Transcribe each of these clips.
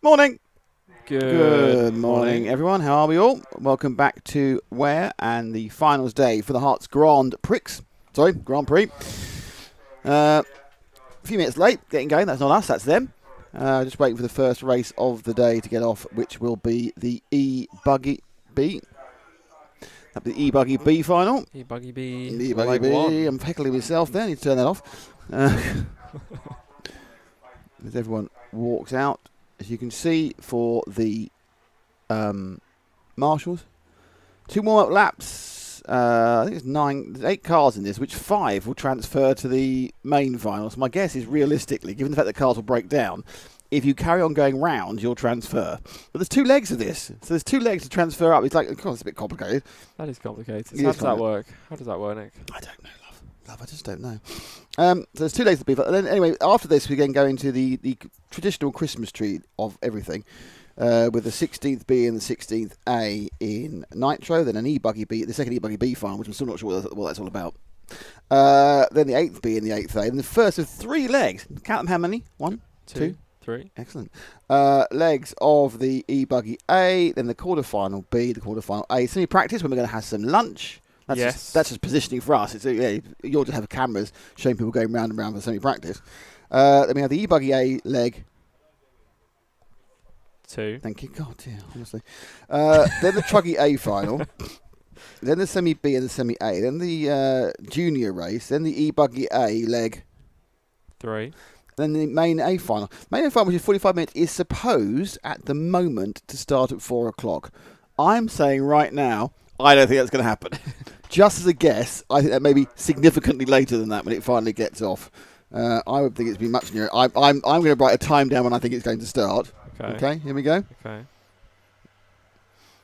Morning. Good morning, everyone. How are we all? Welcome back to Where and the finals day for the Herts Grand Prix. Grand Prix. A few minutes late getting going. That's not us, that's them. Just waiting for the first race of the day to get off, which will be the E-Buggy B. That'll be the E-Buggy B final. E-Buggy B. E-Buggy B. I'm heckling myself there. I need to turn that off. As everyone walks out, as you can see, for the marshals, 2 warm-up laps. I think there's 8 cars in this, which 5 will transfer to the main final. So my guess is, realistically, given the fact that cars will break down, if you carry on going round, you'll transfer. But there's 2 legs of this, so there's 2 legs to transfer up. It's like, it's a bit complicated. That is complicated. How does that work? How does that work, Nick? I don't know, love. I just don't know. So there's 2 legs to be. And then anyway, after this, we then go into the traditional Christmas tree of everything. With the 16th B and the 16th A in Nitro, then an E-Buggy B, the second E-Buggy B final, which I'm still not sure what that's all about. Then the 8th B and the 8th A, and the first of 3 legs. Count them how many? 1, 2, 3. Excellent. Legs of the E-Buggy A, then the quarterfinal B, the quarterfinal A. Semi-practice when we're going to have some lunch. That's just positioning for us. You'll just have cameras showing people going round and round for semi-practice. Then we have the E-Buggy A leg. 2. Thank you. God, dear, honestly. Then the Truggy A final. Then the Semi B and the Semi A. Then the Junior race. Then the E-Buggy A leg. 3. Then the Main A final. Main A final, which is 45 minutes, is supposed at the moment to start at 4 o'clock. I'm saying right now, I don't think that's going to happen. Just as a guess, I think that may be significantly later than that when it finally gets off. I would think it's been much nearer. I'm going to write a time down when I think it's going to start. Okay, here we go. Okay.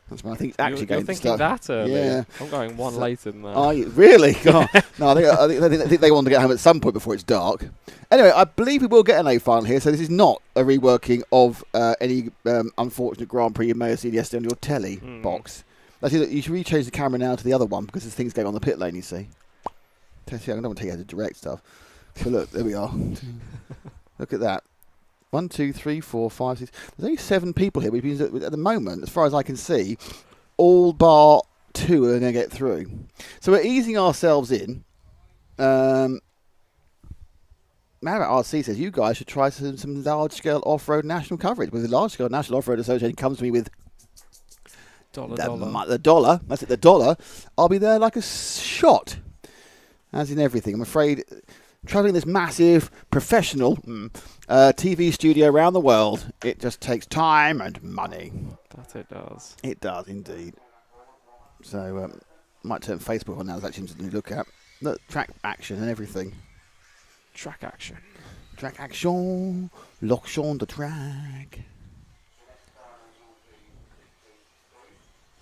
That's when I think it's actually going to start. You're thinking that early? Yeah. I'm going one later than that. Are you? Really? God. No, I think they want to get home at some point before it's dark. Anyway, I believe we will get an A final here, so this is not a reworking of any unfortunate Grand Prix you may have seen yesterday on your telly box. Actually, you should rechange the camera now to the other one because there's things going on the pit lane, you see. I don't want to tell you how to direct stuff. So look, there we are. Look at that. 1, 2, 3, 4, 5, 6. There's only 7 people here, which means that at the moment, as far as I can see, all bar 2 are going to get through. So we're easing ourselves in. Man about RC says you guys should try some large-scale off-road national coverage. Because the large-scale National Off-Road Association comes to me with the dollar. That's it, the dollar. I'll be there like a shot, as in everything. I'm afraid travelling this massive professional TV studio around the world, it just takes time and money. That it does. It does indeed. So might turn Facebook on now. There's actually something to look at. Look, track action and everything. Track action. Track action. L'action de track.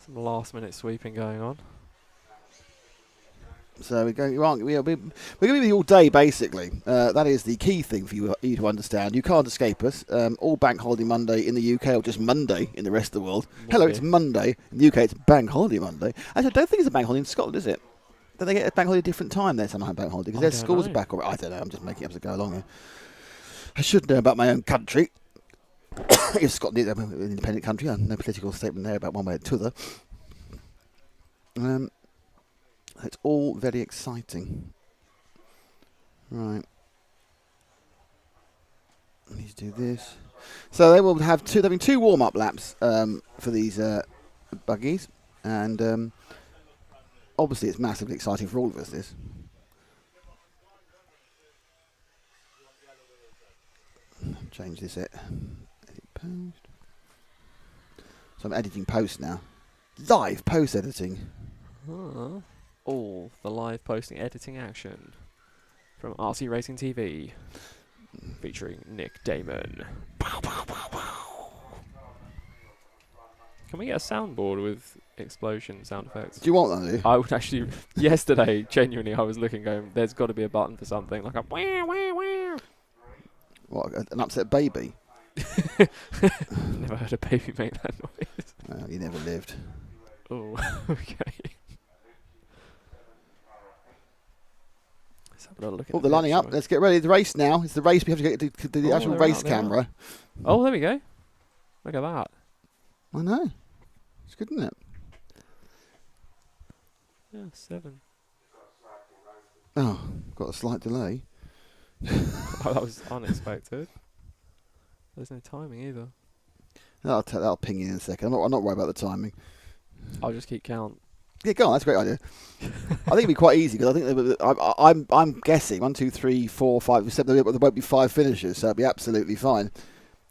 Some last-minute sweeping going on. So we're going to be with you all day, basically. That is the key thing for you to understand. You can't escape us. All Bank Holiday Monday in the UK, or just Monday in the rest of the world. Monday. Hello, it's Monday. In the UK, it's Bank Holiday Monday. Actually, I don't think it's a Bank Holiday in Scotland, is it? Don't they get a Bank Holiday at a different time there, somehow, Bank Holiday? Because their schools are back already. I don't know, I'm just making up as I go along here. I should know about my own country. If Scotland is an independent country, no political statement there about one way or the other. It's all very exciting. Right. I need to do this. So they will have 2 warm-up laps for these buggies. And obviously it's massively exciting for all of us, this. Change this. Edit post. So I'm editing post now. Live post editing. All the live posting editing action from RC Racing TV featuring Nick Damon. Can we get a soundboard with explosion sound effects? Do you want that, do you? I would actually, yesterday, genuinely, I was looking going, there's got to be a button for something, like a wah, wah, wah. What, an upset baby? Never heard a baby make that noise. Well, you never lived. Oh, okay. Let's have a look at they're lining up. Let's get ready. The race now. It's the race. We have to get to the actual race camera. Oh, there we go. Look at that. I know. It's good, isn't it? Yeah, 7. Oh, got a slight delay. Oh, that was unexpected. There's no timing either. That'll ping you in a second. I'm not worried about the timing. I'll just keep count. Yeah, go on. That's a great idea. I think it'd be quite easy because I think I'm guessing 1, 2, 3, 4, 5, 7. There won't be 5 finishers, so it'll be absolutely fine.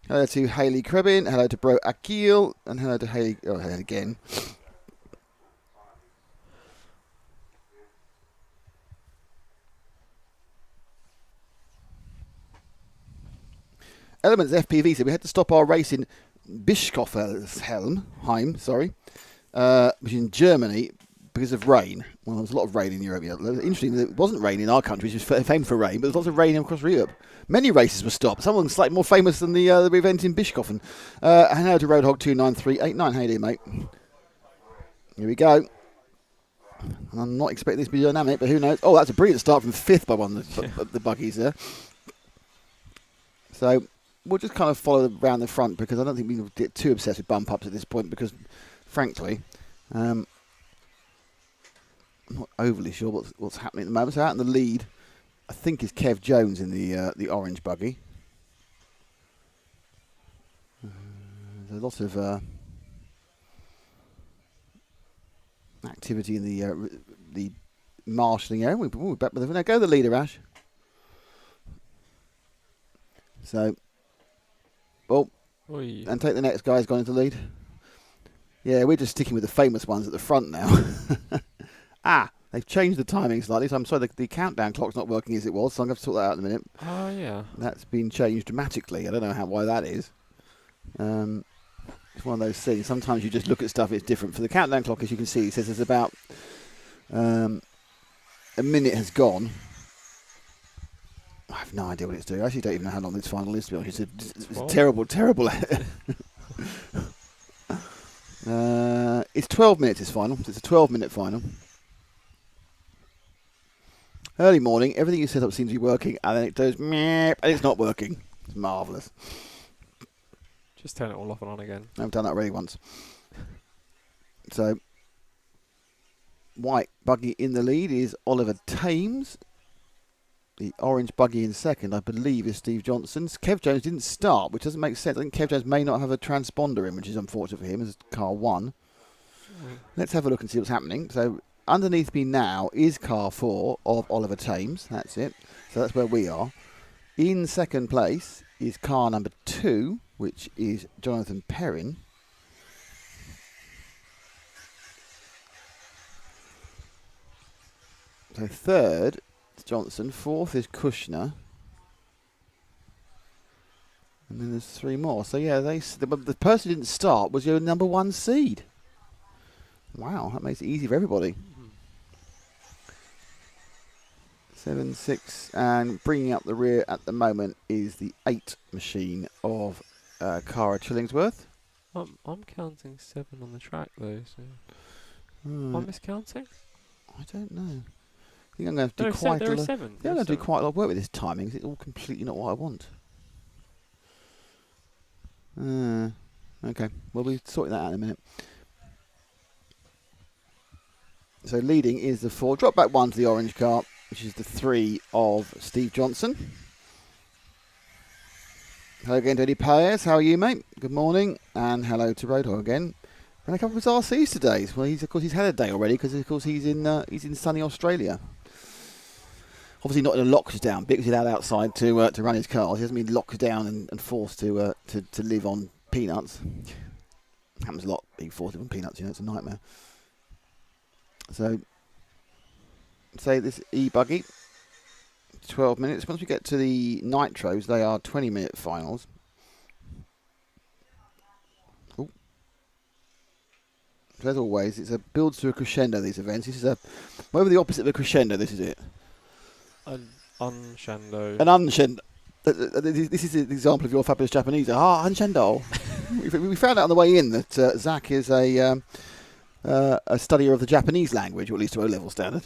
Hello to Hayley Krebin. Hello to Bro Akil, and hello to Hayley. Oh, hello again. Elements FPV said we had to stop our race in Bischoffelheim, which is in Germany, because of rain. Well, there was a lot of rain in Europe. Yeah. Interesting, it wasn't rain in our country, which is famous for rain, but there's lots of rain across Europe. Many races were stopped. Some of them slightly more famous than the event in Bischoffelheim. Hello to Roadhog29389. How you doing, mate? Here we go. And I'm not expecting this to be dynamic, but who knows? Oh, that's a brilliant start from 5th by one of the buggies there. So we'll just kind of follow around the front because I don't think we can get too obsessed with bump ups at this point because, frankly, I'm not overly sure what's happening at the moment. So out in the lead, I think, is Kev Jones in the orange buggy. There's a lot of activity in the marshalling area. We're back with it. Now go the leader, Ash. So, Oi. and take the next guy who's gone into lead. Yeah, we're just sticking with the famous ones at the front now. They've changed the timing slightly, so I'm sorry the countdown clock's not working as it was, so I'm going to sort that out in a minute. Oh, yeah. That's been changed dramatically. I don't know why that is. It's one of those things. Sometimes you just look at stuff, it's different. For the countdown clock, as you can see, it says there's about a minute has gone. I have no idea what it's doing. I actually don't even know how long this final is, to be honest. It's terrible. It's 12 minutes, this final. It's a 12-minute final. Early morning, everything you set up seems to be working, and then it goes, meep, and it's not working. It's marvellous. Just turn it all off and on again. I've done that already once. So, white buggy in the lead is Oliver Thames. The orange buggy in second, I believe, is Steve Johnson's. Kev Jones didn't start, which doesn't make sense. I think Kev Jones may not have a transponder in, which is unfortunate for him, as car 1. Let's have a look and see what's happening. So, underneath me now is car 4 of Oliver Thames. That's it. So that's where we are. In second place is car number 2, which is Jonathan Perrin. So third is Johnson. 4th is Kushner. And then there's 3 more. So yeah, the person who didn't start was your number 1 seed. Wow, that makes it easy for everybody. 7, 6, and bringing up the rear at the moment is the 8 machine of Cara Chillingsworth. I'm counting 7 on the track though, so am I miscounting? I don't know. I think I'm going to do quite a lot. There are 7. I'm going to do quite a lot of work with this timing because it's all completely not what I want. Okay, well we'll sort that out in a minute. So leading is the 4. Drop back 1 to the orange car, which is the 3 of Steve Johnson. Hello again to Eddie Paez. How are you, mate? Good morning. And hello to Roadhog again. And a couple of his RCs today. Well, he's had a day already because of course he's in sunny Australia. Obviously not in a lockdown because he's out outside to run his cars. He hasn't been locked down and forced to live on peanuts. Happens a lot being forced to live on peanuts. It's a nightmare. So, say this e-buggy, 12 minutes. Once we get to the nitros, they are 20-minute finals. Ooh. So as always, it's a builds to a crescendo, these events. This is whatever the opposite of a crescendo, this is it. An unshendo. An unshendo. This is the example of your fabulous Japanese. Unshendo. we found out on the way in that Zach is a studier of the Japanese language, or at least to O-level standard.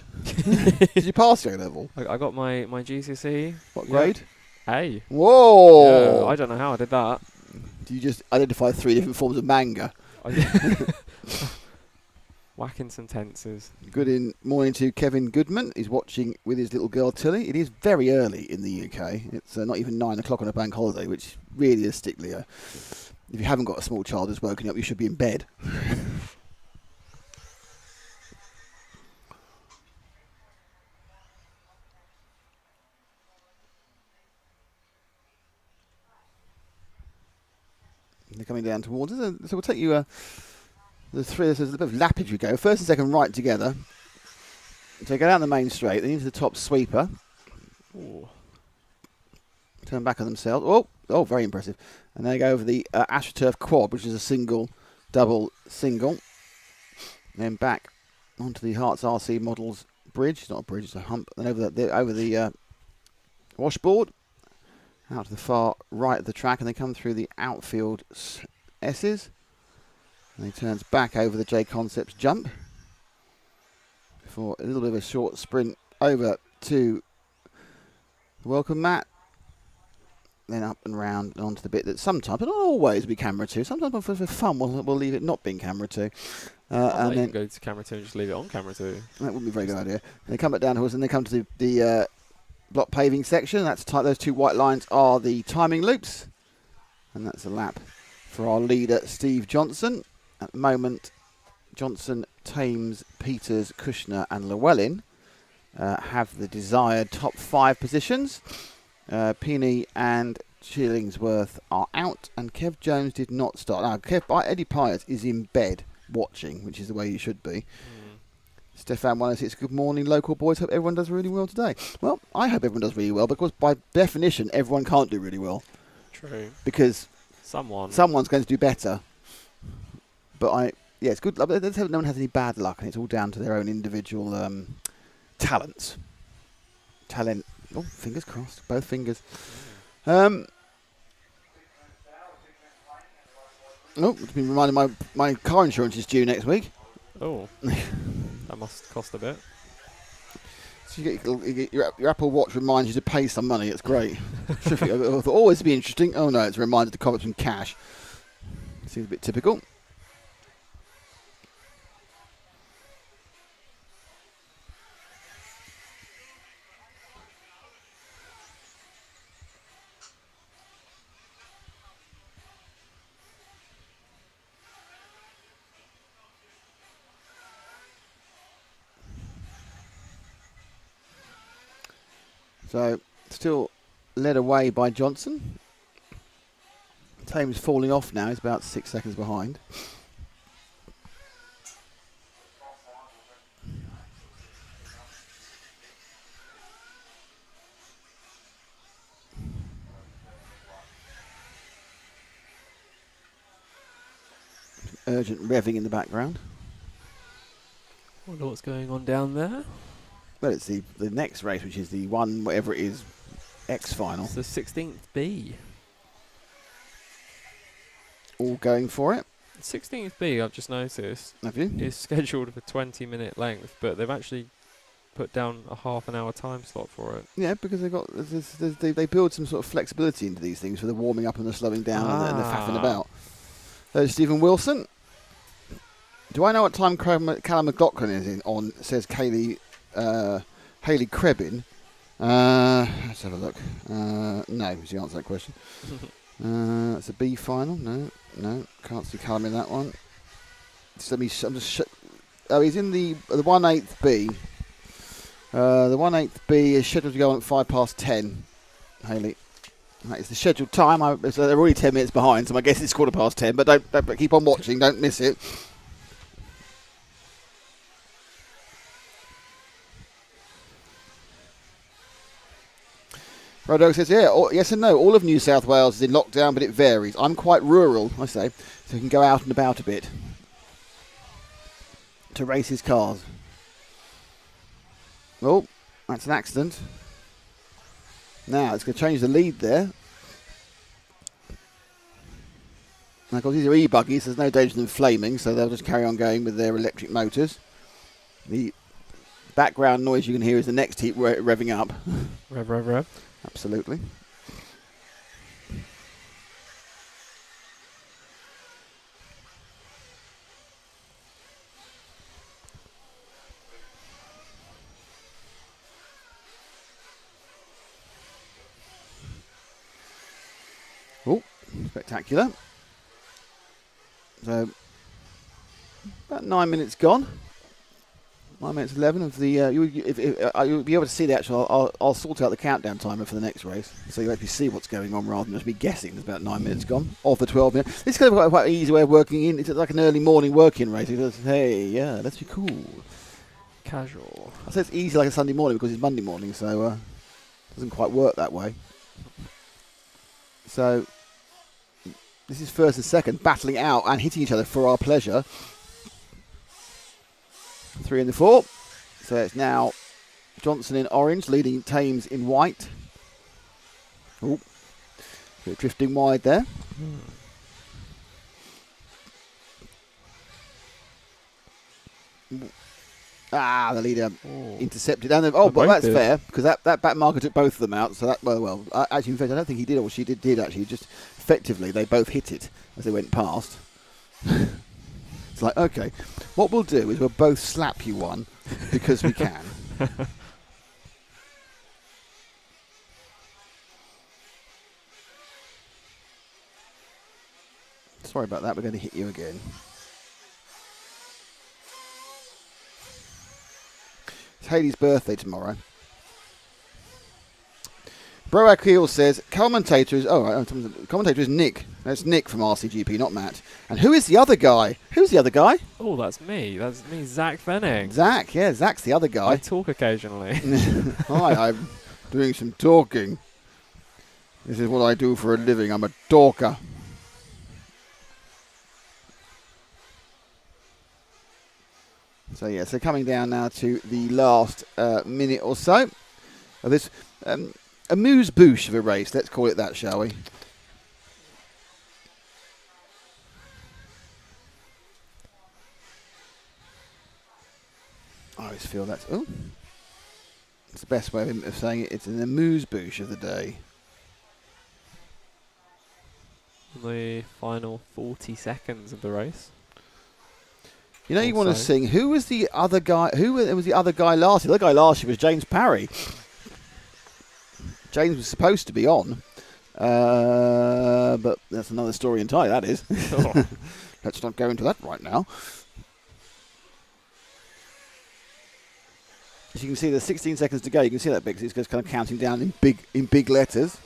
Did you pass your O-level? I got my GCSE. What grade? A. Whoa! Yeah, I don't know how I did that. Do you just identify 3 different forms of manga? Whacking some tenses. Good morning to Kevin Goodman. He's watching with his little girl Tilly. It is very early in the UK. It's not even 9 o'clock on a bank holiday, which realistically, if you haven't got a small child that's woken up, you should be in bed. They're coming down towards us. So we'll take you the 3. There's a bit of lappage we go. First and second right together. So they go down the main straight, then into the top sweeper. Ooh. Turn back on themselves. Oh, very impressive. And they go over the AstroTurf quad, which is a single, double, single. Then back onto the Herts RC Models bridge. It's not a bridge, it's a hump. Then over the washboard. Out to the far right of the track, and they come through the outfield S's. And he turns back over the J Concepts jump for a little bit of a short sprint over to the welcome mat. Then up and round and onto the bit that sometimes, but not always, be camera 2. Sometimes for fun, we'll leave it not being camera 2. And then go to camera 2 and just leave it on camera 2. That wouldn't be a very good idea. And they come back down the horse, and they come to the block paving section. That's those 2 white lines are the timing loops, and that's a lap for our leader Steve Johnson. At the moment, Johnson, Thames, Peters, Kushner and Llewellyn have the desired top 5 positions. Peony and Chillingsworth are out, and Kev Jones did not start. Now, Eddie Piers is in bed watching, which is the way you should be. Stefan 106, good morning, local boys. Hope everyone does really well today. Well, I hope everyone does really well, because by definition, everyone can't do really well. True. Because someone's going to do better. But it's good. Let's hope no one has any bad luck, and it's all down to their own individual talents. Oh, fingers crossed. Both fingers. It's been reminded my car insurance is due next week. Oh. That must cost a bit. So you get your Apple Watch reminds you to pay some money. It's great. I thought, this would be interesting. Oh no, it's a reminder to cover some cash. Seems a bit typical. So, still led away by Johnson. Thames falling off now. He's about 6 seconds behind. Urgent revving in the background. Wonder what's going on down there. Well, it's the next race, which is the one, whatever it is, X final. It's the 16th B. All going for it. 16th B, I've just noticed, Have you? is scheduled for 20-minute length, but they've actually put down a half an hour time slot for it. Yeah, because they build some sort of flexibility into these things for the warming up and the slowing down and the faffing about. There's Stephen Wilson. Do I know what time Callum McLaughlin is on? Says Hayley Krebin. Let's have a look. No, is the answer to that question. That's a B final. No, can't see Callum in that one. He's in the 1/8 B. The 1/8 B is scheduled to go on at 10:05. Hayley. That is the scheduled time. So they're already 10 minutes behind, so my guess it's 10:15. But don't keep on watching. Don't miss it. Rodog says, yes and no. All of New South Wales is in lockdown, but it varies. I'm quite rural, I say, so he can go out and about a bit to race his cars. Oh, that's an accident. Now, it's going to change the lead there. And of course, these are e-buggies. There's no danger of them flaming, so they'll just carry on going with their electric motors. The background noise you can hear is the next heat revving up. Rev. Absolutely. Spectacular. So, about 9 minutes gone. 9 minutes 11 of the. You'll be able to see the actual. I'll sort out the countdown timer for the next race, so you actually see what's going on rather than just be guessing. There's about 9 minutes gone of the 12 minutes. This is kind of quite an easy way of working in. It's like an early morning working race. It goes, hey, yeah, let's be cool. Casual. I say it's easy like a Sunday morning because it's Monday morning, so it doesn't quite work that way. So this is first and second battling out and hitting each other for our pleasure. 3 and the 4. So it's now Johnson in orange, leading Thames in white. Oh, bit drifting wide there. The leader intercepted. And but that's fair because that back marker took both of them out. So that actually, in fact, I don't think he did, or she did actually. Just effectively, they both hit it as they went past. It's like, okay, what we'll do is we'll both slap you one because we can. Sorry about that. We're going to hit you again. It's Haley's birthday tomorrow. Bro Akil says commentator is Nick. That's Nick from RCGP, not Matt. And who is the other guy? Who's the other guy? Oh, that's me. That's me, Zach Fenning. Zach, yeah, Zach's the other guy. I talk occasionally. Hi, I'm doing some talking. This is what I do for a living. I'm a talker. So coming down now to the last minute or so of this amuse-bouche of a race. Let's call it that, shall we? I always feel that's... Oh. It's the best way of saying it. It's an amuse-bouche of the day. The final 40 seconds of the race. You know, you want to sing. Who was the other guy? Who was the other guy last year? The other guy last year was James Parry. James was supposed to be on, but that's another story entirely. That is. Oh. Let's not go into that right now. As you can see, there's 16 seconds to go. You can see that big. It's just kind of counting down in big letters.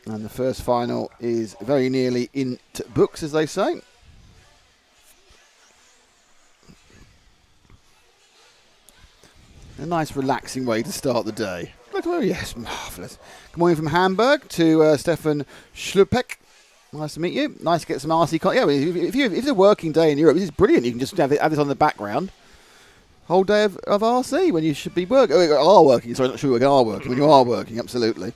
And the first final is very nearly into books, as they say. A nice relaxing way to start the day. Oh, yes, marvellous. Good morning from Hamburg to Stefan Schlupeck. Nice to meet you. Nice to get some RC. Yeah, if it's a working day in Europe, this is brilliant. You can just have this on the background. Whole day of RC when you should be working. Are working. Sorry, not sure you are working. When you are working, absolutely.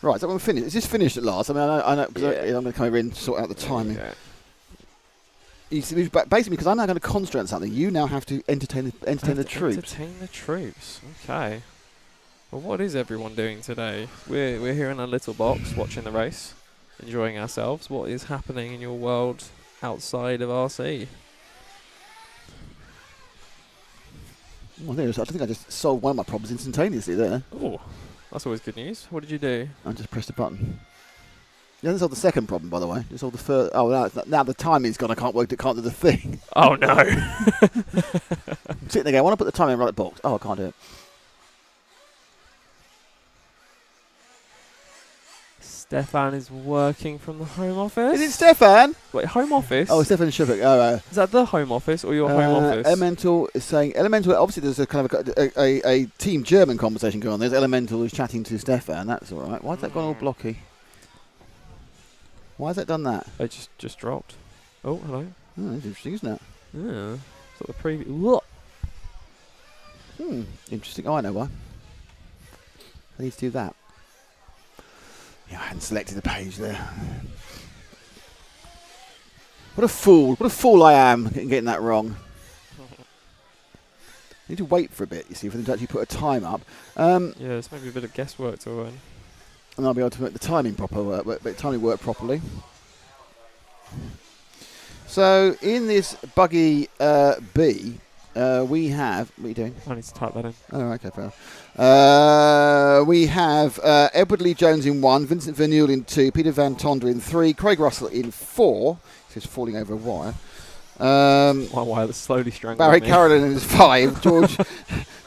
Right, so we're finished. Is this finished at last? I mean, I know because I'm going to come over and sort out the timing. Yeah. You see, basically, because I'm now going to concentrate on something, you now have to entertain the troops. Entertain the troops. Okay. Well, what is everyone doing today? We're here in a little box watching the race, enjoying ourselves. What is happening in your world outside of RC? Well, I think I just solved one of my problems instantaneously there. Oh. That's always good news. What did you do? I just pressed a button. You haven't solved the second problem, by the way. You solved the first. Oh, now the timing's gone. I can't work. It can't do the thing. Oh no! I'm sitting there going, I want to put the timing right at the box. Oh, I can't do it. Stefan is working from the home office. Is it Stefan? Wait, home office? Oh, Stefan Schubert. Oh, is that the home office or your home office? Elemental is saying Elemental. Obviously, there's a kind of a team German conversation going on. There's Elemental who's chatting to Stefan. That's all right. Why's that gone all blocky? Why has that done that? It just dropped. Oh, hello. Oh, that's interesting, isn't it? Yeah. Sort of preview. Interesting. Oh, I know why. I need to do that. Yeah, I hadn't selected the page there. What a fool. What a fool I am getting that wrong. I need to wait for a bit, you see, for them to actually put a time up. Yeah, there's maybe a bit of guesswork to run. And I'll be able to make the timing work properly. So in this buggy B, we have. What are you doing? I need to type that in. Oh, okay, fair enough. We have Edward Lee Jones in 1, Vincent Verneuil in 2, Peter Van Tonder in 3, Craig Russell in 4. He's falling over a wire. My wire that's slowly strangling Barry me. Carolyn in 5, George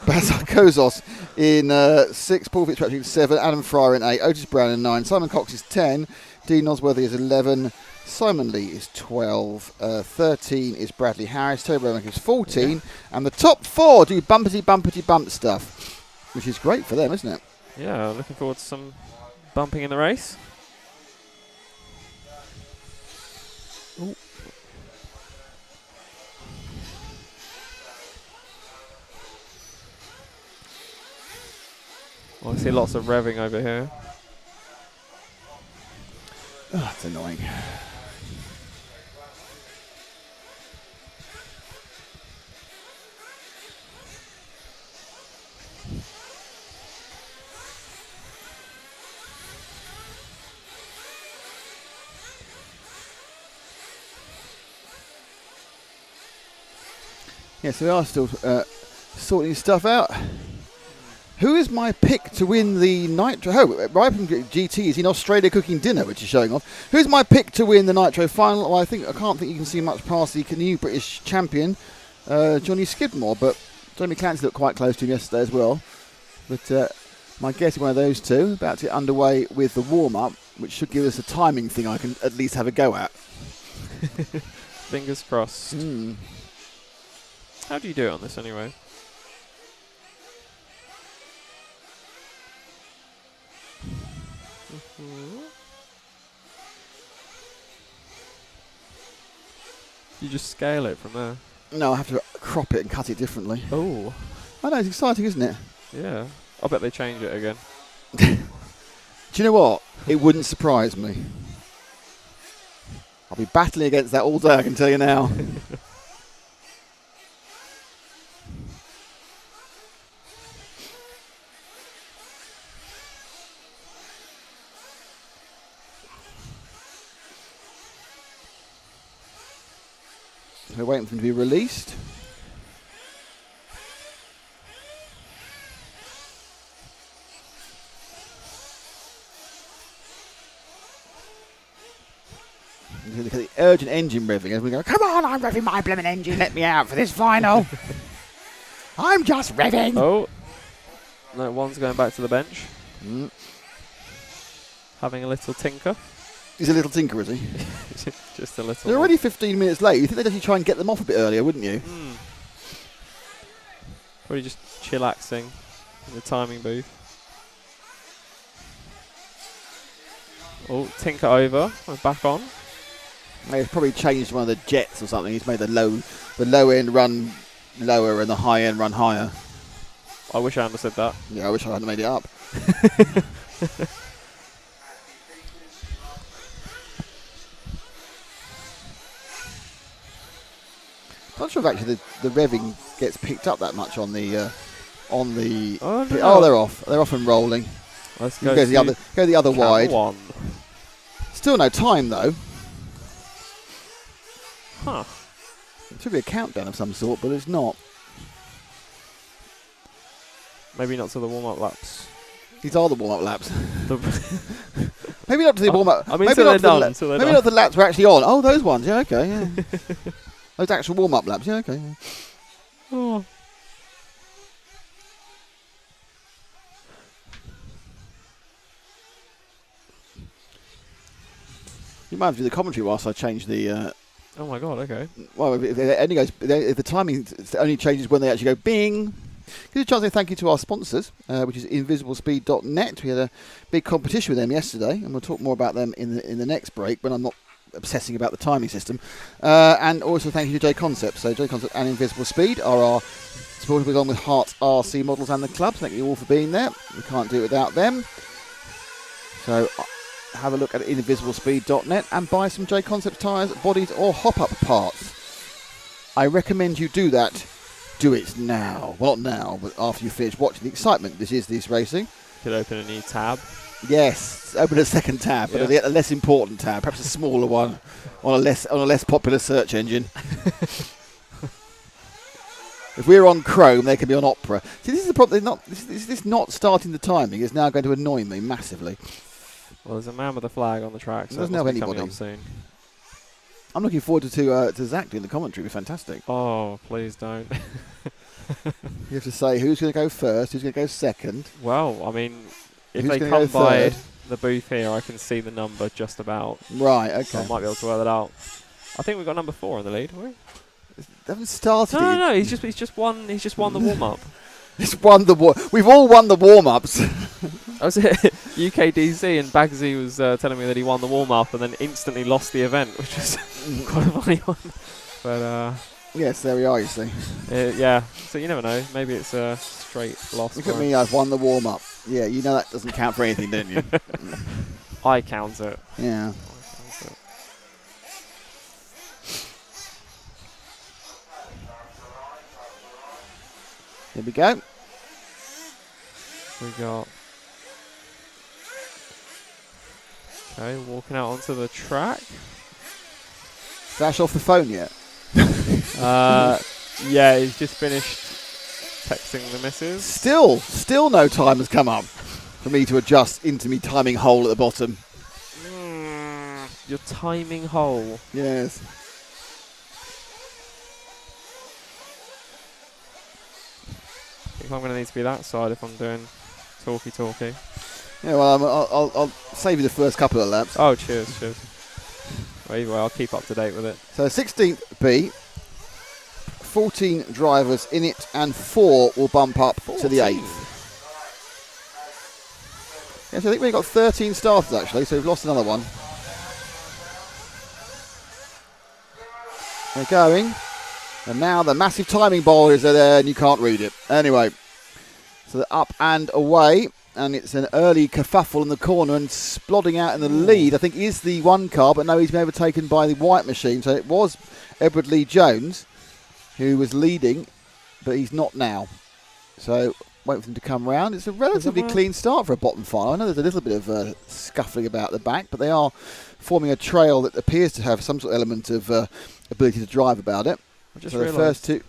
Bazarkozos in 6, Paul Fitzpatrick in 7, Adam Fryer in 8, Otis Brown in 9, Simon Cox is 10, Dean Osworthy is 11, Simon Lee is 12, 13 is Bradley Harris, Toby Romack is 14, and the top 4 do bumpity bump stuff, which is great for them, isn't it? Yeah, looking forward to some bumping in the race. Ooh. I see lots of revving over here. Oh, that's annoying. Yes, we are still sorting stuff out. Who is my pick to win the Nitro? Oh, Ripen GT is in Australia cooking dinner, which is showing off. Who's my pick to win the Nitro final? Well, I can't think you can see much past the new British champion, Johnny Skidmore, but Jamie Clancy looked quite close to him yesterday as well. But my guess is one of those two. About to get underway with the warm-up, which should give us a timing thing I can at least have a go at. Fingers crossed. How do you do it on this anyway? You just scale it from there. No, I have to crop it and cut it differently. Oh. I know, it's exciting, isn't it? Yeah. I bet they change it again. Do you know what? It wouldn't surprise me. I'll be battling against that all day, I can tell you now. We're waiting for them to be released. Look at the urgent engine revving as we go, come on, I'm revving my blooming engine, let me out for this final. I'm just revving. Oh. No, one's going back to the bench. Having a little tinker. He's a little tinker, is he? Just a little. They're already 15 minutes late. You think they'd actually try and get them off a bit earlier, wouldn't you? Probably just chillaxing in the timing booth. Oh, tinker over. We're back on. He's probably changed one of the jets or something. He's made the low end run lower and the high end run higher. I wish I understood that. Yeah, I wish I hadn't made it up. I'm not sure if actually the revving gets picked up that much on the Oh, no. they're off. They're off and rolling. Let's Go the other wide. One. Still no time though. Huh. It should be a countdown of some sort, but it's not. Maybe not to the warm-up laps. These are the warm-up laps. Maybe not to the warm-up. I mean, maybe until not they're to done. maybe not the laps we're actually on. Oh, those ones. Yeah, okay. Yeah. Those actual warm-up laps. Yeah, okay. Yeah. Oh. You might have to do the commentary whilst I change the. Oh my god. Okay. Well, if it only goes, if the timing only changes when they actually go bing. Give us a chance to say thank you to our sponsors, which is invisiblespeed.net. We had a big competition with them yesterday, and we'll talk more about them in the next break when I'm not obsessing about the timing system. And also thank you to J Concept. So J Concept and Invisible Speed are our supporters along with Herts RC Models and the club. Thank you all for being there. We can't do it without them. So have a look at invisiblespeed.net and buy some J Concept tyres, bodies or hop-up parts. I recommend you do that. Do it now. Well, not now, but after you finish watching the excitement this racing. Could open a new tab. Yes, open a second tab, but a less important tab, perhaps a smaller one on a less popular search engine. If we're on Chrome, they can be on Opera. See, this is the problem. This not starting the timing is now going to annoy me massively. Well, there's a man with a flag on the track, so Doesn't it must have be coming anybody. up soon. I'm looking forward to Zach doing the commentary. It'll be fantastic. Oh, please don't. You have to say who's going to go first, who's going to go second. Well, I mean, if Who's they gonna come go by third? the booth here, I can see the number just about. Right, So okay. I might be able to work that out. I think we've got number 4 in the lead, haven't we? They haven't started it. No, he's just won the warm up. It's won the we've all won the warm-ups. I was at UKDC and Bagsy was telling me that he won the warm up and then instantly lost the event, which was quite a funny one. But Yes, there we are, you see. yeah, so you never know. Maybe it's a straight loss. Look for at him. me, I've won the warm-up. Yeah, you know that doesn't count for anything, don't you? I count it. Yeah. Here we go. We got. Okay, walking out onto the track. Dash off the phone yet? Yeah, he's just finished texting the missus. Still no time has come up for me to adjust into me timing hole at the bottom. Your timing hole. Yes. I think I'm going to need to be that side if I'm doing talky. Yeah, well, I'll save you the first couple of laps. Oh, cheers. Well, either way, I'll keep up to date with it. So 16th B, 14 drivers in it, and 4 will bump up to the 8th. Yes, I think we've got 13 starters actually, so we've lost another one. They're going, and now the massive timing bowl is there, and you can't read it. Anyway, so they're up and away, and it's an early kerfuffle in the corner, and splotting out in the lead, I think, is the 1 car, but no, he's been overtaken by the white machine. So it was Edward Lee Jones who was leading, but he's not now. So wait for them to come round. It's a relatively clean start for a bottom final. I know there's a little bit of scuffling about the back, but they are forming a trail that appears to have some sort of element of ability to drive about it. I just So the realised first 2.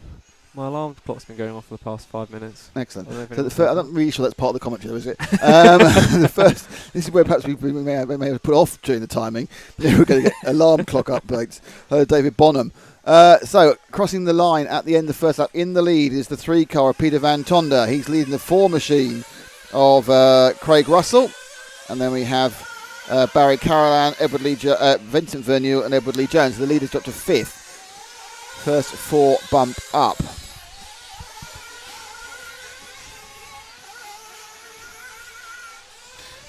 my alarm clock's been going off for the past 5 minutes. Excellent. I don't So think I'm not really sure that's part of the commentary, though, is it? The first. This is where perhaps we may have put off during the timing. We're going to get alarm clock updates. Hello, David Bonham. So crossing the line at the end of the first lap, in the lead is the 3 car of Peter Van Tonder. He's leading the 4 machine of Craig Russell, and then we have Barry Carolan, Vincent Verneuil, and Edward Lee Jones. The leaders dropped to 5th. First 4 bump up.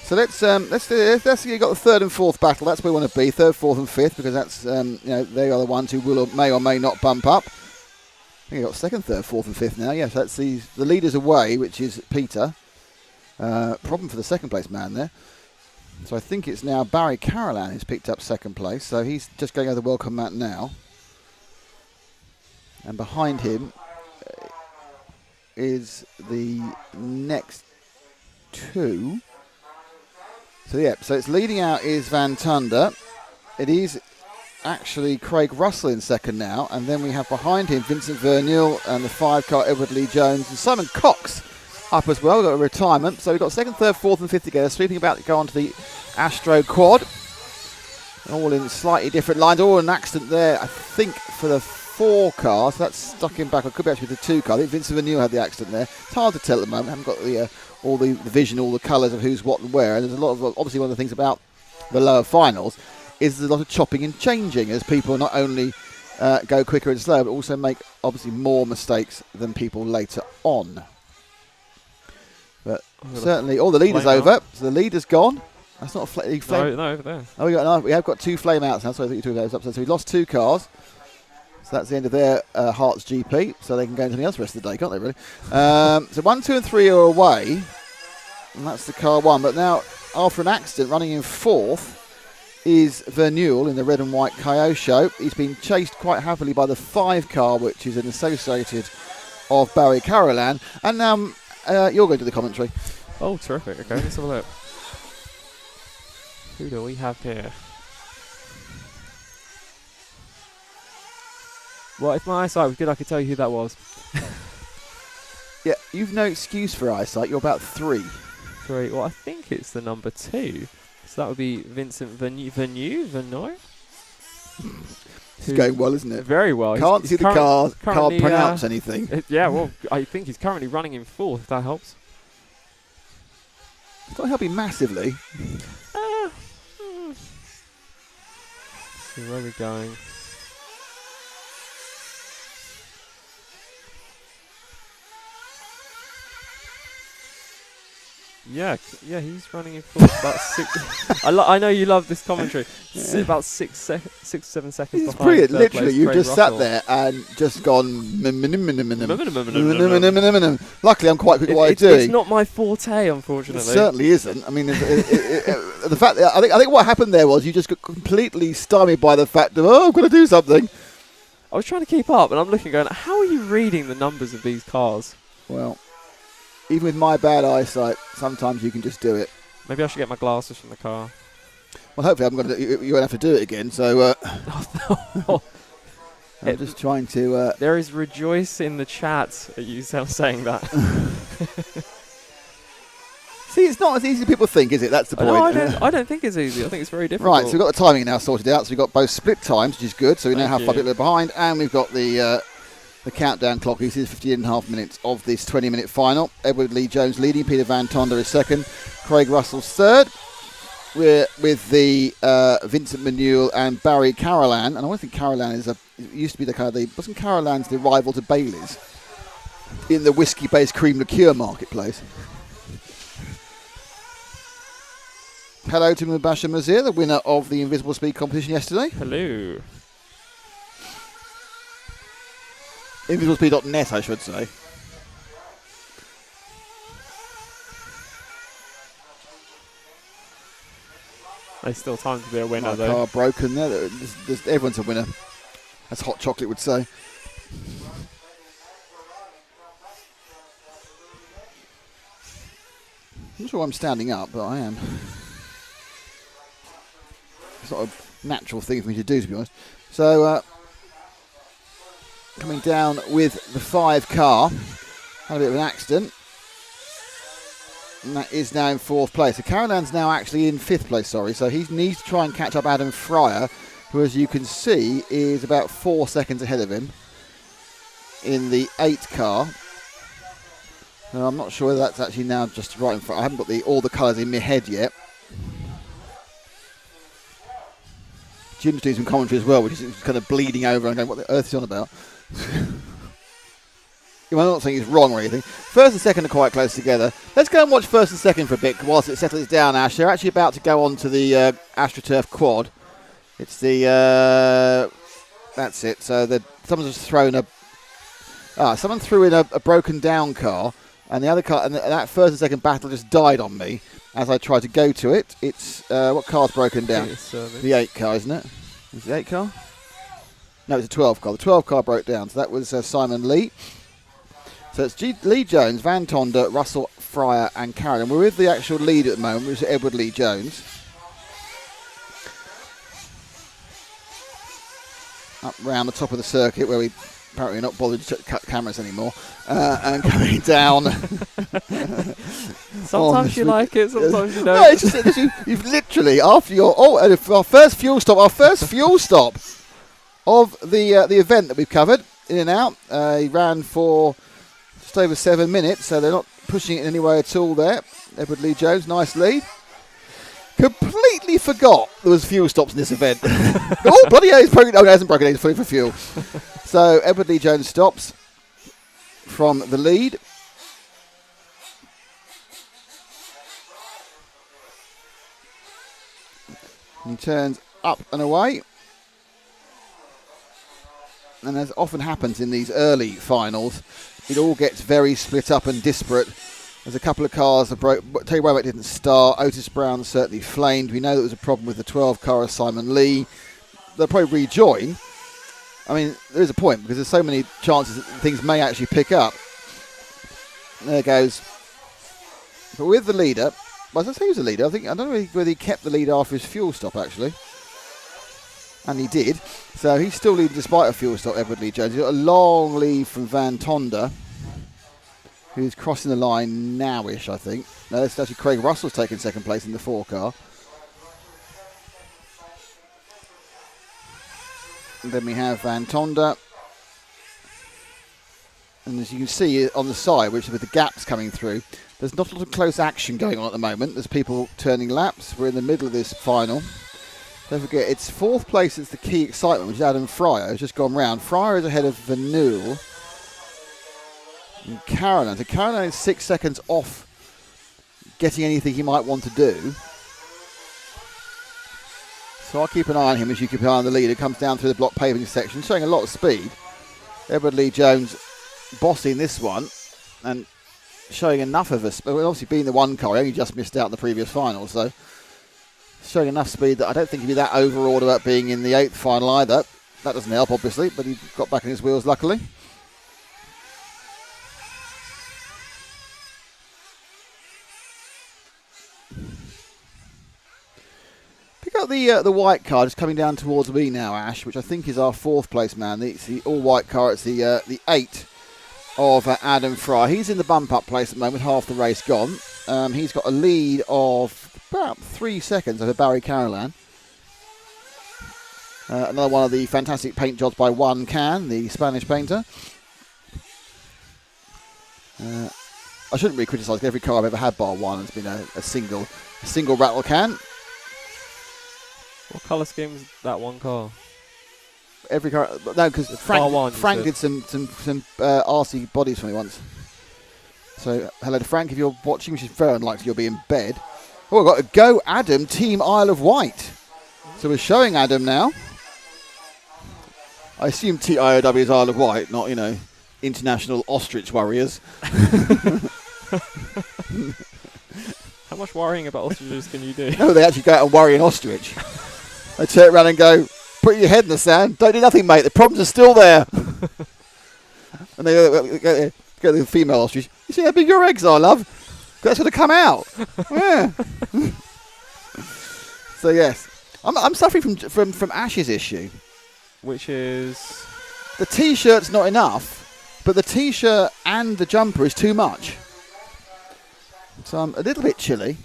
So let's you got the 3rd and 4th battle. That's where we want to be, 3rd, 4th, and 5th, because that's they are the ones who will or may not bump up. I think you got 2nd, 3rd, 4th, and 5th now. Yes, that's the leaders away, which is Peter. Problem for the 2nd place man there. So I think it's now Barry Carolan who's picked up 2nd place. So he's just going over the welcome mat now, and behind him is the next 2. So yeah, so it's leading out is Van Tonder. It is actually Craig Russell in 2nd now, and then we have behind him Vincent Verneuil and the 5 car Edward Lee Jones, and Simon Cox up as well, got a retirement. So we've got 2nd, 3rd, 4th and 5th together, sweeping about to go onto the Astro Quad. All in slightly different lines, all an accident there, I think, for the 4 car, so that's stuck him back. It could be actually the 2 car. I think Vincent Verneuil had the accident there. It's hard to tell at the moment. I haven't got all the vision, all the colours of who's what and where. And there's a lot of, obviously one of the things about the lower finals is there's a lot of chopping and changing as people not only go quicker and slower, but also make obviously more mistakes than people later on. But certainly all the leaders over. So the leader's gone. That's not a flame. No, over there. Oh, we have got 2 flame outs now. So I think you 2 of those up. So we lost 2 cars. So that's the end of their Herts GP. So they can go into the other rest of the day, can't they, really? So 1, 2 and 3 are away. And that's the car 1. But now, after an accident, running in 4th is Verneuil in the red and white Kyosho. He's been chased quite happily by the 5 car, which is an associated of Barry Carolan. And now you're going to the commentary. Oh, terrific. Okay, let's have a look. Who do we have here? Well, if my eyesight was good, I could tell you who that was. Yeah, you've no excuse for eyesight. You're about 3. 3. Well, I think it's the number 2. So that would be Vincent Vanoy? It's going well, isn't it? Very well. Can't see the cars, can't pronounce anything. Yeah, well, I think he's currently running in 4th, if that helps. It's not helping massively. See, where are we going? Yeah, he's running in 4th. About 6. I know you love this commentary. Yeah. About 6, 7 seconds It's behind. brilliant. Literally, place, you've Craig just Russell. sat there and just gone. Luckily, I'm quite quick at what I'm doing. It's not my forte, unfortunately. It certainly isn't. I mean, the fact that I think what happened there was you just got completely stymied by the fact of I've got to do something. I was trying to keep up, and I'm looking, going, how are you reading the numbers of these cars? Well, even with my bad eyesight, sometimes you can just do it. Maybe I should get my glasses from the car. Well, hopefully I'm going to. You won't have to do it again. So I'm just trying to. There is rejoice in the chat at you saying that. See, it's not as easy as people think, is it? That's the point. No, I don't think it's easy. I think it's very difficult. Right, so we've got the timing now sorted out. So we've got both split times, which is good. So we know how far people are behind, and we've got the countdown clock. This is 15.5 minutes of this 20-minute final. Edward Lee Jones leading, Peter Van Tonder is second, Craig Russell's third. We're with the Vincent Manuel and Barry Carolan, and I don't think Carolan is it used to be the kind of wasn't Carolan's the rival to Bailey's in the whiskey-based cream liqueur marketplace. Hello to Mubasher Mazir, the winner of the Invisible Speed competition yesterday. Hello. InvisibleSpeed.net, I should say. There's still time to be a winner, though. Car broken there. Everyone's a winner, as Hot Chocolate would say. I'm not sure I'm standing up, but I am. It's not a natural thing for me to do, to be honest. So, coming down with the 5 car. Had a bit of an accident. And that is now in 4th place. So Carolan's now actually in 5th place, sorry. So he needs to try and catch up Adam Fryer, who, as you can see, is about 4 seconds ahead of him in the 8 car. Now, I'm not sure whether that's actually now just right in front. I haven't got all the colours in my head yet. Jim's doing some commentary as well, which is kind of bleeding over and going, what the earth is he on about? I'm not saying he's wrong or anything. First and second are quite close together. Let's go and watch first and second for a bit whilst it settles down, Ash. They're actually about to go on to the AstroTurf quad. It's the... that's it. So someone's just thrown someone threw in a broken down car, and the other car, and that first and second battle just died on me as I tried to go to it. It's... what car's broken down? The 8 car, isn't it? Is it the 8 car? No, it's a 12 car. The 12 car broke down. So that was Simon Lee. So it's Lee Jones, Van Tonder, Russell, Fryer and Carroll. And we're with the actual lead at the moment, which is Edward Lee Jones. Up round the top of the circuit where we apparently are not bothered to cut cameras anymore. And coming down. Sometimes you like it, sometimes you don't. No, it's just you've literally, after our first fuel stop of the event that we've covered, in and out. He ran for just over 7 minutes, so they're not pushing it in any way at all there. Edward Lee Jones, nice lead. Completely forgot there was fuel stops in this event. Oh, bloody hell, he's broken. Oh, no, he hasn't broken. He's fully for fuel. So Edward Lee Jones stops from the lead. He turns up and away. And as often happens in these early finals, it all gets very split up and disparate. There's a couple of cars that broke. Terry Womack didn't start. Otis Brown certainly flamed. We know there was a problem with the 12 car of Simon Lee. They'll probably rejoin. I mean, there is a point because there's so many chances that things may actually pick up. There goes. But with the leader, Well, I say he was the leader. I don't know whether he kept the lead after his fuel stop, actually. And he did. So he's still leading despite a fuel stop, Edward Lee Jones. He's got a long lead from Van Tonder, who's crossing the line now-ish, I think. No, it's actually Craig Russell's taking second place in the 4 car. And then we have Van Tonder. And as you can see on the side, which with the gaps coming through, there's not a lot of close action going on at the moment. There's people turning laps. We're in the middle of this final. Don't forget, it's 4th place. It's the key excitement, which is Adam Fryer, who's just gone round. Fryer is ahead of Vanul and Caroline. So Caroline is 6 seconds off getting anything he might want to do. So I'll keep an eye on him as you keep an eye on the leader. Comes down through the block paving section, showing a lot of speed. Edward Lee Jones bossing this one and showing enough of us. Obviously being the 1 car, he only just missed out in the previous final, so showing enough speed that I don't think he'd be that overawed about being in the 8th final either. That doesn't help, obviously, but he got back on his wheels, luckily. Pick up the white car, just coming down towards me now, Ash, which I think is our 4th place man. It's the all-white car. It's the 8 of Adam Fry. He's in the bump-up place at the moment, half the race gone. He's got a lead of about 3 seconds over Barry Carolan. Another one of the fantastic paint jobs by Juan Can, the Spanish painter. I shouldn't really criticise. Every car I've ever had bar one has been a single rattle can. What colour scheme is that 1 car? Every car, no, because Frank did some RC bodies for me once. So hello to Frank if you're watching, which is very unlikely you'll be in bed. Oh, we've got a Go Adam Team Isle of Wight. So we're showing Adam now. I assume TIOW is Isle of Wight, not, International Ostrich Warriors. How much worrying about ostriches can you do? No, they actually go out and worry an ostrich. They turn around and go, put your head in the sand. Don't do nothing, mate. The problems are still there. And they go to the female ostrich. You see how big your eggs are, love? That's going to come out. Yeah. So, yes. I'm suffering from Ash's issue. Which is? The T-shirt's not enough, but the T-shirt and the jumper is too much. So I'm a little bit chilly.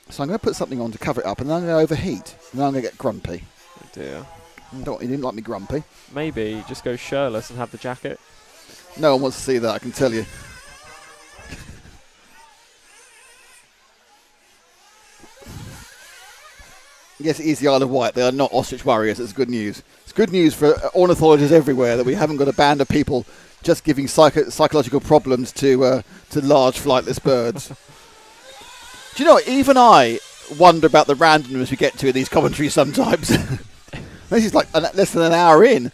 So I'm going to put something on to cover it up, and then I'm going to overheat. And then I'm going to get grumpy. Oh dear. You didn't like me grumpy. Maybe just go shirtless and have the jacket. No one wants to see that, I can tell you. Yes, it is the Isle of Wight. They are not ostrich warriors. It's good news. It's good news for ornithologists everywhere that we haven't got a band of people just giving psychological problems to large flightless birds. Do you know what? Even I wonder about the randomness we get to in these commentaries sometimes. This is like less than an hour in.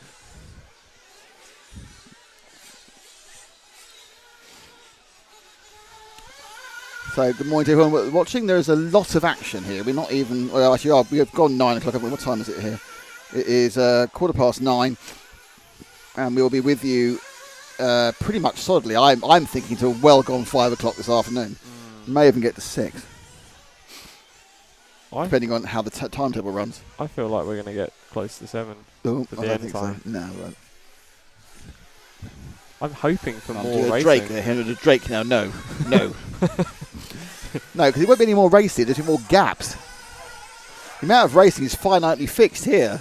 So good morning to everyone watching. There is a lot of action here. We're not even... Well, actually, we have gone 9 o'clock. What time is it here? It is 9:15. And we'll be with you pretty much solidly. I'm thinking till well gone 5 o'clock this afternoon. May even get to 6. Depending on how the timetable runs. I feel like we're going to get close to 7 for the end time. So. No, we won't. I'm hoping for more racing. Drake there, Henry Drake now. No. No, because there won't be any more racing. There's more gaps. The amount of racing is finitely fixed here.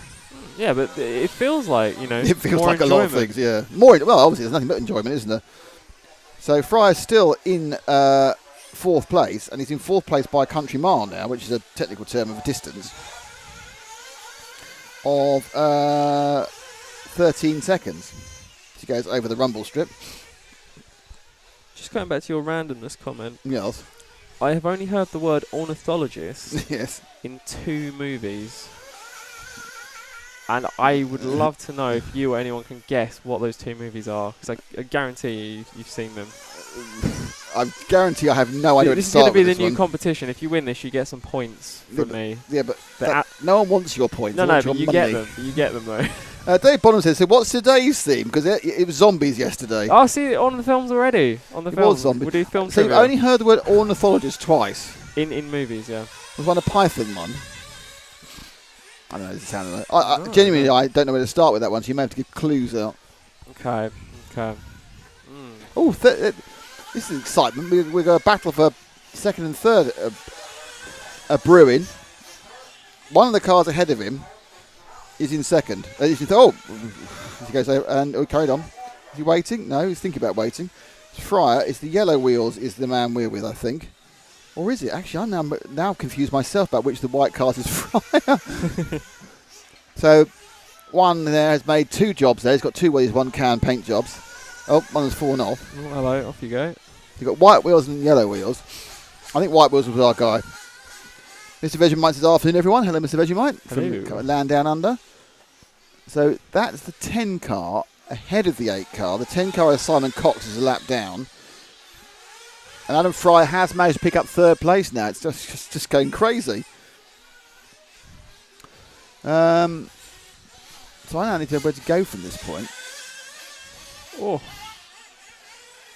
Yeah, but it feels like, it feels more like enjoyment. A lot of things, yeah. Well, obviously, there's nothing but enjoyment, isn't there? So Fry's still in 4th place, and he's in 4th place by a country mile now, which is a technical term of a distance of 13 seconds. He goes over the rumble strip. Just going back to your randomness comment. Yes. I have only heard the word ornithologist yes. in 2 movies. And I would love to know if you or anyone can guess what those 2 movies are, because I guarantee you've seen them. I guarantee I have no idea. This is going to be the new competition. If you win this, you get some points from me. Yeah, but no one wants your points. No, but you get them. You get them though. Dave Bonham says, so what's today's theme? Because it was zombies yesterday. Oh, see, on the films already. On the films. Zombies. We'll do film So you've only heard the word ornithologist twice. In movies, yeah. Was one a Python one? I don't know. Does it sound like? Genuinely, I don't know where to start with that one. So you may have to give clues out. Okay. Oh, this is excitement. We're going to battle for second and third. Brewing. One of the cars ahead of him is in second. He goes over and carried on. Is he waiting? No, he's thinking about waiting. Fryer is the yellow wheels. Is the man we're with, I think. Or is it? Actually, I'm now confused myself about which of the white cars is Fryer. So, one there has made 2 jobs there. He's got 2 wheels, 1 can paint jobs. Oh, one has fallen off. Oh, hello, off you go. You've got white wheels and yellow wheels. I think white wheels was our guy. Mr. Vegemite says, afternoon, everyone. Hello, Mr. Vegemite. Hello. From Land Down Under. So, that's the 10 car ahead of the 8 car. The 10 car is Simon Cox is a lap down. And Adam Fry has managed to pick up 3rd place now. It's just going crazy. So I now need to know where to go from this point. Oh.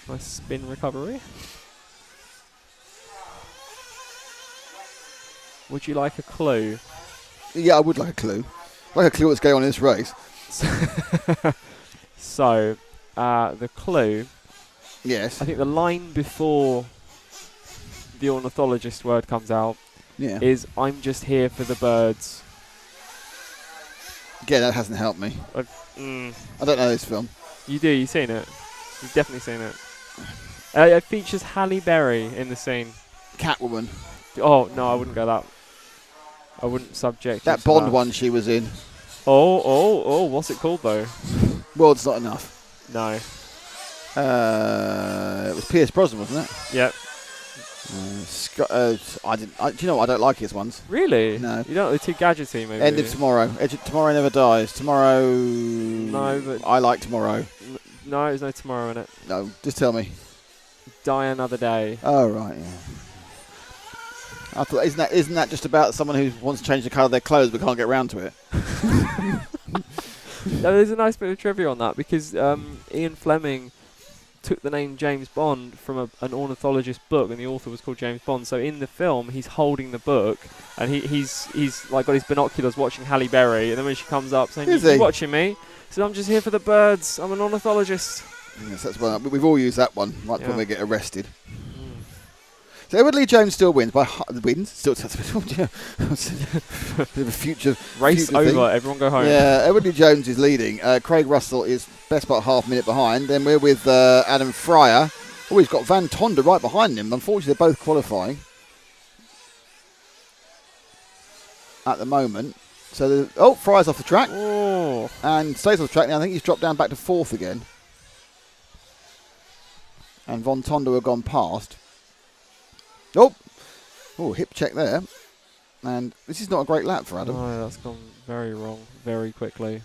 Nice spin recovery. Would you like a clue? Yeah, I would like a clue. I'd like a clue what's going on in this race. So, the clue... Yes. I think the line before the ornithologist word comes out is, I'm just here for the birds. Again, that hasn't helped me. I don't know this film. You do, you've seen it. You've definitely seen it. It features Halle Berry in the scene. Catwoman. Oh, no, I wouldn't go that. I wouldn't subject that Bond one she was in. Oh, what's it called though? World's Not Enough. No. It was Pierce Brosnan, wasn't it? Yep. Do you know what? I don't like his ones. Really? No. You don't like the too gadgety maybe? End of Tomorrow. Tomorrow Never Dies. Tomorrow... No, but... I like Tomorrow. No, there's no tomorrow in it. No, just tell me. Die Another Day. Oh, right, yeah. I thought, isn't that just about someone who wants to change the colour of their clothes but can't get round to it? No, there's a nice bit of trivia on that because Ian Fleming took the name James Bond from an ornithologist book, and the author was called James Bond. So in the film, he's holding the book, and he's like got his binoculars watching Halle Berry, and then when she comes up saying, "You watching me?" He said, "I'm just here for the birds. I'm an ornithologist." Yes, that's one. We've all used that one. Right when we get arrested. So Edward Lee Jones still wins by wins. Still, bit of a future race over. Thing. Everyone go home. Yeah, Edward Lee Jones is leading. Craig Russell is best part half minute behind. Then we're with Adam Fryer. Oh, he's got Van Tonda right behind him. Unfortunately, they're both qualifying at the moment. So Fryer's off the track and stays off the track now. I think he's dropped down back to 4th again. And Von Tonda have gone past. Oh, hip check there. And this is not a great lap for Adam. No, that's gone very wrong very quickly.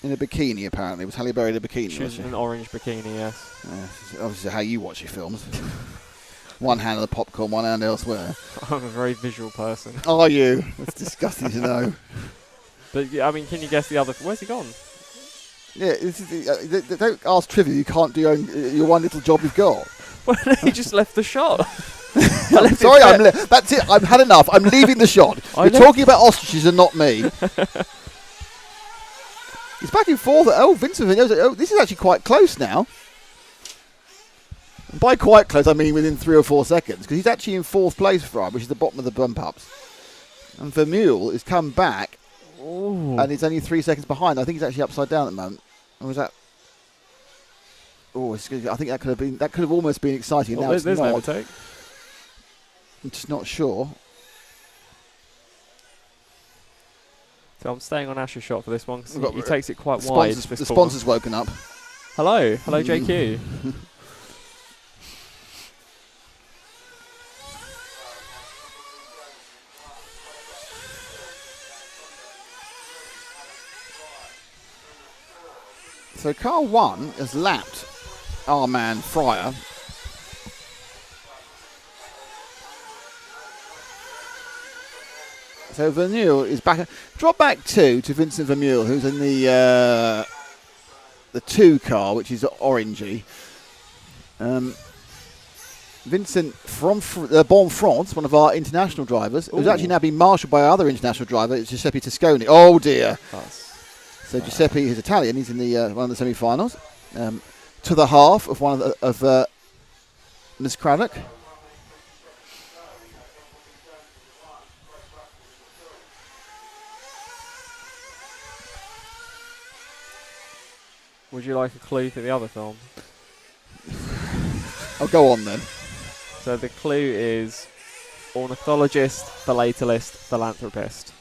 In a bikini, apparently. Was Halle Berry in a bikini? She was in an orange bikini, yes. Obviously how you watch your films. One hand on the popcorn, one hand elsewhere. I'm a very visual person. Are you? That's disgusting to know. But, I mean, can you guess the other... Where's he gone? Yeah, don't ask trivia. You can't do your one little job you've got. Well, he just left the shot. I'm sorry, that's it. I've had enough. I'm leaving the shot. You're talking about ostriches and not me. He's back in 4th. Oh, Vincent Vigneault. Oh, this is actually quite close now. And by quite close, I mean within 3 or 4 seconds, because he's actually in 4th place for him, which is the bottom of the bump ups. And Vermeulen has come back, and he's only 3 seconds behind. I think he's actually upside down at the moment. Or was that? Oh, I think that could have almost been exciting. Well, now there's no overtake. I'm just not sure. So I'm staying on Ash's shot for this one because he takes it quite wide. The sponsor's woken up. Hello JQ. So car 1 has lapped our man Fryer. So Vermeulen is back. Drop back 2 to Vincent Vermeulen, who's in the 2 car, which is orangey. Vincent from Bon France, one of our international drivers, who's actually now been marshalled by our other international driver, it's Giuseppe Tosconi. Oh dear! So Giuseppe is Italian. He's in the one of the semi-finals, to the half of one of Miss Craddock. Would you like a clue for the other film? I'll go on then. So the clue is ornithologist, philatelist, philanthropist.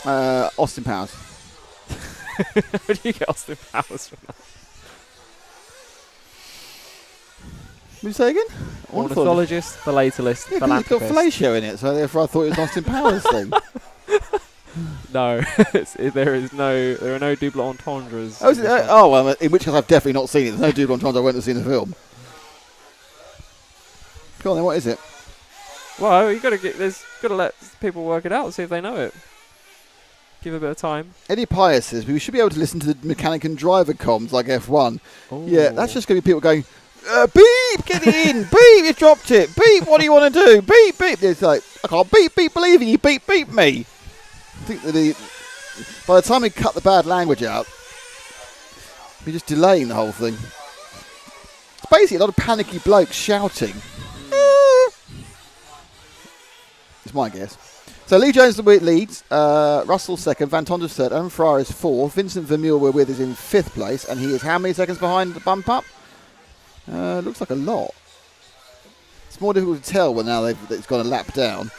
Austin Powers. Where do you get Austin Powers from that? Will you say again? Ornithologist, philatelist, yeah, philanthropist. It's got fellatio in it, so therefore I thought it was an Austin Powers thing. No, there are no double entendres. Oh, is it, well, in which case I've definitely not seen it. There's no double entendre I went to see the film. Go on then, what is it? Well, you got to let people work it out, see if they know it. Give it a bit of time. Eddie Pius says we should be able to listen to the mechanic and driver comms like F1. Ooh. Yeah, that's just going to be people going, beep, get it in, beep, you dropped it, beep, what do you want to do, beep, beep. It's like, I can't beep, believe you, beep me. I think that by the time we cut the bad language out, we're just delaying the whole thing. It's basically a lot of panicky blokes shouting. It's my guess. So Lee Jones leads, Russell second, Van Tonder third, Owen Fryer is fourth, Vincent Vermeulen we're with is in fifth place, and he is how many seconds behind the bump up? Looks like a lot. It's more difficult to tell when now it's gone a lap down.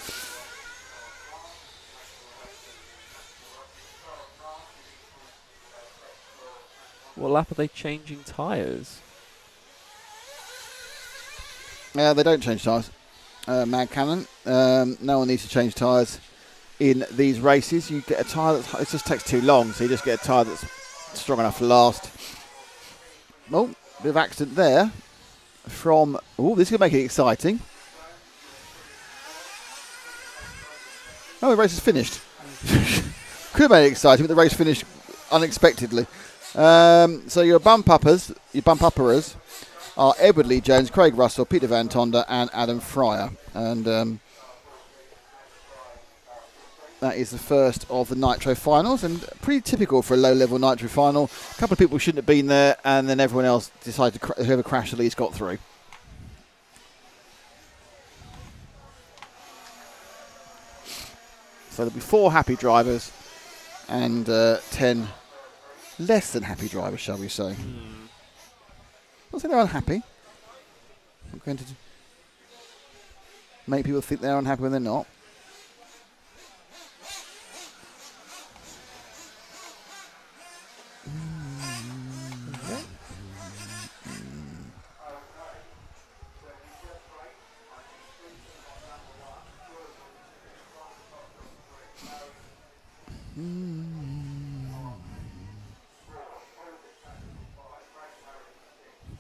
What lap are they changing tyres? They don't change tyres. Mad Cannon. No one needs to change tyres in these races. You get a tyre it just takes too long, so you just get a tyre that's strong enough to last. Oh, bit of accident there from... Oh, this is going to make it exciting. Oh, the race is finished. Could have made it exciting, but the race finished unexpectedly. So your bump-uppers are Edward Lee Jones, Craig Russell, Peter Van Tonder and Adam Fryer. And that is the first of the Nitro finals, and pretty typical for a low-level Nitro final. A couple of people shouldn't have been there, and then everyone else decided whoever crashed the least got through. So there'll be 4 happy drivers and 10 less than happy drivers, shall we say. Not saying they're unhappy. I'm going to make people think they're unhappy when they're not.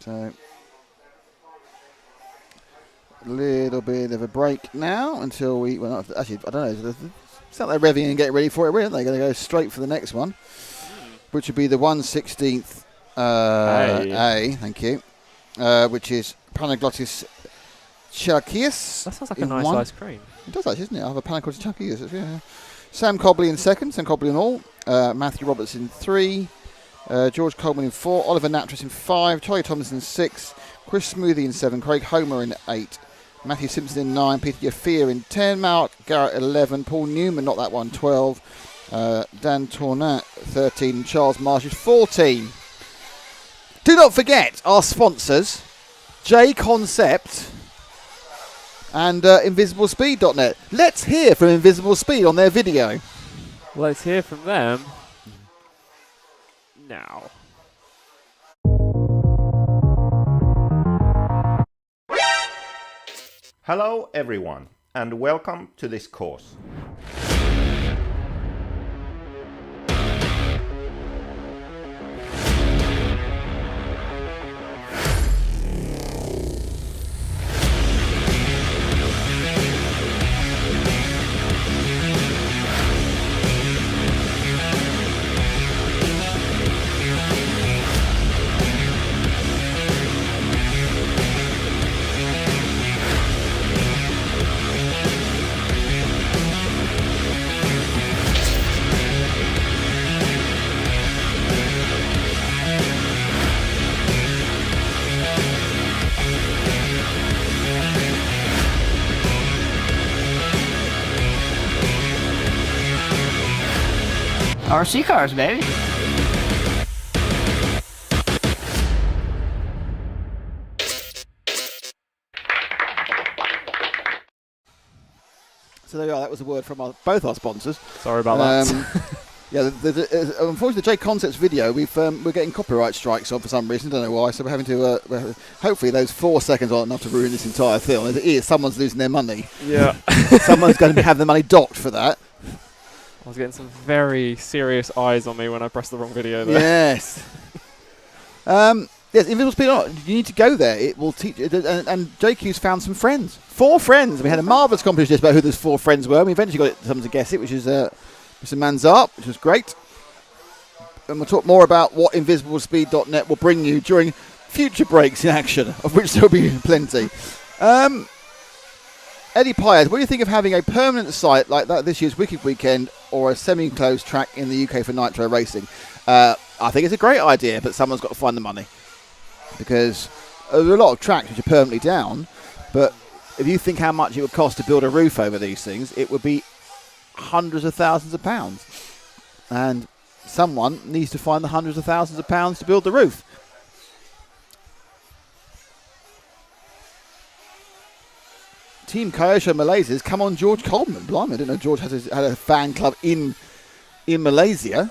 So, a little bit of a break now until we... Well, actually, I don't know. It's not like revving and getting ready for it, really. They're going to go straight for the next one, which would be the 1/16th A, thank you, which is Panaglottis Chalakias. That sounds like a nice ice cream. It does actually, doesn't it? I have a Panaglottis Chalakias. Yeah. Sam Cobley in second, Sam Cobley in all. Matthew Roberts in 3. George Coleman in 4, Oliver Natras in 5, Charlie Thomas in 6, Chris Smoothie in 7, Craig Homer in 8, Matthew Simpson in 9, Peter Yafir in 10, Mark Garrett 11, Paul Newman, not that one, 12, Dan Tournat 13, and Charles Marsh is 14. Do not forget our sponsors, J Concept and InvisibleSpeed.net. Let's hear from Invisible Speed on their video. Let's hear from them now. Hello everyone and welcome to this course. RC cars, baby. So there you are. That was a word from both our sponsors. Sorry about that. Yeah, unfortunately, the J Concepts video, we're getting copyright strikes on for some reason. Don't know why. So we're having to. Hopefully, those 4 seconds aren't enough to ruin this entire film. As it is, someone's losing their money. Yeah. Someone's going to have their money docked for that. I was getting some very serious eyes on me when I pressed the wrong video there. Yes. Yes, Invisible Speed. You need to go there. It will teach. And JQ's found some friends. 4 friends. We had a marvellous competition about who those 4 friends were. We eventually got someone to guess it, which is Mr. Manzart, which was great. And we'll talk more about what invisiblespeed.net will bring you during future breaks in action, of which there will be plenty. Eddie Pyers, what do you think of having a permanent site like that this year's Wicked Weekend or a semi-enclosed track in the UK for nitro racing? I think it's a great idea, but someone's got to find the money. Because there are a lot of tracks which are permanently down, but if you think how much it would cost to build a roof over these things, it would be hundreds of thousands of pounds. And someone needs to find the hundreds of thousands of pounds to build the roof. Team Kyosho Malaysia's come on George Coleman. Blimey, I didn't know George had a fan club in Malaysia.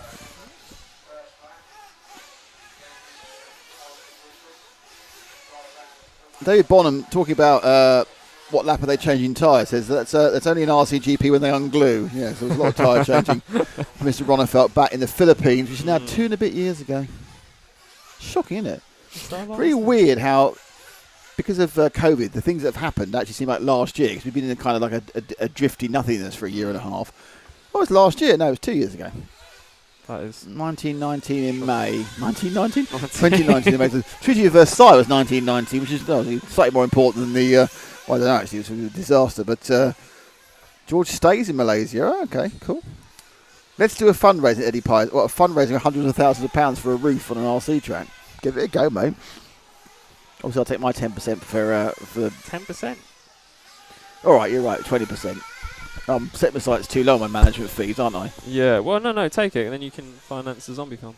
David Bonham talking about what lap are they changing tyres, says that's only an RCGP when they unglue. Yeah, so there's a lot of tyre changing for Mr. Ronnefelt back in the Philippines, which is now 2 and a bit years ago. Shocking, isn't it? Pretty weird how, because of COVID, the things that have happened actually seem like last year, because we've been in a kind of like a drifty nothingness for a year and a half. Oh, it was last year? No, it was 2 years ago. That is 1919 in May. 1919? 2019 in May. The Treaty of Versailles was 1919, which is slightly more important than the... well, I don't know, actually, it was a disaster. But George stays in Malaysia. Oh, okay, cool. Let's do a fundraising, Eddie Pyers. What, a fundraising of hundreds of thousands of pounds for a roof on an RC track. Give it a go, mate. Obviously, I'll take my 10% for 10%. All right, you're right, 20%. Set my sights too low on my management fees, aren't I? Yeah, well, no, take it, and then you can finance the ZombieCom.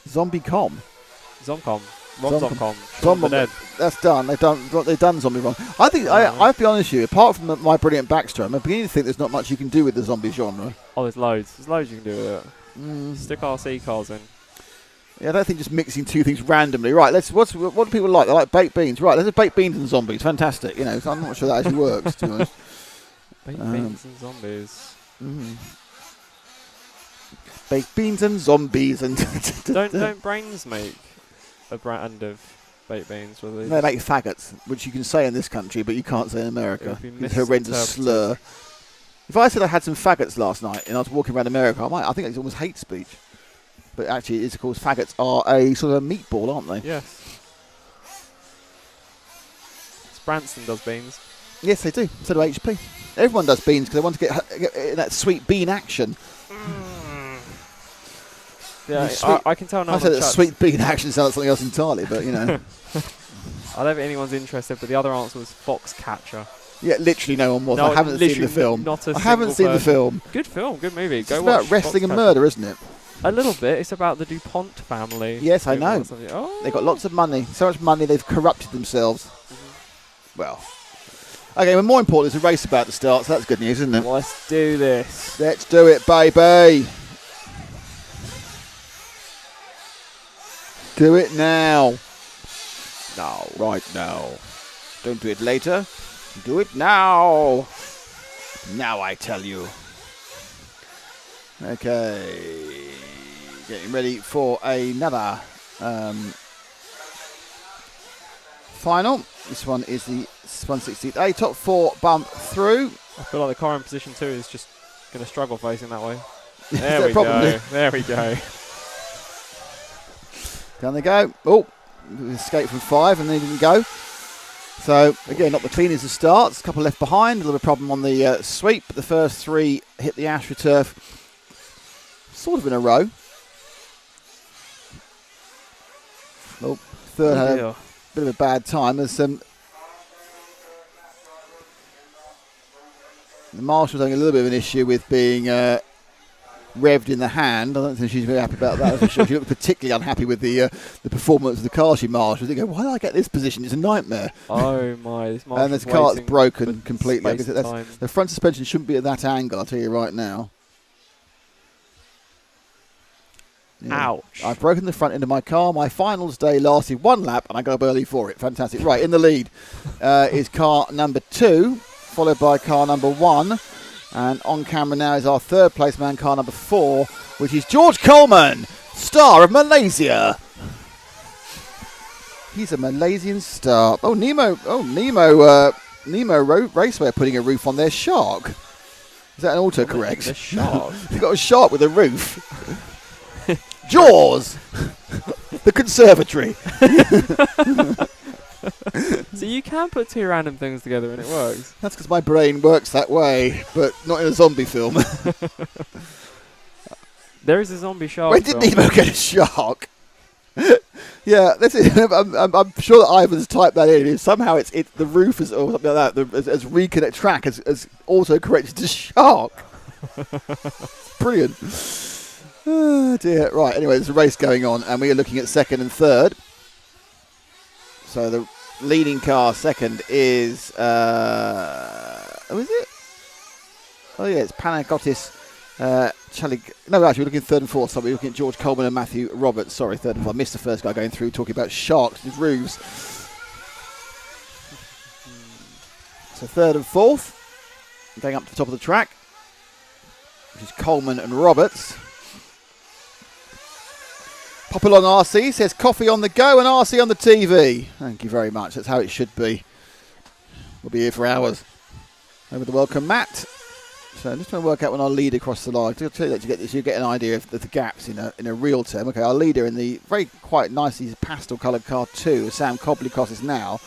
ZombieCom? Zomcom. Zomcom. Zombie. That's done. They've done Zombie Rom. I think I'll be honest with you. Apart from my brilliant backstory, I'm beginning to think there's not much you can do with the zombie genre. Oh, there's loads. There's loads you can do with it. Stick RC cars in. Yeah, I don't think just mixing two things randomly. Right, what do people like? They like baked beans. Right, let's have baked beans and zombies. Fantastic. You know, so I'm not sure that actually works, to be honest. Baked beans and zombies. Baked beans and zombies and don't Brains make a brand of baked beans? They make faggots, which you can say in this country, but you can't say in America. It's a horrendous slur. If I said I had some faggots last night and I was walking around America, I think it's almost hate speech. But actually, it's of course faggots are a sort of a meatball, aren't they? Yes. Branson does beans. Yes, they do. So do HP. Everyone does beans because they want to get that sweet bean action. Yeah, I can tell no I one. said that sweet bean action sounds like something else entirely, but you know. I don't think anyone's interested, but the other answer was Foxcatcher. Yeah, literally no one was. I haven't seen the film. I haven't seen the film. Good film, good movie. It's about wrestling and murder, isn't it? A little bit. It's about the DuPont family. Yes, I know. Oh. They've got lots of money. So much money, they've corrupted themselves. Well. Okay, well, more important, there's a race about to start, so that's good news, isn't it? Let's do this. Let's do it, baby. Do it now. Now. Right now. Don't do it later. Do it now. Now, I tell you. Okay. Getting ready for another final. This one is the 168A top 4 bump through. I feel like the car in position 2 is just going to struggle facing that way. There we Probably. go. There we go. Down they go. Oh, escape from 5 and they didn't go. So, again, not the cleanest of starts. A couple left behind. A little problem on the sweep. The first 3 hit the AstroTurf sort of in a row. Oh, third had a bit of a bad time. There's some... The Marshall's having a little bit of an issue with being revved in the hand. I don't think she's very happy about that. For sure. She looked particularly unhappy with the performance of the car she marshaled. They go, why did I get this position? It's a nightmare. Oh my! This and this car's broken completely. The front suspension shouldn't be at that angle, I'll tell you right now. Yeah. Ouch. I've broken the front end of my car. My finals day lasted 1 lap and I got up early for it. Fantastic. Right, in the lead is car number 2, followed by car number 1. And on camera now is our third place man, car number 4, which is George Coleman, star of Malaysia. He's a Malaysian star. Nemo Raceway are putting a roof on their shark. Is that an autocorrect? The shark? They've got a shark with a roof. Jaws! The conservatory. So you can put 2 random things together and it works. That's because my brain works that way, but not in a zombie film. There is a zombie shark. Where did Nemo get a shark? Yeah, that's it. I'm sure that Ivan's typed that in. Somehow it's the roof is, or something like that. As reconnect track as auto corrected to shark. Brilliant. Oh dear. Right. Anyway, there's a race going on, and we are looking at second and third. So the leading car second is who is it? Oh yeah, it's Panagotis. Actually, we're looking at third and fourth. So we're looking at George Coleman and Matthew Roberts. Sorry, third and fourth. I missed the first guy going through talking about sharks and roofs. So third and fourth, going up to the top of the track, which is Coleman and Roberts. Pop along RC, says coffee on the go and RC on the TV. Thank you very much. That's how it should be. We'll be here for hours. Over the welcome mat. So I'm just trying to work out when I'll lead across the line. To tell you that you get an idea of the gaps in a real term. Okay, our leader in the very quite nicely pastel coloured car 2, Sam Cobley crosses now.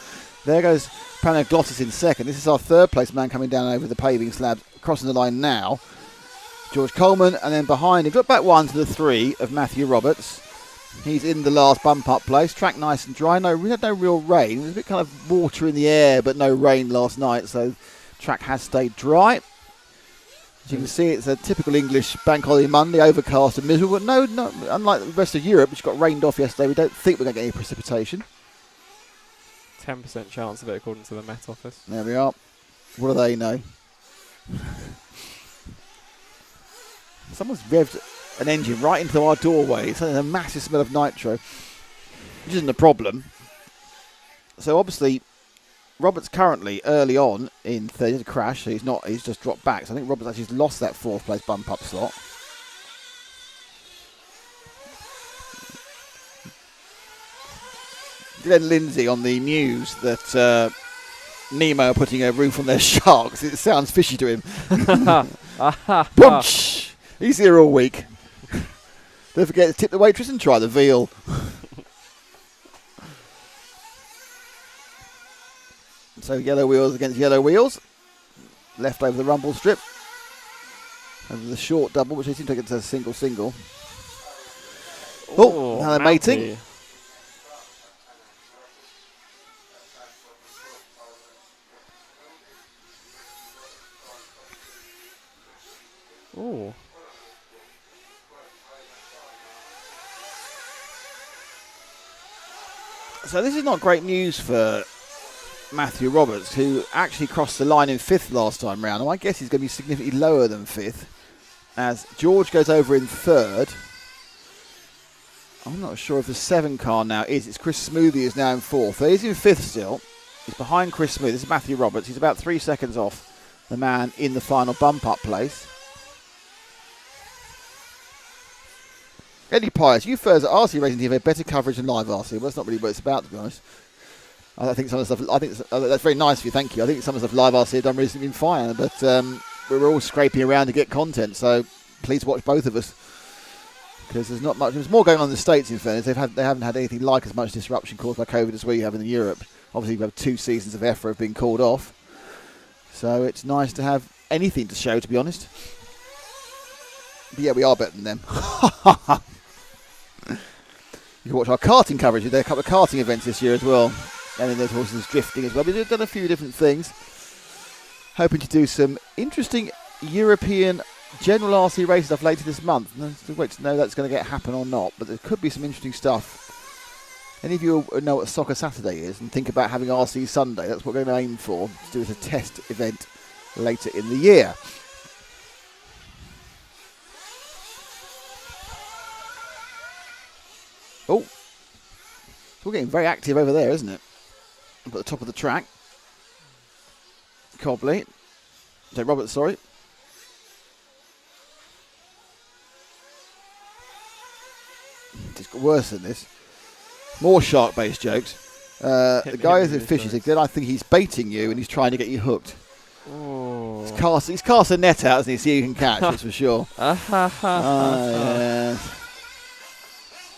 There goes Panaglottis in second. This is our third place man coming down over the paving slab, crossing the line now. George Coleman, and then behind him, drop back 1 to the 3 of Matthew Roberts. He's in the last bump up place. Track nice and dry. We had no real rain. It was a bit kind of water in the air, but no rain last night, so track has stayed dry. As you can see, it's a typical English bank holiday Monday, overcast and miserable. But no, unlike the rest of Europe, which got rained off yesterday, we don't think we're going to get any precipitation. 10% chance of it, according to the Met Office. There we are. What do they know? Someone's revved an engine right into our doorway. It's a massive smell of nitro, which isn't a problem. So obviously, Roberts currently early on in third. He had a crash, so he's just dropped back. So I think Roberts actually lost that 4th place bump up slot. Glenn Lindsay on the news that Nemo are putting a roof on their sharks. It sounds fishy to him. Punch! He's here all week. Don't forget to tip the waitress and try the veal. So yellow wheels against yellow wheels. Left over the rumble strip. Over the short double, which they seem to get to a single. Oh, now they're mating. Oh. So this is not great news for Matthew Roberts, who actually crossed the line in 5th last time round. And I guess he's going to be significantly lower than 5th, as George goes over in 3rd. I'm not sure if the 7 car now is. It's Chris Smoothie is now in 4th. So he's in 5th still. He's behind Chris Smoothie. This is Matthew Roberts. He's about 3 seconds off the man in the final bump-up place. Eddie Pius, you first at RC Racing TV have better coverage than live RC. Well, that's not really what it's about, to be honest. I think some of the stuff. That's very nice of you. Thank you. I think some of the stuff live RC have done recently been fine, but we're all scraping around to get content. So please watch both of us, because there's not much. There's more going on in the States. In fairness, they haven't had anything like as much disruption caused by COVID as we have in Europe. Obviously, we have 2 seasons of EFRA have been called off, so it's nice to have anything to show. To be honest, but yeah, we are better than them. You can watch our karting coverage. We did a couple of karting events this year as well. And then there's horses drifting as well. We've done a few different things. Hoping to do some interesting European general RC race stuff later this month. Still wait to know that's going to happen or not, but there could be some interesting stuff. Any of you know what Soccer Saturday is and think about having RC Sunday, that's what we're going to aim for, to do as a test event later in the year. Oh, it's all getting very active over there, isn't it? Up at the top of the track. Cobley. So Robert, sorry. It's got worse than this. More shark-based jokes. The guy who fishes again. I think he's baiting you and he's trying to get you hooked. Oh. He's cast a net out, hasn't he? So you can catch, that's for sure. Yes.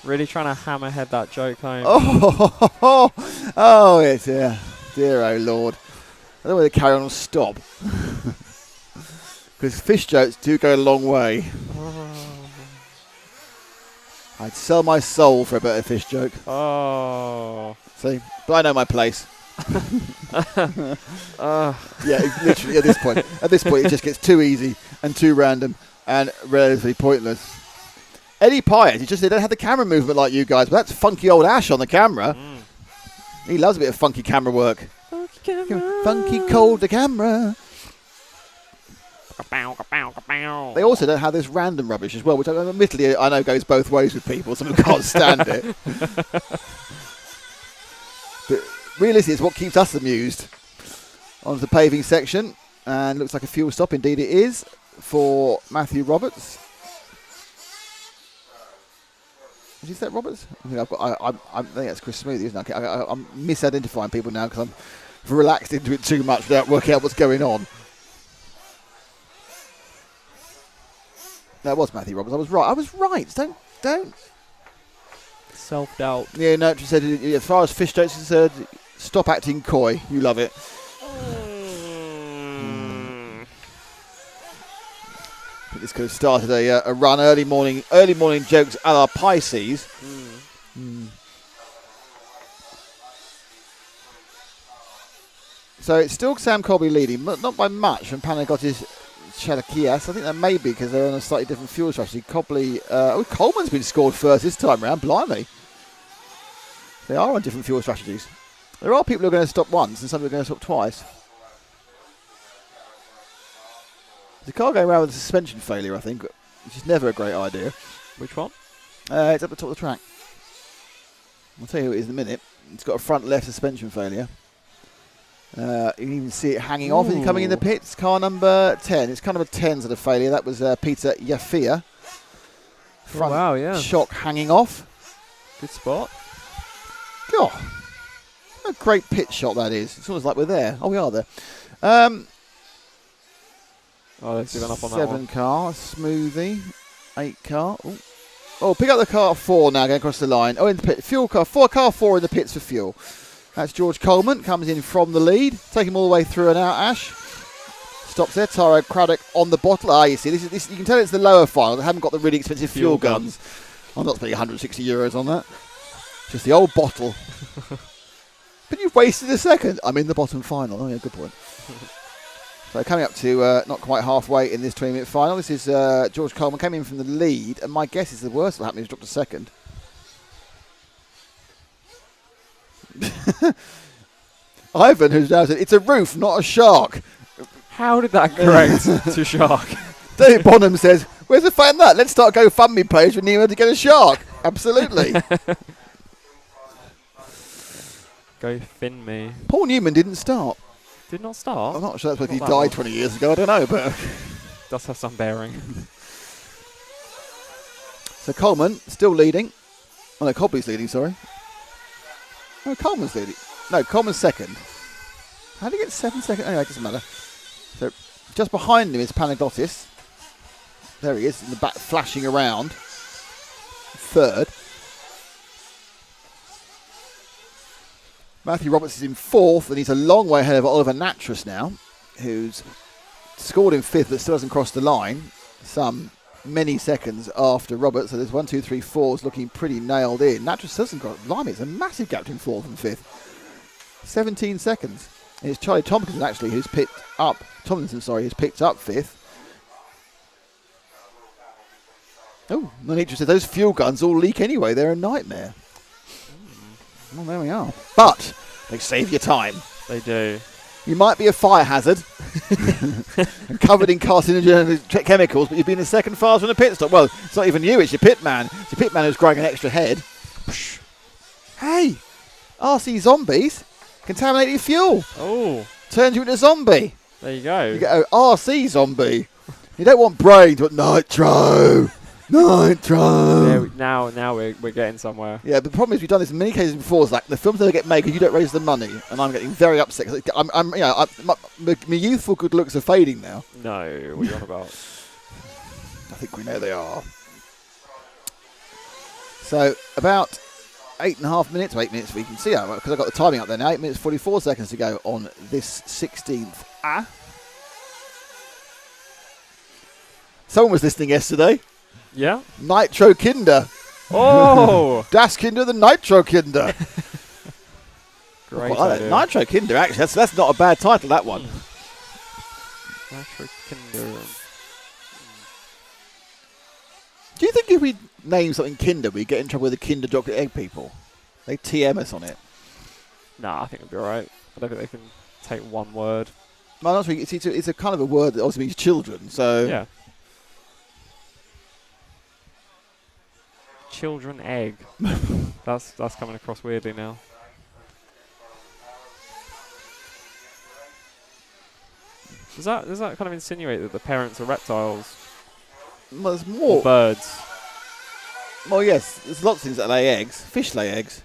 Really trying to hammerhead that joke home. Oh, it's dear, oh Lord. I don't know whether to carry on or stop. Because fish jokes do go a long way. I'd sell my soul for a better fish joke. Oh. See? But I know my place. Yeah, literally at this point. At this point, it just gets too easy and too random and relatively pointless. Eddie Pyatt, they don't have the camera movement like you guys, but that's funky old Ash on the camera. He loves a bit of funky camera work. Funky camera. Funky cold the camera. They also don't have this random rubbish as well, which admittedly I know goes both ways with people. Some people can't stand it. But realistically, it's what keeps us amused. Onto the paving section, and looks like a fuel stop. Indeed, it is for Matthew Roberts. Is that Roberts? I think that's Chris Smoothie, isn't it? I'm misidentifying people now because I'm relaxed into it too much without working out what's going on. That was Matthew Roberts. I was right. Don't. Self-doubt. Yeah, no, she said as far as fish jokes is concerned, stop acting coy. You love it. But this could have started a run early morning jokes a la Pisces. So it's still Sam Colby leading, but not by much from Panagotis Chalakias. I think that may be because they're on a slightly different fuel strategy. Cobley, Coleman's been scored first this time round. Blimey. They are on different fuel strategies. There are people who are going to stop once and some are going to stop twice. The car going around with a suspension failure, I think, which is never a great idea. Which one? It's up the top of the track. I'll tell you who it is in a minute. It's got a front left suspension failure. You can even see it hanging off. Is he coming in the pits? Car number 10. It's kind of a 10 sort of failure. That was Peter Yafia. Front shock hanging off. Good spot. God. What a great pit shot that is. It's almost like we're there. Oh, we are there. They've given up on that 7 one. car. Smoothie. 8 car. Oh, pick up the car 4 now, going across the line. Oh, in the pit. Fuel car. Car 4 in the pits for fuel. That's George Coleman, comes in from the lead. Take him all the way through and out, Ash. Stops there. Taro Craddock on the bottle. You see, this you can tell it's the lower final. They haven't got the really expensive fuel guns. I'm not spending 160 euros on that. Just the old bottle. But you've wasted a second. I'm in the bottom final. Oh, yeah, good point. So coming up to not quite halfway in this 20-minute final. This is George Coleman came in from the lead, and my guess is the worst will happen is dropped a second. Ivan, who's now said, it's a roof, not a shark. How did that correct to shark? David Bonham says, where's the fun in that? Let's start a GoFundMe page for Nemo to get a shark. Absolutely. Go fin me. Paul Newman didn't start. Did not start? I'm not sure that's whether he died 20 years ago. I don't know, but... Does have some bearing. So Coleman, still leading. Oh, no, Cobley's leading, sorry. No, Coleman's leading. No, Coleman's second. How did he get 7 seconds? Anyway, it doesn't matter. So just behind him is Panagiotis. There he is in the back, flashing around. Third. Matthew Roberts is in fourth, and he's a long way ahead of Oliver Natras now, who's scored in fifth but still hasn't crossed the line. Some many seconds after Roberts, so there's 1, 2, 3, 4's looking pretty nailed in. Natras doesn't got blimey, it's a massive gap between fourth and fifth. 17 seconds. And it's Charlie Tomlinson actually who's picked up fifth. Oh, Nitro said those fuel guns all leak anyway. They're a nightmare. Well, there we are. But they save you time. They do. You might be a fire hazard and covered in carcinogenic chemicals, but you've been a second faster in a pit stop. Well, it's not even you, it's your pit man. It's your pit man who's growing an extra head. Hey, RC zombies, contaminated fuel. Oh. Turns you into a zombie. There you go. You get an RC zombie. You don't want brains, but nitro. Nitro. Now we're getting somewhere. Yeah, but the problem is we've done this in many cases before. It's like the films never get made because you don't raise the money, and I'm getting very upset. Cause my youthful good looks are fading now. No, what are you on about? I think we know they are. So about 8.5 minutes, 8 minutes. We can see how because I've got the timing up there now. 8 minutes 44 seconds to go on this 16th. Someone was listening yesterday. Yeah. Nitro Kinder. Oh. Das Kinder, the Nitro Kinder. Great Well, idea. Nitro Kinder, actually. That's not a bad title, that one. Nitro Kinder. Do you think if we name something Kinder, we get in trouble with the Kinder chocolate egg people? They TM us on it. Nah, I think it'll be alright. I don't think they can take one word. No, not really. It's a kind of a word that also means children, so... Yeah. Children egg. That's coming across weirdly now. Does that kind of insinuate that the parents are reptiles? Well, there's more. Or birds? Well, yes. There's lots of things that lay eggs. Fish lay eggs.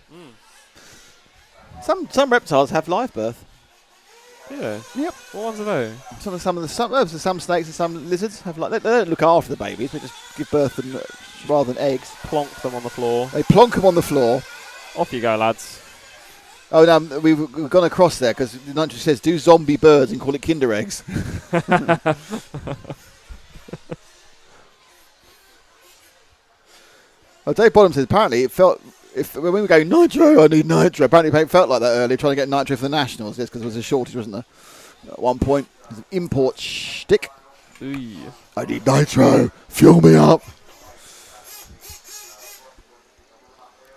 Some reptiles have live birth. Yeah. Yep. What ones are they? Some snakes and some lizards have they don't look after the babies. They just give birth to them rather than eggs. Plonk them on the floor. They plonk them on the floor. Off you go, lads. Oh, no, we've gone across there because the Nitro says do zombie birds and call it Kinder eggs. Dave Bottom says apparently it felt when we were going Nitro, I need Nitro. Apparently it felt like that earlier trying to get Nitro for the Nationals. Yes, because there was a shortage, wasn't there? At one point, it was an import shtick. Ooh. I need Nitro. Fuel me up.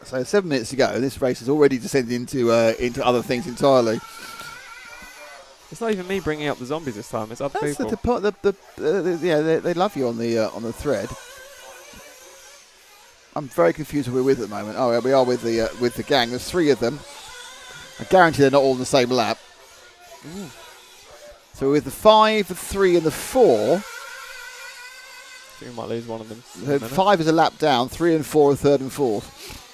So 7 minutes to go. This race has already descended into other things entirely. It's not even me bringing up the zombies this time. It's other That's people. they love you on the thread. I'm very confused who we're with at the moment. Oh, yeah, we are with the gang. There's 3 of them. I guarantee they're not all on the same lap. Ooh. So we're with the 5, the 3, and the 4. I think we might lose one of them. So 5 is a lap down. 3 and 4 are third and fourth.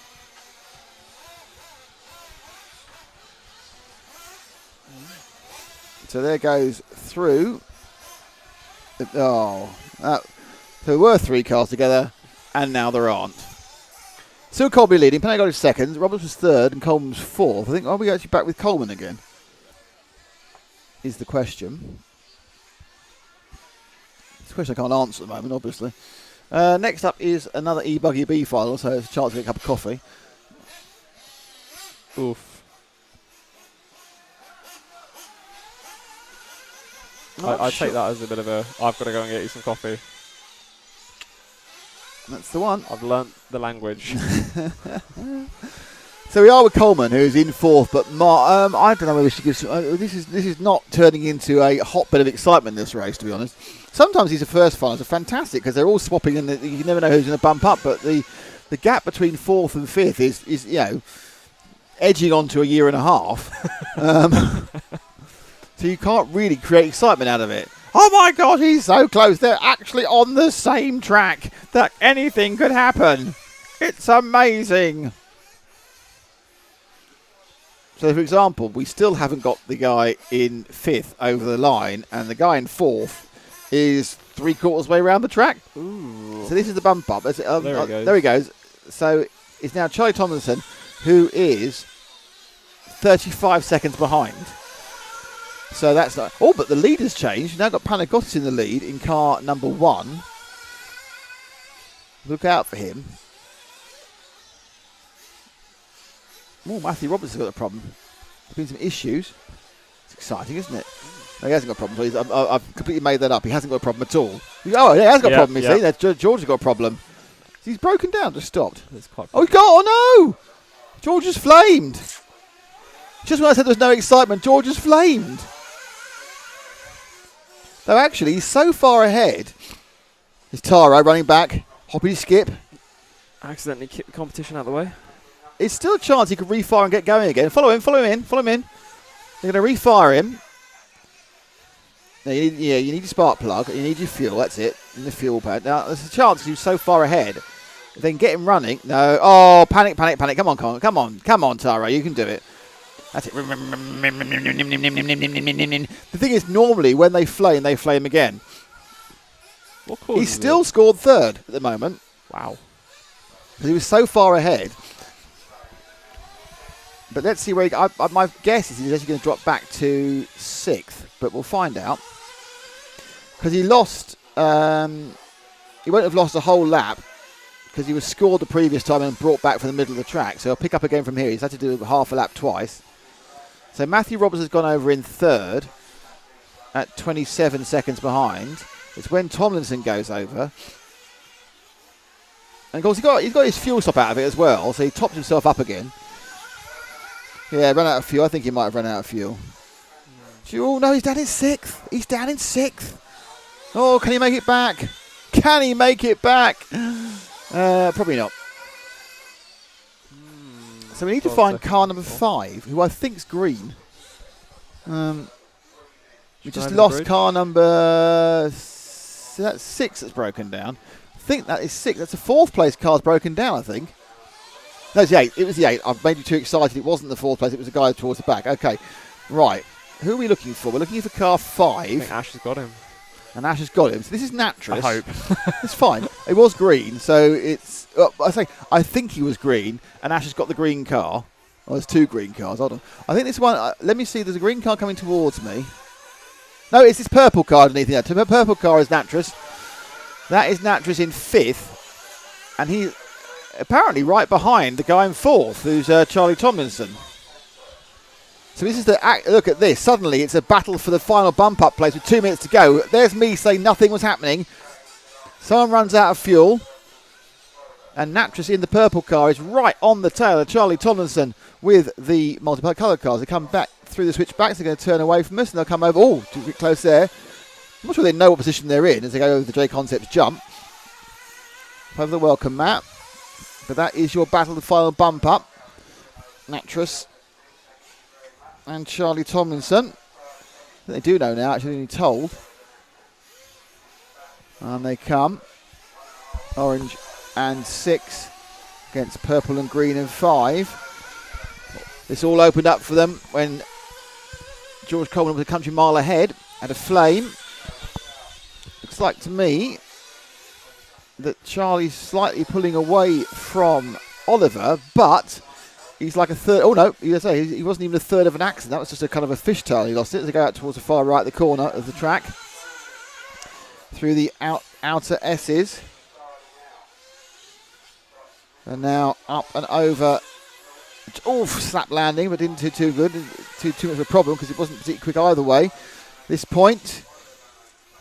So there goes through. So there were 3 cars together, and now there aren't. Still Colby leading. Penny is second. Roberts was third, and Coleman was fourth. I think, are we actually back with Coleman again? Is the question. It's a question I can't answer at the moment, obviously. Next up is another E-Buggy B final, so it's a chance to get a cup of coffee. Oof. I take that as a bit of a, I've got to go and get you some coffee. That's the one. I've learnt the language. So we are with Coleman, who's in fourth, but I don't know whether we should give some, this is not turning into a hotbed of excitement, this race, to be honest. Sometimes these first finals are fantastic because they're all swapping and you never know who's going to bump up, but the gap between fourth and fifth is edging onto a year and a half. So you can't really create excitement out of it. Oh my God, he's so close. They're actually on the same track that anything could happen. It's amazing. So, for example, we still haven't got the guy in fifth over the line, and the guy in fourth is 3/4 way around the track. Ooh. So this is the bump up. There he goes. There he goes. So it's now Charlie Tomlinson, who is 35 seconds behind. So that's not... Oh, but the leader's changed. You've now got Panagiotis in the lead in car number 1. Look out for him. Oh, Matthew Robertson's got a problem. There's been some issues. It's exciting, isn't it? No, he hasn't got a problem. So I've completely made that up. He hasn't got a problem at all. Oh, yeah, he has got a problem, you see. George has got a problem. He's broken down, just stopped. It's quite Oh, no! George has flamed. Just when I said there was no excitement, George has flamed. Though actually, he's so far ahead. There's Taro running back. Hoppy skip. accidentally kicked the competition out of the way. It's still a chance he could refire and get going again. Follow him in. They're going to refire him. Now you need your spark plug. You need your fuel. That's it. And the fuel pad. Now, there's a chance because he's so far ahead. If they can get him running. No. Oh, panic. Come on, Taro. You can do it. That's it. The thing is, normally when they flame again. He's still scored third at the moment. Wow. Because he was so far ahead. But let's see where my guess is he's actually going to drop back to 6th. But we'll find out. Because he lost... he won't have lost a whole lap. Because he was scored the previous time and brought back from the middle of the track. So he'll pick up again from here. He's had to do half a lap twice. So Matthew Roberts has gone over in 3rd. At 27 seconds behind. It's when Tomlinson goes over. And of course he's got his fuel stop out of it as well. So he topped himself up again. Yeah, ran out of fuel. I think he might have run out of fuel. Oh, no, he's down in 6th. Oh, can he make it back? Probably not. So we need to find car number 5, who I think's green. We just lost car number... that's 6 that's broken down. I think that is 6. That's the 4th place car's broken down, I think. No, it's the 8. It was the 8. I've made you too excited. It wasn't the 4th place. It was the guy towards the back. Okay. Right. Who are we looking for? We're looking for car 5. I think Ash has got him. And Ash has got him. So this is Natris. I hope. It's fine. It was green, so it's... I think he was green, and Ash has got the green car. Oh, there's 2 green cars. Hold on. I think this one... let me see. There's a green car coming towards me. No, it's this purple car underneath that. The purple car is Natris. That is Natris in 5th. And he... apparently right behind the guy in 4th, who's Charlie Tomlinson. So this is look at this. Suddenly it's a battle for the final bump-up place with 2 minutes to go. There's me saying nothing was happening. Someone runs out of fuel. And Natris in the purple car is right on the tail of Charlie Tomlinson with the multi-coloured cars. They come back through the switchbacks. They're going to turn away from us and they'll come over. Oh, too close there. I'm not sure they know what position they're in as they go over the J-Concepts jump. Over the welcome mat. But that is your battle, the final bump up. Natris and Charlie Tomlinson. They do know now, actually, they've been told. And they come. Orange and 6 against purple and green and 5. This all opened up for them when George Coleman was a country mile ahead. Had a flame. Looks like to me that Charlie's slightly pulling away from Oliver, but he's like a third. Oh no, he wasn't even a third of an accident. That was just a kind of a fishtail. He lost it as they go out towards the far right, the corner of the track, through the outer S's, and now up and over. Oh, slap landing, but didn't do too good. Too much of a problem because it wasn't particularly quick either way. This point.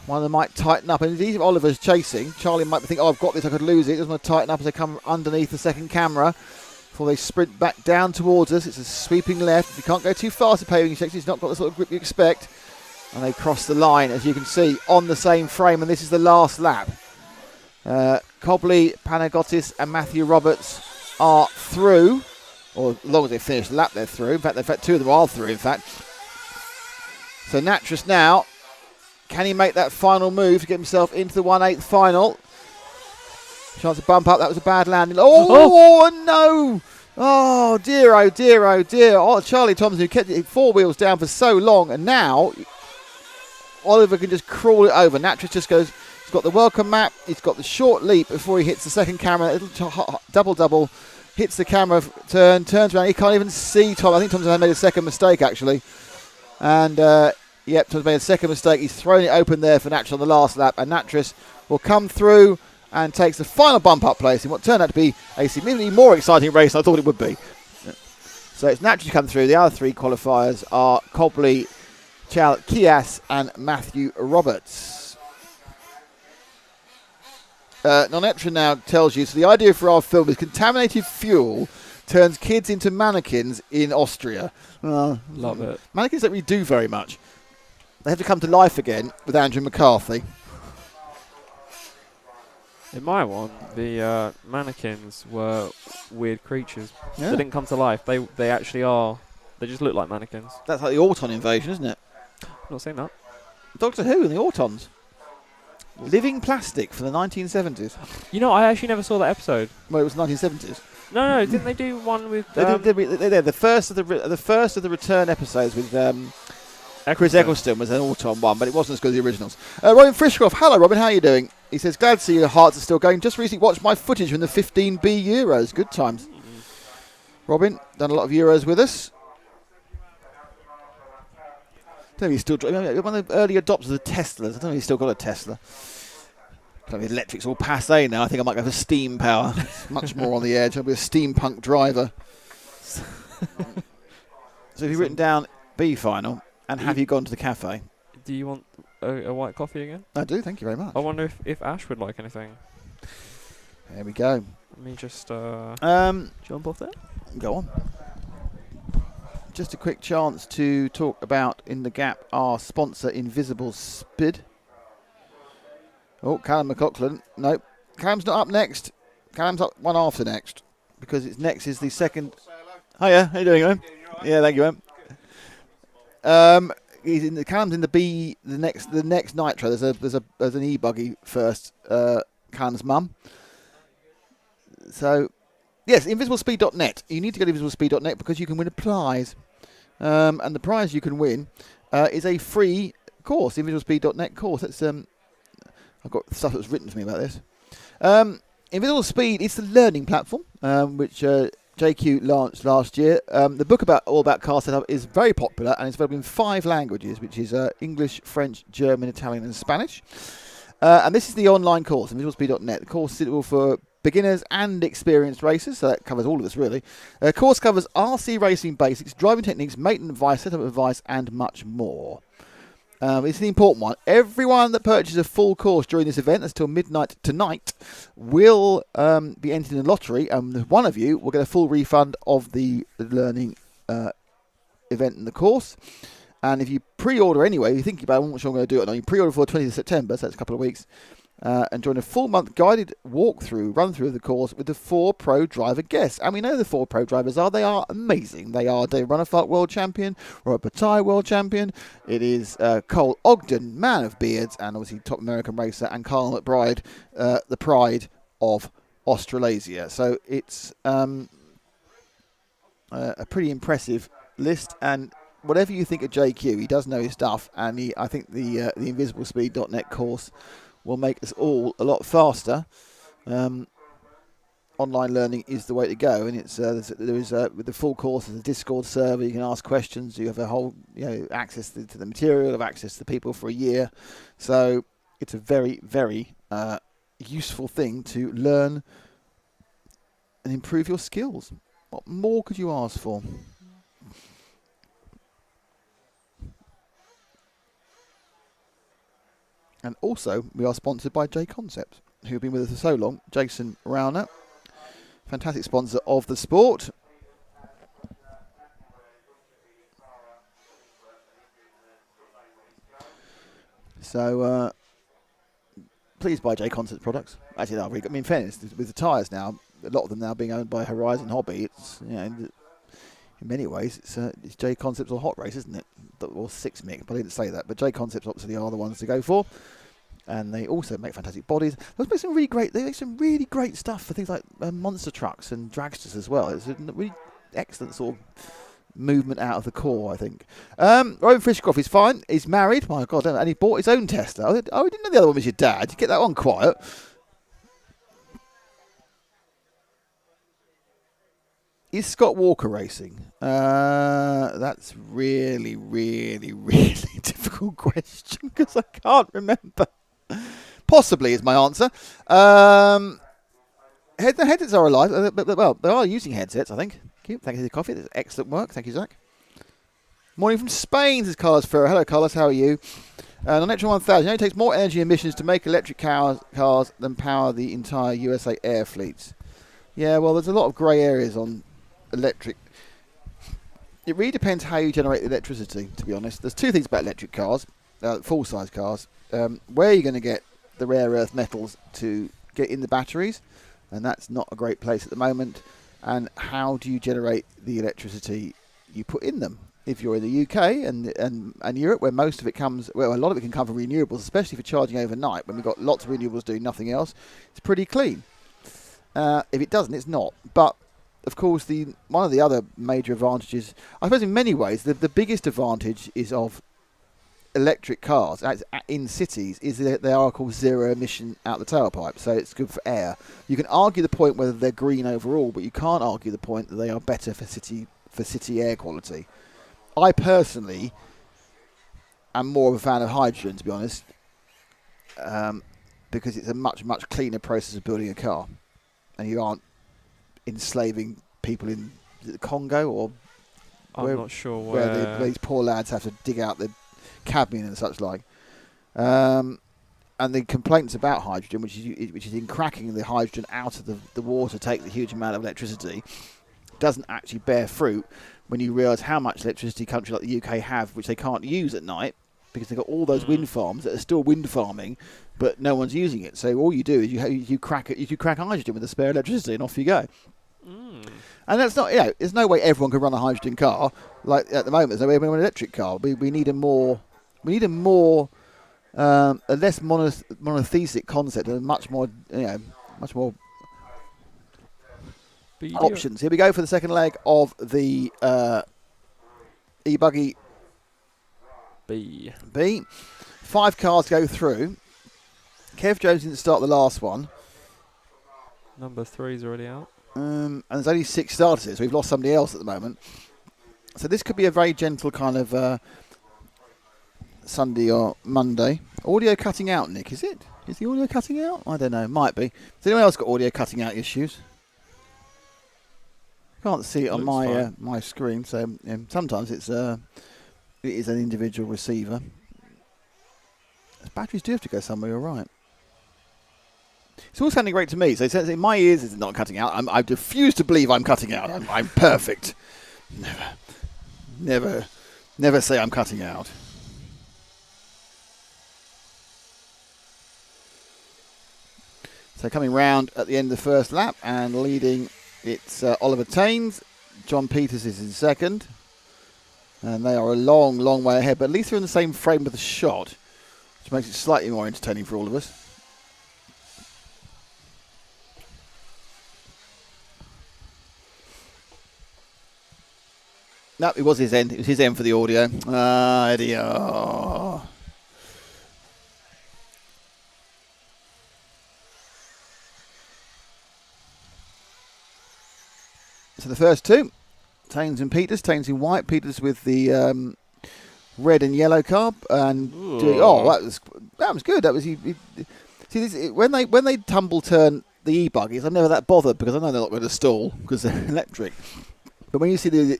One of them might tighten up, and indeed if Oliver's chasing, Charlie might think, oh, I've got this, I could lose it. Doesn't want to tighten up as they come underneath the second camera before they sprint back down towards us. It's a sweeping left. You can't go too fast at paving section. It's not got the sort of grip you expect. And they cross the line, as you can see, on the same frame, and this is the last lap. Cobley, Panagotis and Matthew Roberts are through, or as long as they finish the lap, they're through. In fact, 2 of them are through, in fact. So Natris now, can he make that final move to get himself into the 1/8 final? Chance to bump up. That was a bad landing. Oh, no. Oh, dear. Oh, Charlie Thompson, who kept it 4 wheels down for so long. And now Oliver can just crawl it over. Natris just goes. He's got the welcome map. He's got the short leap before he hits the second camera. A little double. Hits the camera turns around. He can't even see Tom. I think Thompson had made a second mistake, actually. And... yep, Tom's made a second mistake. He's thrown it open there for Natris on the last lap. And Natris will come through and takes the final bump-up place in what turned out to be a significantly more exciting race than I thought it would be. So it's Natris come through. The other 3 qualifiers are Cobley, Kias and Matthew Roberts. Nonetra now tells you, so the idea for our film is contaminated fuel turns kids into mannequins in Austria. Love it. Mannequins don't really do very much. They have to come to life again with Andrew McCarthy. In my one, the mannequins were weird creatures. Yeah. They didn't come to life. They actually are. They just look like mannequins. That's like the Auton invasion, isn't it? I've not seen that. Doctor Who and the Autons. Living plastic from the 1970s. You know, I actually never saw that episode. Well, it was 1970s. No, didn't they do one with? They're the first of the return episodes with Chris Eccleston was an Auton one, but it wasn't as good as the originals. Robin Frishcroft, hello Robin, how are you doing? He says, glad to see your hearts are still going. Just recently watched my footage from the 15B Euros. Good times. Robin, done a lot of Euros with us. I don't know if he's still one of the early adopters of the Teslas. I don't know if he's still got a Tesla. I don't know if electric's all passé now. I think I might go for steam power. It's much more on the edge. I'll be a steampunk driver. So have you written down B final and have you gone to the cafe? Do you want a white coffee again? I do, thank you very much. I wonder if Ash would like anything. There we go. Let me just jump off there. Go on. Just a quick chance to talk about In the Gap our sponsor Invisible Spid. Oh, Callum McLaughlin. Nope. Callum's not up next. Callum's up one after next. Because it's next is the second. Hiya, how you doing, Owen? Yeah, thank you, Owen. He's in the Callum's in the B the next Nitro. There's an e-buggy first, Callum's mum. So yes, invisiblespeed.net. You need to go to invisiblespeed.net because you can win a prize. And the prize you can win is a free course, invisiblespeed.net course. That's I've got stuff that was written to me about this. Invisible Speed, it's the learning platform, which JQ launched last year. The book all about car setup is very popular and it's available in 5 languages, which is English, French, German, Italian and Spanish. And this is the online course, invisiblespeed.net. The course is suitable for beginners and experienced racers, so that covers all of us really. The course covers RC racing basics, driving techniques, maintenance advice, setup advice and much more. It's an important one. Everyone that purchases a full course during this event, that's till midnight tonight, will be entered in a lottery, and one of you will get a full refund of the learning event in the course. And if you pre-order anyway, you're thinking about, I'm not sure I'm going to do it, no, you pre-order for the 20th of September, so that's a couple of weeks, and join a full-month guided run-through of the course with the 4 pro driver guests. And we know the 4 pro drivers are. They are amazing. They are Dave Runnerfuck World Champion, Robert Bataille World Champion. It is Cole Ogden, man of beards, and obviously top American racer, and Carl McBride, the pride of Australasia. So it's a pretty impressive list, and whatever you think of JQ, he does know his stuff, and I think the invisiblespeed.net course will make us all a lot faster. Online learning is the way to go, and it's there is with the full course, there's a Discord server. You can ask questions. You have a whole access to the material, have access to people for a year. So it's a very, very useful thing to learn and improve your skills. What more could you ask for? And also, we are sponsored by J Concepts, who have been with us for so long. Jason Rauner, fantastic sponsor of the sport. So, please buy J Concepts products. Actually, no, I mean, in fairness, with the tyres now, a lot of them now being owned by Horizon Hobby, it's, in many ways, it's J Concepts or Hot Race, isn't it? Or Six Mick, but I didn't say that. But J Concepts obviously are the ones to go for, and they also make fantastic bodies. They make some really great stuff for things like monster trucks and dragsters as well. It's a really excellent sort of movement out of the core, I think. Robin Fishcroft is fine. He's married. My God, and he bought his own Tesla. Oh, I didn't know the other one was your dad. You get that one quiet. Is Scott Walker racing? That's really, really, really difficult question because I can't remember. Possibly is my answer. The headsets are alive. Well, they are using headsets, I think. Thank you for the coffee. That's excellent work. Thank you, Zach. Morning from Spain, says Carlos Ferrer. Hello, Carlos. How are you? The Electron 1000 only takes more energy emissions to make electric cars than power the entire USA air fleets. Yeah, well, there's a lot of grey areas on electric. It really depends how you generate the electricity, to be honest. There's two things about electric cars, full-size cars. Where are you going to get the rare earth metals to get in the batteries? And that's not a great place at the moment. And how do you generate the electricity you put in them? If you're in the UK and Europe, where most of it comes, well, a lot of it can come from renewables, especially for charging overnight, when we've got lots of renewables doing nothing else, it's pretty clean. If it doesn't, it's not. But, of course, one of the other major advantages, I suppose in many ways, the biggest advantage is of electric cars in cities is that they are called zero emission out the tailpipe, so it's good for air. You can argue the point whether they're green overall, but you can't argue the point that they are better for city air quality. I personally am more of a fan of hydrogen, to be honest, because it's a much, much cleaner process of building a car, and you aren't enslaving people in the Congo or I'm not sure where these poor lads have to dig out the cadmium and such like. And the complaints about hydrogen, which is in cracking the hydrogen out of the water, takes a huge amount of electricity, doesn't actually bear fruit when you realise how much electricity countries like the UK have, which they can't use at night because they've got all those wind farms that are still wind farming, but no one's using it. So all you do is you crack hydrogen with the spare electricity, and off you go. And that's not, there's no way everyone can run a hydrogen car. Like at the moment, there's no way everyone can run an electric car. We need a less monotheistic concept and much more options. Here we go for the second leg of the e-buggy B. 5 cars go through. Kev Jones didn't start the last one. Number 3's already out. And there's only 6 starters, so we've lost somebody else at the moment. So this could be a very gentle kind of Sunday or Monday. Audio cutting out, Nick, is it? Is the audio cutting out? I don't know, might be. Has anyone else got audio cutting out issues? Can't see it on my screen, so sometimes it is an individual receiver. The batteries do have to go somewhere, you're right. It's all sounding great to me. So in my ears, it's not cutting out. I refuse to believe I'm cutting out. I'm perfect. Never say I'm cutting out. So coming round at the end of the first lap and leading, it's Oliver Taines. John Peters is in second. And they are a long, long way ahead. But at least they're in the same frame of the shot, which makes it slightly more entertaining for all of us. No, it was his end. It was his end for the audio. Eddie. Oh. So the first two, Taines and Peters. Taines in white, Peters with the red and yellow car. And that was good. That was when they tumble turn the e-buggies, I'm never that bothered because I know they're not going to stall because they're electric. But when you see the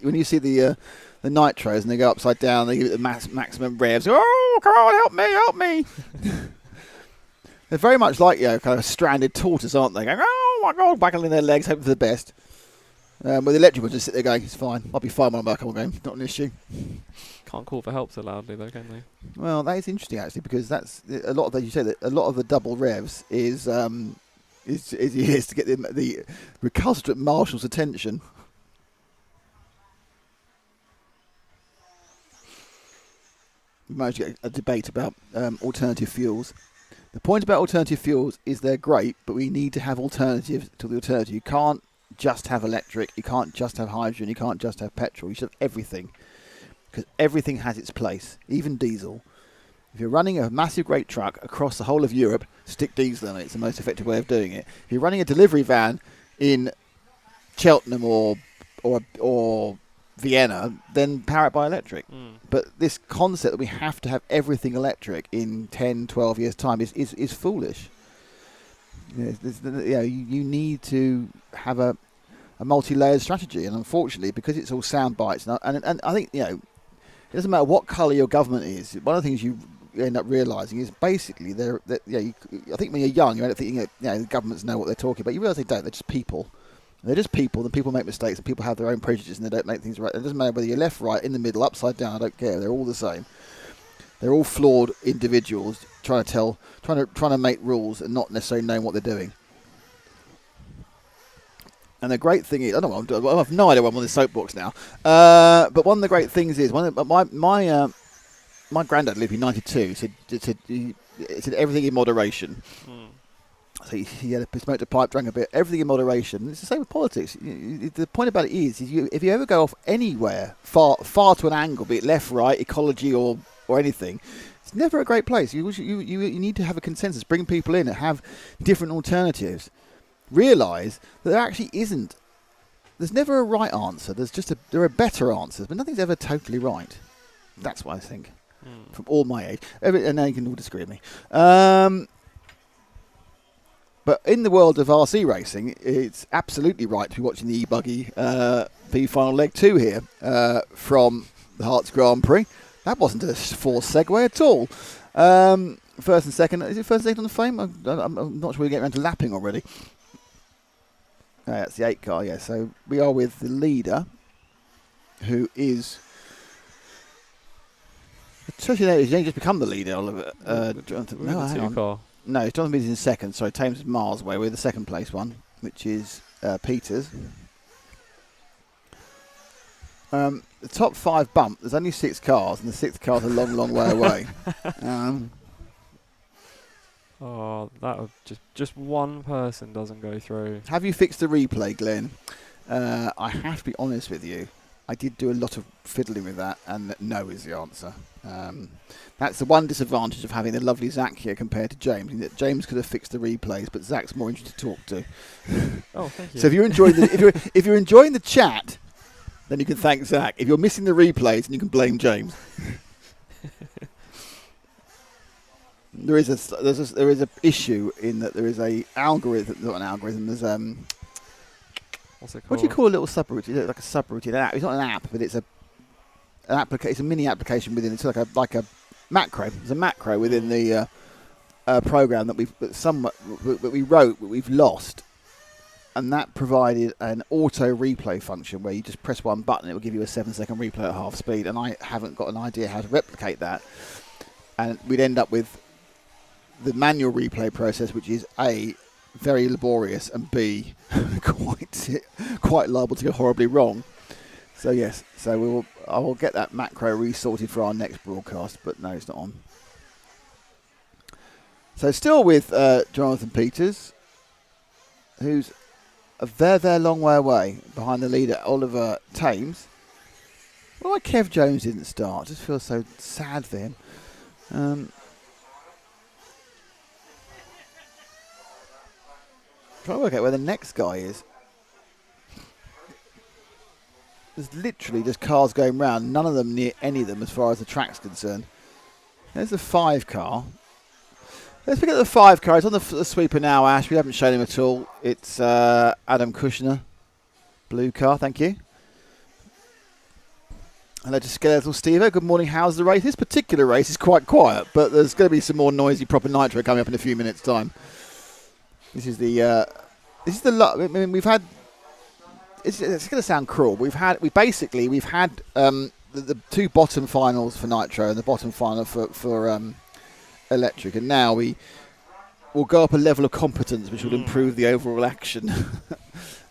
nitros and they go upside down, they give it the maximum revs. Oh, come on, help me! They're very much like kind of stranded tortoise, aren't they? Going, oh my God, waggling their legs, hoping for the best. But the electric ones just sit there going, it's fine. I'll be fine when I'm back on game. Not an issue. Can't call for help so loudly though, can they? Well, that is interesting actually because that's a lot of the, you say that a lot of the double revs is to get the recalcitrant marshal's attention. We managed to get a debate about alternative fuels. The point about alternative fuels is they're great, but we need to have alternatives to the alternative. You can't just have electric, you can't just have hydrogen, you can't just have petrol. You should have everything, because everything has its place, even diesel. If you're running a massive great truck across the whole of Europe, stick diesel in it. It's the most effective way of doing it. If you're running a delivery van in Cheltenham or Vienna, then power it by electric. But this concept that we have to have everything electric in 10, 12 years' time is foolish. You need to have a multi-layered strategy, and unfortunately, because it's all sound bites, and I think it doesn't matter what colour your government is. One of the things you end up realising is basically I think when you're young, you end up thinking the governments know what they're talking about. You realise they don't. They're just people. They're just people. And people make mistakes, and people have their own prejudices, and they don't make things right. It doesn't matter whether you're left, right, in the middle, upside down. I don't care. They're all the same. They're all flawed individuals trying to make rules and not necessarily knowing what they're doing. And the great thing is, I don't know what I'm doing. I have no idea why I'm on this soapbox now. But one of the great things is, my granddad lived in 92. Said everything in moderation. So he smoked a pipe, drank a bit. Everything in moderation. It's the same with politics. The point about it is if you ever go off anywhere far to an angle, be it left, right, ecology, or anything, it's never a great place. You need to have a consensus, bring people in, and have different alternatives. Realise that there actually isn't. There's never a right answer. There are better answers, but nothing's ever totally right. That's what I think. From all my age, and now you can all disagree with me. But in the world of RC racing, it's absolutely right to be watching the e-buggy V final leg 2 here from the Herts Grand Prix. That wasn't a forced segue at all. First and second. Is it first and second on the frame? I'm not sure we get around to lapping already. That's the 8 car, yeah. So we are with the leader, who is... Especially now, he's only just become the leader. Jonathan, no, hang on. Car. No, Jonathan is in second. Sorry, Thames is miles away. We're the second place one, which is Peters. The top 5 bump, there's only 6 cars, and the 6th car's a long, long way away. That would just one person doesn't go through. Have you fixed the replay, Glenn? I have to be honest with you. I did do a lot of fiddling with that, and no is the answer. That's the one disadvantage of having the lovely Zach here compared to James. That James could have fixed the replays, but Zach's more interested to talk to. Oh, thank you. So if you're enjoying if you're enjoying the chat, then you can thank Zach. If you're missing the replays, then you can blame James. There is a issue in that there is a algorithm, not an algorithm. There's What's it called? what do you call a little subroutine? Like a subroutine app. It's not an app, but it's it's a mini application within. It's like a macro. There's a macro within the program that we wrote, but we've lost, and that provided an auto replay function where you just press one button, it will give you a 7-second replay at half speed. And I haven't got an idea how to replicate that, and we'd end up with the manual replay process, which is A, very laborious, and B, quite liable to go horribly wrong. So yes, I will get that macro resorted for our next broadcast, but no, it's not on. So still with Jonathan Peters, who's a very, very long way away behind the leader, Oliver Thames. Why Kev Jones didn't start? I just feel so sad for him. Trying to work out where the next guy is. There's literally just cars going round, none of them near any of them as far as the track's concerned. There's the 5 car. Let's pick up the 5 car. It's on the sweeper now, Ash. We haven't shown him at all. It's Adam Kushner. Blue car, thank you. Hello to Skeletal Steve. Good morning. How's the race? This particular race is quite quiet, but there's going to be some more noisy proper nitro coming up in a few minutes' time. This is the. I mean, we've had. It's going to sound cruel. We've had the 2 bottom finals for nitro and the bottom final for electric, and now we will go up a level of competence, which will improve the overall action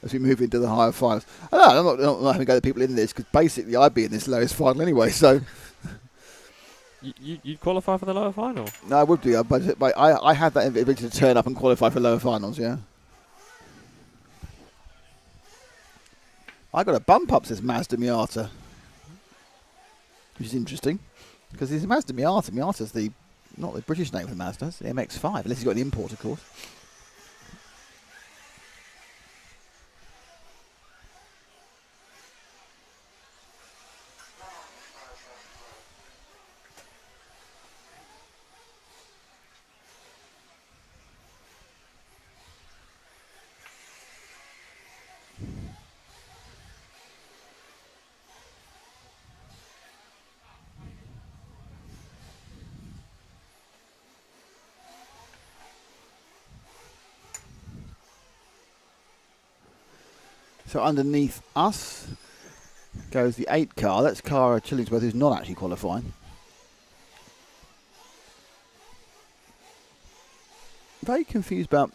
as we move into the higher finals. I'm not having to go to people in this because basically I'd be in this lowest final anyway. So. You'd qualify for the lower final? No, I would do. But I had that ability to turn up and qualify for lower finals, yeah. I got a bump up, says Mazda Miata. Which is interesting. Because it's Mazda Miata. Miata's not the British name for Mazda, it's the MX-5. Unless you've got an import, of course. So underneath us goes the 8 car. That's Cara Chillingsworth, who's not actually qualifying. Very confused about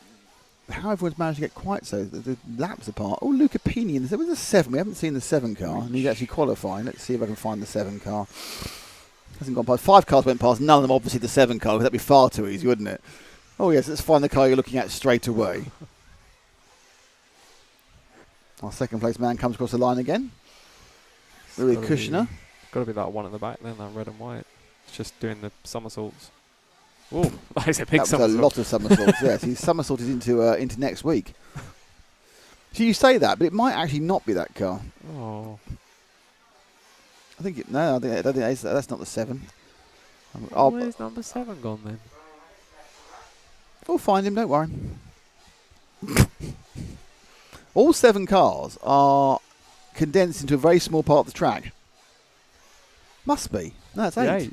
how everyone's managed to get quite so the laps apart. Oh, Luca Pini, there was a 7. We haven't seen the 7 car, and he's actually qualifying. Let's see if I can find the 7 car. Hasn't gone past. 5 cars went past. None of them obviously the 7 car, because that'd be far too easy, wouldn't it? Oh yes, let's find the car you're looking at straight away. Our second place man comes across the line again. Louis Kushner. Got to be that one at the back then, that red and white. It's just doing the somersaults. Oh, that is a big somersault. That was a lot of somersaults, yes. He's somersaulted into next week. So you say that, but it might actually not be that car. Oh. I think that's not the 7. Where's number 7 gone then? We'll find him, don't worry. All 7 cars are condensed into a very small part of the track. Must be. No, that's 8.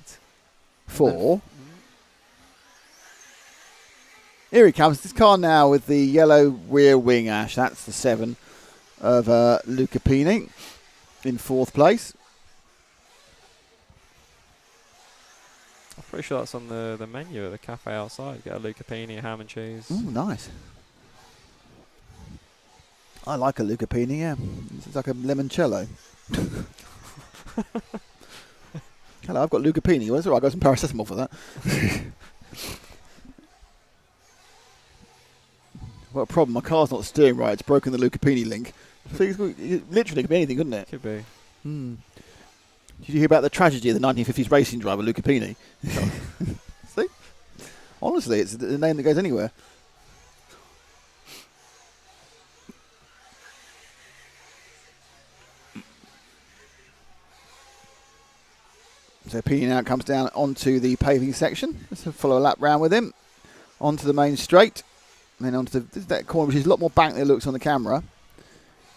4. Here he comes. This car now with the yellow rear wing ash. That's the 7 of Luca Pini in 4th place. I'm pretty sure that's on the menu at the cafe outside. Get a Luca Pini, a ham and cheese. Oh, nice. I like a Luca Pini, yeah. It's like a limoncello. Hello, I've got Luca Pini. Well, that's all right. I got some paracetamol for that. What a problem. My car's not steering right. It's broken the Luca Pini link. So it literally could be anything, couldn't it? Could be. Did you hear about the tragedy of the 1950s racing driver, Luca Pini? See? Honestly, it's the name that goes anywhere. So Pini now comes down onto the paving section. Let's follow a lap round with him. Onto the main straight. And then onto that corner, which is a lot more banked than it looks on the camera.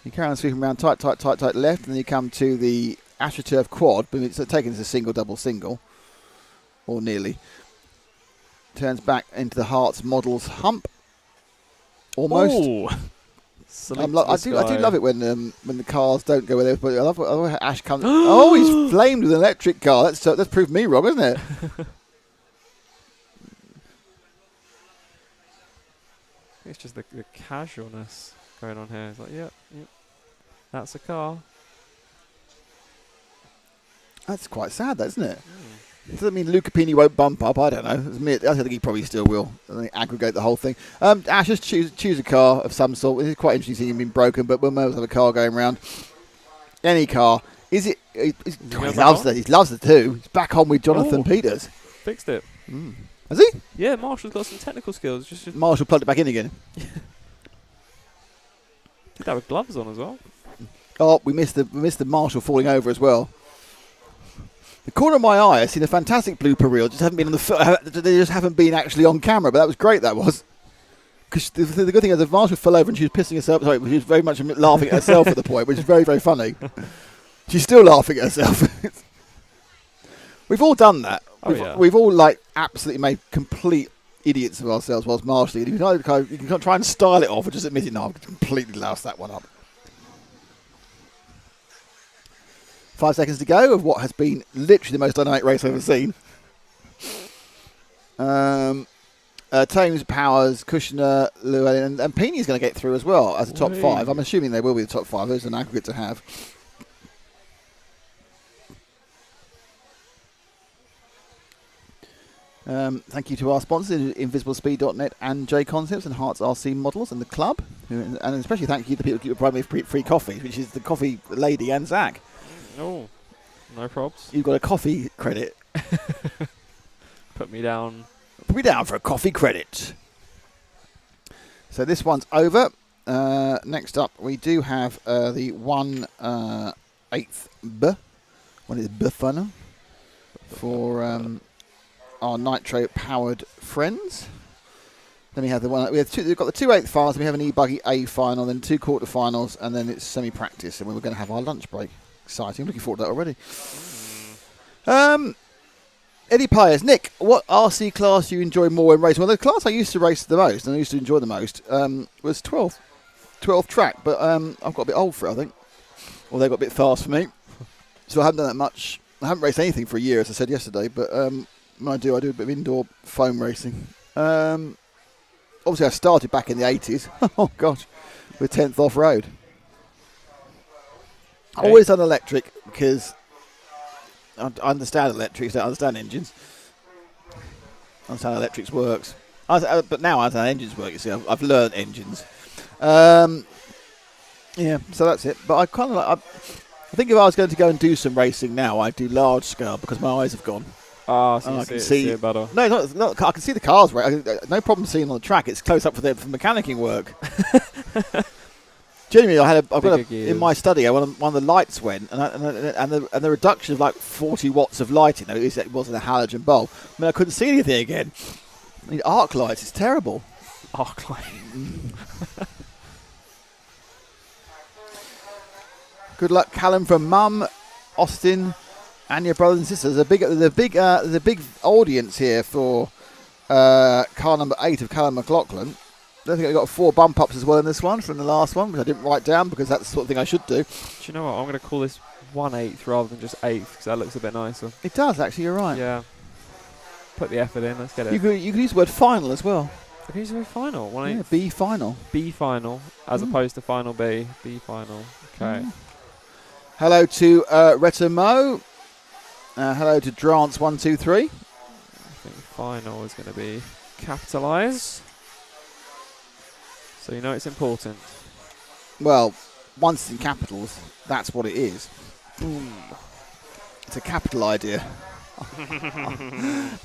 You carry on sweeping around tight left, and then you come to the AstroTurf quad, but it's taken as a single, double, single, or nearly. Turns back into the Herts Models hump. Almost. Oh. I do love it when the cars don't go where they. But I love how Ash comes. Oh, he's flamed with an electric car. That's proved me wrong, isn't it? It's just the casualness going on here. It's like, yep, that's a car. That's quite sad, isn't it? Does that mean Luca Pini won't bump up? I don't know. I think he probably still will. I think aggregate the whole thing. Ash, just choose a car of some sort. It's quite interesting seeing him being broken, but we'll have a car going around. Any car. Is it? He loves the 2. He's back on with Jonathan Peters. Fixed it. Has he? Yeah, Marshall's got some technical skills. Just Marshall plugged it back in again. Did that with gloves on as well. Oh, we missed the Marshall falling over as well. The corner of my eye, I've seen a fantastic blooper reel. Just haven't been on they just haven't been actually on camera. But that was great. That was. Because the good thing is, if Marshall fell over and she was pissing herself. Sorry, she was very much laughing at herself at the point, which is very, very funny. She's still laughing at herself. We've all done that. We've all absolutely made complete idiots of ourselves whilst marshalling. You can try and style it off or just admit it. No, I've completely loused that one up. 5 seconds to go of what has been literally the most dynamic race I've ever seen. Thames, Powers, Kushner, Llewellyn, and Pini's going to get through as well as a top 5. I'm assuming they will be the top 5. There's an aggregate to have. Thank you to our sponsors, InvisibleSpeed.net and J Concepts and Herts RC Models and the club. And especially thank you to the people who keep providing me free coffee, which is the coffee lady and Zach. Oh, no probs. You've got a coffee credit. Put me down. Put me down for a coffee credit. So this one's over. Next up, we do have the 1/8 B. What is B funnel? For our nitro-powered friends. Then we have the one. We've got the 2/8 finals. We have an e-buggy A final, then 2 quarterfinals, and then it's semi-practice. And we're going to have our lunch break. Exciting! I'm looking forward to that already. Eddie Pyers, Nick, what RC class do you enjoy more in racing? Well, the class I used to race the most and I used to enjoy the most was 12 12th track, but I've got a bit old for it, I think. Or they got a bit fast for me. So I haven't done that much. I haven't raced anything for a year, as I said yesterday, but when I do a bit of indoor foam racing. Obviously, I started back in the 80s. Oh, gosh. With 10th off-road. Okay. Always done electric because I understand electrics, don't understand engines. I understand how electrics works. But now I understand how engines work, you see. I've learned engines. Yeah, so that's it. But I kind of like... I think if I was going to go and do some racing now, I'd do large scale because my eyes have gone. So I you can see it better. No, not. I can see the cars. Right, no problem seeing on the track. It's close up for mechanicking work. Genuinely, I've got in my study. One of the lights went, and the reduction of like 40 watts of lighting. It wasn't a halogen bulb. I mean, I couldn't see anything again. I need arc lights. It's terrible. Arc light. Good luck, Callum from Mum, Austin, and your brothers and sisters. There's a big audience here for car number 8 of Callum McLaughlin. I don't think I got 4 bump ups as well in this one from the last one, which I didn't write down because that's the sort of thing I should do. Do you know what? I'm going to call this 1/8 rather than just 8th because that looks a bit nicer. It does actually. You're right. Yeah. Put the effort in. Let's get it. You could use the word final as well. I can use the word final. 1/8. Yeah, B final. B final as opposed to final B. B final. Okay. Hello to Retta Mo. Hello to Drance123. I think final is going to be capitalised. So you know it's important. Well, once it's in capitals, that's what it is. It's a capital idea.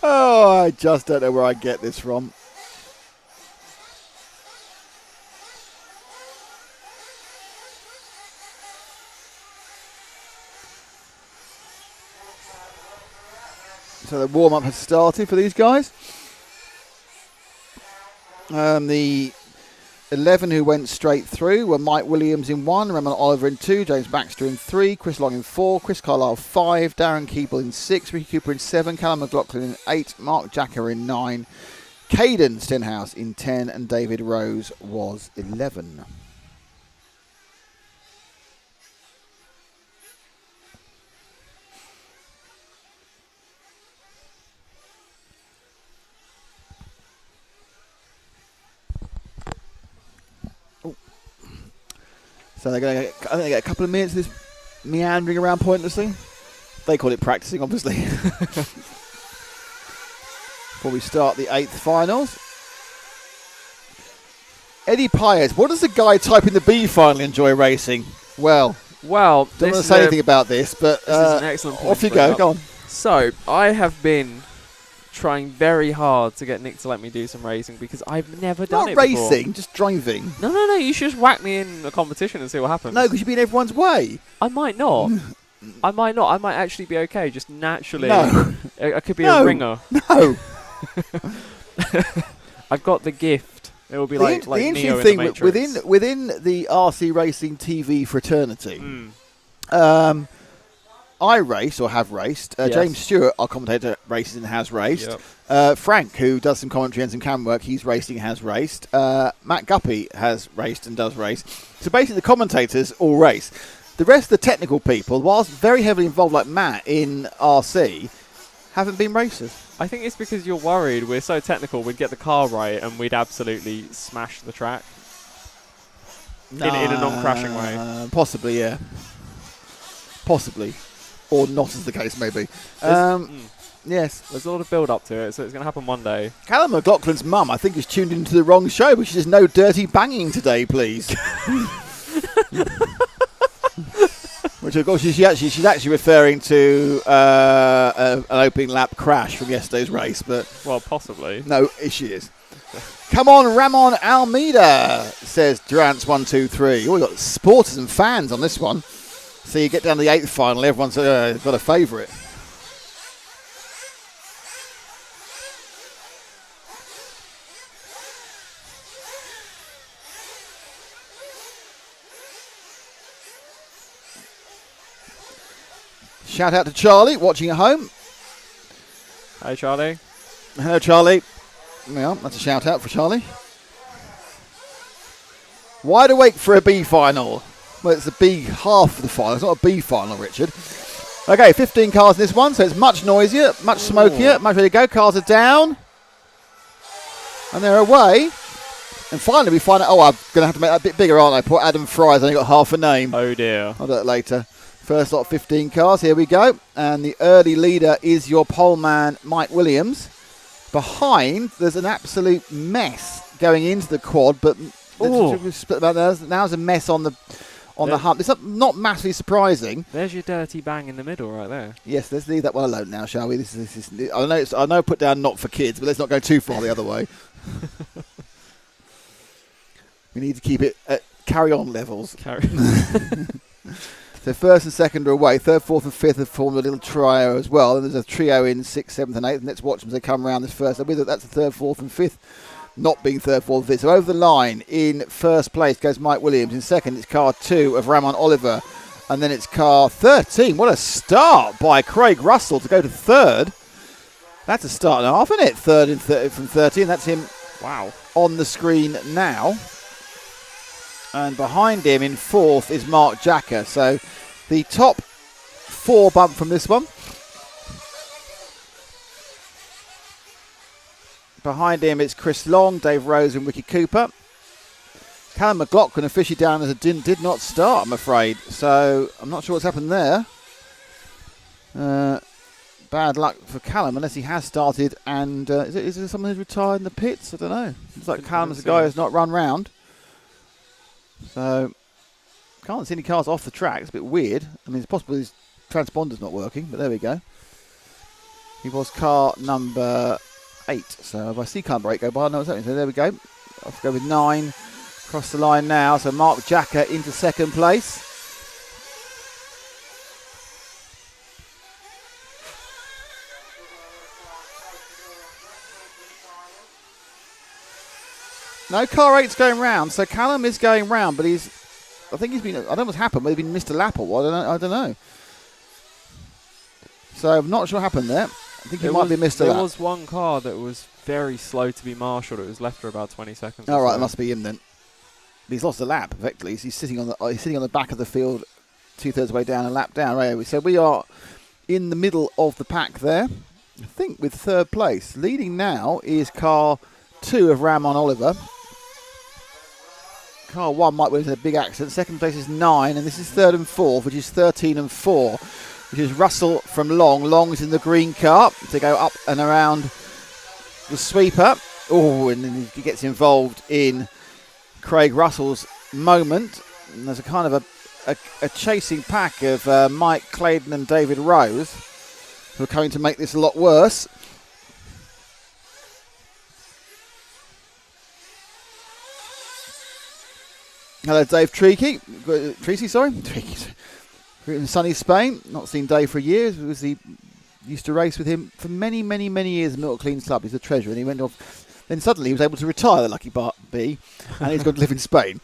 Oh, I just don't know where I get this from. So the warm-up has started for these guys. The 11 who went straight through were Mike Williams in 1, Ramon Oliver in 2, James Baxter in 3, Chris Long in 4, Chris Carlisle 5, Darren Keeble in 6, Ricky Cooper in 7, Callum McLaughlin in 8, Mark Jacker in 9, Caden Stenhouse in 10, and David Rose was 11. So they're going to I think they get a couple of minutes of this meandering around pointlessly. They call it practicing, obviously. Before we start the 8th finals. Eddie Paez, what does the guy typing the B final enjoy racing? Well, don't want to say anything about this, but this is an excellent point off you go. Go on. So, I have been trying very hard to get Nick to let me do some racing because I've never done it before. Not racing, just driving. No. You should just whack me in a competition and see what happens. No, because you'd be in everyone's way. I might not. I might actually be okay, just naturally. No. I could be a ringer. No. I've got the gift. It will be like the Neo interesting in thing the Matrix. within the RC racing TV fraternity, I race or have raced. Yes. James Stewart, our commentator, races and has raced. Yep. Frank, who does some commentary and some camera work, he's racing and has raced. Matt Guppy has raced and does race. So basically the commentators all race. The rest of the technical people, whilst very heavily involved like Matt in RC, haven't been racers. I think it's because you're worried we're so technical we'd get the car right and we'd absolutely smash the track. In a non-crashing way. Possibly, yeah. Possibly. Or not, as the case may be. Yes. There's a lot of build-up to it, so it's going to happen one day. Callum McLaughlin's mum, I think, is tuned into the wrong show, which is no dirty banging today, please. Which, of course, she's actually referring to an opening lap crash from yesterday's race, but... Well, possibly. No, she is. Come on, Ramon Almeida, says Durance123. Oh, we've got supporters and fans on this one. So you get down to the 8th final, everyone's got a favourite. Shout out to Charlie, watching at home. Hey, Charlie. Hello, Charlie. Yeah, that's a shout out for Charlie. Wide awake for a B final. Well, it's the B half of the final. It's not a B final, Richard. Okay, 15 cars in this one, so it's much noisier, much smokier, much ready to go. Cars are down. And they're away. And finally we find out, I'm going to have to make that a bit bigger, aren't I? Poor Adam Fry's only got half a name. Oh dear. I'll do that later. First lot of 15 cars, here we go. And the early leader is your pole man, Mike Williams. Behind, there's an absolute mess going into the quad, but now's a mess on the hump. It's not massively surprising. There's your dirty bang in the middle right there. Yes, let's leave that one alone now, shall we? This is I know put down not for kids, but let's not go too far the other way. We need to keep it at carry-on levels. So first and second are away. Third, fourth and fifth have formed a little trio as well. And there's a trio in sixth, seventh and eighth. And let's watch them as they come around this first. So with it, that's the third, fourth and fifth. Not being third, fourth and fifth. So over the line in first place goes Mike Williams. In second, it's car 2 of Ramon Oliver. And then it's car 13. What a start by Craig Russell to go to third. That's a start and a half, isn't it? Third and from 13. That's him on the screen now. And behind him in fourth is Mark Jacker. So the top 4 bump from this one. Behind him it's Chris Long, Dave Rose and Ricky Cooper. Callum McLaughlin officially down as a did not start, I'm afraid. So I'm not sure what's happened there. Bad luck for Callum, unless he has started. And is there someone who's retired in the pits? I don't know. It's like Callum's the guy who's not run round. So, can't see any cars off the track. It's a bit weird. I mean, it's possible his transponder's not working, but there we go. He was car number 8. So, if I see car number 8 go by, I know what's happening. So, there we go. I'll go with 9. Across the line now. So, Mark Jacker into second place. No, car 8's going round, so Callum is going round, but I don't know what's happened, whether he's been missed a lap or what, I don't know. So I'm not sure what happened there. I think he might be missed a lap. There was one car that was very slow to be marshalled. It was left for about 20 seconds. Oh, right, it must be him then. He's lost a lap, effectively. He's sitting on the back of the field, 2/3 of the way down, a lap down. Right, so we are in the middle of the pack there, I think with third place. Leading now is car 2 of Ramon Oliver. Car 1 might win in a big accident. Second place is 9, and this is third and fourth, which is 13 and 4, which is Russell from Long. Long is in the green car to go up and around the sweeper. Oh, and then he gets involved in Craig Russell's moment. And there's a kind of a chasing pack of Mike Claydon and David Rose, who are coming to make this a lot worse. Hello, Dave Treacy. In sunny Spain. Not seen Dave for years. He used to race with him for many, many, many years at Milton Keynes Club. He's the treasurer, and he went off. Then suddenly he was able to retire, the lucky bee, and he's gone to live in Spain.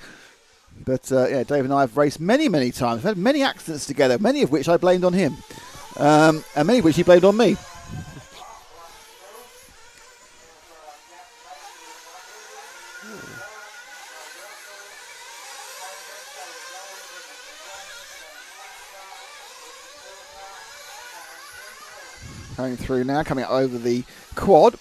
But Dave and I have raced many, many times. We've had many accidents together, many of which I blamed on him, and many of which he blamed on me. Going through now, coming up over the quad.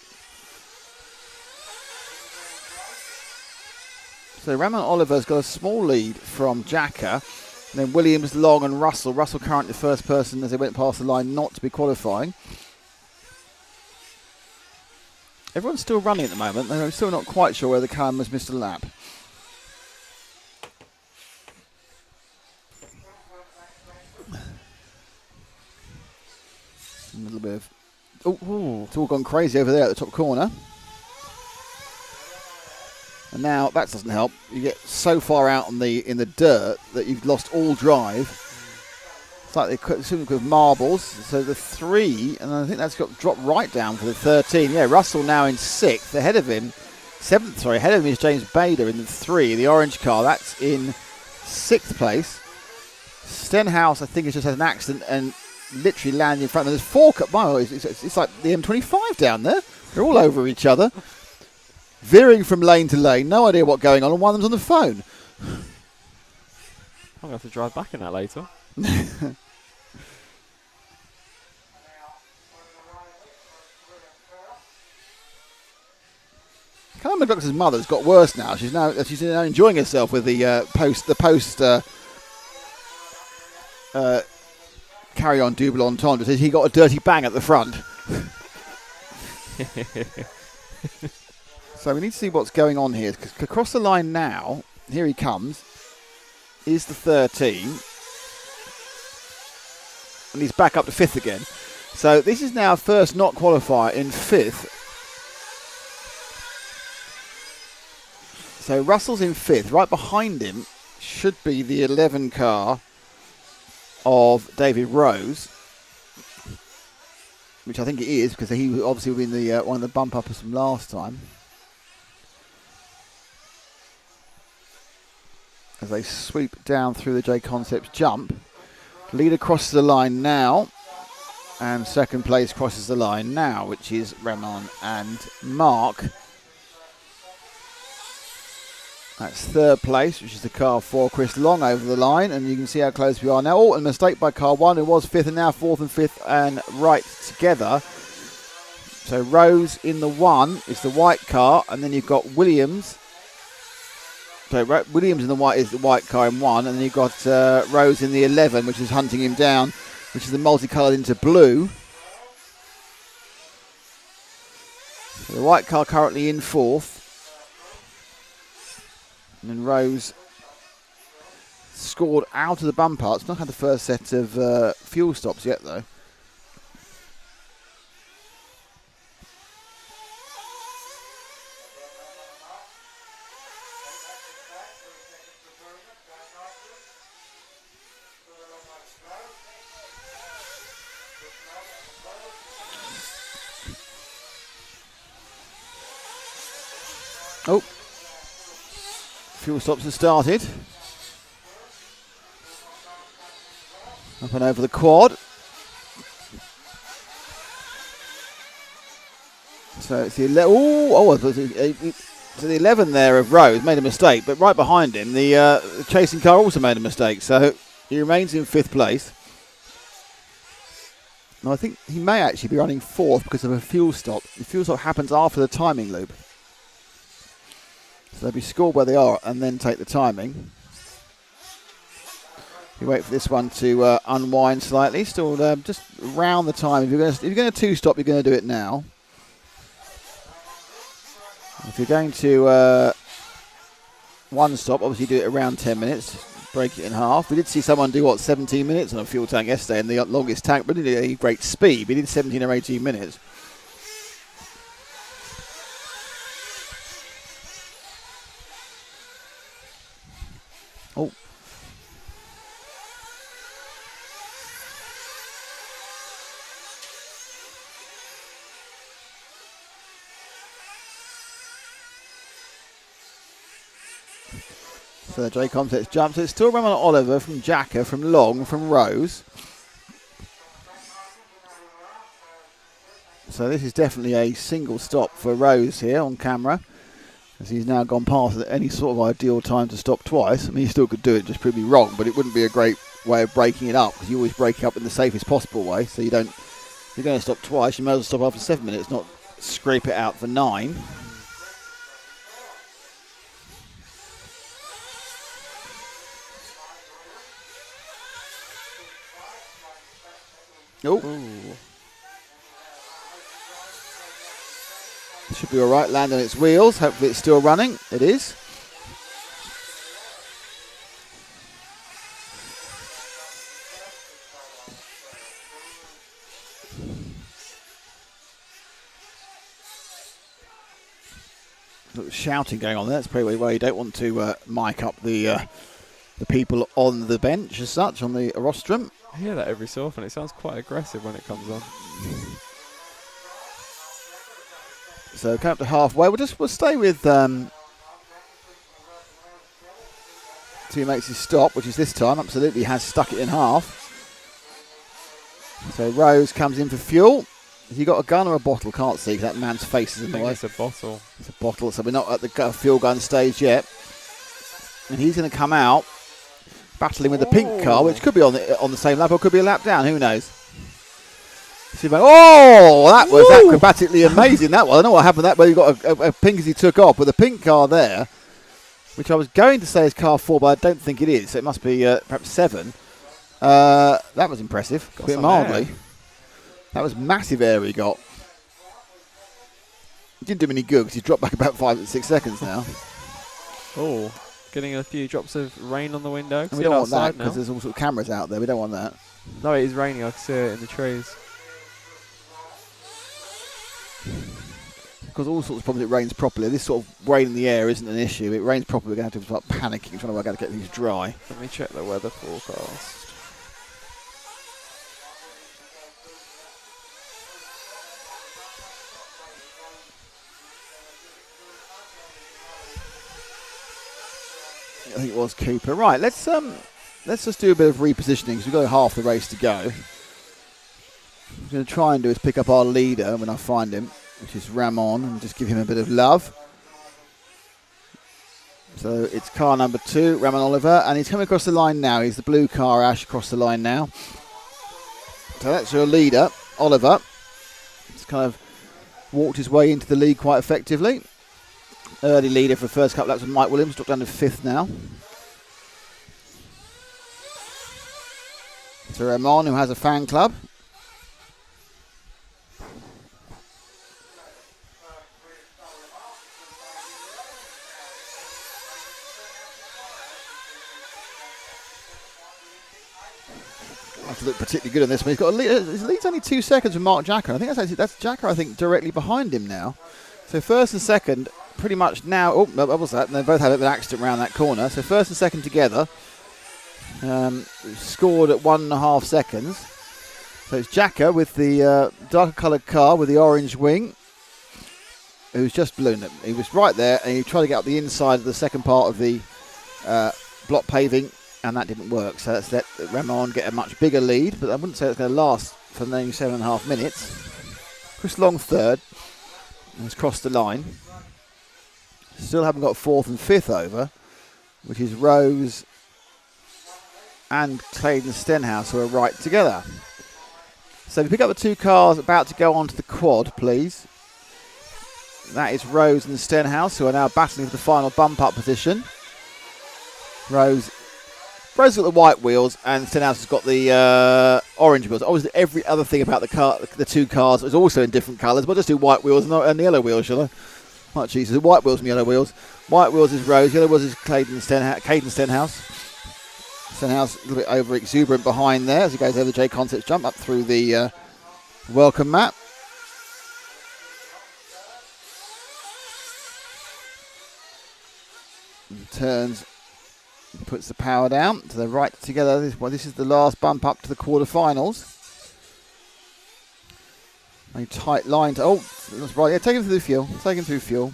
So Ramon Oliver's got a small lead from Jacker. And then Williams, Long and Russell. Russell currently the first person as they went past the line not to be qualifying. Everyone's still running at the moment. They're still not quite sure whether Callum has missed a lap. A little bit of... it's all gone crazy over there at the top corner. And now that doesn't help. You get so far out in the dirt that you've lost all drive. It's like they're with marbles. So the 3, and I think that's got dropped right down for the 13. Yeah, Russell now in 6th. Ahead of him, 7th, ahead of him is James Bader in the 3. The orange car, that's in 6th place. Stenhouse, I think, has just had an accident and literally landed in front of them. There's 4 cars. It's like the M25 down there. They're all over each other. Veering from lane to lane. No idea what's going on. And one of them's on the phone. I'm going to have to drive back in that later. Carmen McLaughlin's mother's got worse now. She's now enjoying herself with the post carry on double entendre. He got a dirty bang at the front. So we need to see what's going on here. Because across the line now, here he comes, is the 13. And he's back up to 5th again. So this is now first not qualifier in 5th. So Russell's in 5th. Right behind him should be the 11 car of David Rose, which I think it is, because he obviously will be in the one of the bump uppers from last time. As they sweep down through the J Concepts jump. Leader crosses the line now, and second place crosses the line now, which is Ramon and Mark. That's third place, which is the car for Chris Long over the line, and you can see how close we are now. Oh, a mistake by car 1, who was 5th, and now 4th and 5th and right together. So Rose in the 1 is the white car, and then you've got Williams. So Williams in the white is the white car in 1, and then you've got Rose in the 11, which is hunting him down, which is the multicoloured into blue. So the white car currently in 4th. And then Rose scored out of the bumper. It's not had the first set of fuel stops yet, though. Oh. Fuel stops have started. Up and over the quad. So it's the the 11 there of Rose made a mistake, but right behind him the chasing car also made a mistake, so he remains in 5th place. And I think he may actually be running 4th because of a fuel stop. The fuel stop happens after the timing loop. So they'll be scored where they are and then take the timing. You wait for this one to unwind slightly. Still just round the time. If you're going to 2-stop, you're going to do it now. If you're going to 1-stop, obviously do it around 10 minutes. Break it in half. We did see someone do 17 minutes on a fuel tank yesterday, and the longest tank, but didn't any great speed. We did 17 or 18 minutes. Oh. So the J Concepts jump. So it's still Ramon Oliver from Jacker, from Long, from Rose. So this is definitely a single stop for Rose here on camera, as he's now gone past any sort of ideal time to stop twice. I mean, he still could do it, just prove me wrong, but it wouldn't be a great way of breaking it up, because you always break it up in the safest possible way. So you don't, if you're going to stop twice, you may as well stop after 7 minutes, not scrape it out for 9. Oh. Should be all right. Land on its wheels. Hopefully it's still running. It is. A little shouting going on there. That's probably why you don't want to mic up the people on the bench as such, on the rostrum. I hear that every so often. It sounds quite aggressive when it comes on. So come up to halfway. We'll stay with who makes his stop, which is this time absolutely has stuck it in half. So Rose comes in for fuel. Has he got a gun or a bottle? Can't see because that man's face is in the way. It's a bottle. It's a bottle, so we're not at the fuel gun stage yet. And he's going to come out battling with the pink car, which could be on the same lap or could be a lap down. Who knows? Oh, that was acrobatically amazing, that one. I don't know what happened that way. You got a pink as he took off, with a pink car there, which I was going to say is car 4, but I don't think it is. So it must be perhaps 7. That was impressive, a bit mildly. That was massive air he got. It didn't do him any good because he's dropped back about 5 or 6 seconds now. Oh, getting a few drops of rain on the window. And we don't want that because there's all sorts of cameras out there. We don't want that. No, it is raining. I can see it in the trees. Because all sorts of problems, it rains properly. This sort of rain in the air isn't an issue. It rains properly, we're going to have to start panicking, trying to work out how to get things dry. Let me check the weather forecast. I think it was Cooper. Right, let's just do a bit of repositioning because we've got half the race to go. What I'm going to try and do is pick up our leader when I find him, which is Ramon, and just give him a bit of love. So it's car number 2, Ramon Oliver, and he's coming across the line now. He's the blue car, Ash, across the line now. So that's your leader, Oliver. He's kind of walked his way into the lead quite effectively. Early leader for the first couple laps with Mike Williams, dropped down to 5th now. So Ramon, who has a fan club. To look particularly good on this one. He's got a lead, his lead's only 2 seconds from Mark Jacker. I think that's Jacker, I think, directly behind him now. So first and second, pretty much now. Oh, what was that? And they both had an accident around that corner. So first and second together. Scored at 1.5 seconds. So it's Jacker with the darker coloured car with the orange wing, who's just ballooned it. He was right there, and he tried to get up the inside of the second part of the block paving, and that didn't work. So that's let Ramon get a much bigger lead, but I wouldn't say it's going to last for nearly 7.5 minutes. Chris Long third, and has crossed the line. Still haven't got 4th and 5th over, which is Rose and Clayton Stenhouse, who are right together. So we pick up the 2 cars about to go onto the quad, please. That is Rose and Stenhouse, who are now battling for the final bump-up position. Rose's got the white wheels, and Stenhouse has got the orange wheels. Obviously, every other thing about the 2 cars is also in different colours. We'll just do white wheels and the yellow wheels, shall I? Oh, Jesus. The white wheels and yellow wheels. White wheels is Rose, yellow wheels is Caden Stenhouse. Stenhouse a little bit over exuberant behind there as he goes over the J Concepts jump up through the welcome mat. And turns, puts the power down to the right together. This is the last bump up to the quarterfinals. A tight line to, oh, that's right, yeah, take him through the fuel.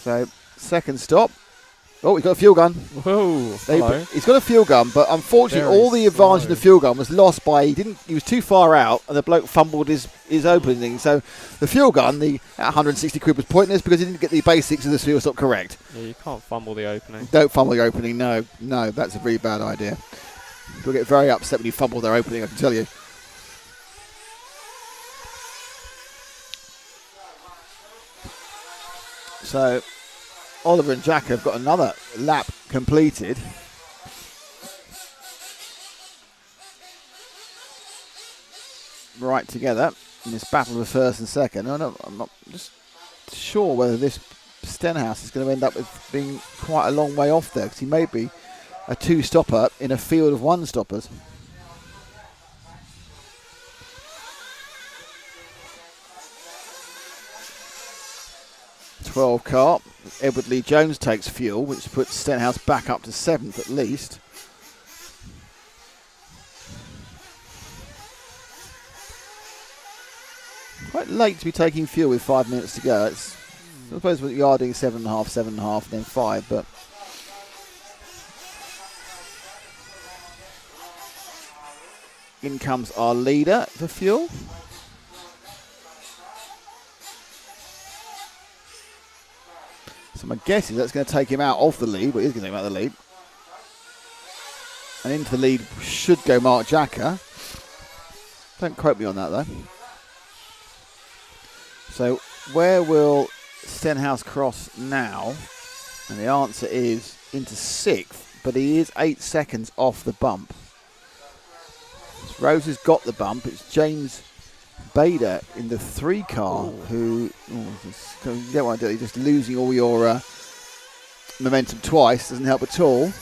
So, second stop. Oh, he's got a fuel gun. Whoa, he's got a fuel gun, but unfortunately all the advantage of the fuel gun was lost by, he was too far out, and the bloke fumbled his opening. So the fuel gun, the 160 quid, was pointless because he didn't get the basics of the fuel stop correct. Yeah, you can't fumble the opening. Don't fumble the opening, no, that's a really bad idea. You'll get very upset when you fumble their opening, I can tell you. So Oliver and Jack have got another lap completed. Right together in this battle of first and second. I'm not just sure whether this Stenhouse is going to end up with being quite a long way off there, because he may be a 2-stopper in a field of 1-stoppers. Car. Edward Lee Jones takes fuel, which puts Stenhouse back up to 7th at least. Quite late to be taking fuel with 5 minutes to go. I suppose you are doing 7.5, and then 5, but in comes our leader for fuel. So my guess is that's going to take him out of the lead, but it is going to take him out of the lead. And into the lead should go Mark Jacker. Don't quote me on that, though. So where will Stenhouse cross now? And the answer is into 6th, but he is 8 seconds off the bump. So Rose has got the bump. It's James Bader in the 3 car who you don't want to do it. You're just losing all your momentum twice. Doesn't help at all.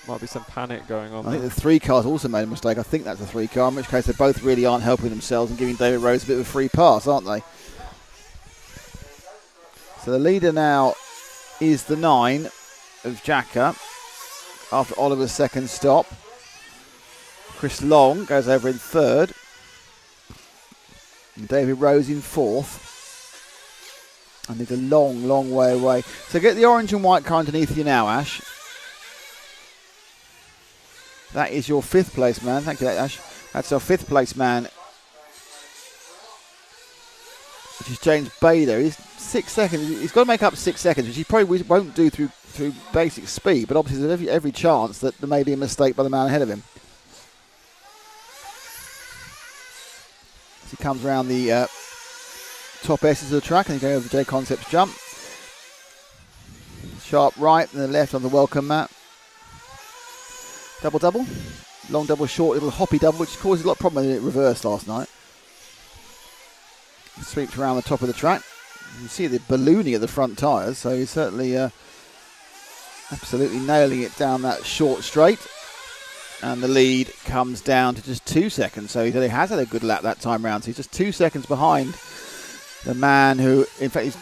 Might be some panic going on. I think the 3 cars also made a mistake. I think that's a 3 car, in which case they both really aren't helping themselves and giving David Rose a bit of a free pass, aren't they? So the leader now is the 9 of Jacker after Oliver's second stop. Chris Long goes over in 3rd. And David Rose in 4th. And it's a long, long way away. So get the orange and white car underneath you now, Ash. That is your 5th place man. Thank you, Ash. That's our 5th place man, which is James Bader. He's 6 seconds. He's got to make up 6 seconds, which he probably won't do through basic speed, but obviously there's every chance that there may be a mistake by the man ahead of him. As he comes around the top S's of the track and he goes over the J Concepts jump. Sharp right and the left on the welcome mat. Double. Long double, short, little hoppy double, which caused a lot of problem when it reversed last night. Sweeps around the top of the track. You can see the ballooning of the front tyres, so he's certainly absolutely nailing it down that short straight. And the lead comes down to just 2 seconds, so he has had a good lap that time round. So he's just 2 seconds behind the man who, in fact,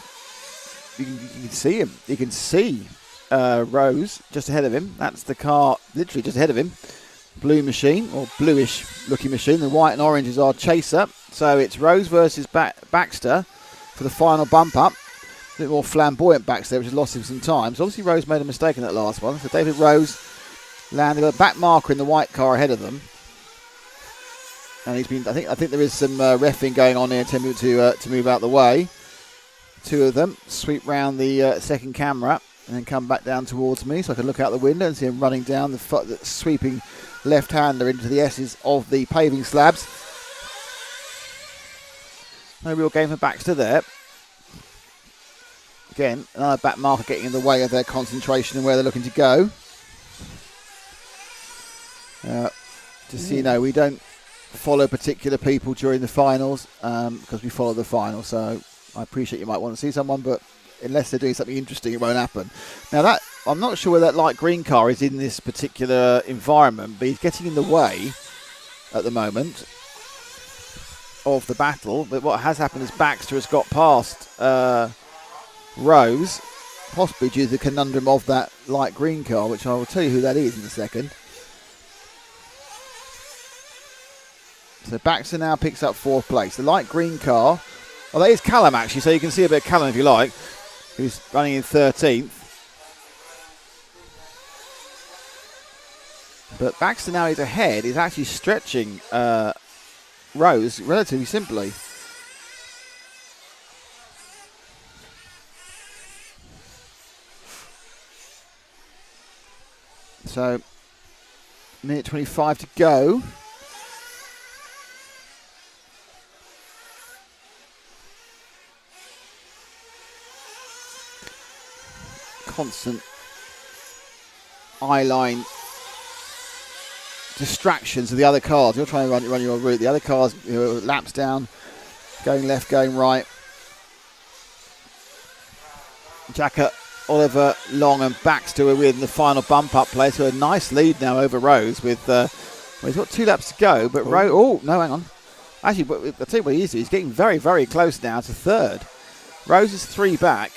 you can see him. You can see Rose just ahead of him. That's the car literally just ahead of him. Blue machine, or bluish looking machine. The white and orange is our chaser. So it's Rose versus Baxter for the final bump up. A bit more flamboyant Baxter, which has lost him some time. So obviously Rose made a mistake in that last one. So David Rose landed a back marker in the white car ahead of them. And he's been. I think there is some reffing going on here to move out the way. 2 of them sweep round the second camera and then come back down towards me, so I can look out the window and see him running down the sweeping left-hander into the S's of the paving slabs. No real game for Baxter there. Again, another back marker getting in the way of their concentration and where they're looking to go. Just so you know, we don't follow particular people during the finals because we follow the final. So I appreciate you might want to see someone, but unless they're doing something interesting, it won't happen. Now, that I'm not sure where that light green car is in this particular environment, but he's getting in the way at the moment of the battle. But what has happened is Baxter has got past Rose, possibly due to the conundrum of that light green car, which I will tell you who that is in a second. So Baxter now picks up 4th place. The light green car, that is Callum actually, so you can see a bit of Callum if you like, who's running in 13th. But Baxter now is ahead, is actually stretching Rose relatively simply. So, minute 25 to go. Constant eye-line distractions of the other cars. You're trying to run your route. The other cars, laps down, going left, going right. Jacker, Oliver, Long and Baxter are in the final bump-up place. So a nice lead now over Rose with, he's got 2 laps to go, but Rose, no, hang on. Actually, I'll tell you what he is doing. He's getting very, very close now to 3rd. Rose is 3 back.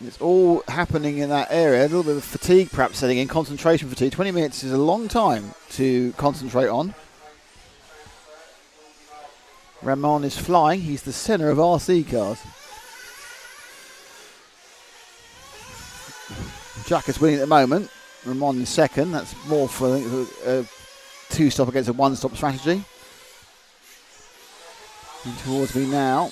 It's all happening in that area. A little bit of fatigue perhaps setting in, concentration fatigue. 20 minutes is a long time to concentrate on. Ramon is flying. He's the centre of RC cars. Jack is winning at the moment. Ramon in 2nd. That's more for a 2-stop against a 1-stop strategy. And towards me now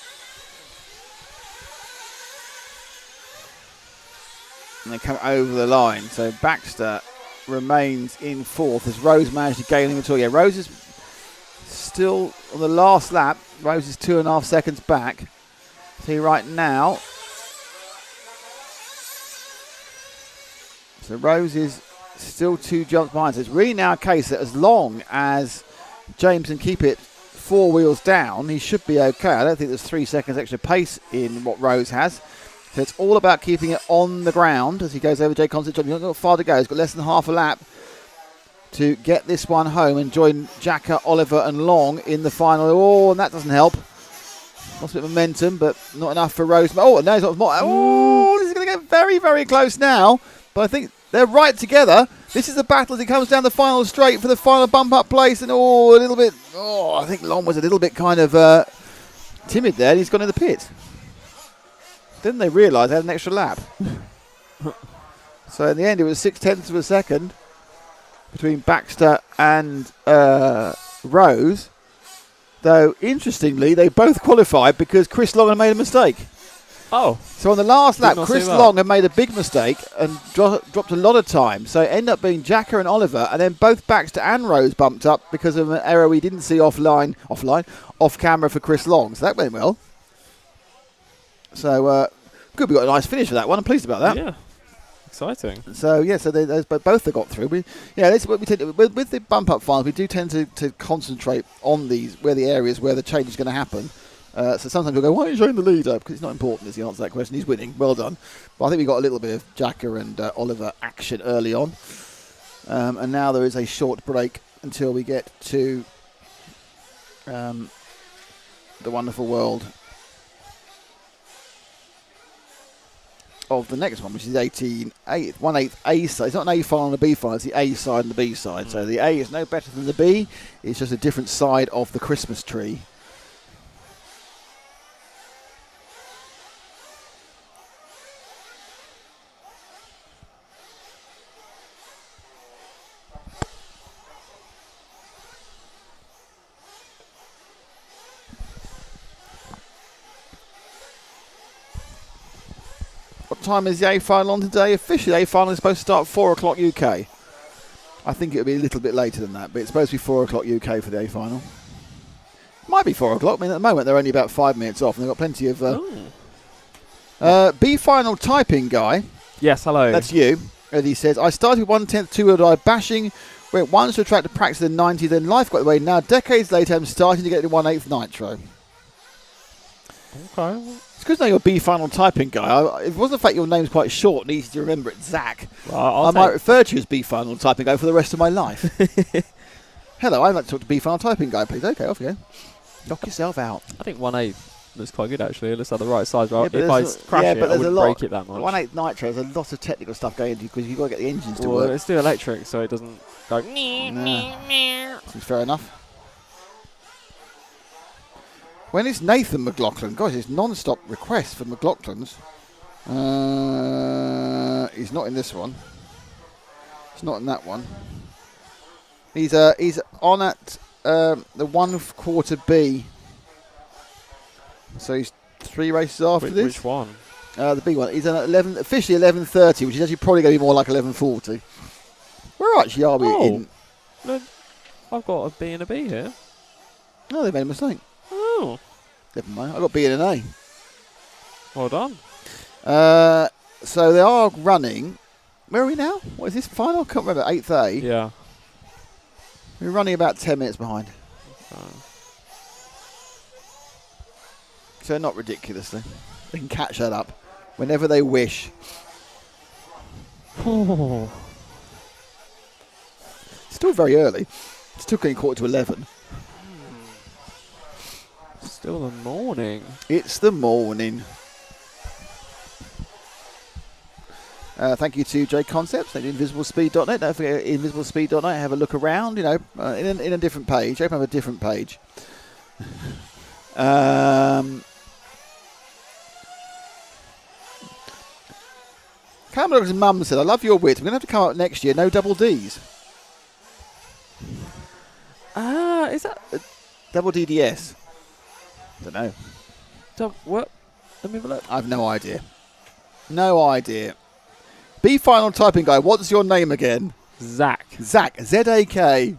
And they come over the line. So Baxter remains in fourth as Rose managed to gain him at all. Yeah, Rose is still on the last lap. Rose is 2.5 seconds back. See right now. So Rose is still 2 jumps behind. So it's really now a case that as long as James can keep it 4 wheels down, he should be okay. I don't think there's 3 seconds extra pace in what Rose has. So it's all about keeping it on the ground as he goes over Jay Constant. He's not got far to go. He's got less than half a lap to get this one home and join Jacker, Oliver and Long in the final. Oh, and that doesn't help. Lost a bit of momentum, but not enough for Rose. Oh, no, he's not more. Oh, this is going to get very, very close now. But I think they're right together. This is the battle as he comes down the final straight for the final bump-up place. And, a little bit... Oh, I think Long was a little bit kind of timid there. And he's gone in the pit. Then they realised they had an extra lap. So in the end, it was 0.6 of a second between Baxter and Rose. Though, interestingly, they both qualified because Chris Long had made a mistake. Oh. So on the last lap, Chris that. Long had made a big mistake and dropped a lot of time. So it ended up being Jacker and Oliver, and then both Baxter and Rose bumped up because of an error we didn't see off camera for Chris Long. So that went well. So good, we got a nice finish for that one. I'm pleased about that. Yeah, exciting. So those both have got through. That's what we tend to, with the bump up finals. We do tend to concentrate on these where the areas where the change is going to happen. So sometimes we'll go, why are you showing the leader? Because it's not important as he answers that question. He's winning. Well done. But I think we got a little bit of Jacker and Oliver action early on. And now there is a short break until we get to the wonderful world of the next one, which is 1/8 A side. It's not an A final and a B final, it's the A side and the B side. So the A is no better than the B. It's just a different side of the Christmas tree. What time is the A final on today? Officially, A final is supposed to start 4 o'clock UK. I think it'll be a little bit later than that, but it's supposed to be 4 o'clock UK for the A final. Might be 4 o'clock. I mean, at the moment they're only about 5 minutes off, and they've got plenty of. B final typing guy. Yes, hello. That's you. And he says, I started 1/10 two-wheel drive bashing, went once to a track to practice in 90, then life got away. Now, decades later, I'm starting to get to 1/8 nitro. Okay. It's because now you're a B final typing guy. If it wasn't the fact your name's quite short and easy to remember, it's Zach. Well, I might refer to you as B final typing guy for the rest of my life. Hello, I'd like to talk to B final typing guy, please. Okay, off you go. Knock yourself out. I think 1/8 looks quite good, actually. It looks like the right size. Right? Yeah, If I crash it, I wouldn't break it that much. 1/8 nitro, there's a lot of technical stuff going into because you've got to get the engines to Well, work. it's still electric, so it doesn't go... Seems fair enough. When is Nathan McLaughlin? Gosh, it's non-stop requests for McLaughlins. He's not in this one. He's not in that one. He's on at the 1/4 B. So he's 3 races after this. Which one? The big one. He's on at officially 11:30, which is actually probably going to be more like 11:40. Where actually are we in? No, I've got a B and a B here. No, they made a mistake. Oh. Never mind. I got B and an A. Well done. So they are running. Where are we now? What is this final? I can't remember. 8th A. Yeah. We're running about 10 minutes behind. So not ridiculously. They can catch that up whenever they wish. Still very early. Still getting 11:15. Still the morning. It's the morning. Thank you to J Concepts at invisiblespeed.net. Don't forget invisiblespeed.net. Have a look around, in a different page. Open up a different page. Cameron's mum said, I love your wit. We're going to have to come up next year. No double Ds. Is that... Double DDS. Don't know. What? Let me have a look. I've no idea. No idea. B final typing guy, what's your name again? Zach. Zach, Z-A-K.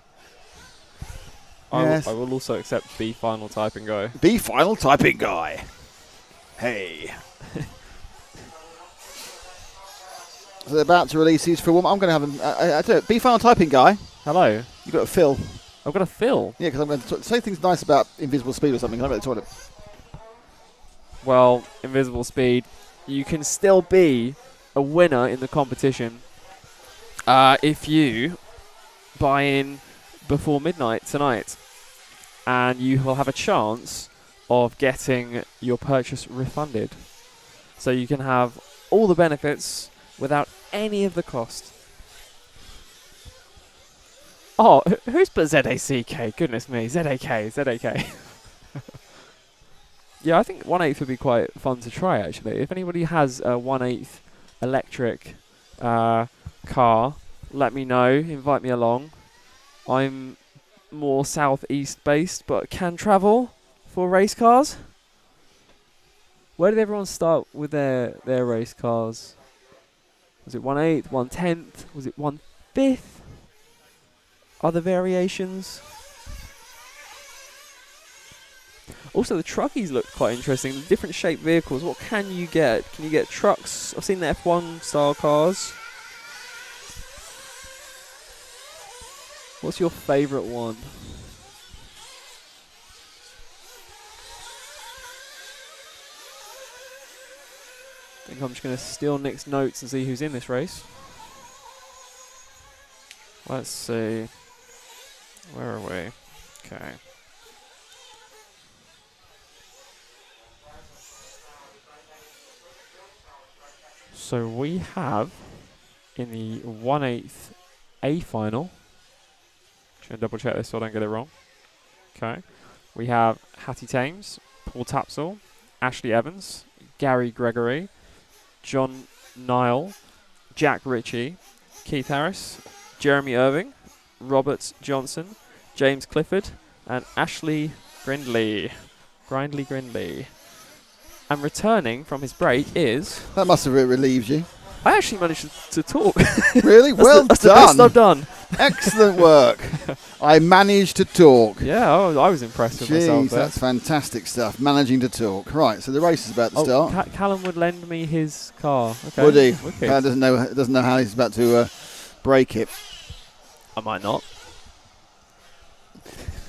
I Yes. will also accept B final typing guy. B final typing guy. Hey. So they're about to release these for one. I'm going to have a B final typing guy. Hello. You got a Phil. I've got a Phil. Yeah, because I'm going to say things nice about invisible speed or something. I'm going to toilet. Well, invisible speed. You can still be a winner in the competition if you buy in before midnight tonight, and you will have a chance of getting your purchase refunded. So you can have all the benefits without any of the cost. Oh, who's put Z-A-C-K? Goodness me, Z-A-K, Z-A-K. Yeah, I think 1/8 would be quite fun to try, actually. If anybody has a 1/8 electric car, let me know, invite me along. I'm more southeast based, but can travel for race cars. Where did everyone start with their race cars? Was it 1/8, 1/10? Was it 1/5? Other variations? Also, the truckies look quite interesting. The different shaped vehicles. What can you get? Can you get trucks? I've seen the F1 style cars. What's your favourite one? I think I'm just going to steal Nick's notes and see who's in this race. Let's see. Where are we? Okay. So we have in the 1/8 A final. Just going to double check this so I don't get it wrong. Okay. We have Hattie Thames, Paul Tapsell, Ashley Evans, Gary Gregory, John Nile, Jack Ritchie, Keith Harris, Jeremy Irving, Robert Johnson, James Clifford, and Ashley Grindley. Grindley. And returning from his break is... That must have relieved you. I actually managed to talk. Really? That's the done. best I've done. Excellent work. I managed to talk. Yeah, I was impressed with myself there. That's fantastic stuff. Managing to talk. Right, so the race is about to start. Callum would lend me his car. Okay. Would he? Wicked. Doesn't know how he's about to break it. I might not.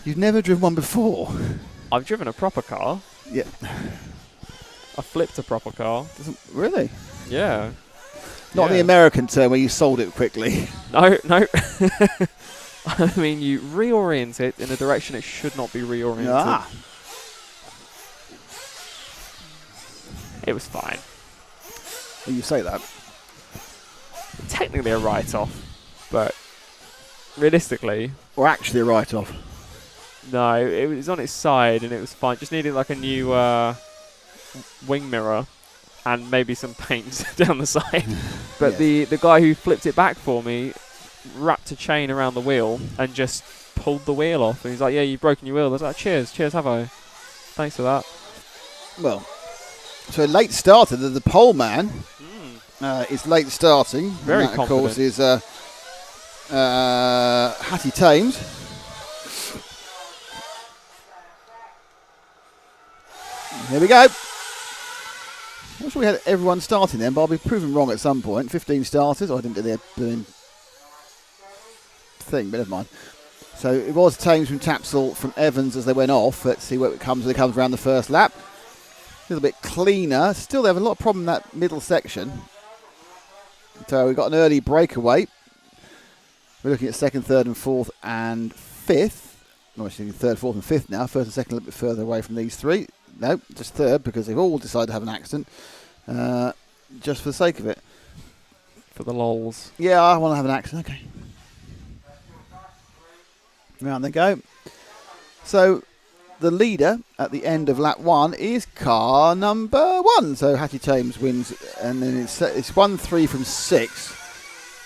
You've never driven one before. I've driven a proper car. Yeah. I flipped a proper car. Really? Yeah. Not the American term where you sold it quickly. No. I mean, you reorient it in a direction it should not be reoriented. Ah. It was fine. Well, you say that. Technically a write-off, but realistically... Or actually a write-off. No, it was on its side and it was fine. Just needed like a new wing mirror and maybe some paint down the side. But the guy who flipped it back for me wrapped a chain around the wheel and just pulled the wheel off. And he's like, yeah, you've broken your wheel. I was like, cheers, have I? Thanks for that. Well, so late starter, the pole man is late starting. Very and that, confident. of course, is Hattie Thames. Here we go. I'm sure we had everyone starting then, but I'll be proven wrong at some point. 15 starters. Oh, I didn't do the blooming thing, but never mind. So it was Thames from Tapsell from Evans as they went off. Let's see where it comes around the first lap. A little bit cleaner. Still, they have a lot of problem in that middle section. So we've got an early breakaway. We're looking at second, third, and fourth, and fifth. No, actually, third, fourth, and fifth now. First and second a little bit further away from these three. No, just third because they've all decided to have an accident. Just for the sake of it. For the lols. Yeah, I want to have an accident. Okay. Round they go. So the leader at the end of lap one is car number 1. So Hattie Thames wins, and then it's 1-3 from 6.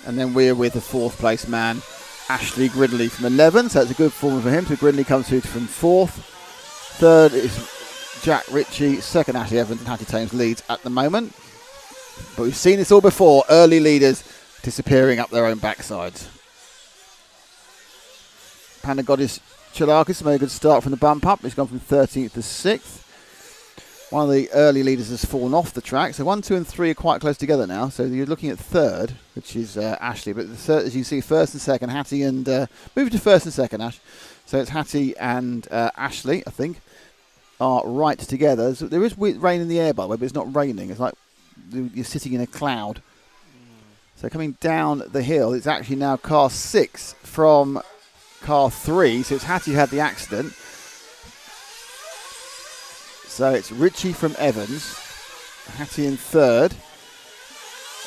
And then we're with the fourth place man, Ashley Gridley from 11. So it's a good form for him. So Gridley comes through from 4th. Third is Jack Ritchie. Second, Ashley Evans, and Hattie Thames leads at the moment. But we've seen this all before. Early leaders disappearing up their own backsides. Panda Goddess Chalakis made a good start from the bump up. He's gone from 13th to 6th. One of the early leaders has fallen off the track. So 1, 2 and 3 are quite close together now. So you're looking at third, which is Ashley. But the third, as you see, first and second, Hattie and... move to first and second, Ash. So it's Hattie and Ashley, I think, are right together. So there is rain in the air, by the way, but it's not raining. It's like you're sitting in a cloud. So coming down the hill, it's actually now car 6 from car 3. So it's Hattie who had the accident. So it's Richie from Evans, Hattie in third.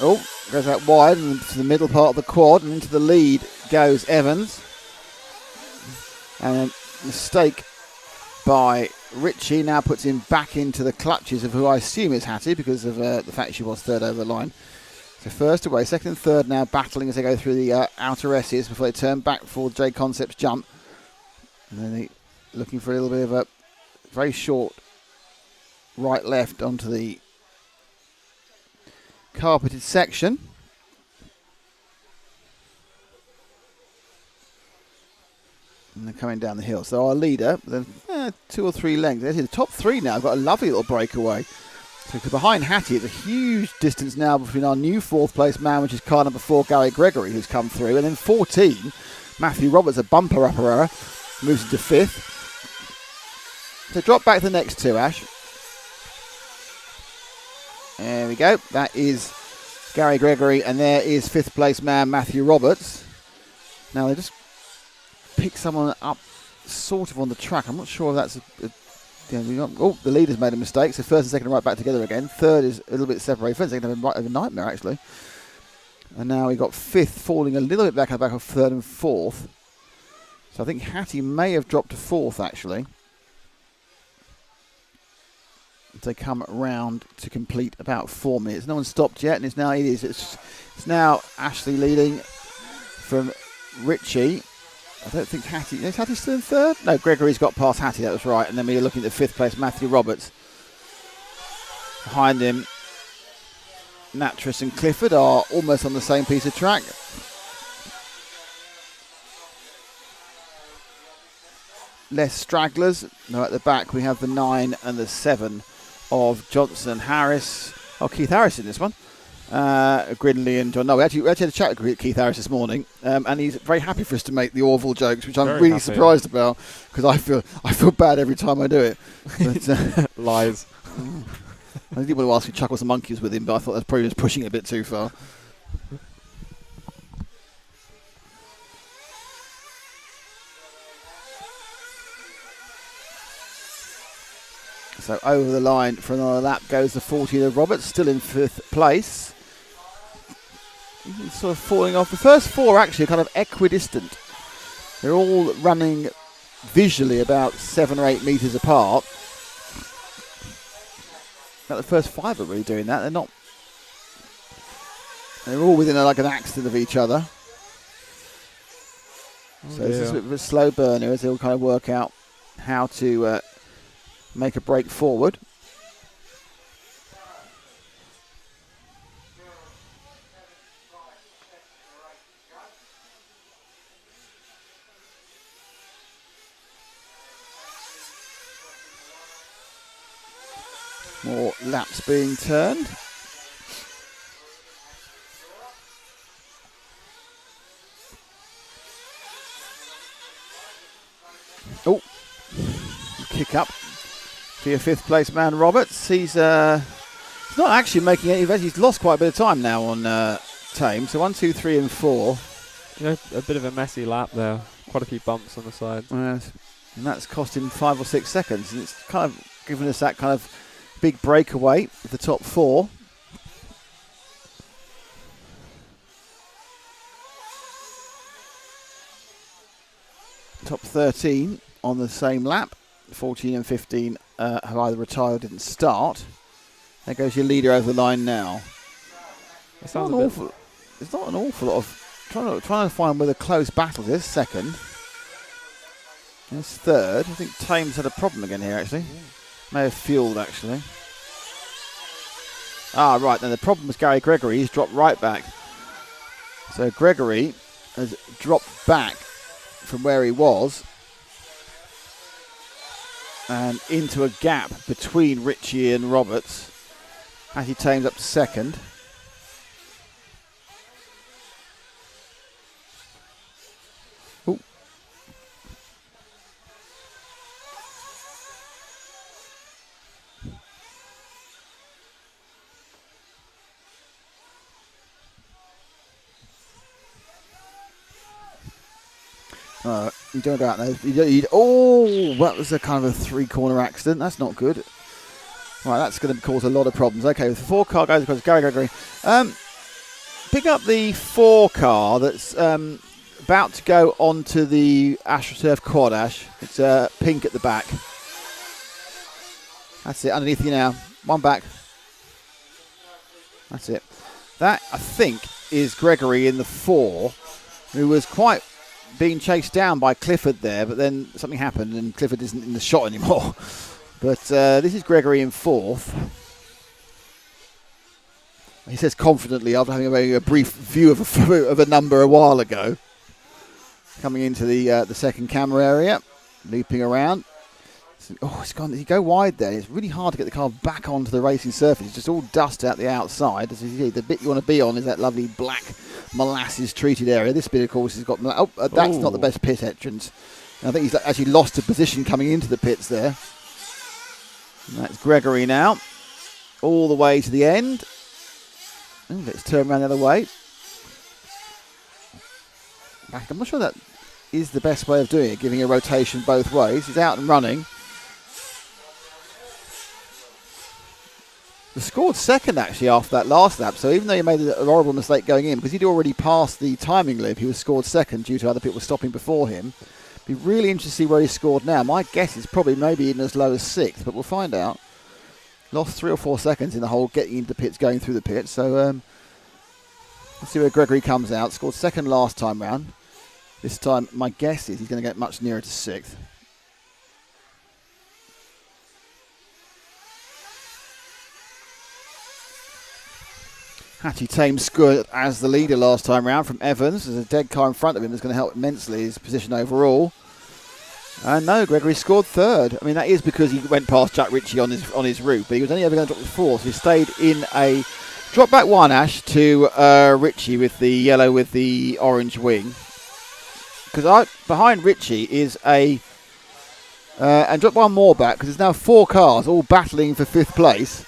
Oh, goes out wide and to the middle part of the quad, and into the lead goes Evans. And a mistake by Richie now puts him back into the clutches of who I assume is Hattie because of the fact she was third over the line. So first away, second and third now battling as they go through the outer S's before they turn back for J Concepts jump. And then looking for a little bit of a very short right left onto the carpeted section. And they're coming down the hill. So our leader, 2 or 3 lengths. Actually, the top 3 now have got a lovely little breakaway. So behind Hattie, it's a huge distance now between our new 4th place man, which is car number 4, Gary Gregory, who's come through. And then 14, Matthew Roberts, a bumper upper error, moves into 5th. So drop back to the next 2, Ash. There we go. That is Gary Gregory, and there is 5th place man Matthew Roberts. Now they just pick someone up sort of on the track. I'm not sure if that's the leader's made a mistake, so first and second are right back together again. Third is a little bit separated. First and second have been right over nightmare, actually. And now we got 5th falling a little bit back at the back of 3rd and 4th. So I think Hattie may have dropped to 4th, actually. They come round to complete about 4 minutes. No one's stopped yet, and it's now Ashley leading from Richie. I don't think Hattie... Is Hattie still in 3rd? No, Gregory's got past Hattie, that was right. And then we're looking at the 5th place, Matthew Roberts. Behind him, Natras and Clifford are almost on the same piece of track. Less stragglers. Now at the back we have the 9 and the 7 of Johnson Harris. Oh, Keith Harris in this one. Gridley and John. No, we actually had a chat with Keith Harris this morning, and he's very happy for us to make the Orville jokes, which I'm very really happy. Surprised about because I feel bad every time I do it. But, Lies. I did want to ask you Chuckles and Monkeys with him, but I thought that's probably just pushing it a bit too far. So over the line for another lap goes the 14 of Roberts, still in 5th place. He's sort of falling off. The first 4 actually are kind of equidistant. They're all running visually about 7 or 8 metres apart. But the first 5 are really doing that. They're not. They're all within like an accident of each other. So it's just a bit of a slow burner as they all kind of work out how to make a break forward. More laps being turned. Oh, kick up for your 5th place man Roberts. He's not actually making any. He's lost quite a bit of time now on Tame. So 1, 2, 3 and 4. A bit of a messy lap there. Quite a few bumps on the side. And that's cost him 5 or 6 seconds. And it's kind of given us that kind of big breakaway with the top 4. Top 13 on the same lap. 14 and 15 have either retired or didn't start. There goes your leader over the line now. It's not an awful lot of trying to find where the close battle is. Second. It's third. I think Tame's had a problem again here actually. May have fueled actually. Right. Now the problem with Gary Gregory, he's dropped right back. So Gregory has dropped back from where he was and into a gap between Ritchie and Roberts as he tames up to second. Ooh. You don't doubt those. That was a kind of a 3-corner accident. That's not good. Right, that's going to cause a lot of problems. Okay, the 4 car goes across Gary Gregory. Pick up the 4 car that's about to go onto the AstroTurf Quad Ash. It's pink at the back. That's it, underneath you now. One back. That's it. That, I think, is Gregory in the 4, who was quite being chased down by Clifford there, but then something happened and Clifford isn't in the shot anymore. But this is Gregory in 4th. He says confidently after having a brief view of a number a while ago. Coming into the second camera area, looping around. It's gone. You go wide there. It's really hard to get the car back onto the racing surface. It's just all dust out the outside. As you see, the bit you want to be on is that lovely black molasses treated area. This bit, of course, has got. That's not the best pit entrance. And I think he's actually lost a position coming into the pits there. And that's Gregory now, all the way to the end. Let's turn around the other way. Back. I'm not sure that is the best way of doing it, giving a rotation both ways. He's out and running. He scored second actually after that last lap, so even though he made a horrible mistake going in, because he'd already passed the timing limit, he was scored second due to other people stopping before him. Be really interesting to see where he scored now. My guess is probably maybe even as low as 6th, but we'll find out. Lost 3 or 4 seconds in the whole getting into the pits, going through the pits, so let's see where Gregory comes out. Scored second last time round. This time, my guess is he's going to get much nearer to 6th. Hattie Tame scored as the leader last time round from Evans. There's a dead car in front of him that's going to help immensely his position overall. And no, Gregory scored 3rd. I mean, that is because he went past Jack Ritchie on his route, but he was only ever going to drop to 4th. So he stayed in a drop back 1 Ash to Ritchie with the yellow with the orange wing. Because behind Ritchie is and drop 1 more back because there's now 4 cars all battling for 5th place.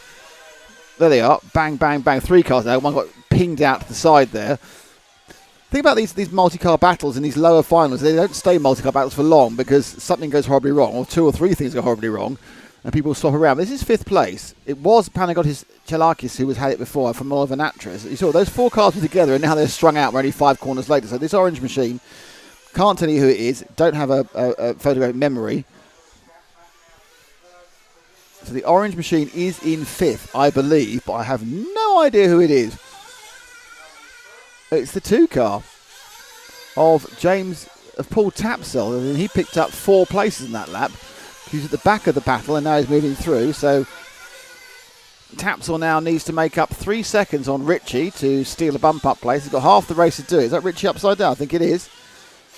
There they are. Bang, bang, bang. 3 cars now. One got pinged out to the side there. Think about these multi-car battles in these lower finals. They don't stay multi-car battles for long because something goes horribly wrong, or 2 or 3 things go horribly wrong, and people swap around. This is 5th place. It was Panagotis Chalakis who had it before from Oliver Natras. You saw those 4 cars were together, and now they're strung out. We're only 5 corners later. So this orange machine, can't tell you who it is. Don't have a photographic memory. So the orange machine is in 5th, I believe, but I have no idea who it is. It's the 2 car of Paul Tapsell, and he picked up 4 places in that lap. He's at the back of the battle, and now he's moving through. So Tapsell now needs to make up 3 seconds on Ritchie to steal a bump-up place. He's got half the race to do it. Is that Ritchie upside down? I think it is.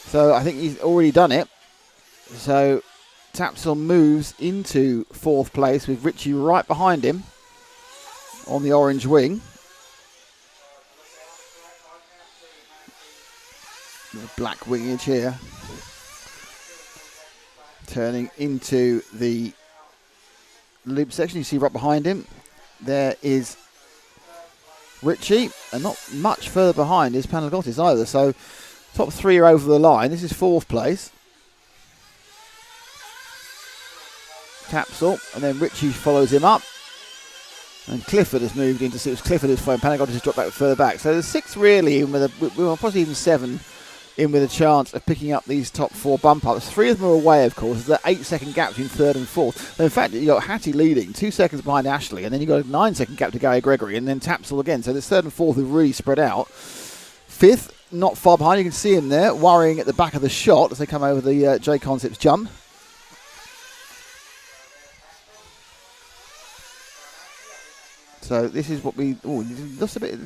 So I think he's already done it. So Tapsell moves into 4th place with Ritchie right behind him on the orange wing. The black wingage here. Turning into the loop section, you see right behind him, there is Ritchie, and not much further behind is Panagotis either. So top 3 are over the line. This is 4th place. Tapsell, and then Ritchie follows him up. And Clifford has moved into 6th. Clifford is fine. Panagotis has dropped back further back. So there's 6 really, in with possibly even 7 in with a chance of picking up these top 4 bump ups. 3 of them are away, of course. There's an 8-second gap between 3rd and 4th. In fact, you've got Hattie leading, 2 seconds behind Ashley, and then you've got a 9-second gap to Gary Gregory, and then Tapsell again. So this 3rd and 4th have really spread out. 5th, not far behind. You can see him there, worrying at the back of the shot as they come over the J Concepts jump. So this is what we lost a bit.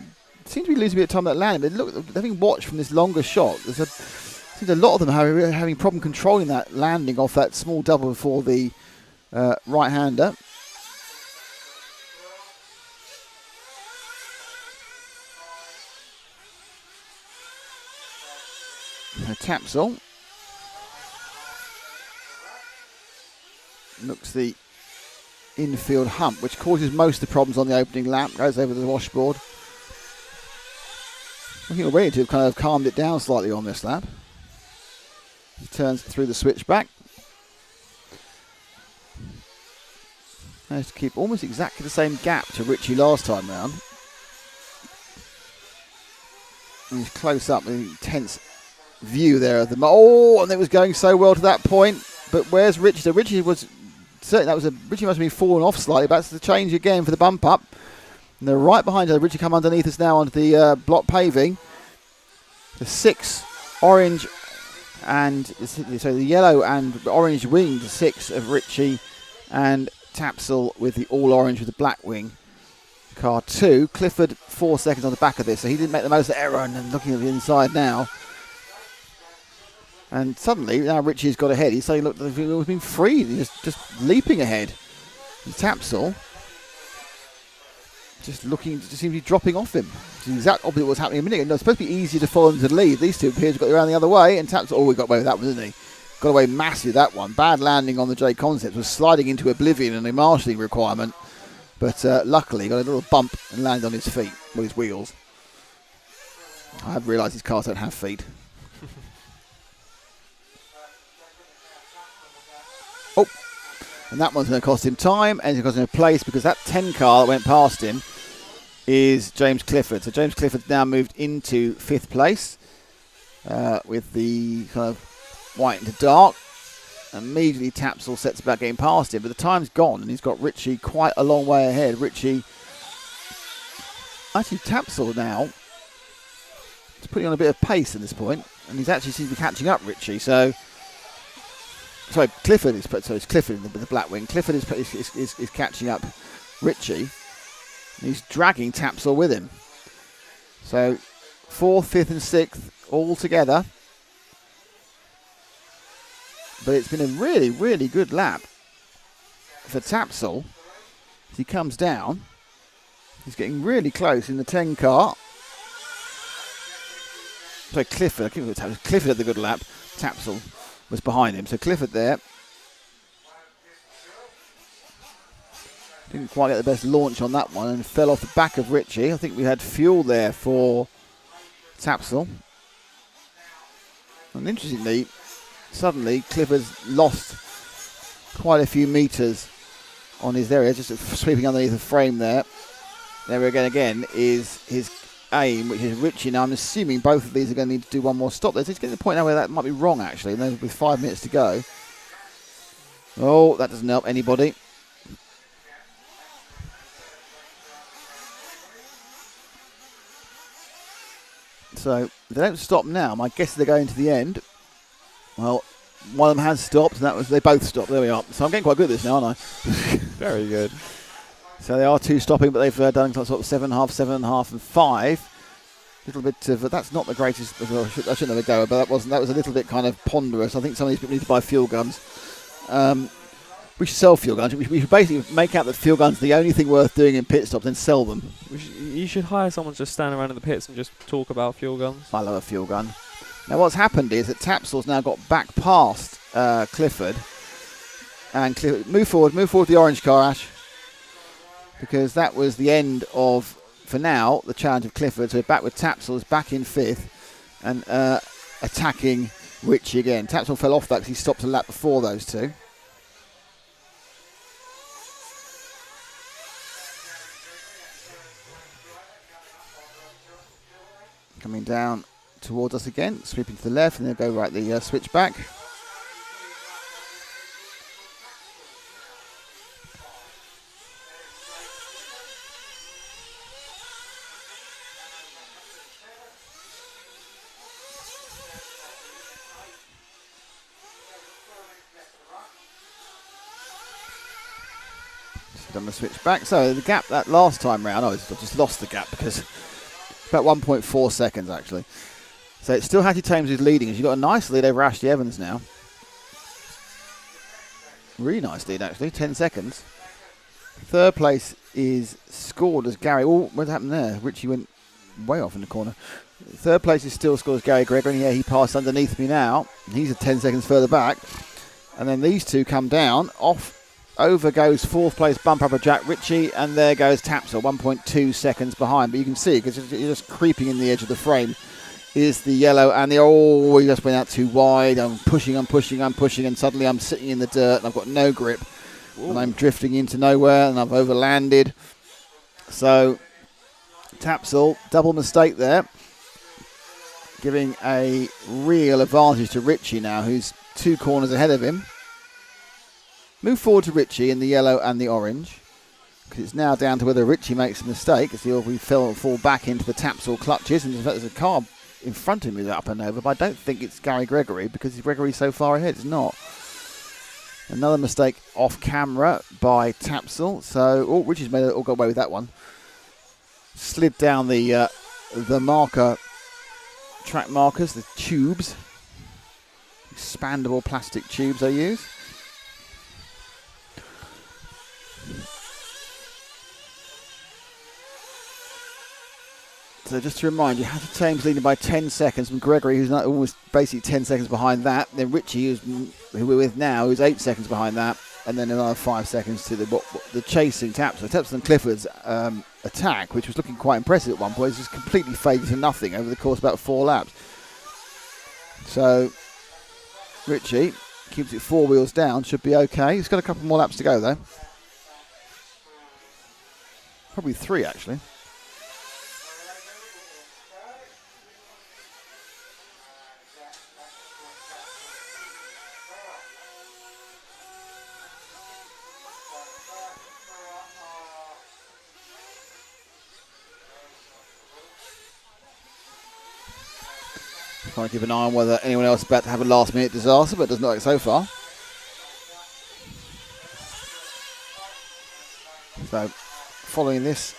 Seems to be losing a bit of time at that landing. But look, having watched from this longer shot, seems a lot of them having problem controlling that landing off that small double for the right-hander. Tapsell looks the infield hump, which causes most of the problems on the opening lap. Goes over the washboard. Looking already to have kind of calmed it down slightly on this lap. He turns through the switchback. Managed to keep almost exactly the same gap to Richie last time round. And he's close up, an intense view there of the. Oh, and it was going so well to that point. But where's Richie? So Richie was certainly Richie must have been falling off slightly. But that's the change again for the bump up. And they're right behind her. Richie come underneath us now onto the block paving. The 6 orange and so the yellow and orange winged 6 of Richie and Tapsell with the all orange with the black wing. Car 2. Clifford 4 seconds on the back of this, so he didn't make the most of the error. And then looking at the inside now. And suddenly, now Richie's got ahead. He's saying, look, he's been freed. He's just leaping ahead. And Tapsell just seems to be dropping off him. It's the exact opposite of what's happening a minute ago. It's supposed to be easier to follow them to the lead. These two appear to have got around the other way. And Tapsell, he got away with that one, didn't he? Got away massively that one. Bad landing on the J Concepts. Was sliding into oblivion and a marshalling requirement. But luckily, got a little bump and landed on his feet, with his wheels. I have realised these cars don't have feet. Oh, and that one's going to cost him time, and it's going to cost him a place because that 10 car that went past him is James Clifford. So James Clifford's now moved into 5th place with the kind of white into dark. Immediately Tapsell sets about getting past him, but the time's gone and he's got Richie quite a long way ahead. Richie, actually Tapsell now is putting on a bit of pace at this point, and he's actually seems to be catching up Richie. So, sorry, Clifford is it's Clifford with the black wing. Clifford is catching up Richie, and he's dragging Tapsell with him. So 4th, 5th, and 6th all together. But it's been a really, really good lap for Tapsell. As he comes down, he's getting really close in the 10 car. So Clifford had the good lap. Tapsell was behind him. So Clifford there. Didn't quite get the best launch on that one and fell off the back of Richie. I think we had fuel there for Tapsell. And interestingly, suddenly Clifford's lost quite a few metres on his area, just sweeping underneath the frame there. There again is his aim, which is Richie. Now I'm assuming both of these are going to need to do one more stop. There's just getting to the point now where that might be wrong actually, and then with 5 minutes to go. Oh, that doesn't help anybody. So if they don't stop now, my guess is they're going to the end. Well, one of them has stopped, and they both stopped. There we are. So I'm getting quite good at this now, aren't I? Very good. So they are 2 stopping, but they've done sort of 7.5, and 5. A little bit of that's not the greatest. I shouldn't have a go, but that was a little bit kind of ponderous. I think some of these people need to buy fuel guns. We should sell fuel guns. We should basically make out that fuel guns are the only thing worth doing in pit stops, then sell them. You should hire someone to just stand around in the pits and just talk about fuel guns. I love a fuel gun. Now what's happened is that Tapsell's now got back past Clifford. And Clifford, move forward the orange car, Ash. Because that was the end of, for now, the challenge of Clifford. So back with Tapsell's back in 5th and attacking Richie again. Tapsell fell off that because he stopped a lap before those two. Coming down towards us again, sweeping to the left, and they'll go right the switch back. Done the switch back. So the gap that last time round, I just lost the gap because it's about 1.4 seconds actually. So it's still Hattie Thames who's leading. She's got a nice lead over Ashley Evans now. Really nice lead actually, 10 seconds. Third place is scored as Gary. Oh, what happened there? Richie went way off in the corner. Third place is still scored as Gary Gregory. And yeah, he passed underneath me now. He's 10 seconds further back. And then these two come down. Over goes fourth place bump up of Jack Ritchie, and there goes Tapsell, 1.2 seconds behind. But you can see, because you're just creeping in the edge of the frame, is the yellow and the, he just went out too wide. I'm pushing, and suddenly I'm sitting in the dirt, and I've got no grip. Ooh. And I'm drifting into nowhere, and I've overlanded. So, Tapsell, double mistake there, giving a real advantage to Ritchie now, who's 2 corners ahead of him. Move forward to Ritchie in the yellow and the orange, because it's now down to whether Ritchie makes a mistake, as we fall back into the Tapsell clutches. And in fact, there's a car in front of me that's up and over, but I don't think it's Gary Gregory, because Gregory's so far ahead. It's not. Another mistake off camera by Tapsell. So, Ritchie's got away with that one. Slid down the track markers, the tubes, expandable plastic tubes they use. So just to remind you, Hattie Thames leading by 10 seconds from Gregory, who's not almost basically 10 seconds behind that. Then Ritchie, who we're with now, who's 8 seconds behind that. And then another 5 seconds to the chasing Tapsell. Tapsell and Clifford's attack, which was looking quite impressive at one point, has just completely faded to nothing over the course of about 4 laps. So Ritchie keeps it 4 wheels down, should be okay. He's got a couple more laps to go though. Probably 3 actually. Trying to keep an eye on whether anyone else is about to have a last minute disaster, but it doesn't look like so far. So, following this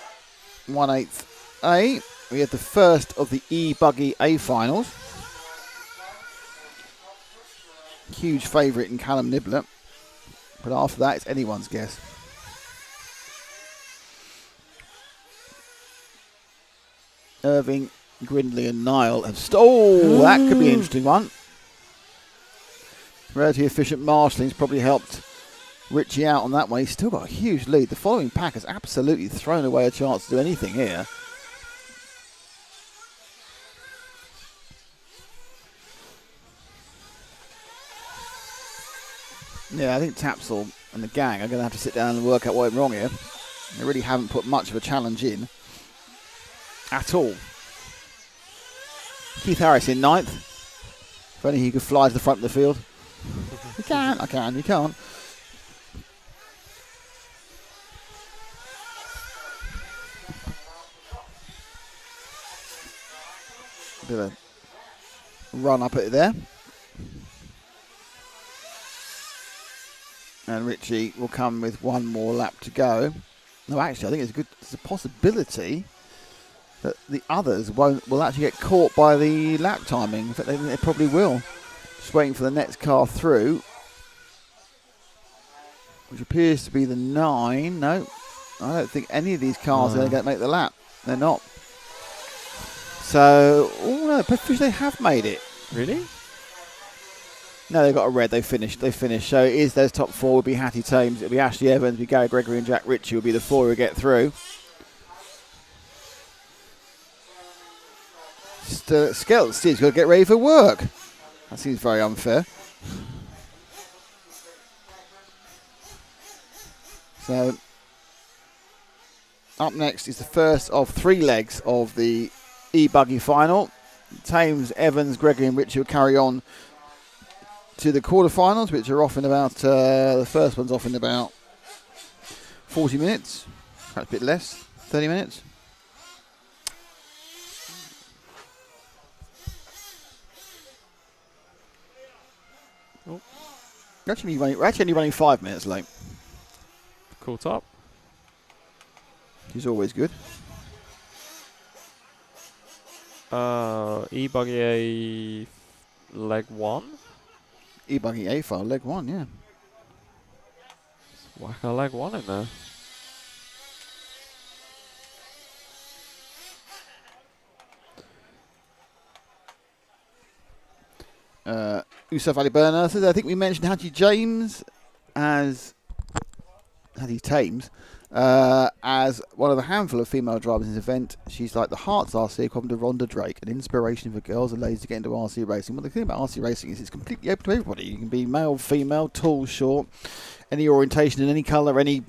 1/8 A, we have the first of the E-Buggy A finals. Huge favourite in Callum Niblett, but after that it's anyone's guess. Irving, Grindley and Niall have... that could be an interesting one. Relatively efficient marshalling's probably helped Ritchie out on that one. He's still got a huge lead. The following pack has absolutely thrown away a chance to do anything here. Yeah, I think Tapsell and the gang are going to have to sit down and work out what went wrong here. They really haven't put much of a challenge in at all. Keith Harris in 9th. If only he could fly to the front of the field. You can't. You can't. Bit of a run up at it there. And Ritchie will come with 1 more lap to go. No, actually, I think there's a possibility that the others will actually get caught by the lap timing. In fact, they probably will. Just waiting for the next car through, which appears to be the 9. No, I don't think any of these cars are going to make the lap. They're not. So, no, they have made it. Really? No, they've got a red. They finished. So it is those top 4 will be Hattie Thames, it'll be Ashley Evans, it'll be Gary Gregory and Jack Ritchie will be the 4 who get through. Skelton Steve's got to get ready for work. That seems very unfair. So, up next is the first of 3 legs of the E-Buggy final. Thames, Evans, Gregory and Ritchie will carry on to the quarterfinals, which are off in about, the first one's off in about 40 minutes. Perhaps a bit less, 30 minutes. We're actually only running 5 minutes late. Caught up. She's always good. E-buggy A leg 1. E-buggy A file, leg 1, yeah. Whack a leg 1 in there. Usaf Ali Burner says, I think we mentioned Hattie James as Hattie Thames as one of the handful of female drivers in this event. She's like the Herts RC equivalent to Rhonda Drake, an inspiration for girls and ladies to get into RC racing. Well, the thing about RC racing is it's completely open to everybody. You can be male, female, tall, short, any orientation in any colour, any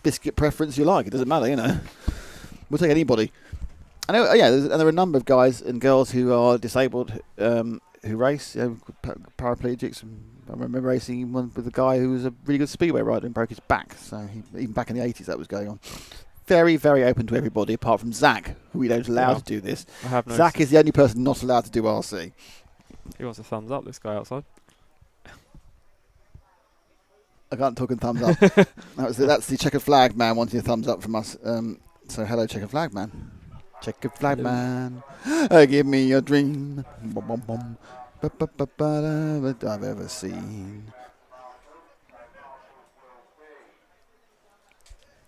biscuit preference you like. It doesn't matter, you know. We'll take anybody. I know, yeah, and there are a number of guys and girls who are disabled who race, paraplegics. I remember racing one with a guy who was a really good speedway rider and broke his back. So even back in the 80s that was going on. Very, very open to everybody apart from Zach, who we don't allow to do this. I have noticed. Zach is the only person not allowed to do RC. He wants a thumbs up, this guy outside. I can't talk in thumbs up. That's the checkered flag man wanting a thumbs up from us. So hello, checkered flag man. Checkered flag man, give me your dream. Bum, bum, bum. That I've ever seen.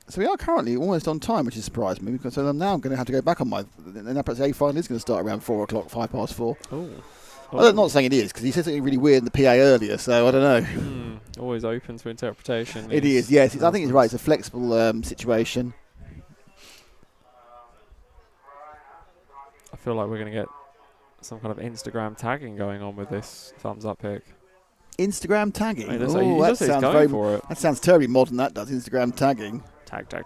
So we are currently almost on time, which has surprised me. Because so now I'm going to have to go back on my. And that perhaps the A final is going to start around 4 o'clock, 4:05. Oh. I'm not saying it is because he said something really weird in the PA earlier. So I don't know. Always open to interpretation. It is, yes. I think it's right. It's a flexible situation. I feel like we're going to get some kind of Instagram tagging going on with this thumbs up pick. Instagram tagging. I mean, That sounds very. For it. That sounds terribly modern. That does Instagram tagging. Tag. Tag.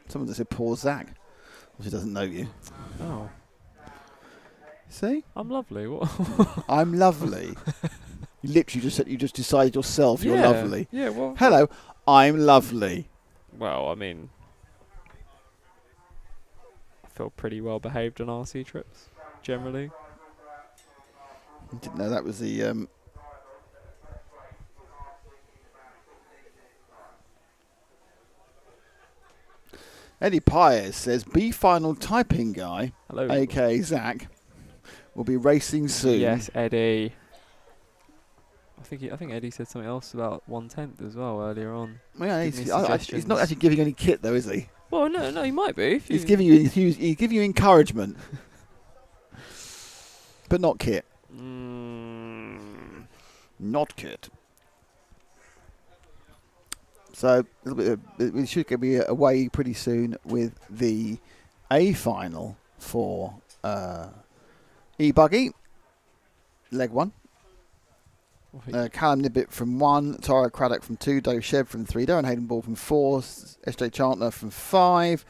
Someone just said poor Zach. She doesn't know you. Oh. See? I'm lovely. What? I'm lovely. You literally just decided yourself you're lovely. Yeah, well. Hello, I'm lovely. Well, I mean, I feel pretty well behaved on RC trips, generally. I didn't know that was the. Eddie Piers says B final typing guy, Hello. aka Zach, will be racing soon. Yes, Eddie. I think Eddie said something else about 1/10 as well earlier on. Well, yeah, Give me he's not actually giving any kit though, is he? Well, no, he might be. He's giving you encouragement, but not kit. Not kit. So we should be away pretty soon with the A final for E-buggy, leg 1. Callum Nibbett from 1, Tara Craddock from 2, Dave Shebb from 3, Darren Hayden Ball from 4, SJ Chandler from 5,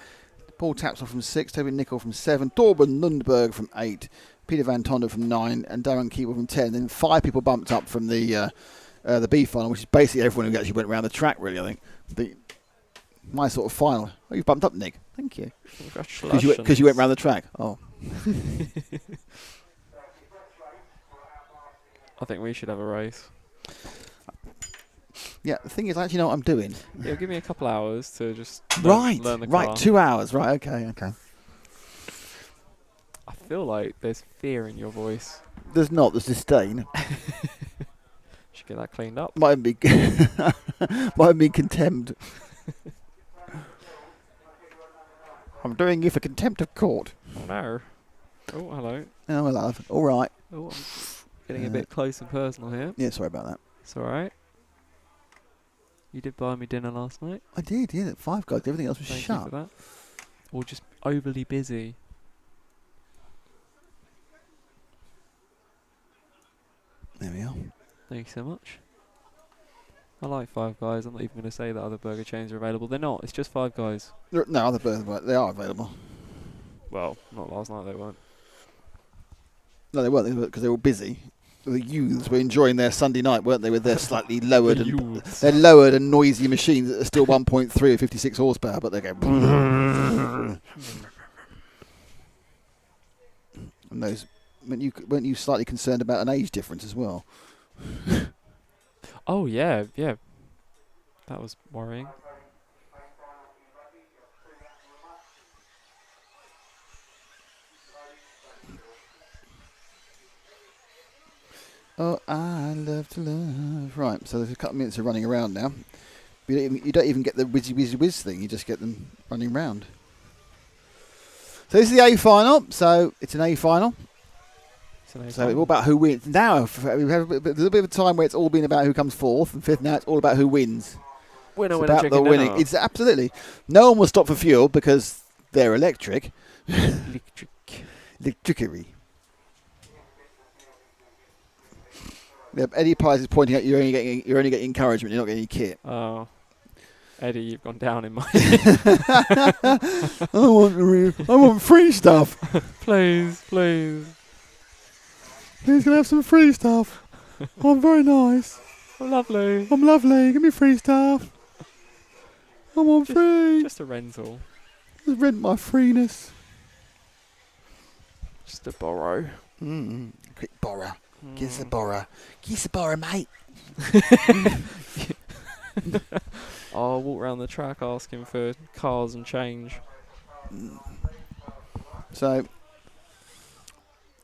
Paul Tapsell from 6, Toby Nicol from 7, Torben Lundberg from 8, Peter Van Tonder from 9, and Darren Keeble from 10. Then 5 people bumped up from the B final, which is basically everyone who actually went around the track, really, I think. My sort of final. Oh, you bumped up, Nick. Thank you. Congratulations. Because you went around the track. Oh. I think we should have a race. Yeah, the thing is, I actually know what I'm doing. Yeah, give me a couple hours to just Right, learn the car. 2 hours. Right, okay. I feel like there's fear in your voice. There's not. There's disdain. Should get that cleaned up. Might be contempt. I'm doing you for contempt of court. Oh no. Oh, hello. Oh, my love. All right. Oh, I'm getting a bit close and personal here. Yeah, sorry about that. It's alright. You did buy me dinner last night. I did, yeah. Five Guys. Everything else was Thank shut. you for that. Or just overly busy. There we are. Thank you so much. I like Five Guys. I'm not even going to say that other burger chains are available. They're not. It's just Five Guys. No, other burgers, they are available. Well, not last night they weren't. No, they weren't, because they were busy. The youths were enjoying their Sunday night, weren't they, with their slightly lowered they're lowered and noisy machines that are still 1.3 or 56 horsepower, but they go. And those, weren't you slightly concerned about an age difference as well? Oh yeah. That was worrying. Oh, I love to love. Right, so there's a couple of minutes of running around now. You don't even get the whiz thing. You just get them running round. So this is the A final. So it's an A final. So it's all about who wins. Now we have a little bit of a time where it's all been about who comes fourth and fifth. Now it's all about who wins. Winner, It's winner, about chicken the winning. dinner. It's absolutely. No one will stop for fuel because they're electric. Electricity. Yeah, Eddie Pies is pointing out you're only getting encouragement. You're not getting any kit. Oh, Eddie, you've gone down in my. I want free stuff. Please. Please, can I have some free stuff? I'm very nice. Lovely. I'm lovely. Give me free stuff. I want free. Just a rental. Just rent my freeness. Just a borrow. Quick borrow. Give us a borrow. Give us a borrow, mate. I'll walk around the track asking for cars and change. So,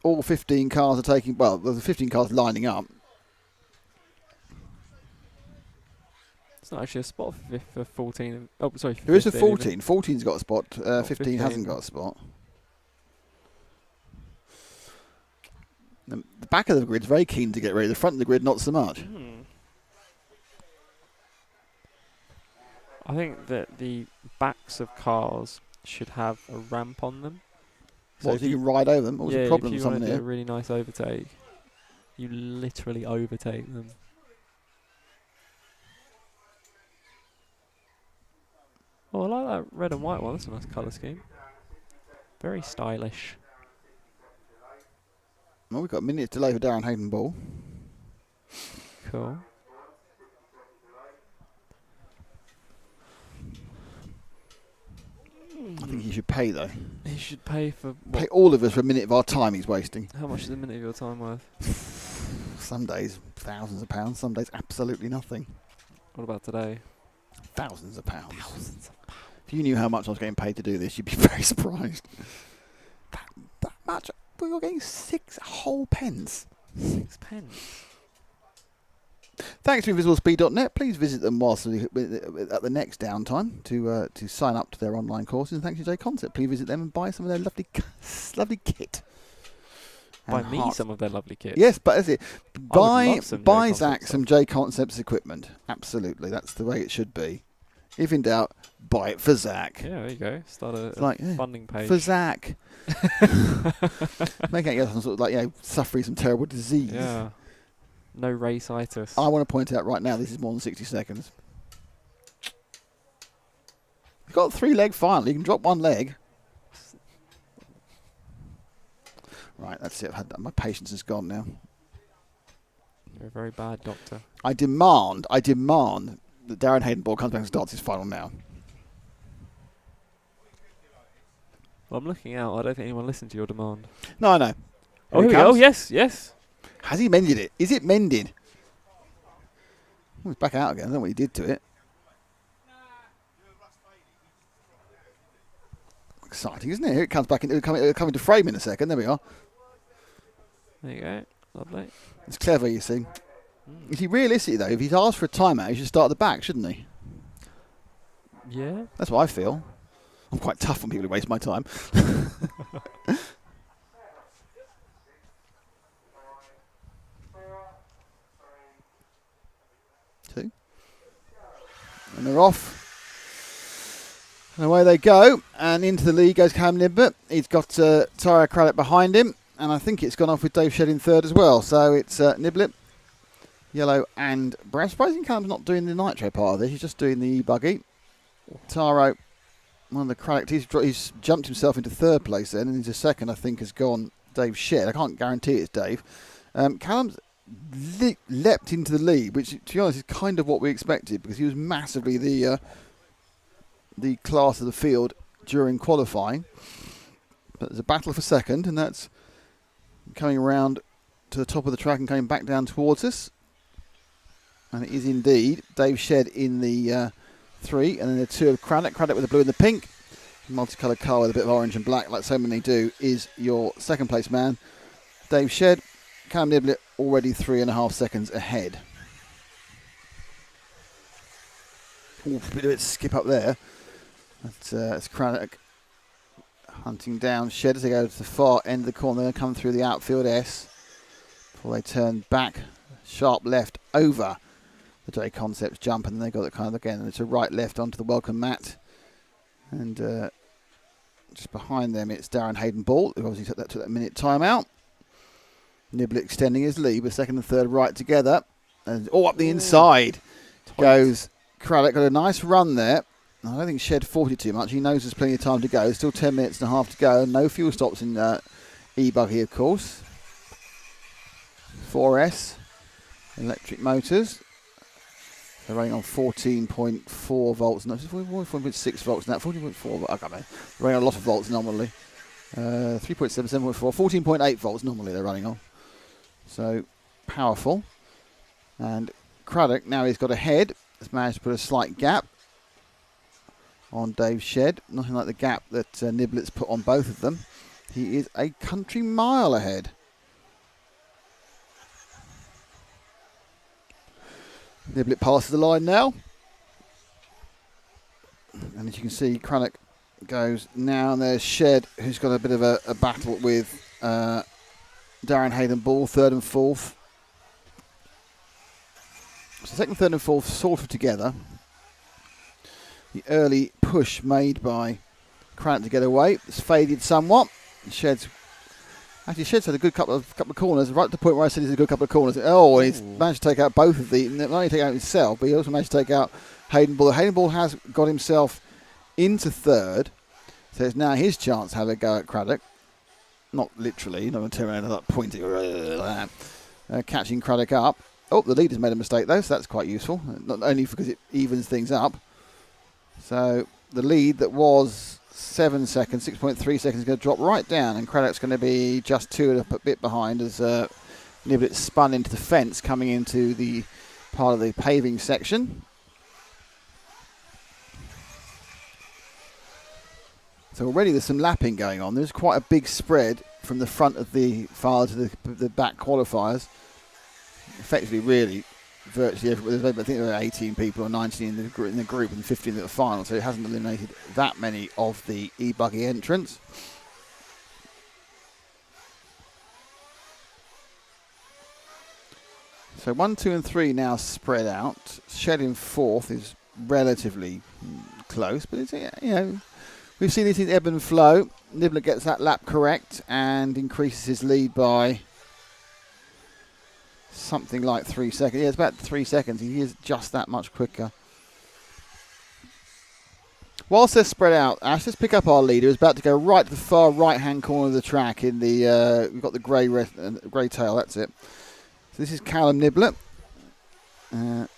all 15 cars are taking. Well, there's 15 cars lining up. It's not actually a spot for 14. Oh, sorry. For There is a 15, 14. 14's got a spot. 15 hasn't 15. got a spot. The back of the grid's very keen to get ready. The front of the grid, not so much. I think that the backs of cars should have a ramp on them. So if you can ride over them, what was the problem if with you want someone to do a here? really nice overtake, you literally overtake them. Oh, I like that red and white one. That's a nice colour scheme. Very stylish. Well, we've got a minute delay for Darren Hayden Ball. Cool. I think he should pay, though. He should pay for what? Pay all of us for a minute of our time he's wasting. How much is a minute of your time worth? Some days, thousands of pounds. Some days, absolutely nothing. What about today? Thousands of pounds. If you knew how much I was getting paid to do this, you'd be very surprised. That much? We were getting 6 whole pence. 6 pence. Thanks to invisiblespeed.net. Please visit them whilst at the next downtime to sign up to their online courses. And thanks to J Concept. Please visit them and buy some of their lovely kit. Buy And me hearts. some of their lovely kit. Yes, but that's it. Buy some J Zach Concept some J Concepts equipment. Absolutely, that's the way it should be. If in doubt, buy it for Zach. Yeah, there you go. Start a Like, yeah, funding page. for Zach. Make out you have some sort of suffering some terrible disease. Yeah. No race-itis. I want to point out right now, this is more than 60 seconds. You've got a 3-leg final. You can drop one leg. Right, that's it. My patience is gone now. You're a very bad doctor. I demand that Darren Hayden Ball comes back and starts his final now. Well, I'm looking out. I don't think anyone listened to your demand. No, I know. Oh, Here he here we go. comes. Yes. Has he mended it? Is it mended? Oh, he's back out again. I don't know what he did to it. Exciting, isn't it? Here it comes back. It'll come into frame in a second. There we are. There you go. Lovely. It's clever, you see. You see, realistically, though, if he's asked for a timeout, he should start at the back, shouldn't he? Yeah. That's what I feel. I'm quite tough on people who waste my time. Two. And they're off. And away they go. And into the lead goes Cam Nibbett. He's got Tyra Craddock behind him. And I think it's gone off with Dave Shedd in third as well. So it's Niblett, yellow and brown. Surprising Callum's not doing the nitro part of this. He's just doing the buggy. Taro, one of the Craddock, he's jumped himself into third place then. And into second, I think, has gone Dave Shedd. I can't guarantee it's Dave. Callum's leapt into the lead, which, to be honest, is kind of what we expected because he was massively the class of the field during qualifying. But there's a battle for second, and that's coming around to the top of the track and coming back down towards us. And it is indeed Dave Shedd in the 3, and then the 2 of Craddock. Craddock with the blue and the pink. Multicoloured car with a bit of orange and black, like so many do, is your second place man. Dave Shedd, Callum Niblett already 3.5 seconds ahead. Ooh, a bit of a skip up there. That's Craddock hunting down Shedd as they go to the far end of the corner. They're going to come through the outfield S before they turn back, sharp left over the J Concepts jump, and then they got it kind of again. And it's a right left onto the welcome mat, and just behind them it's Darren Hayden Ball, who obviously took that minute timeout. Niblett extending his lead with second and third right together, and up the inside goes Craddock. Got a nice run there. I don't think Shedd fought it too much. He knows there's plenty of time to go. Still 10 minutes and a half to go. No fuel stops in e-buggy, of course. 4S electric motors. They're running on 14.4 volts. No, 14.6 volts now. 14.4. I can't remember. They're running on a lot of volts normally. 3.7, 7.4, 14.8 volts normally they're running on. So powerful. And Craddock, now he's got ahead, has managed to put a slight gap on Dave Shedd. Nothing like the gap that Niblett's put on both of them. He is a country mile ahead. Niblett passes the line now. And as you can see, Craddock goes now, and there's Shedd, who's got a bit of a battle with Darren Hayden Ball, third and fourth. So second, third and fourth sort of together. The early push made by Craddock to get away. It's faded somewhat. Shedd's had a good couple of corners, right to the point where I said he's a good couple of corners. Oh, and he's managed to take out both of the, not only take out himself, but he also managed to take out Hayden Ball. Hayden Ball has got himself into third, so it's now his chance to have a go at Craddock. Not literally, not going to turn around and like pointing like that. Catching Craddock up. Oh, the leader's made a mistake though, so that's quite useful. Not only because it evens things up. So the lead that was 7 seconds, 6.3 seconds, is going to drop right down, and Craddock's going to be just 2 and a bit behind as Niblett spun into the fence coming into the part of the paving section. So already there's some lapping going on. There's quite a big spread from the front of the file to the back qualifiers. Effectively, really, virtually everybody. I think there are 18 people or 19 in the group and 15 at the final, so it hasn't eliminated that many of the e-buggy entrants. So 1, 2 and 3 now spread out. Shedd in fourth is relatively close, but it's, we've seen this in ebb and flow. Niblett gets that lap correct and increases his lead by something like 3 seconds. Yeah, it's about 3 seconds. He is just that much quicker. Whilst they're spread out, Ash, let's pick up our leader. He's about to go right to the far right-hand corner of the track in the, we've got the grey tail, that's it. So this is Callum Niblett.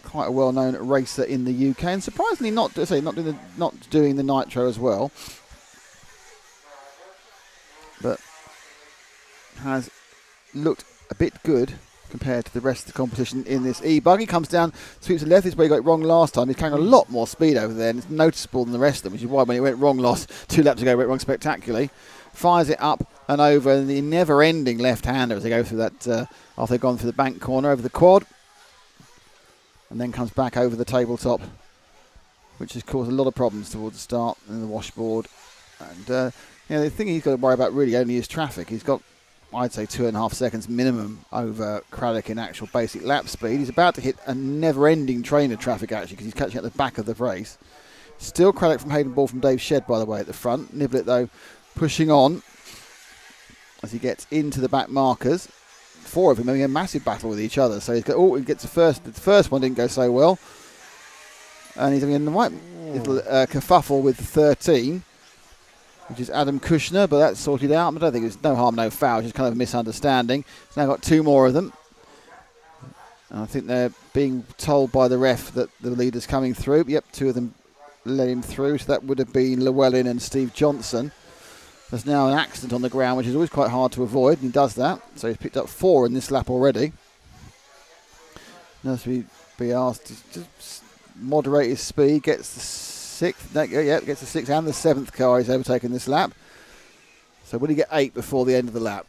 Quite a well-known racer in the UK, and surprisingly not doing the nitro as well, but has looked a bit good compared to the rest of the competition in this e-buggy. Comes down, sweeps to the left. This is where he got it wrong last time. He's carrying a lot more speed over there, and it's noticeable than the rest of them, which is why when it went wrong last 2 laps ago, it went wrong spectacularly. Fires it up and over, and the never-ending left-hander as they go through that, after they've gone through the bank corner, over the quad, and then comes back over the tabletop, which has caused a lot of problems towards the start and the washboard. And the thing he's got to worry about really only is traffic. He's got, I'd say, 2.5 seconds minimum over Craddock in actual basic lap speed. He's about to hit a never-ending train of traffic, actually, because he's catching at the back of the race. Still Craddock from Hayden Ball from Dave Shedd, by the way, at the front. Niblett, though, pushing on as he gets into the back markers. 4 of them having a massive battle with each other. So he gets the first one didn't go so well. And he's having a right little kerfuffle with the 13, which is Adam Kushner, but that's sorted out. I don't think it's no harm, no foul, just kind of a misunderstanding. He's now got 2 more of them. And I think they're being told by the ref that the leader's coming through. Yep, 2 of them let him through. So that would have been Llewellyn and Steve Johnson. There's now an accident on the ground, which is always quite hard to avoid, and he does that. So he's picked up 4 in this lap already. Now to be asked to just moderate his speed, gets the 6th, gets the 6th and the 7th car he's overtaken this lap. So will he get 8 before the end of the lap?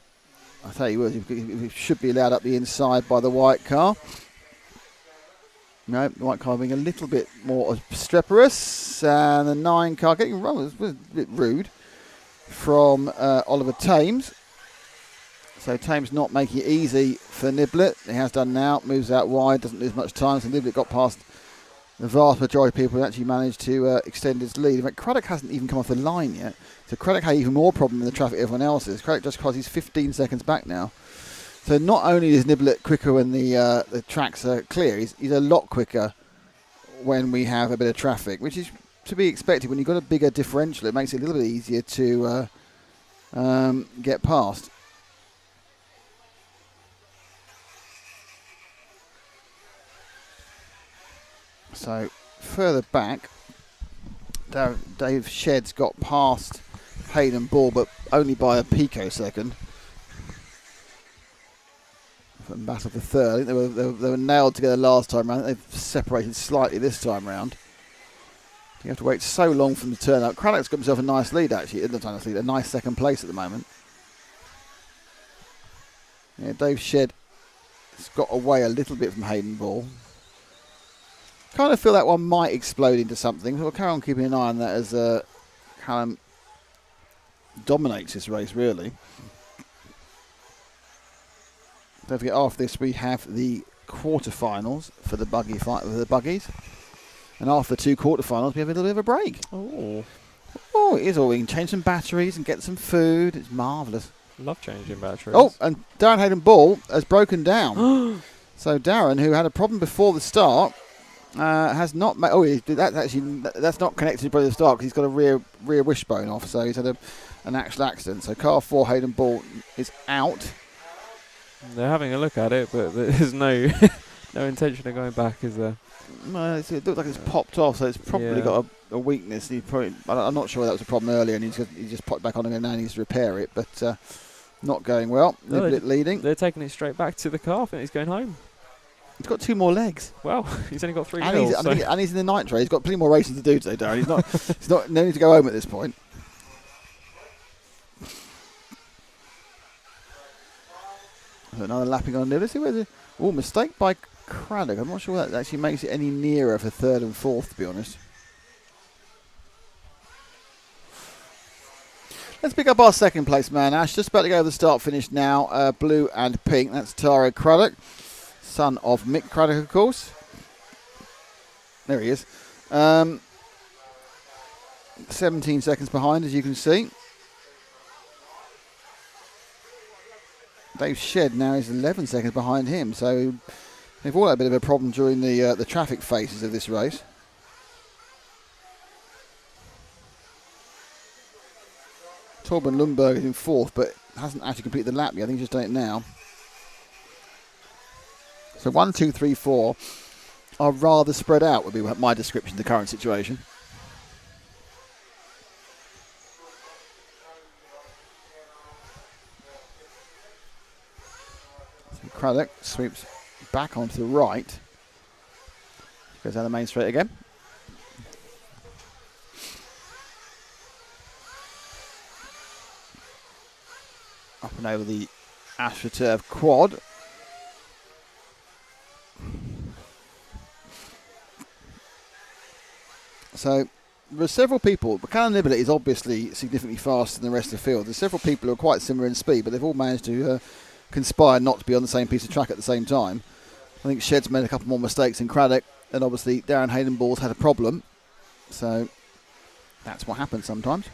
I tell you what, he should be allowed up the inside by the white car. No, the white car being a little bit more obstreperous, and the 9 car getting wrong. It was a bit rude from Oliver Thames. So Thames not making it easy for Niblet. He has done now, moves out wide, doesn't lose much time. So Niblet got past the vast majority of people who actually managed to extend his lead. In fact, Craddock hasn't even come off the line yet. So Craddock had even more problem in the traffic everyone else is. Craddock just because he's 15 seconds back now. So not only is Niblet quicker when the tracks are clear, he's a lot quicker when we have a bit of traffic, which is to be expected. When you've got a bigger differential, it makes it a little bit easier to get past. So further back, Dave Shedd's got past Hayden Ball, but only by a picosecond. From battle for third, I think they were nailed together last time round. They've separated slightly this time round. You have to wait so long from the turn up. Craddock's got himself a nice lead actually. A nice second place at the moment. Yeah, Dave Shedd has got away a little bit from Hayden Ball. Kind of feel that one might explode into something. We'll carry on keeping an eye on that as Callum dominates this race, really. Don't forget, after this we have the quarterfinals for the buggy fight with the buggies, and after the 2 quarterfinals we have a little bit of a break. Oh, it is all. We can change some batteries and get some food. It's marvellous. Love changing batteries. Oh, and Darren Hayden Ball has broken down. So Darren, who had a problem before the start, has not. That's not connected by the start because he's got a rear wishbone off. So he's had an actual accident. So car 4 Hayden Ball is out. They're having a look at it, but there's no intention of going back, is there? No, it looks like it's popped off, so it's probably got a weakness. I'm not sure that was a problem earlier, and he just popped back on again. Now he needs to repair it, but not going well. No, Niblet leading. They're taking it straight back to the car. I think he's going home. He's got 2 more legs. Well, he's only got 3 and wheels. And he's in the nitro. He's got plenty more racing to do today, Darren. He's not no need to go home at this point. Another lapping on Niblet. Oh, mistake by Craddock. I'm not sure that actually makes it any nearer for 3rd and 4th, to be honest. Let's pick up our 2nd place man, Ash. Just about to go to the start finish now. Blue and pink. That's Taro Craddock, son of Mick Craddock, of course. There he is. 17 seconds behind, as you can see. Dave Shedd now is 11 seconds behind him, so they've all had a bit of a problem during the traffic phases of this race. Torben Lundberg is in 4th, but hasn't actually completed the lap yet. I think he's just done it now. So 1, 2, 3, 4 are rather spread out, would be my description of the current situation. Craddock sweeps back onto the right. Goes down the main straight again. Up and over the AstroTurf quad. So there are several people, but Callum Niblet is obviously significantly faster than the rest of the field. There's several people who are quite similar in speed, but they've all managed to conspire not to be on the same piece of track at the same time. I think Shedd's made a couple more mistakes than Craddock, and obviously Darren Hayden Ball's had a problem. So that's what happens sometimes.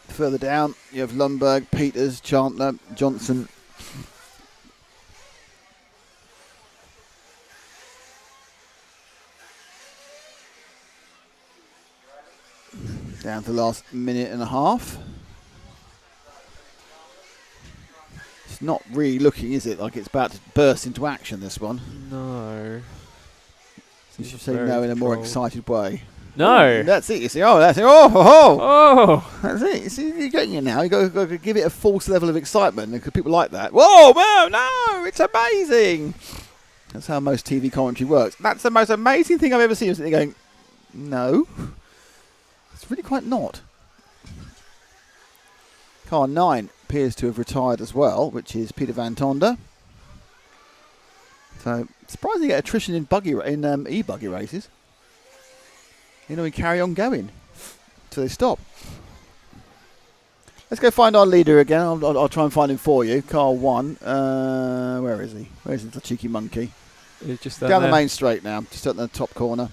Further down, you have Lundberg, Peters, Chandler, Johnson. Down to the last minute and a half. It's not really looking, is it, like it's about to burst into action, this one? No. You should say no in a more excited way. No. That's it, you see. Oh, that's it. Oh, ho, ho. Oh. That's it. You see, you're getting it now. You've got to give it a false level of excitement because people like that. Whoa, whoa, no, it's amazing. That's how most TV commentary works. That's the most amazing thing I've ever seen. You're going, no. It's really quite not. Car 9 appears to have retired as well, which is Peter Van Tonder. So, surprising to get attrition in e-buggy races. You know, we carry on going till they stop. Let's go find our leader again. I'll try and find him for you. Car 1. Where is he? Where's the cheeky monkey? He's just down the main straight now, just at the top corner.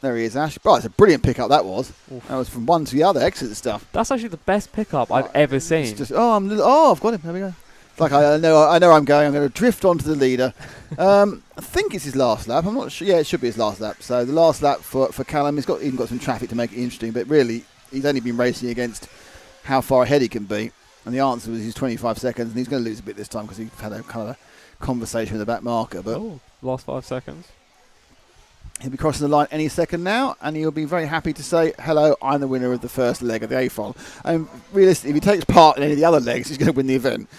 There he is, Ash. Oh, it's a brilliant pickup that was. Oof. That was from one to the other. Excellent stuff. That's actually the best pickup I've ever seen. I've got him. There we go. It's like I know I'm going to drift onto the leader. I think it's his last lap. I'm not sure. Yeah, it should be his last lap. So the last lap for Callum, he's even got some traffic to make it interesting. But really, he's only been racing against how far ahead he can be. And the answer was he's 25 seconds, and he's going to lose a bit this time because he had a kind of a conversation with the back marker. But last 5 seconds. He'll be crossing the line any second now, and he'll be very happy to say, hello, I'm the winner of the first leg of the A-final. And realistically, if he takes part in any of the other legs, he's going to win the event.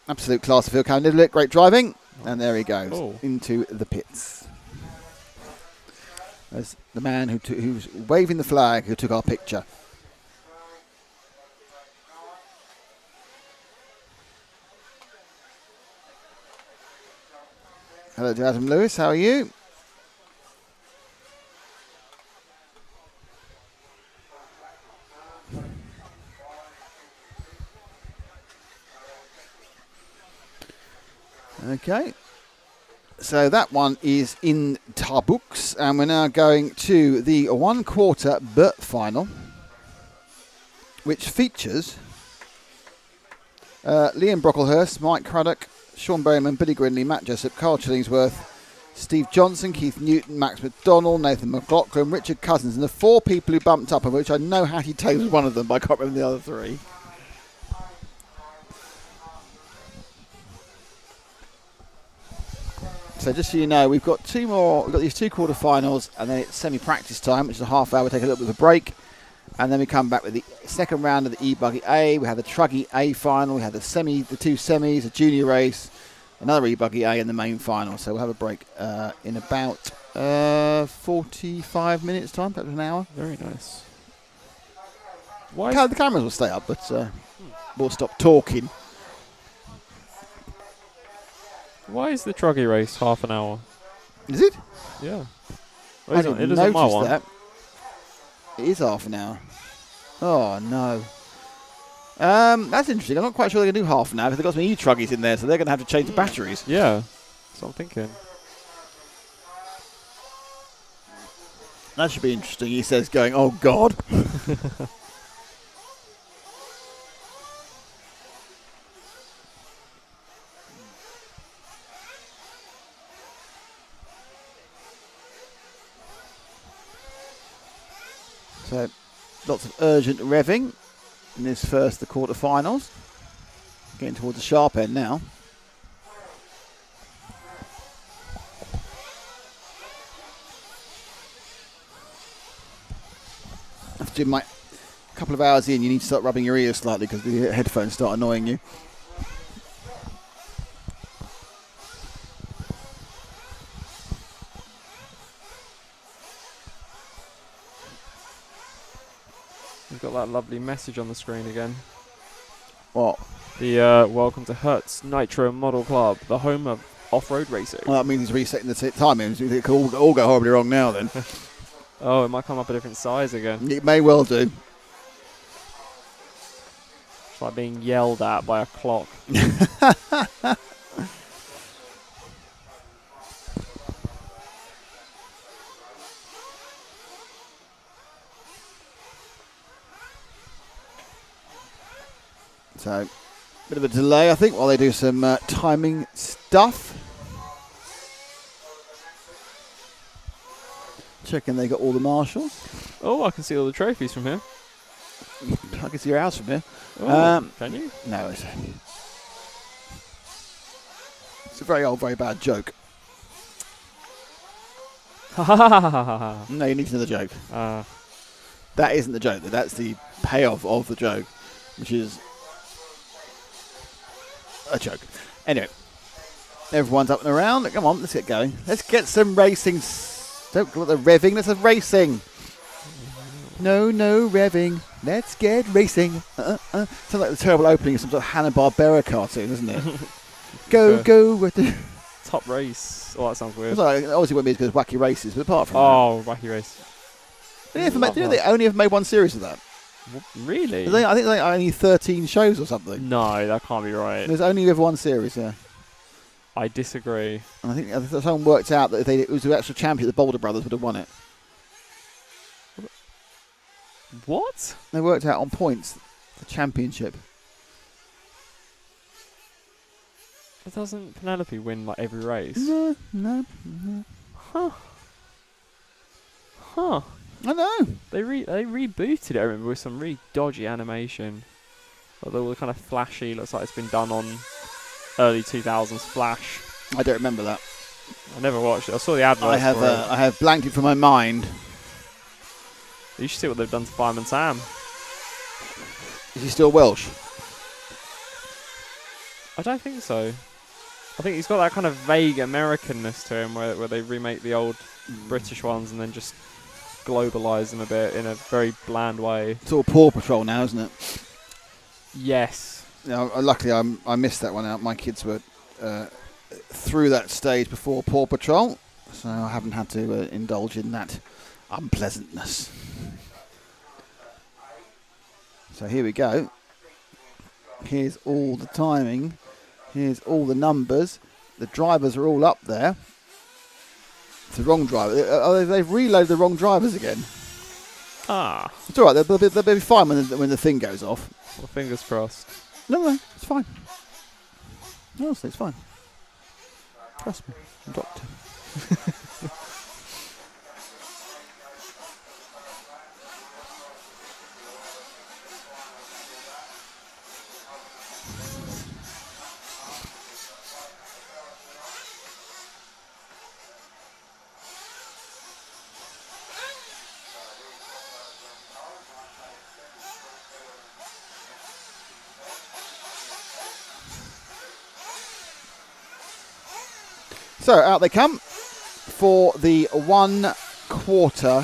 Absolute class of Phil Cavan. Great driving. And there he goes into the pits. There's the man who's waving the flag who took our picture. Hello to Adam Lewis, how are you? Okay, so that one is in Tarbux, and we're now going to the 1/4 Burt final, which features Liam Brocklehurst, Mike Craddock, Sean Berryman, Billy Grinley, Matt Jessup, Carl Chillingsworth, Steve Johnson, Keith Newton, Max McDonald, Nathan McLaughlin, Richard Cousins, and the 4 people who bumped up, of which I know Hattie Taylor was one of them, but I can't remember the other 3. So just so you know, we've got 2 more. We've got these 2 quarterfinals, and then it's semi-practice time, which is a half hour. We take a little bit of a break, and then we come back with the second round of the E-Buggy A. We have the Truggy A final. We have the 2 semis, a junior race, another E-Buggy A, and the main final. So we'll have a break in about 45 minutes time, perhaps an hour. Very nice. The cameras will stay up, but we'll stop talking. Why is the Truggy race half an hour? Is it? Yeah. I didn't it isn't notice my one. that. It is half an hour. Oh, no. That's interesting. I'm not quite sure they're going to do half an hour because they've got some e-Truggies in there, so they're going to have to change the batteries. Yeah. That's what I'm thinking. That should be interesting. He says going, oh, God. So, lots of urgent revving in this first, the quarterfinals. Getting towards the sharp end now. After a couple of hours in, you need to start rubbing your ears slightly because the headphones start annoying you. We've got that lovely message on the screen again. What? The welcome to Herts Nitro Model Club, the home of off-road racing. Well, that means he's resetting the time. It could all go horribly wrong now then. Oh, it might come up a different size again. It may well do. It's like being yelled at by a clock. So, bit of a delay, I think, while they do some timing stuff. Checking they got all the marshals. Oh, I can see all the trophies from here. I can see your house from here. Oh, can you? No, it's a very old, very bad joke. No, you need to know the joke. That isn't the joke. That's the payoff of the joke, which is a joke. Anyway, everyone's up and around. Come on, let's get going. Let's get some racing. Don't call it the revving. Let's have racing. No revving. Let's get racing. Sounds like the terrible opening of some sort of Hanna-Barbera cartoon, isn't it? Go with the Top race. Oh, that sounds weird. It's like, obviously won't be as good as Wacky Races, but apart from Wacky race. that, they only ever made one series of that. Really? I think they only 13 shows or something. No, that can't be right. There's only ever one series, yeah. I disagree. And I think someone worked out that if it was the actual champion, the Boulder Brothers would have won it. What? They worked out on points the championship. But doesn't Penelope win like every race? No. Huh. I know. They rebooted it, I remember, with some really dodgy animation. Like all the kind of flashy, looks like it's been done on early 2000s Flash. I don't remember that. I never watched it. I saw the adverts. I have blanked it from my mind. You should see what they've done to Fireman Sam. Is he still Welsh? I don't think so. I think he's got that kind of vague Americanness to him where they remake the old British ones and then just globalise them a bit in a very bland way. It's all Paw Patrol now, isn't it? Yes. Luckily, I missed that one out. My kids were through that stage before Paw Patrol, so I haven't had to indulge in that unpleasantness. So here we go. Here's all the timing. Here's all the numbers. The drivers are all up there. It's the wrong driver. They've reloaded the wrong drivers again. It's all right. They'll be fine when the thing goes off. Well, fingers crossed. No, it's fine. Honestly, it's fine. Trust me, I'm a doctor. So out they come for the 1/4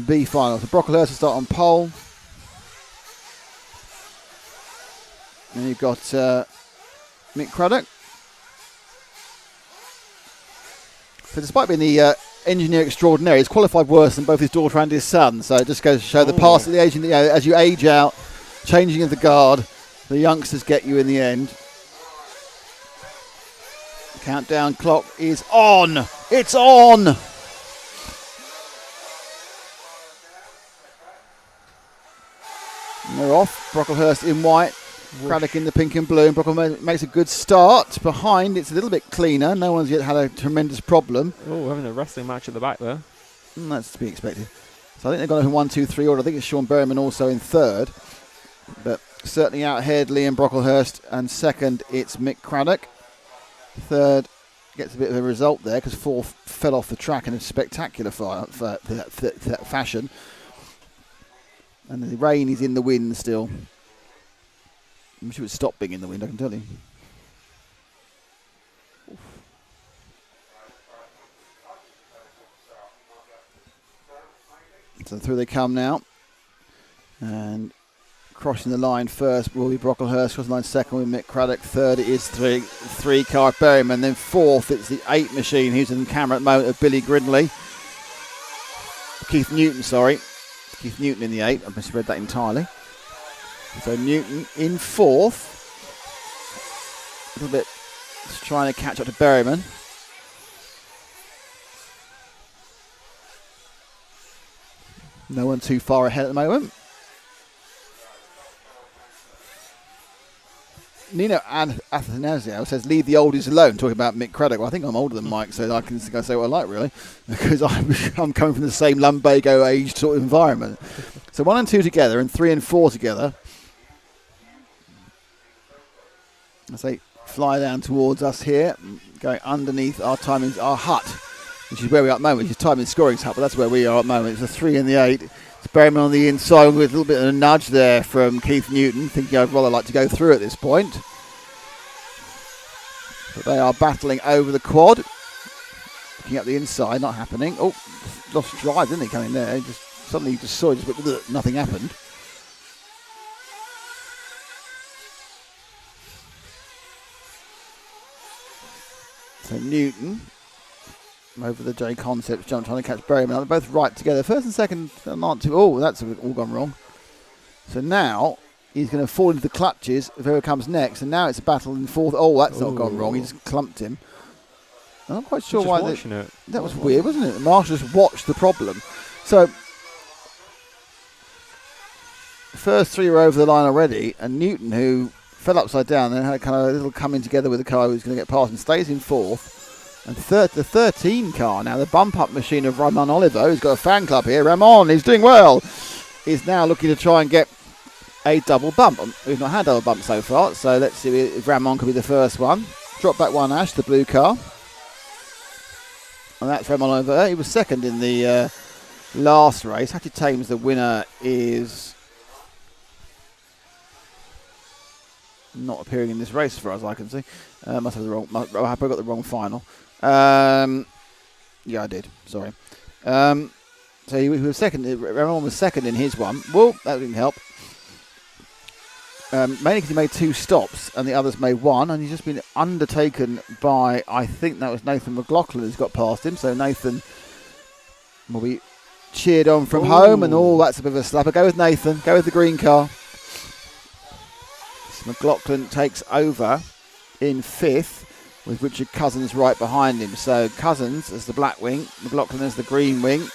B final. So Brocklehurst will start on pole. And you've got Mick Craddock. So despite being the engineer extraordinaire, he's qualified worse than both his daughter and his son. So it just goes to show the past at the age, as you age out, changing of the guard, the youngsters get you in the end. Countdown clock is on. It's on. And they're off. Brocklehurst in white. Craddock in the pink and blue. Brocklehurst makes a good start. Behind, it's a little bit cleaner. No one's yet had a tremendous problem. Oh, having a wrestling match at the back there. That's to be expected. So I think they've gone in 1, 2, 3 order. I think it's Sean Berryman also in third. But certainly out ahead, Liam Brocklehurst. And second, it's Mick Craddock. Third gets a bit of a result there because fourth fell off the track in a spectacular fashion. And the rain is in the wind still. I wish it would stop being in the wind, I can tell you. So through they come now. And crossing the line first will be Brocklehurst. Crossing the line second with Mick Craddock. Third it is three car Berryman. Then fourth it's the 8 machine who's in the camera at the moment of Billy Gridley. Keith Newton in the 8. I've misread that entirely. So Newton in fourth. A little bit just trying to catch up to Berryman. No one too far ahead at the moment. Nino Athanasio says, leave the oldies alone, talking about Mick Craddock. Well, I think I'm older than Mike, so I can say what I like, really, because I'm coming from the same lumbago age sort of environment. So 1 and 2 together and 3 and 4 together. As they fly down towards us here, going underneath our timings, our hut, which is where we are at the moment, which is timing scoring hut, but that's where we are at the moment. It's a 3 and the 8. It's Berryman on the inside with a little bit of a nudge there from Keith Newton, thinking I'd rather like to go through at this point. But they are battling over the quad. Looking up the inside, not happening. Oh, lost drive, didn't he, coming there? Suddenly you just saw it, but nothing happened. So Newton over the J Concepts jump, trying to catch Berryman. They're both right together. First and second aren't too. Oh, that's all gone wrong. So now he's going to fall into the clutches of whoever comes next. And now it's a battle in fourth. Oh, that's not gone wrong. He just clumped him. I'm not quite sure why. That was weird, wasn't it? The marshal just watched the problem. So the first 3 were over the line already, and Newton, who fell upside down, then had kind of a little coming together with the car who was going to get past and stays in fourth. And the 13 car now, the bump-up machine of Ramon Oliver, who's got a fan club here. Ramon, he's doing well. He's now looking to try and get a double bump. We've not had a double bump so far, so let's see if Ramon could be the first one. Drop back one, Ash, the blue car. And that's Ramon Oliver. He was second in the last race. Hattie Thames, the winner, is not appearing in this race as far as I can see. Must have the wrong. I got the wrong final. Yeah, I did. Sorry. So he was second. Ramon was second in his one. Well, that didn't help. Mainly because he made 2 stops and the others made 1, and he's just been undertaken by, I think that was Nathan McLaughlin who's got past him. So Nathan will be cheered on from home, and that's a bit of a slapper. Go with Nathan. Go with the green car. So McLaughlin takes over in 5th with Richard Cousins right behind him. So Cousins as the black wing, McLaughlin as the green wing.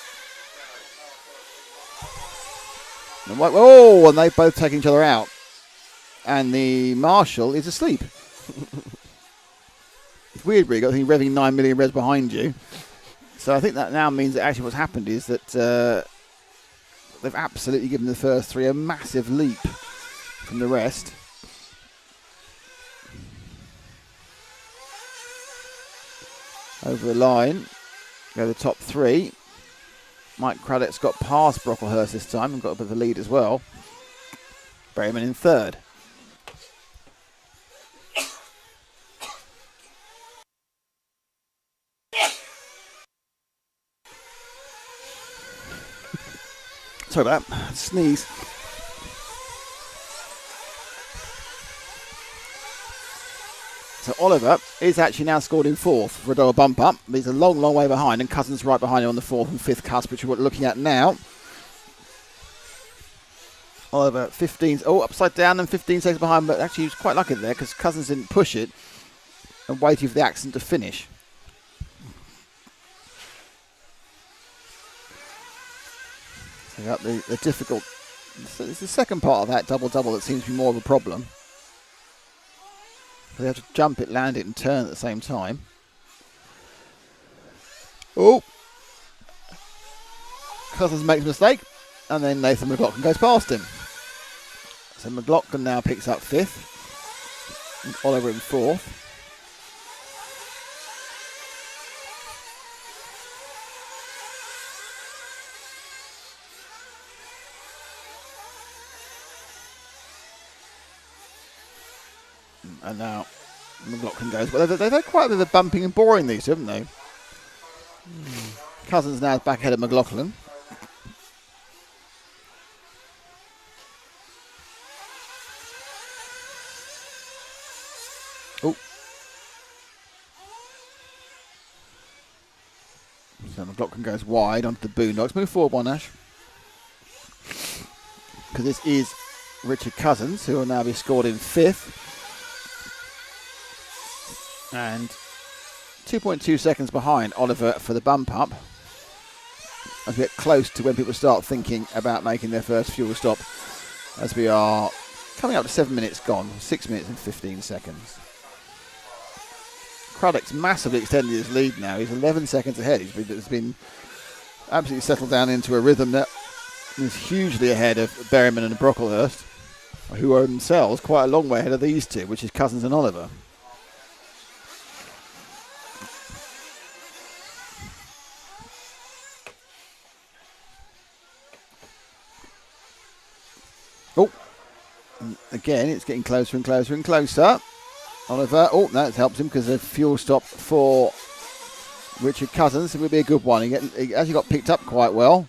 And they've both taken each other out. And the marshal is asleep. It's weird, really. I think revving 9 million revs behind you. So I think that now means that actually what's happened is that they've absolutely given the first 3 a massive leap from the rest. Over the line, go the top 3. Mike Craddock's got past Brocklehurst this time and got a bit of a lead as well. Berryman in 3rd. Sorry about that. Sneeze. So Oliver is actually now scored in 4th for a double bump up. He's a long, long way behind, and Cousins right behind him on the 4th and 5th cusp, which we're looking at now. Oliver 15, upside down and 15 seconds behind, but actually he was quite lucky there because Cousins didn't push it and waited for the accident to finish. So got the difficult, it's the second part of that double-double that seems to be more of a problem. They have to jump it, land it and turn at the same time. Oh! Cousins makes a mistake, and then Nathan McLaughlin goes past him. So McLaughlin now picks up 5th, and Oliver in 4th. And now McLaughlin goes. But they've had quite a bit of bumping and boring these, haven't they? Cousins now is back ahead of McLaughlin. Oh. So McLaughlin goes wide onto the Boondocks. Move forward one, Ash. Because this is Richard Cousins, who will now be scored in 5th. And 2.2 seconds behind Oliver for the bump up. As we get close to when people start thinking about making their first fuel stop, as we are coming up to 7 minutes gone, 6 minutes and 15 seconds. Craddock's massively extended his lead now. He's 11 seconds ahead. He's been absolutely settled down into a rhythm that is hugely ahead of Berryman and Brocklehurst, who are themselves quite a long way ahead of these two, which is Cousins and Oliver. Oh, and again, it's getting closer and closer and closer. Oliver, oh, that helps him because a fuel stop for Richard Cousins. It would be a good one. He actually got picked up quite well.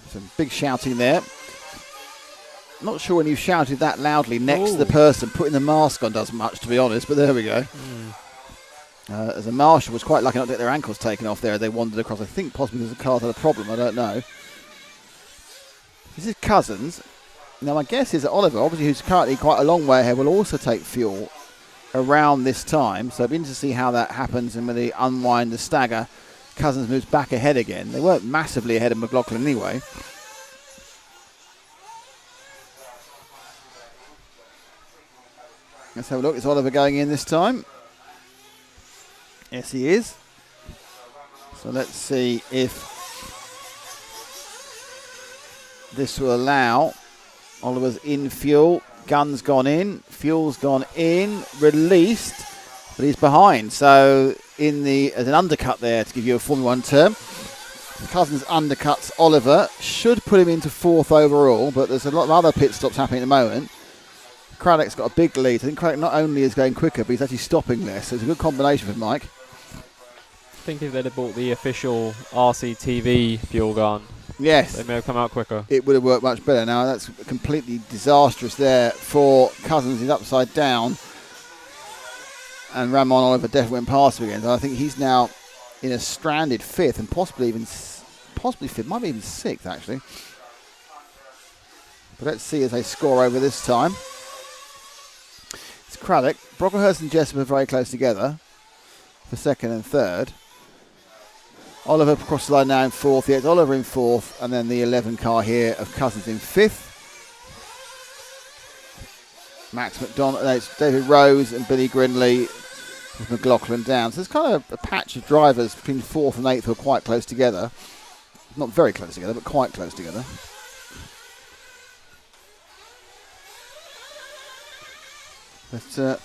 Some big shouting there. Not sure when you've shouted that loudly next to the person putting the mask on does much, to be honest, but there we go. As a marshal was quite lucky not to get their ankles taken off there as they wandered across. I think possibly because the car had a problem, I don't know. This is Cousins. Now my guess is that Oliver, obviously who's currently quite a long way ahead, will also take fuel around this time. So it'll be interesting to see how that happens, and when they unwind the stagger, Cousins moves back ahead again. They weren't massively ahead of McLaughlin anyway. Let's have a look. Is Oliver going in this time? Yes, he is. So let's see if this will allow. Oliver's in fuel. Gun's gone in. Fuel's gone in. Released. But he's behind. So as an undercut there, to give you a Formula 1 term. Cousins undercuts Oliver. Should put him into fourth overall. But there's a lot of other pit stops happening at the moment. Craddock's got a big lead. I think Craddock not only is going quicker, but he's actually stopping less. So it's a good combination for Mike. I think if they'd have bought the official RCTV fuel gun, yes, they may have come out quicker. It would have worked much better. Now that's completely disastrous there for Cousins. He's upside down, and Ramon Oliver definitely went past him again. So I think he's now in a stranded fifth, and possibly fifth, might be even sixth actually. But let's see as they score over this time. It's Craddock. Brocklehurst and Jessup are very close together for second and third. Oliver across the line now in fourth. Yeah, it's Oliver in fourth, and then the 11 car here of Cousins in fifth. Max McDonald, no, it's David Rose and Billy Grinley with McLaughlin down. So there's kind of a patch of drivers between fourth and eighth who are quite close together. Not very close together, but quite close together. But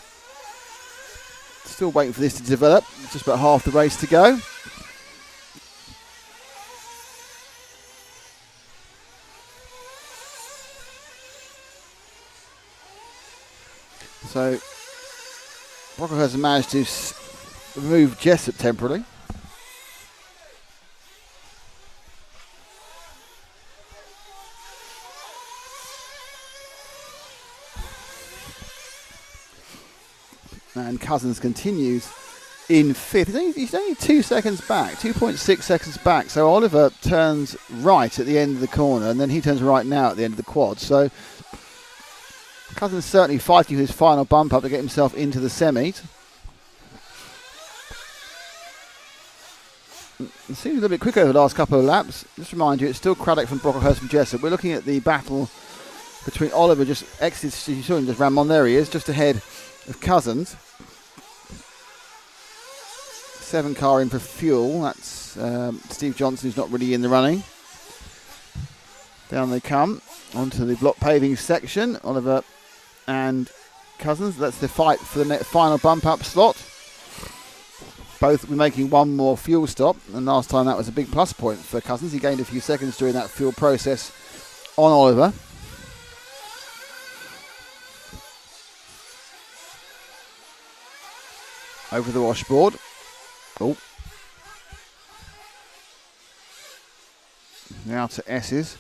still waiting for this to develop. Just about half the race to go. So Brocklehurst has managed to remove Jessup temporarily. And Cousins continues in fifth. He's only 2 seconds back, 2.6 seconds back. So Oliver turns right at the end of the corner, and then he turns right now at the end of the quad. So Cousins certainly fighting for his final bump up to get himself into the semis. It seems a little bit quicker over the last couple of laps. Just to remind you, it's still Craddock from Brocklehurst and Jessup. We're looking at the battle between Oliver, just exits, you saw him just ran on, there he is, just ahead of Cousins. 7 car in for fuel. That's Steve Johnson, who's not really in the running. Down they come onto the block paving section. Oliver and Cousins. That's the fight for the final bump up slot. Both will be making one more fuel stop, and last time that was a big plus point for Cousins. He gained a few seconds during that fuel process on Oliver. Over the washboard. Oh. Now to S's.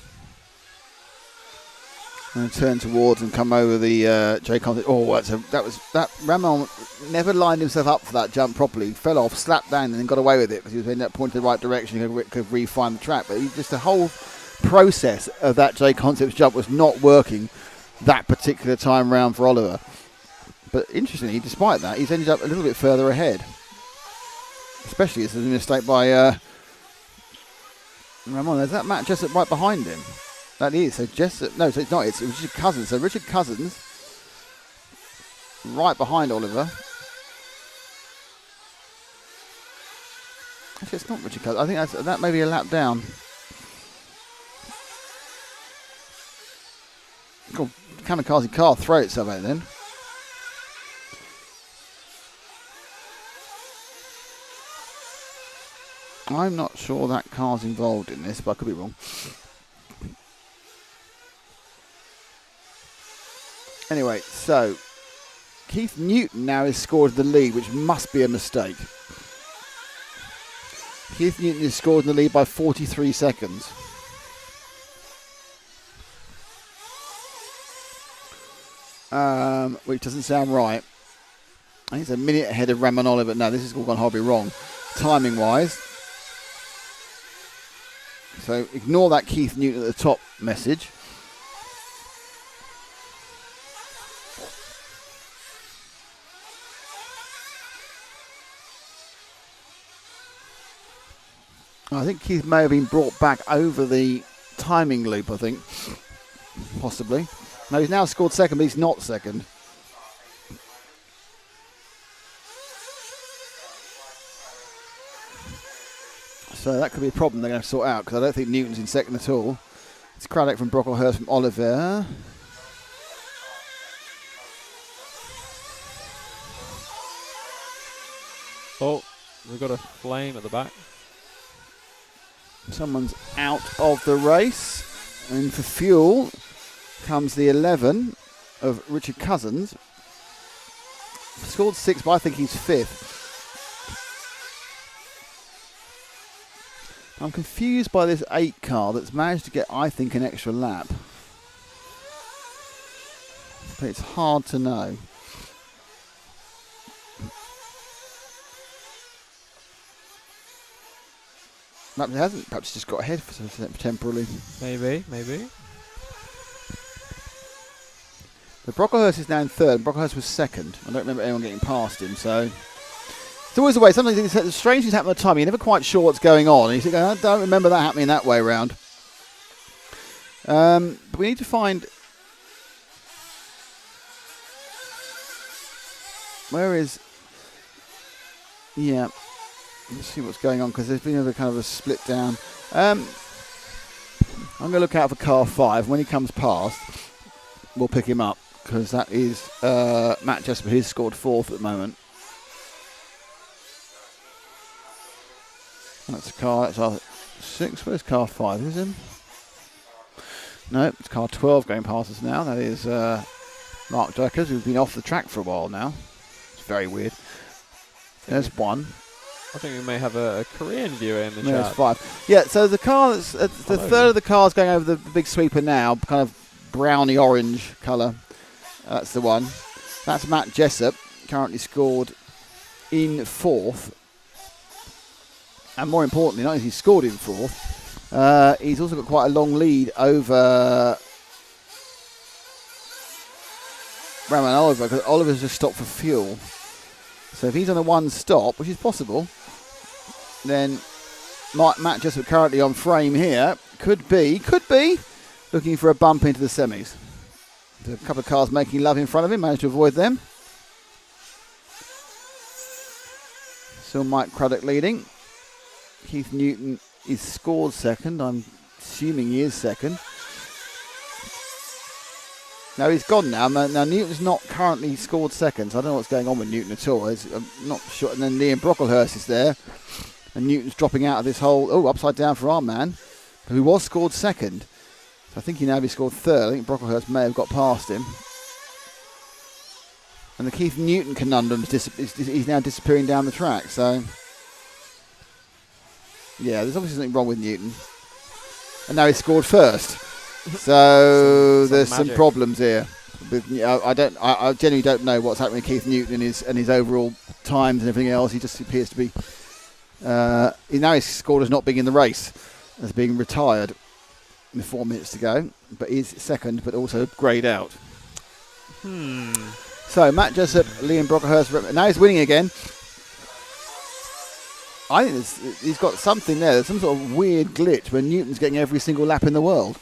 And turn towards and come over the J Concept. Oh, that Ramon never lined himself up for that jump properly. He fell off, slapped down, and then got away with it because he was in that point in the right direction. He could refine the track, but just the whole process of that J Concepts jump was not working that particular time round for Oliver. But interestingly, despite that, he's ended up a little bit further ahead. Especially as there's a mistake by Ramon. There's that Matt Jessup right behind him. That is. So Jessup, no, so it's not. It's Richard Cousins. So Richard Cousins right behind Oliver. Actually, it's not Richard Cousins. I think that may be a lap down. God, kamikaze car throw itself out then. I'm not sure that car's involved in this, but I could be wrong. Anyway, so Keith Newton now has scored the lead, which must be a mistake. Keith Newton has scored in the lead by 43 seconds. Which doesn't sound right. I think it's a minute ahead of Ramonoli, but no, this has all gone horribly wrong, timing-wise. So ignore that Keith Newton at the top message. I think Keith may have been brought back over the timing loop, I think. Possibly. No, he's now scored second, but he's not second. So that could be a problem they're going to have to sort out, because I don't think Newton's in second at all. It's Craddock from Brocklehurst from Oliver. Oh, we've got a flame at the back. Someone's out of the race. And for fuel comes the 11 of Richard Cousins. Scored 6, but I think he's 5th. I'm confused by this 8 car that's managed to get, I think, an extra lap. But it's hard to know. Perhaps it hasn't. Perhaps it's just got ahead for temporarily. Maybe. But Brocklehurst is now in third. Brocklehurst was second. I don't remember anyone getting past him, so it's always the way. Sometimes strange things happen at the time. You're never quite sure what's going on. And you think, I don't remember that happening that way around. But we need to find... Where is... Yeah. Let's see what's going on, because there's been a kind of a split down. I'm going to look out for car 5. When he comes past, we'll pick him up, because that is Matt Jesper. He's scored 4th at the moment. That's a car. That's our 6. Where's car 5? Is him? No, it's car 12 going past us now. That is Mark Deckers, who's been off the track for a while now. It's very weird. There's 1. I think we may have a Korean viewer in the chat. There's 5. Yeah, so the car that's the third of the cars going over the big sweeper now, kind of browny orange colour. That's the one. That's Matt Jessup, currently scored in 4th. And more importantly, not only has he scored in 4th, he's also got quite a long lead over Ramon Oliver, because Oliver's just stopped for fuel. So if he's on a 1 stop, which is possible, then Matt Jessup currently on frame here could be looking for a bump into the semis. There's a couple of cars making love in front of him, managed to avoid them. Still Mike Craddock leading. Keith Newton is scored second. I'm assuming he is second. No, he's gone now. Now Newton's not currently scored second, so I don't know what's going on with Newton at all. I'm not sure. And then Liam Brocklehurst is there. And Newton's dropping out of this hole. Oh, upside down for our man, who was scored second. So I think he now be scored 3rd. I think Brocklehurst may have got past him. And the Keith Newton conundrum is now disappearing down the track. So, yeah, there's obviously something wrong with Newton. And now he's scored 1st. So there's some problems here. I genuinely don't know what's happening with Keith Newton and his overall times and everything else. He just appears to be... now he's scored as not being in the race, as being retired with 4 minutes to go, but he's second, but also greyed out. So Matt Jessup, Liam Brocklehurst, now he's winning again. I think he's got something there. There's some sort of weird glitch where Newton's getting every single lap in the world.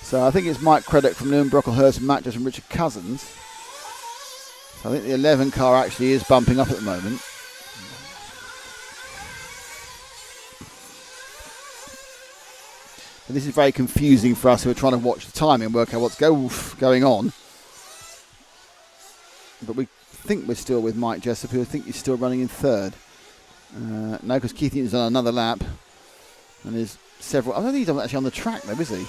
So I think it's Mike Craddock from Liam Brocklehurst, Matt Jessup and Richard Cousins. So I think the 11 car actually is bumping up at the moment. But this is very confusing for us who are trying to watch the timing and work out what's going on. But we think we're still with Mike Jessup, who I think is still running in third. No, because Keith Newton's on another lap. And there's several... I don't think he's actually on the track though, is he?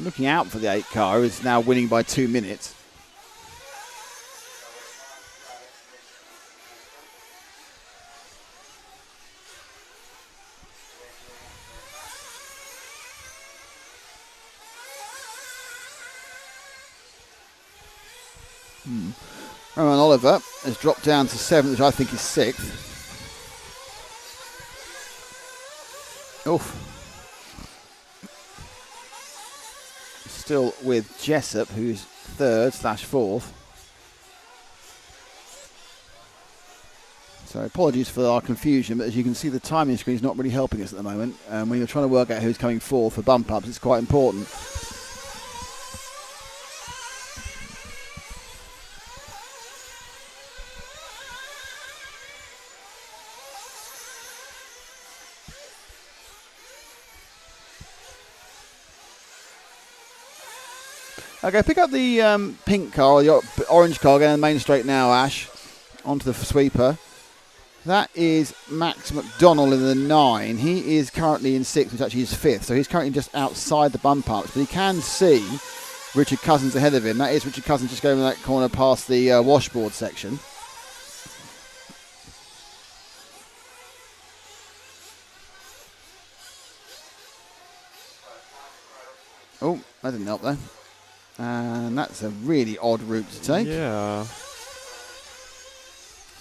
Looking out for the 8 car, who is now winning by 2 minutes. Roman Oliver has dropped down to 7th, which I think is 6th. Oof. Still with Jessup, who's 3rd/4th. So apologies for our confusion, but as you can see, the timing screen is not really helping us at the moment. When you're trying to work out who's coming 4th for bump ups, it's quite important. Okay, pick up the pink car, or the orange car, going on the main straight now, Ash, onto the sweeper. That is Max McDonald in the 9. He is currently in 6th, which actually is 5th, so he's currently just outside the bump ups, but he can see Richard Cousins ahead of him. That is Richard Cousins just going in that corner past the washboard section. Oh, that didn't help though. And that's a really odd route to take. Yeah.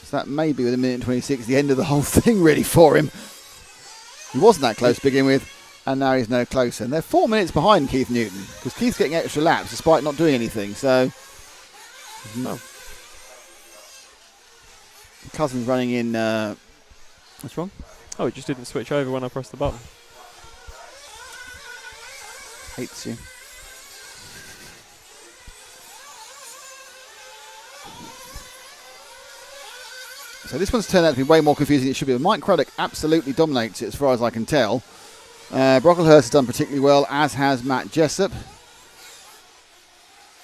So that may be with 1:26, the end of the whole thing really for him. He wasn't that close to begin with, and now he's no closer. And they're 4 minutes behind Keith Newton, because Keith's getting extra laps despite not doing anything. So, Cousins running in. What's wrong? Oh, it just didn't switch over when I pressed the button. Hates you. So this one's turned out to be way more confusing than it should be. Mike Craddock absolutely dominates it as far as I can tell. Brocklehurst has done particularly well, as has Matt Jessup.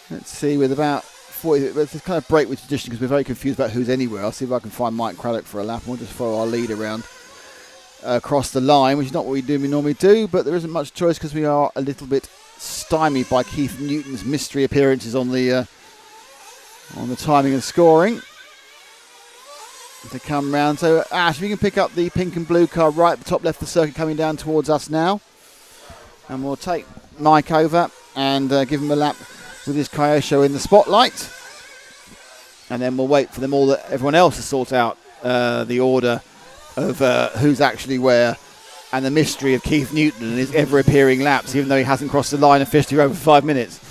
Let's see, with about 40, let's kind of break with tradition because we're very confused about who's anywhere. I'll see if I can find Mike Craddock for a lap, and we'll just follow our lead around across the line, which is not what we normally do, but there isn't much choice because we are a little bit stymied by Keith Newton's mystery appearances on the timing and scoring. To come round. So Ash, if you can pick up the pink and blue car right at the top left of the circuit coming down towards us now, and we'll take Mike over and give him a lap with his Kyosho in the spotlight, and then we'll wait for everyone else to sort out the order of who's actually where, and the mystery of Keith Newton and his ever appearing laps, even though he hasn't crossed the line officially over 5 minutes.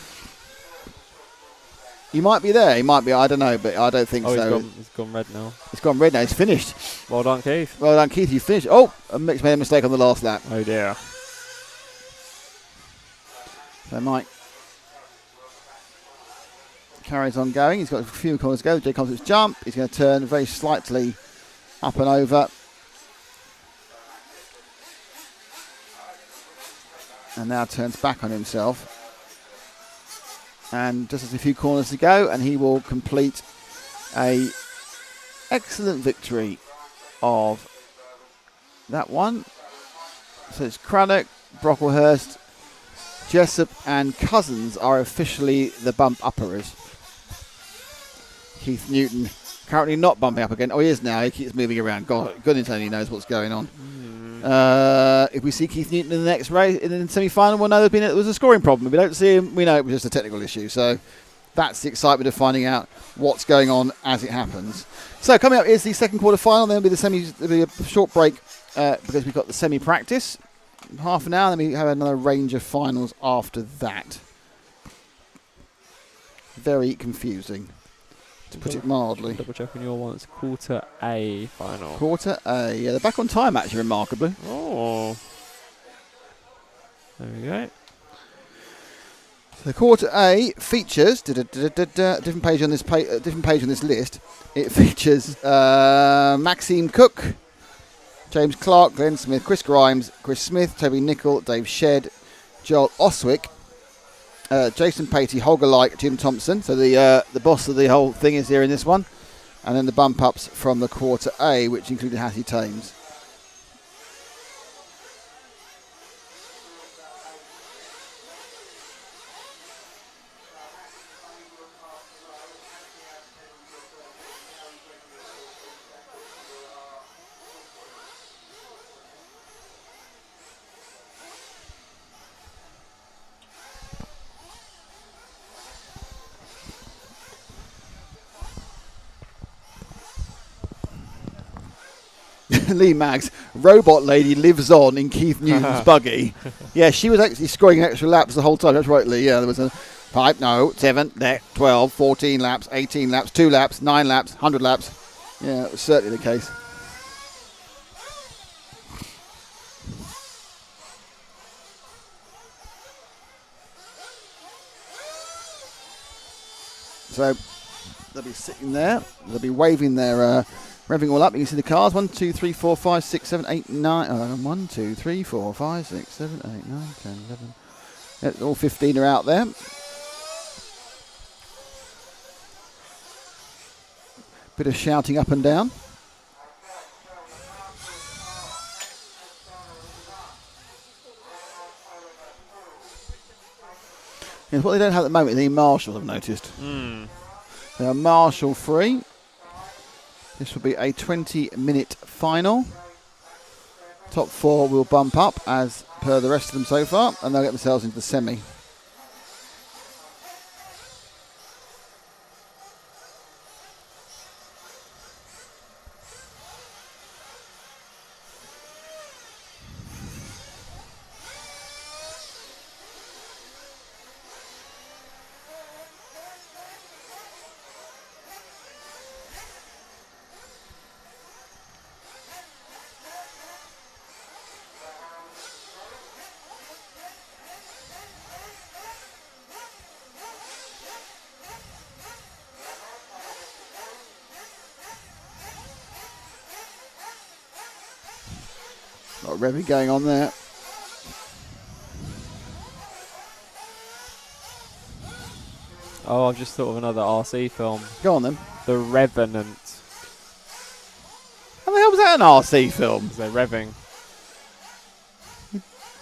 He might be there. He might be. I don't know, but I don't think so. It's gone red now. It's gone red now. It's finished. Well done, Keith. Well done, Keith. You finished. Oh, I made a mistake on the last lap. Oh dear. So Mike carries on going. He's got a few corners to go. Jay Constance jump. He's going to turn very slightly up and over. And now turns back on himself. And just has a few corners to go, and he will complete a excellent victory of that one. So it's Craddock, Brocklehurst, Jessup and Cousins are officially the bump uppers. Keith Newton currently not bumping up again. Oh, he is now. He keeps moving around. Goodness only knows what's going on. If we see Keith Newton in the next race, in the semi-final, we'll know there was a scoring problem. If we don't see him, we know it was just a technical issue. So that's the excitement of finding out what's going on as it happens. So coming up is the second quarter final. Then there'll be a short break because we've got the semi-practice, half an hour. Then we have another range of finals after that. Very confusing, to put it mildly. Double checking your one. It's quarter A final. Quarter A. Yeah, they're back on time actually, remarkably. Oh. There we go. The quarter A features different page on this different page on this list. It features Maxime Cook, James Clark, Glenn Smith, Chris Grimes, Chris Smith, Toby Nicol, Dave Shedd, Joel Oswick, Jason Patey, Holger Like, Jim Thompson. So the boss of the whole thing is here in this one, and then the bump ups from the quarter A, which included Hattie Thames. Lee Maggs, robot lady lives on in Keith Newton's buggy. Yeah, she was actually scoring extra laps the whole time. That's right, Lee. Yeah, there was a 7, 12, 14 laps, 18 laps, 2 laps, 9 laps, 100 laps. Yeah, it was certainly the case. So they'll be sitting there. They'll be waving their revving all up. You can see the cars. 1, 2, 3, 4, 5, 6, 7, 8, 9. 1, 2, 3, 4, 5, 6, 7, 8, 9, 10, 11. Yeah, all 15 are out there. Bit of shouting up and down. Yeah, what they don't have at the moment is any marshals, I've noticed. They are marshal free. This will be a 20-minute final. Top 4 will bump up as per the rest of them so far, and they'll get themselves into the semi. A lot of revving going on there. Oh, I've just thought of another RC film. Go on then. The Revenant. How the hell was that an RC film? They're revving.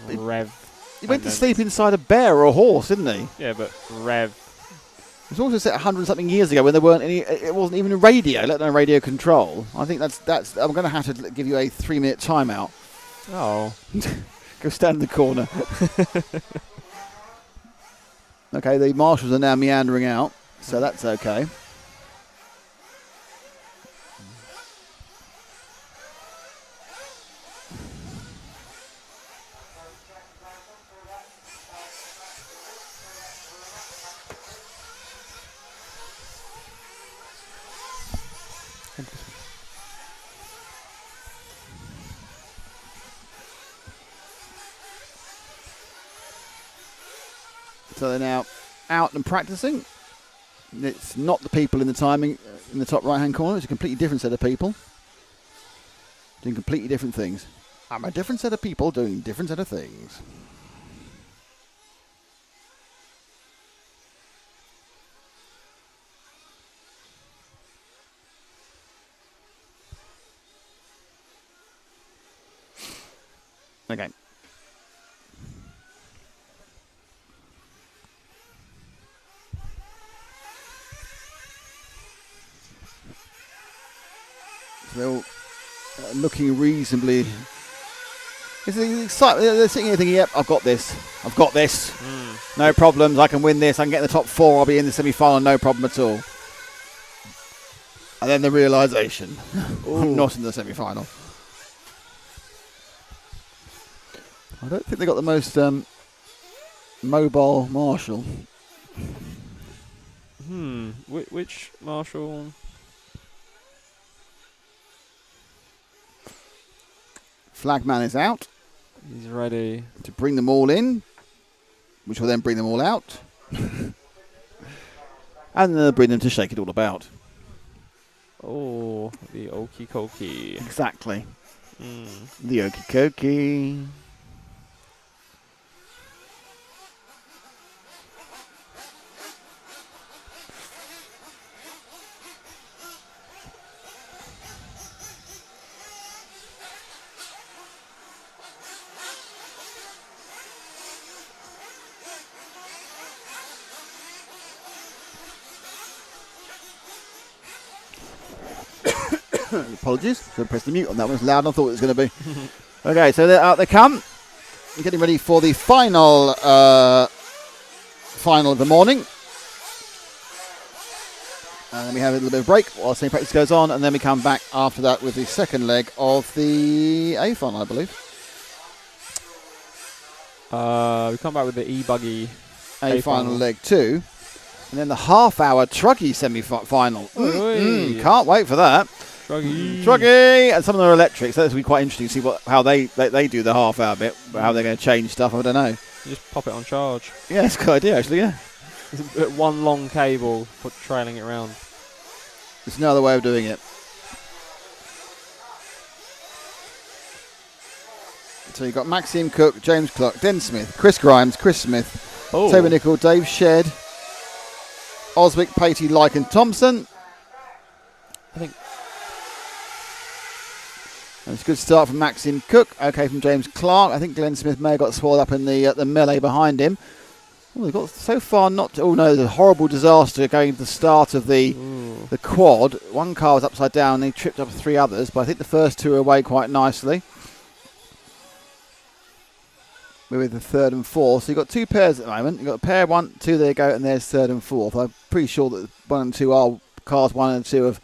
Rev. He went to sleep inside a bear or a horse, didn't he? Yeah, but rev. It was also set 100-something years ago when there weren't any. It wasn't even a radio, let alone radio control. I think that's. I'm going to have to give you a 3-minute timeout. Oh. Go stand in the corner. Okay, the marshals are now meandering out, so that's okay. So they're now out and practicing. It's not the people in the timing in the top right-hand corner. It's a completely different set of people doing completely different things. I'm a different set of people doing different set of things. Okay. They're all looking reasonably. They're sitting here thinking, "Yep, I've got this. I've got this. No problems. I can win this. I can get in the top 4. I'll be in the semi-final. No problem at all." And then the realisation, I'm not in the semi-final. I don't think they got the most mobile marshal. Which marshal? Flagman is out. He's ready to bring them all in, which will then bring them all out. And then they'll bring them to shake it all about. Oh, the okie dokie. Exactly. The okie dokie. Apologies, should have pressed the mute on that one. It was louder than I thought it was going to be. Okay, so they're out they come. Getting ready for the final of the morning. And then we have a little bit of break while same practice goes on, and then we come back after that with the second leg of the A final, I believe. We come back with the E-Buggy A final leg 2. And then the half-hour Truggy semi-final. Can't wait for that. Truggy! And some of them are electric, so that's going to be quite interesting to see how they do the half-hour bit, how they're going to change stuff, I don't know. You just pop it on charge. Yeah, it's a good idea, actually, yeah. It's one long cable for trailing it around. There's no other way of doing it. So you've got Maxime Cook, James Clark, Den Smith, Chris Grimes, Chris Smith, Toby Nichol, Dave Shedd, Oswick, Patey, Lycan, Thompson. I think. And it's a good start from Maxime Cook. Okay from James Clark. I think Glenn Smith may have got swallowed up in the melee behind him. Oh, they've got so far not. Oh no, the horrible disaster going to the start of the quad. One car was upside down and they tripped up 3 others, but I think the first 2 are away quite nicely. We're with the 3rd and 4th. So you've got 2 pairs at the moment. You've got a pair 1, 2, there you go, and there's 3rd and 4th. I'm pretty sure that 1 and 2 are cars 1 and 2 of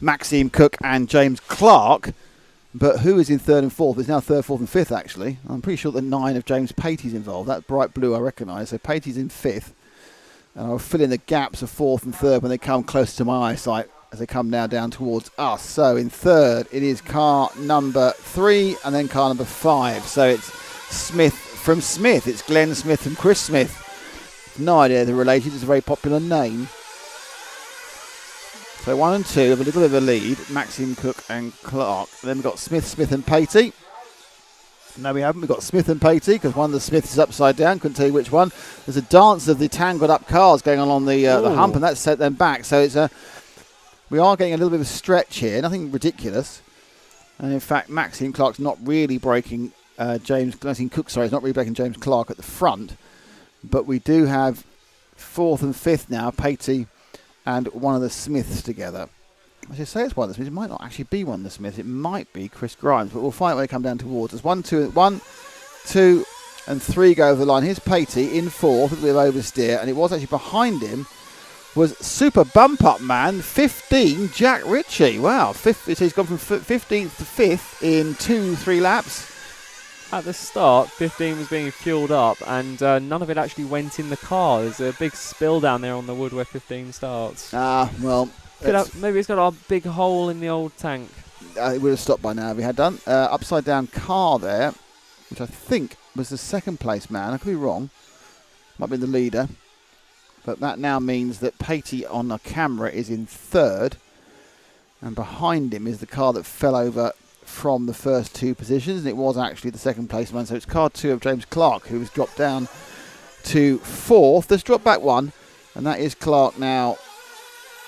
Maxime Cook and James Clark. But who is in 3rd and 4th? It's now 3rd, 4th and 5th, actually. I'm pretty sure that 9 of James Patey's involved. That bright blue I recognise. So Patey's in 5th. And I'll fill in the gaps of 4th and 3rd when they come closer to my eyesight as they come now down towards us. So in 3rd, it is car number 3 and then car number 5. So it's Smith from Smith. It's Glenn Smith from Chris Smith. No idea they're related. It's a very popular name. So 1 and 2 have a little bit of a lead. Maxime Cook and Clark. Then we've got Smith, Smith and Patey. No, we haven't. We've got Smith and Patey because one of the Smiths is upside down. Couldn't tell you which one. There's a dance of the tangled up cars going on the hump, and that's set them back. So it's we are getting a little bit of a stretch here. Nothing ridiculous. And in fact, Maxime Clark's not really breaking Maxime Cook. Sorry, is not really breaking James Clark at the front. But we do have 4th and 5th now. Patey and one of the Smiths together. I should say it's one of the Smiths. It might not actually be one of the Smiths. It might be Chris Grimes, but we'll find out when they come down towards us. 1, 2, and 3 go over the line. Here's Patey in 4th, a little bit of oversteer, and it was actually behind him was super bump up man 15 Jack Ritchie. Wow, so he's gone from 15th to 5th in 2-3 laps. At the start, 15 was being fueled up, and none of it actually went in the car. There's a big spill down there on the wood where 15 starts. Well, maybe it's got a big hole in the old tank. It would have stopped by now if we had done. Upside down car there, which I think was the 2nd place man. I could be wrong. Might be the leader. But that now means that Patey on the camera is in 3rd, and behind him is the car that fell over from the first 2 positions, and it was actually the 2nd place man. So it's car 2 of James Clark, who was dropped down to 4th. There's dropped back 1, and that is Clark now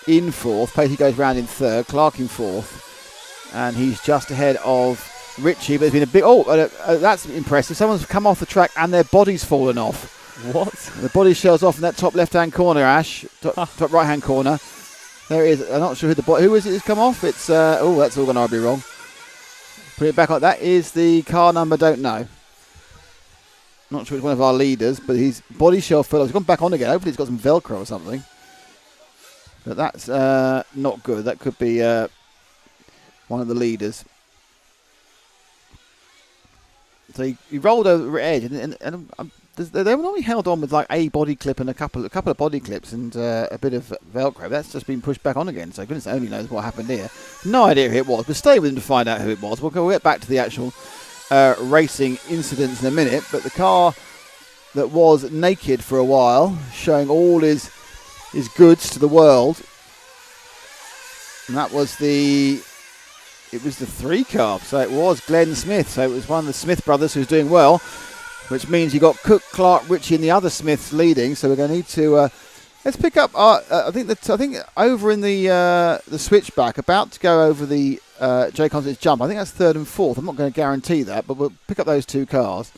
in 4th. Patey goes round in 3rd, Clark in 4th, and he's just ahead of Ritchie. But there's been a big that's impressive. Someone's come off the track and their body's fallen off. What? The body shells off in that top left-hand corner, Ash. Top right-hand corner. There it is. I'm not sure who is it who's come off. It's that's all going to be wrong. Put it back on. That is the car number. Don't know. Not sure it's one of our leaders, but his body shell fell off. He's gone back on again. Hopefully, it's got some Velcro or something. But that's not good. That could be one of the leaders. So he rolled over the edge, and they were normally held on with like a body clip and a couple of body clips and a bit of Velcro. That's just been pushed back on again. So goodness only knows what happened here. No idea who it was. But stay with him to find out who it was. We'll get back to the actual racing incidents in a minute. But the car that was naked for a while, showing all his goods to the world. And that was the 3 car. So it was Glenn Smith. So it was one of the Smith brothers who's doing well, which means you got Cook, Clark, Ritchie, and the other Smiths leading. So we're going to need to let's pick up. I think over in the switchback, about to go over the J Concepts jump. I think that's 3rd and 4th. I'm not going to guarantee that, but we'll pick up those 2 cars.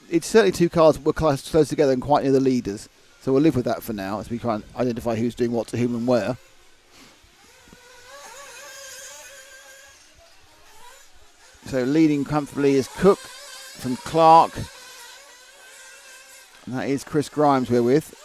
It's certainly 2 cars that were close together and quite near the leaders. So we'll live with that for now as we try and identify who's doing what to whom and where. So leading comfortably is Cook from Clark. And that is Chris Grimes we're with.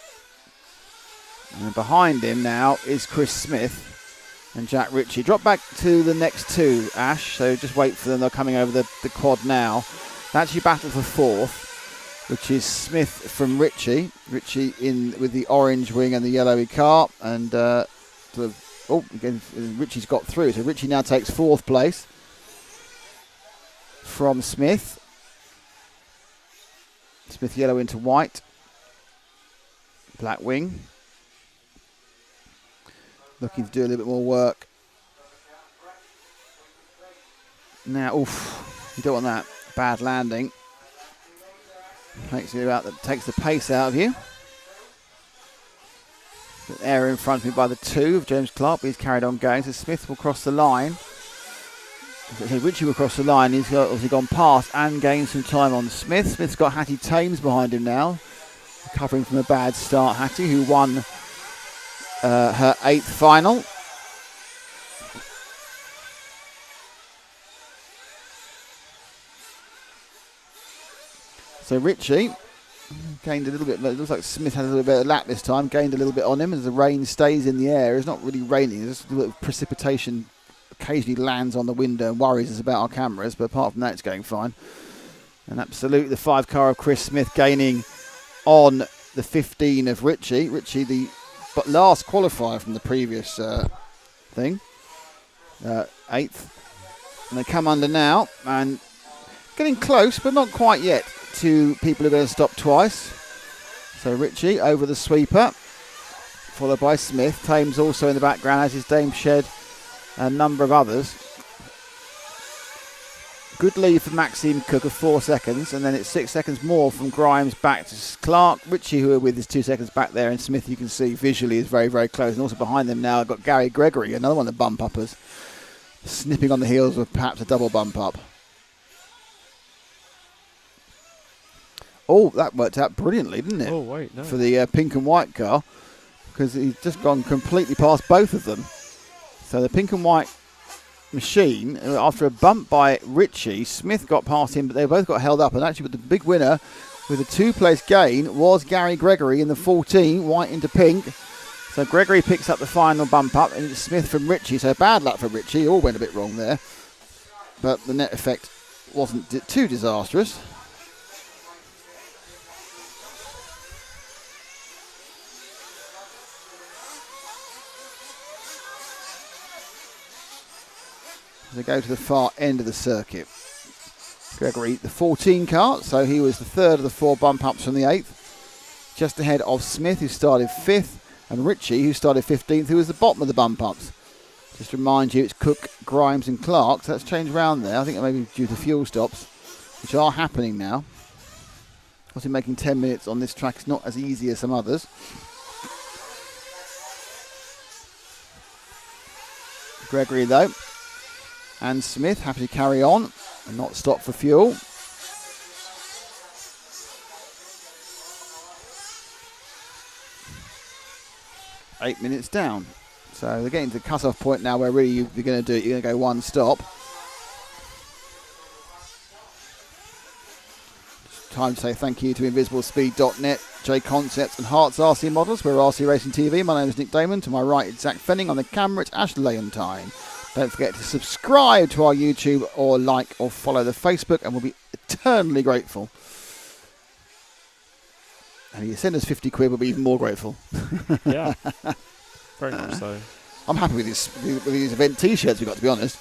And behind him now is Chris Smith and Jack Ritchie. Drop back to the next 2, Ash. So just wait for them. They're coming over the quad now. They actually battle for 4th, which is Smith from Ritchie. Ritchie in with the orange wing and the yellowy car. And again, Ritchie's got through. So Ritchie now takes 4th place from Smith. Smith yellow into white. Black wing. Looking to do a little bit more work. Now, you don't want that. Bad landing. Takes the pace out of you. Bit error in front of me by the 2 of James Clark, but he's carried on going. So Smith will cross the line. So Ritchie will cross the line. He's obviously gone past and gained some time on Smith. Smith's got Hattie Thames behind him now, recovering from a bad start. Hattie, who won her 8th final. So Ritchie gained a little bit. It looks like Smith had a little bit of lap this time. Gained a little bit on him as the rain stays in the air. It's not really raining. There's just a little bit of precipitation. Occasionally lands on the window and worries us about our cameras, but apart from that, it's going fine. And absolutely, the 5 car of Chris Smith gaining on the 15 of Ritchie. Ritchie, the last qualifier from the previous thing, 8th. And they come under now and getting close, but not quite yet, to people who are going to stop twice. So Ritchie over the sweeper, followed by Smith. Thames also in the background, as is Dame Shed. A number of others. Good lead for Maxime Cook of 4 seconds, and then it's 6 seconds more from Grimes back to Clark. Ritchie, who are with, is 2 seconds back there, and Smith, you can see visually, is very, very close. And also behind them now, I've got Gary Gregory, another one of the bump uppers, snipping on the heels of perhaps a double bump up. Oh, that worked out brilliantly, didn't it? Oh, wait, no. For the pink and white car, because he's just gone completely past both of them. So the pink and white machine, after a bump by Ritchie, Smith got past him, but they both got held up. And actually, the big winner with a 2-place gain was Gary Gregory in the 14, white into pink. So Gregory picks up the final bump up, and it's Smith from Ritchie. So bad luck for Ritchie. It all went a bit wrong there. But the net effect wasn't too disastrous. They go to the far end of the circuit. Gregory, the 14 car, so he was the 3rd of the 4 bump ups from the 8th. Just ahead of Smith, who started 5th, and Ritchie, who started 15th, who was the bottom of the bump ups. Just to remind you, it's Cook, Grimes and Clark, so that's changed around there. I think maybe due to fuel stops, which are happening now. Obviously making 10 minutes on this track is not as easy as some others. Gregory, though, and Smith happy to carry on and not stop for fuel. Eight minutes down. So they're getting to the cut-off point now where really you're going to do it. You're going to go one stop. Just time to say thank you to InvisibleSpeed.net, J Concepts and Herts RC Models. We're RC Racing TV. My name is Nick Damon. To my right, it's Zach Fenning. On the camera, it's Ash Leontine. Don't forget to subscribe to our YouTube or like or follow the Facebook, and we'll be eternally grateful. And if you send us 50 quid, we'll be even more grateful. Yeah, very much so. I'm happy with these event T-shirts we got, to be honest.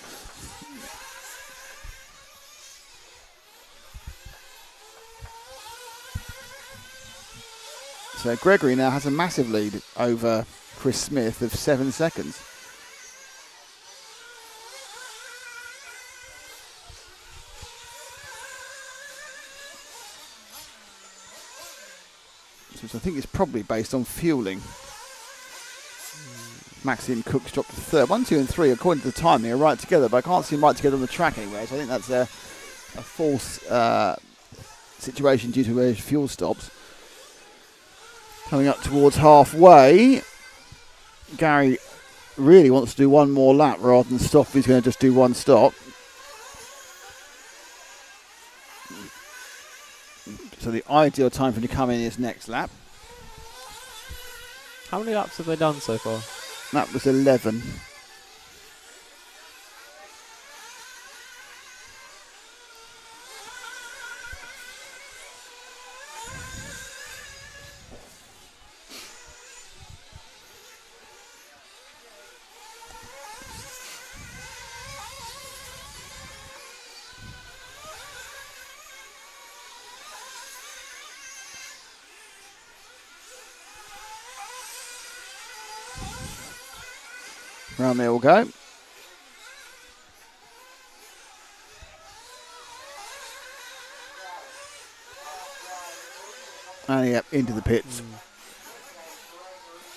So Gregory now has a massive lead over Chris Smith of 7 seconds. Which I think is probably based on fueling. Maxine Cook's dropped to third. 1, 2 and 3, according to the time, they're right together, but I can't see them right together on the track anywhere, so I think that's a false situation due to fuel stops. Coming up towards halfway, Gary really wants to do one more lap rather than stop. He's going to just do one stop. So the ideal time for him to come in is next lap. How many laps have they done so far? That was 11. Round there we'll go. And yep, into the pits.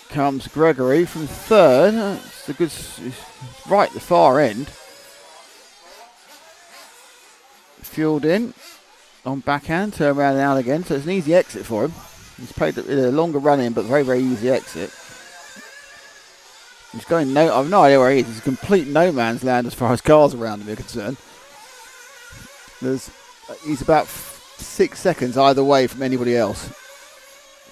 Comes Gregory from third. It's a good, right at the far end. Fueled in on backhand, turn around and out again. So it's an easy exit for him. He's played a longer run in, but very, very easy exit. He's going I've no idea where he is. He's a complete no man's land as far as cars around him are concerned. He's about 6 seconds either way from anybody else.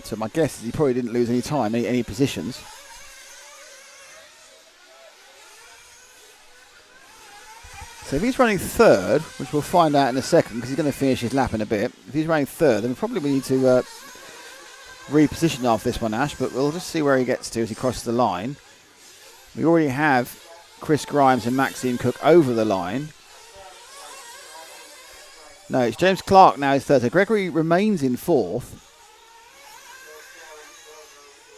So my guess is he probably didn't lose any time, any positions. So if he's running third, which we'll find out in a second because he's going to finish his lap in a bit. If he's running third, then probably we need to reposition after this one, Ash, but we'll just see where he gets to as he crosses the line. We already have Chris Grimes and Maxine Cook over the line. No, it's James Clark now is third. So Gregory remains in fourth.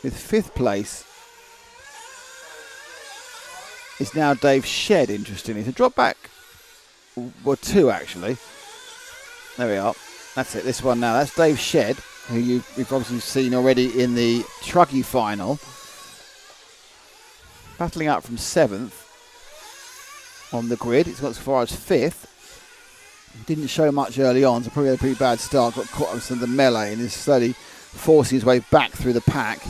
With fifth place is now Dave Shedd, interestingly. So drop back, well, 2 actually. There we are. That's it, this one now. That's Dave Shedd, who we've obviously seen already in the Truggy final. Battling up from 7th on the grid. It's got as far as 5th. Didn't show much early on, so probably had a pretty bad start. Got caught up with some of the melee and is slowly forcing his way back through the pack.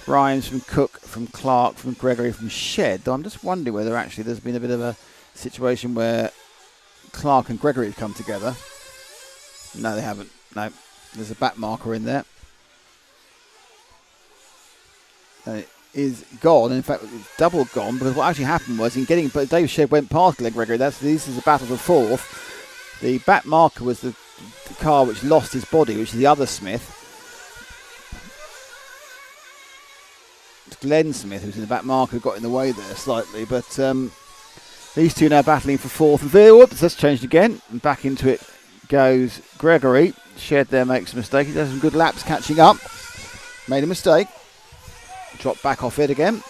Grimes from Cook, from Clark, from Gregory, from Shedd. I'm just wondering whether actually there's been a bit of a situation where Clark and Gregory have come together. No, they haven't. No, there's a back marker in there. And it is gone. In fact, it's double gone because what actually happened was but Dave Shedd went past Glenn Gregory. This is a battle for fourth. The back marker was the car which lost his body, which is the other Smith. It's Glenn Smith who's in the back marker who got in the way there slightly, but these two now battling for fourth. Whoops, that's changed again. And back into it goes Gregory. Shedd there makes a mistake. He does some good laps catching up. Made a mistake. Dropped back off it again.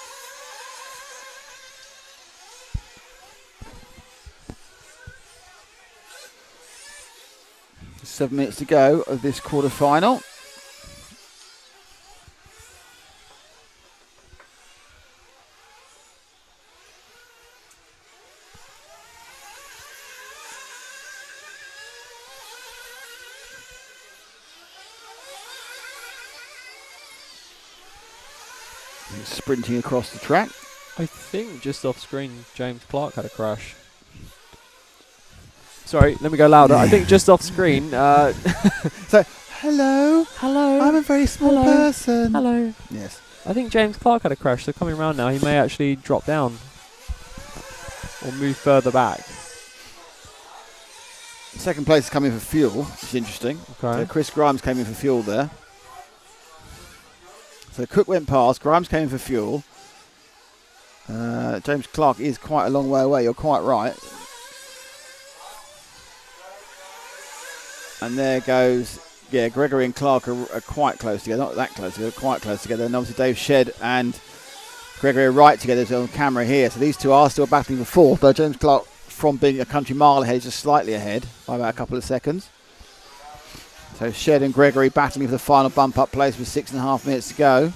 Just 7 minutes to go of this quarter-final. Sprinting across the track. I think just off screen, James Clark had a crash. Sorry, let me go louder. I think just off screen. So, hello. Hello. I'm a very small person. Hello. Yes. I think James Clark had a crash, so coming around now, he may actually drop down or move further back. Second place is coming for fuel, which is interesting. Okay. So Chris Grimes came in for fuel there. So Cook went past, Grimes came in for fuel. James Clark is quite a long way away, you're quite right. And there goes Yeah, Gregory and Clark are quite close together. Not that close together, quite close together. And obviously Dave Shed and Gregory are right together on camera here. So these two are still battling for fourth. But James Clark, from being a country mile ahead, is just slightly ahead by about a couple of seconds. So Shed and Gregory battling for the final bump-up place with 6.5 minutes to go.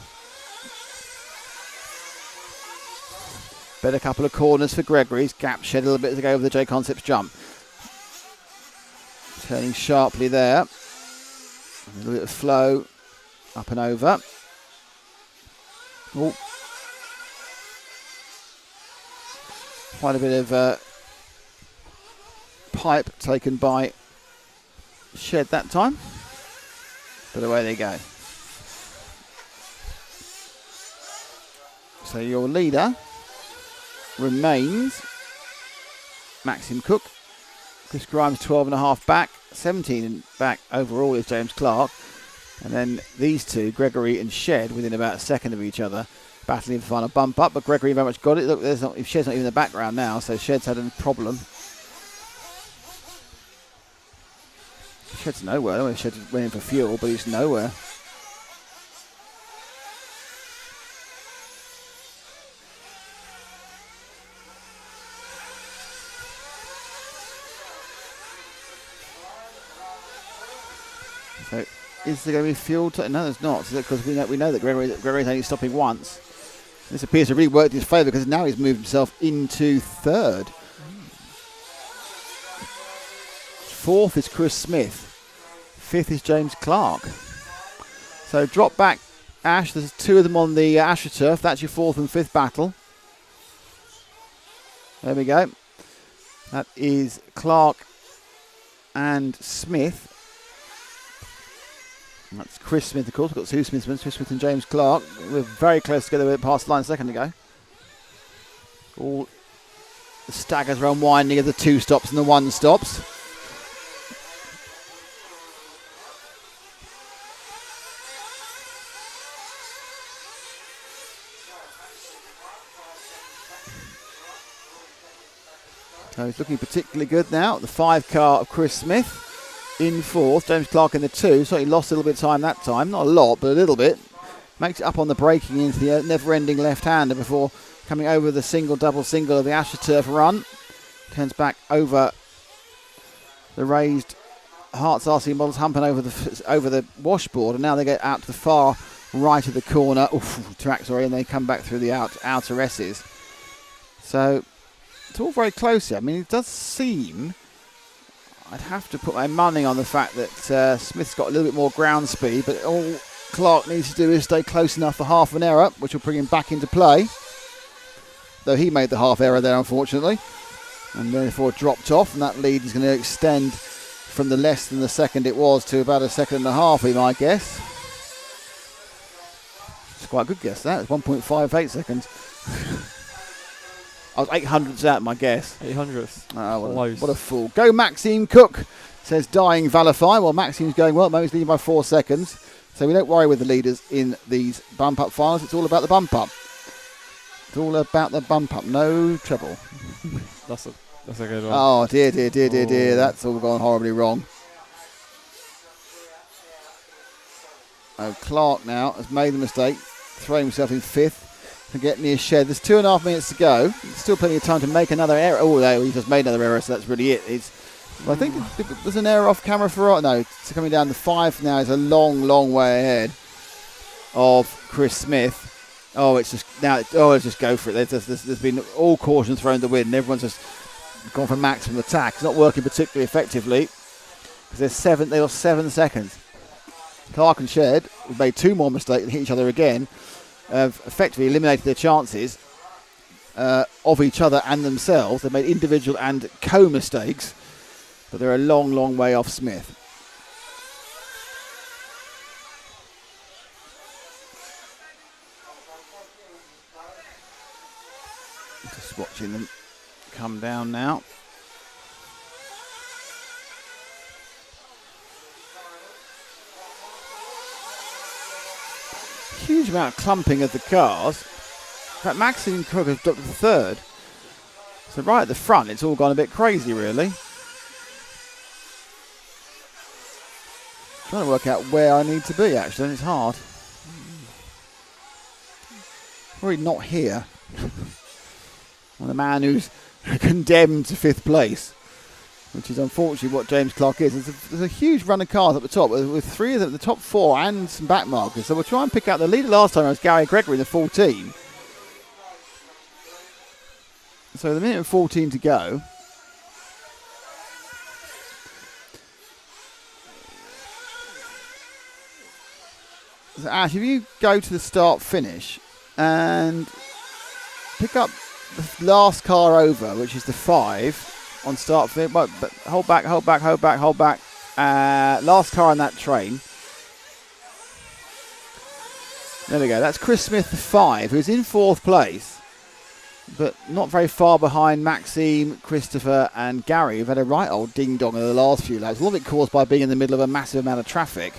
Better couple of corners for Gregory's. Gap Shed a little bit to go over the J Concepts jump. Turning sharply there. A little bit of flow up and over. Oh. Quite a bit of pipe taken by Shed that time. But away they go. So your leader remains Maxim Cook. Chris Grimes 12.5 back, 17 back overall is James Clark. And then these two, Gregory and Shed, within about a second of each other, battling for the final bump up. But Gregory very much got it. Look, Shed's not even in the background now, so Shed's had a problem. Shed's nowhere. I don't know if Shed went in for fuel, but he's nowhere. So, is there going to be fuel? No, there's not, because we know that Gregory's only stopping once. This appears to really work in his favour because now he's moved himself into third. Fourth is Chris Smith. Fifth is James Clark. So drop back, Ash. There's two of them on the AstroTurf. That's your fourth and fifth battle. There we go. That is Clark and Smith. That's Chris Smith, of course. We've got two Smiths, Chris Smith and James Clark. We're very close together. We passed the line a second ago. All the staggers are unwinding of the two stops and the one stops. So he's looking particularly good now. The 5 car of Chris Smith in fourth. James Clark in the 2. So he lost a little bit of time that time. Not a lot, but a little bit. Makes it up on the braking into the never-ending left-hander before coming over the single, double, single of the AstroTurf run. Turns back over the raised Herts RC models, humping over the washboard. And now they get out to the far right of the corner. And they come back through the outer S's. So it's all very close here. I mean, it does seem, I'd have to put my money on the fact that Smith's got a little bit more ground speed, but all Clark needs to do is stay close enough for half an error, which will bring him back into play. Though he made the half error there, unfortunately, and therefore dropped off, and that lead is going to extend from the less than the second it was to about a second and a half, be my guess. It's quite a good guess, that. It's 1.58 seconds. I was 800ths out, my guess. 800ths. Oh, what a fool. Go Maxime Cook, says Dying Valify. Well, Maxime's going well. He's leading by 4 seconds. So we don't worry with the leaders in these bump-up finals. It's all about the bump-up. It's all about the bump-up. No trouble. That's a good one. Oh, dear. That's all gone horribly wrong. Oh, Clark now has made the mistake, throwing himself in fifth. To get near Shed. There's 2.5 minutes to go. Still plenty of time to make another error. Oh, no, he just made another error, so that's really it. I think there's an error off camera for... No, it's coming down to 5 now. It's a long way ahead of Chris Smith. Oh, it's just... Now, let's just go for it. There's been all caution thrown to win, and everyone's just gone for maximum attack. It's not working particularly effectively because they lost 7 seconds. Clark and Shed, who made 2 more mistakes and hit each other again, have effectively eliminated their chances of each other and themselves. They've made individual and co-mistakes, but they're a long way off Smith. Just watching them come down now. Huge amount of clumping of the cars. In fact, Maxine Cook has dropped to third. So right at the front, it's all gone a bit crazy, really. trying to work out where I need to be, actually, and it's hard. Probably not here. I'm the man who's condemned to 5th place, which is unfortunately what James Clark is. There's a huge run of cars at the top, with 3 of them, the top 4 and some back markers. So we'll try and pick out the leader last time was Gary Gregory in the 14. So the minute and 14 to go. So Ash, if you go to the start finish and pick up the last car over, which is the 5 on start finish, but hold back. Last car on that train. There we go. That's Chris Smith, the 5, who's in 4th place, but not very far behind Maxime, Christopher, and Gary, who've had a right old ding dong in the last few laps. A lot of it caused by being in the middle of a massive amount of traffic.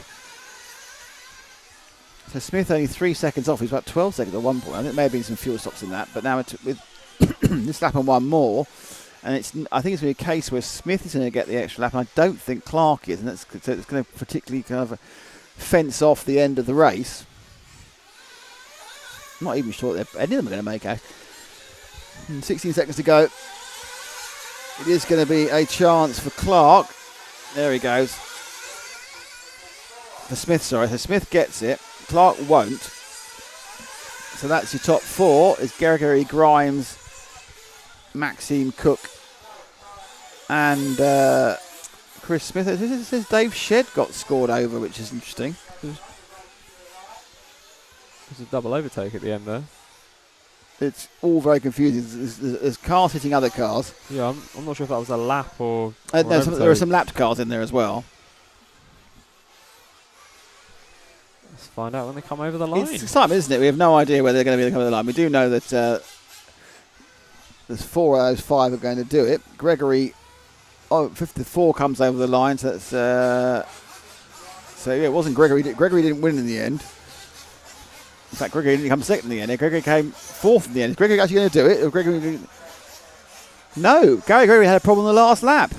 So Smith only 3 seconds off. He's about 12 seconds at one point. I think there may have been some fuel stops in that, but now with this lap and one more, and I think it's going to be a case where Smith is going to get the extra lap, and I don't think Clark is, and so it's going to particularly kind of fence off the end of the race. I'm not even sure that any of them are going to make it. 16 seconds to go. It is going to be a chance for Clark. There he goes. For Smith, sorry. So Smith gets it. Clark won't. So that's your top 4. It's Gregory, Grimes, Maxime Cook, and Chris Smith. It says Dave Shedd got scored over, which is interesting. There's a double overtake at the end there. It's all very confusing. There's cars hitting other cars. Yeah, I'm not sure if that was a lap or there are some lapped cars in there as well. Let's find out when they come over the line. It's exciting, isn't it? We have no idea whether they're going to be coming over the line. We do know that there's 4 of those 5 are going to do it. Gregory, 54 comes over the line. So that's so yeah, it wasn't Gregory. Gregory didn't win in the end. In fact, Gregory didn't come second in the end. Gregory came 4th in the end. Is Gregory actually going to do it? No, Gary Gregory had a problem on the last lap.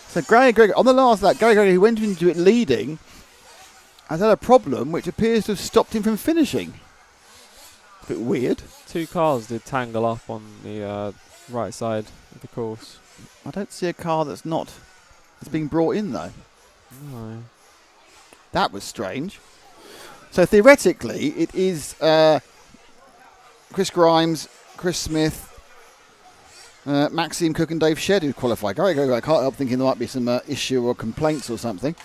So Gary Gregory on the last lap, Gary Gregory, who went into it leading, has had a problem which appears to have stopped him from finishing. A bit weird. 2 cars did tangle up on the right side of the course. I don't see a car that's being brought in though. No. That was strange. So theoretically, it is Chris Grimes, Chris Smith, Maxime Cook, and Dave Shedd who qualify. Gary Gregory, I can't help thinking there might be some issue or complaints or something.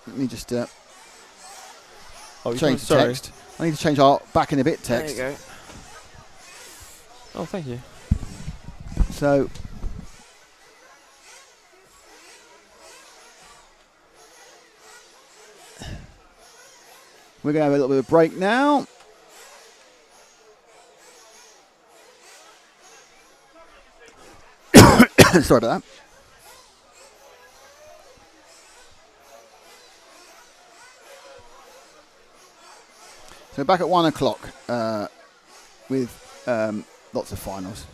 Let me just change the text. I need to change our back in a bit text. There you go. Oh, thank you. So we're going to have a little bit of a break now. Sorry about that. So back at 1 o'clock with lots of finals.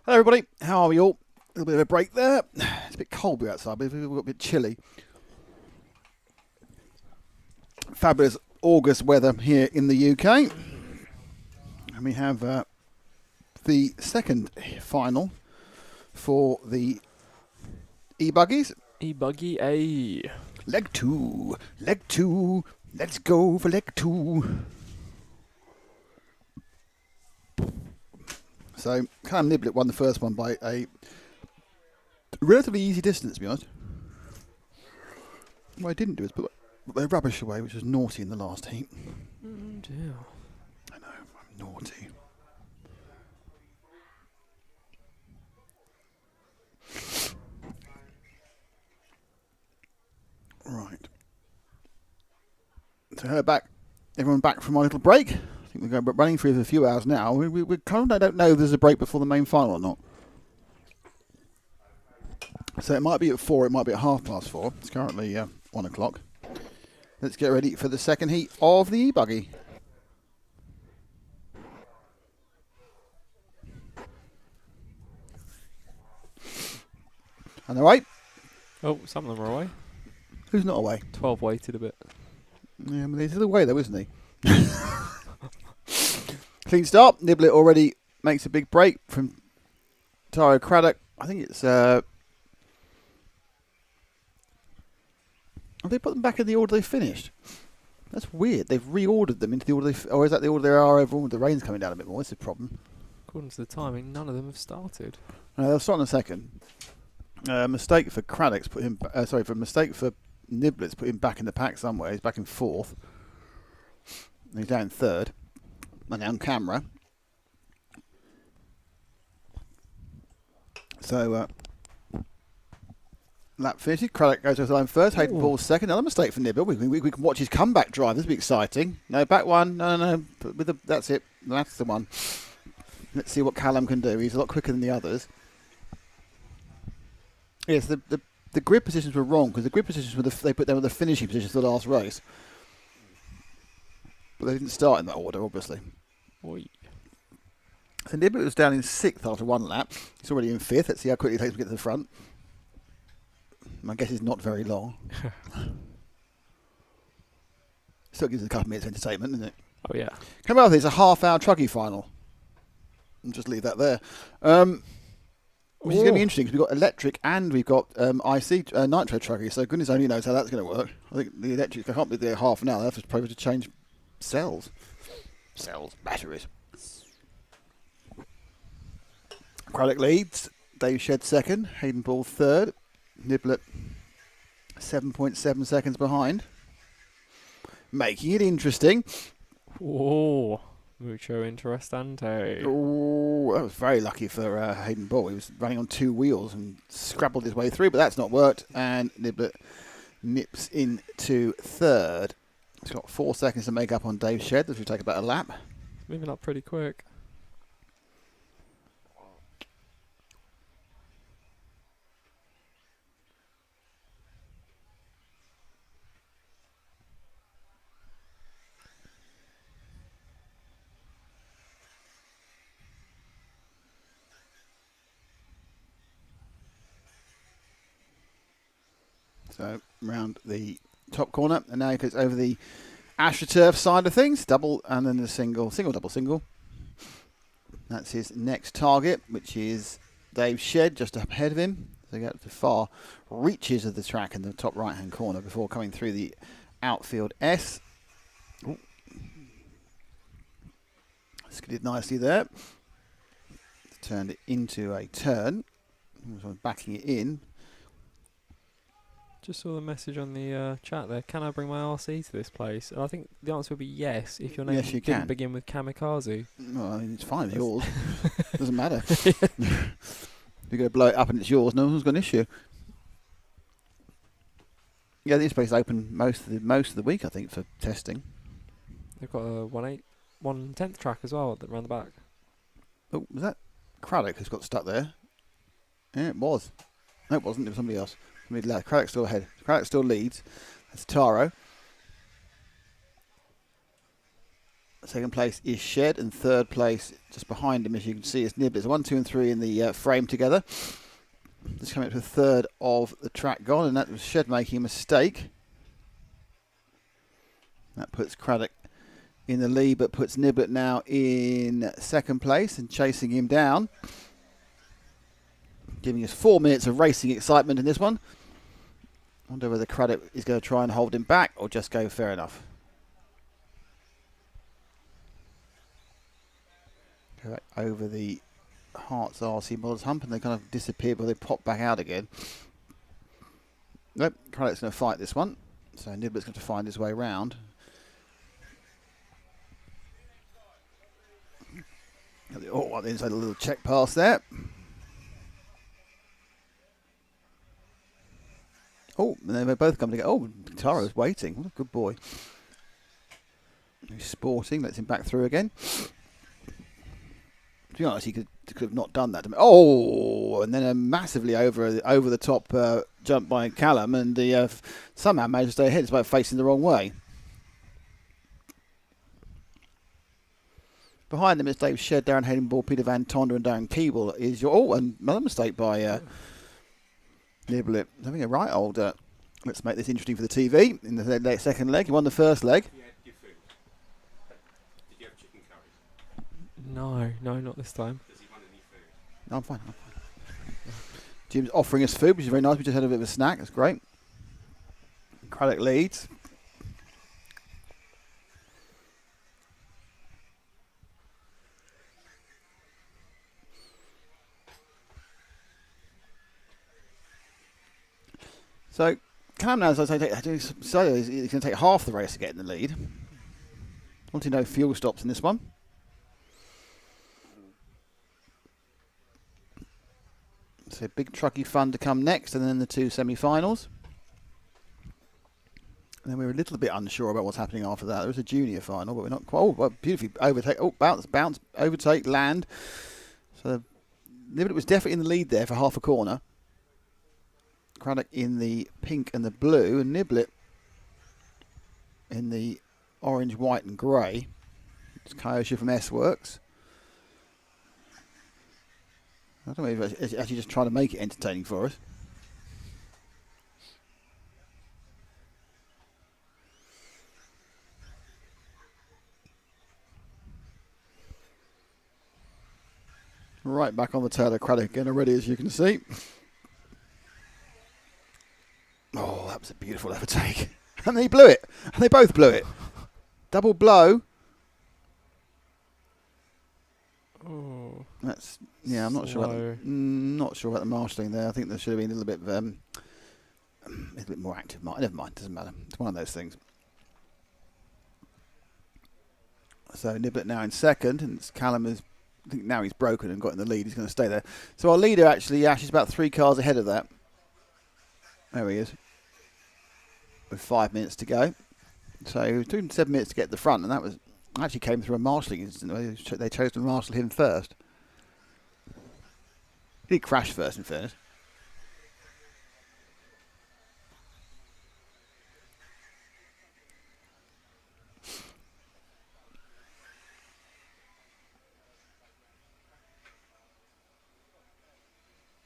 Hello, everybody. How are we all? A little bit of a break there. It's a bit cold outside, but we've got a bit chilly. Fabulous August weather here in the UK. And we have the second final for the e-buggies. E-buggy A. Leg two. Let's go for leg 2. So, Callum Niblett won the first one by a relatively easy distance, to be honest. What I didn't do is put the rubbish away, which was naughty in the last heat. Oh dear. I know, I'm naughty. Right. So everyone back from our little break. I think we're going running for a few hours now. We kind of don't know if there's a break before the main final or not. So it might be at 4, it might be at 4:30. It's currently 1 o'clock. Let's get ready for the second heat of the e-buggy. And they're away. Oh, some of them are away. Who's not away? 12 waited a bit. Yeah, but he's still away though, isn't he? Clean start. Niblett already makes a big break from Taro Craddock. I think it's... have they put them back in the order they finished? That's weird. They've reordered them into the order or is that the order they are overall? The rain's coming down a bit more. That's the problem. According to the timing, none of them have started. No, they'll start in a second. Mistake for Craddock's put him... mistake for Niblett's put him back in the pack somewhere. He's back in 4th. He's down in 3rd. And on camera. So, lap finished. Craddock goes to the line first. Hayden Paul's second. Another mistake for Nibble. We can watch his comeback drive. This will be exciting. No, back one. No. That's it. That's the one. Let's see what Callum can do. He's a lot quicker than the others. Yes, the grid positions were wrong because the grid positions they put them with the finishing positions for the last race. But they didn't start in that order, obviously. Oi. So Niblett was down in 6th after 1 lap. He's already in 5th. Let's see how quickly it takes to get to the front. My guess is not very long. Still gives us a couple of minutes of entertainment, doesn't it? Oh, yeah. Come out with this, a half-hour truggy final. I'll just leave that there. Which is going to be interesting because we've got electric and we've got IC nitro truggy. So goodness only knows how that's going to work. I think the electric, I can't be there half an hour. They have to probably to change batteries. Craddock leads. Dave Shed second. Hayden Ball third. Niblett 7.7 seconds behind. Making it interesting. Oh, mucho interesante. Oh, that was very lucky for Hayden Ball. He was running on 2 wheels and scrabbled his way through, but that's not worked. And Niblett nips into 3rd. He's got 4 seconds to make up on Dave Shed, which will take about a lap. Moving up pretty quick. So round the top corner, and now he goes over the AstroTurf side of things. Double and then a single, double, single. That's his next target, which is Dave Shed just up ahead of him. So he gets to far reaches of the track in the top right-hand corner before coming through the outfield S. Ooh. Skidded nicely there. Turned it into a turn. Backing it in. Just saw the message on the chat there. Can I bring my RC to this place? And I think the answer would be yes if your name Yes, you didn't can. begin with Kamikaze. Well, I mean, it's fine. It's yours. Doesn't matter. If you're going to blow it up and it's yours, no one's got an issue. Yeah, this place is open most of the week, I think, for testing. They've got a 1/10 track as well around the back. Oh, was that Craddock who's got stuck there? Yeah, it was. No, it wasn't. It was somebody else. Craddock still ahead. Craddock still leads. That's Taro. Second place is Shed, and third place just behind him, as you can see, is Nibblets. 1, 2, and 3 in the frame together. Just coming up to a third of the track gone, and that was Shed making a mistake. That puts Craddock in the lead, but puts Niblet now in second place and chasing him down. Giving us 4 minutes of racing excitement in this one. I wonder whether Craddock is going to try and hold him back or just go fair enough. Go back over the Herts RC Models hump, and they kind of disappear, but they pop back out again. Nope, Craddock's going to fight this one. So Niblet's going to find his way round. Oh, on the inside, a little check pass there. Oh, and then they both come together. Oh, Taro's waiting. What a good boy. He's sporting, lets him back through again. To be honest, he could have not done that. Oh, and then a massively over the top jump by Callum, and the somehow managed to stay ahead despite facing the wrong way. Behind them is Dave Shed, Darren Haydenball, Peter Van Tonder, and Darren Keeble. Is your and another mistake by Niblet. Having a right old. Let's make this interesting for the TV in the second leg. You won the first leg. You had your food. Did you have chicken curry? No, not this time. Does he want any food? No, I'm fine. Jim's offering us food, which is very nice. We just had a bit of a snack. That's great. Craddock leads. So, Callum now, as I say, he's going to take half the race to get in the lead. Wanting no fuel stops in this one. So, big trucky fun to come next, and then the 2 semi-finals. And then we were a little bit unsure about what's happening after that. There was a junior final, but we're not quite. Oh, well, beautifully overtake. Oh, bounce, overtake, land. So, Niblet was definitely in the lead there for half a corner. Craddock in the pink and the blue, and Niblet in the orange, white, and grey. It's Kyosha from S-Works. I don't know if it's actually just trying to make it entertaining for us. Right back on the tail of Craddock again already, as you can see. Oh, that was a beautiful overtake. And they blew it. And they both blew it. Double blow. Oh. That's, yeah, I'm not sure not sure about the marshalling there. I think there should have been a little bit more active. Never mind, doesn't matter. It's one of those things. So Niblet now in second, and Callum is, I think now he's broken and got in the lead. He's going to stay there. So our leader actually, Ash, is about 3 cars ahead of that. There he is. With 5 minutes to go. So it was doing 7 minutes to get to the front, and that was actually came through a marshalling incident. They chose to marshal him first. He crashed first, in fairness.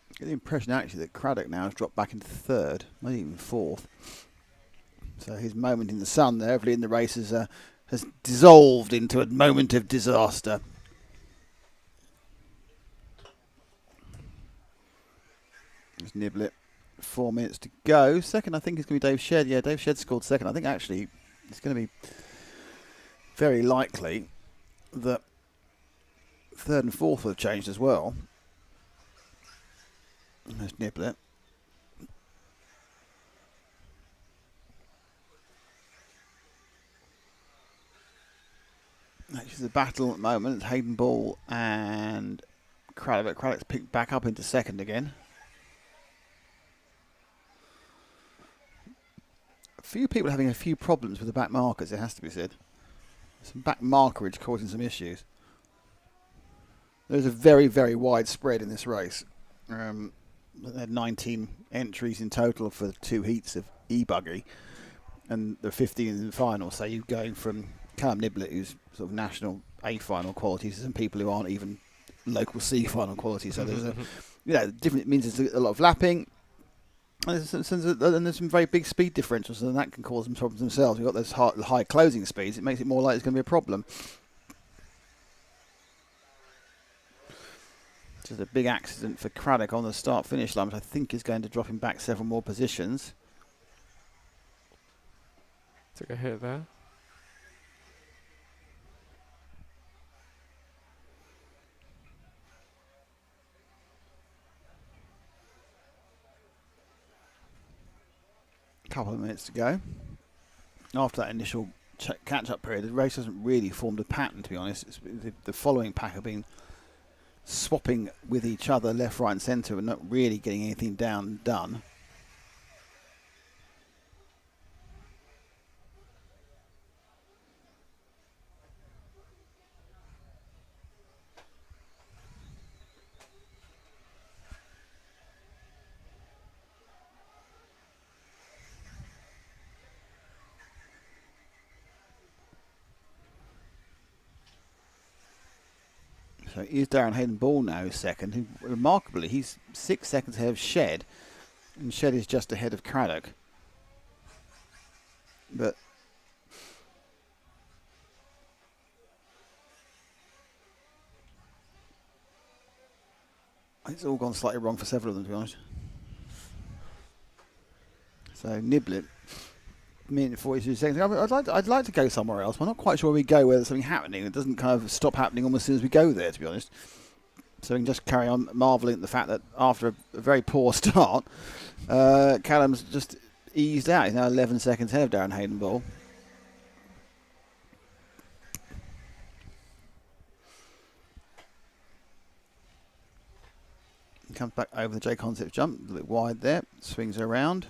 I get the impression actually that Craddock now has dropped back into third, maybe even fourth. So his moment in the sun there, early in the race, has dissolved into a moment of disaster. There's Niblet, 4 minutes to go. Second, I think, is going to be Dave Shed. Yeah, Dave Shed scored second. I think actually it's going to be very likely that third and fourth will have changed as well. There's Niblet. Actually, the battle at the moment is Hayden Ball and Craddock. Craddock's picked back up into second again. A few people having a few problems with the back markers, it has to be said. Some back markerage causing some issues. There's a very, very wide spread in this race. They had 19 entries in total for 2 heats of e-buggy, and there are 15 in the final. So you're going from Callum Niblett, who's sort of national A final quality, to some people who aren't even local C final quality. So there's different. It means there's a lot of lapping. And there's some very big speed differentials, and that can cause some problems themselves. We've got those high closing speeds. It makes it more likely it's going to be a problem. Just a big accident for Craddock on the start-finish line, which I think is going to drop him back several more positions. Took a hit there. Couple of minutes to go. After that initial catch-up period, the race hasn't really formed a pattern, to be honest. The following pack have been swapping with each other left, right and centre and not really getting anything done. So it is Darren Hayden Ball now who's second. Who, remarkably, he's 6 seconds ahead of Shed, and Shed is just ahead of Craddock. But it's all gone slightly wrong for several of them, to be honest. So Niblett, minute 42 seconds. I'd like to go somewhere else. I'm not quite sure where we go where there's something happening. It doesn't kind of stop happening almost as soon as we go there, to be honest. So we can just carry on marvelling at the fact that after a very poor start, Callum's just eased out. He's now 11 seconds ahead of Darren Hayden Ball. He comes back over the J Concept jump, a little bit wide there, swings around.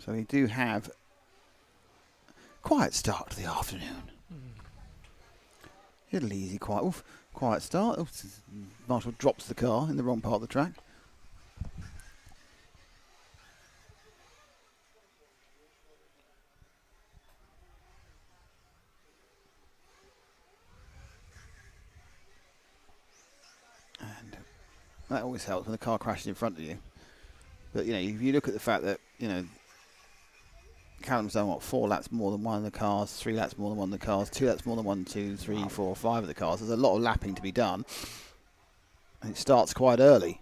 So we do have quiet start to the afternoon. Little easy, quiet start. Oh, Marshall drops the car in the wrong part of the track. And that always helps when the car crashes in front of you. But, if you look at the fact that, Callum's done 4 laps more than one of the cars, 3 laps more than one of the cars, 2 laps more than 1, 2, 3, 4, 5 of the cars. There's a lot of lapping to be done, and it starts quite early.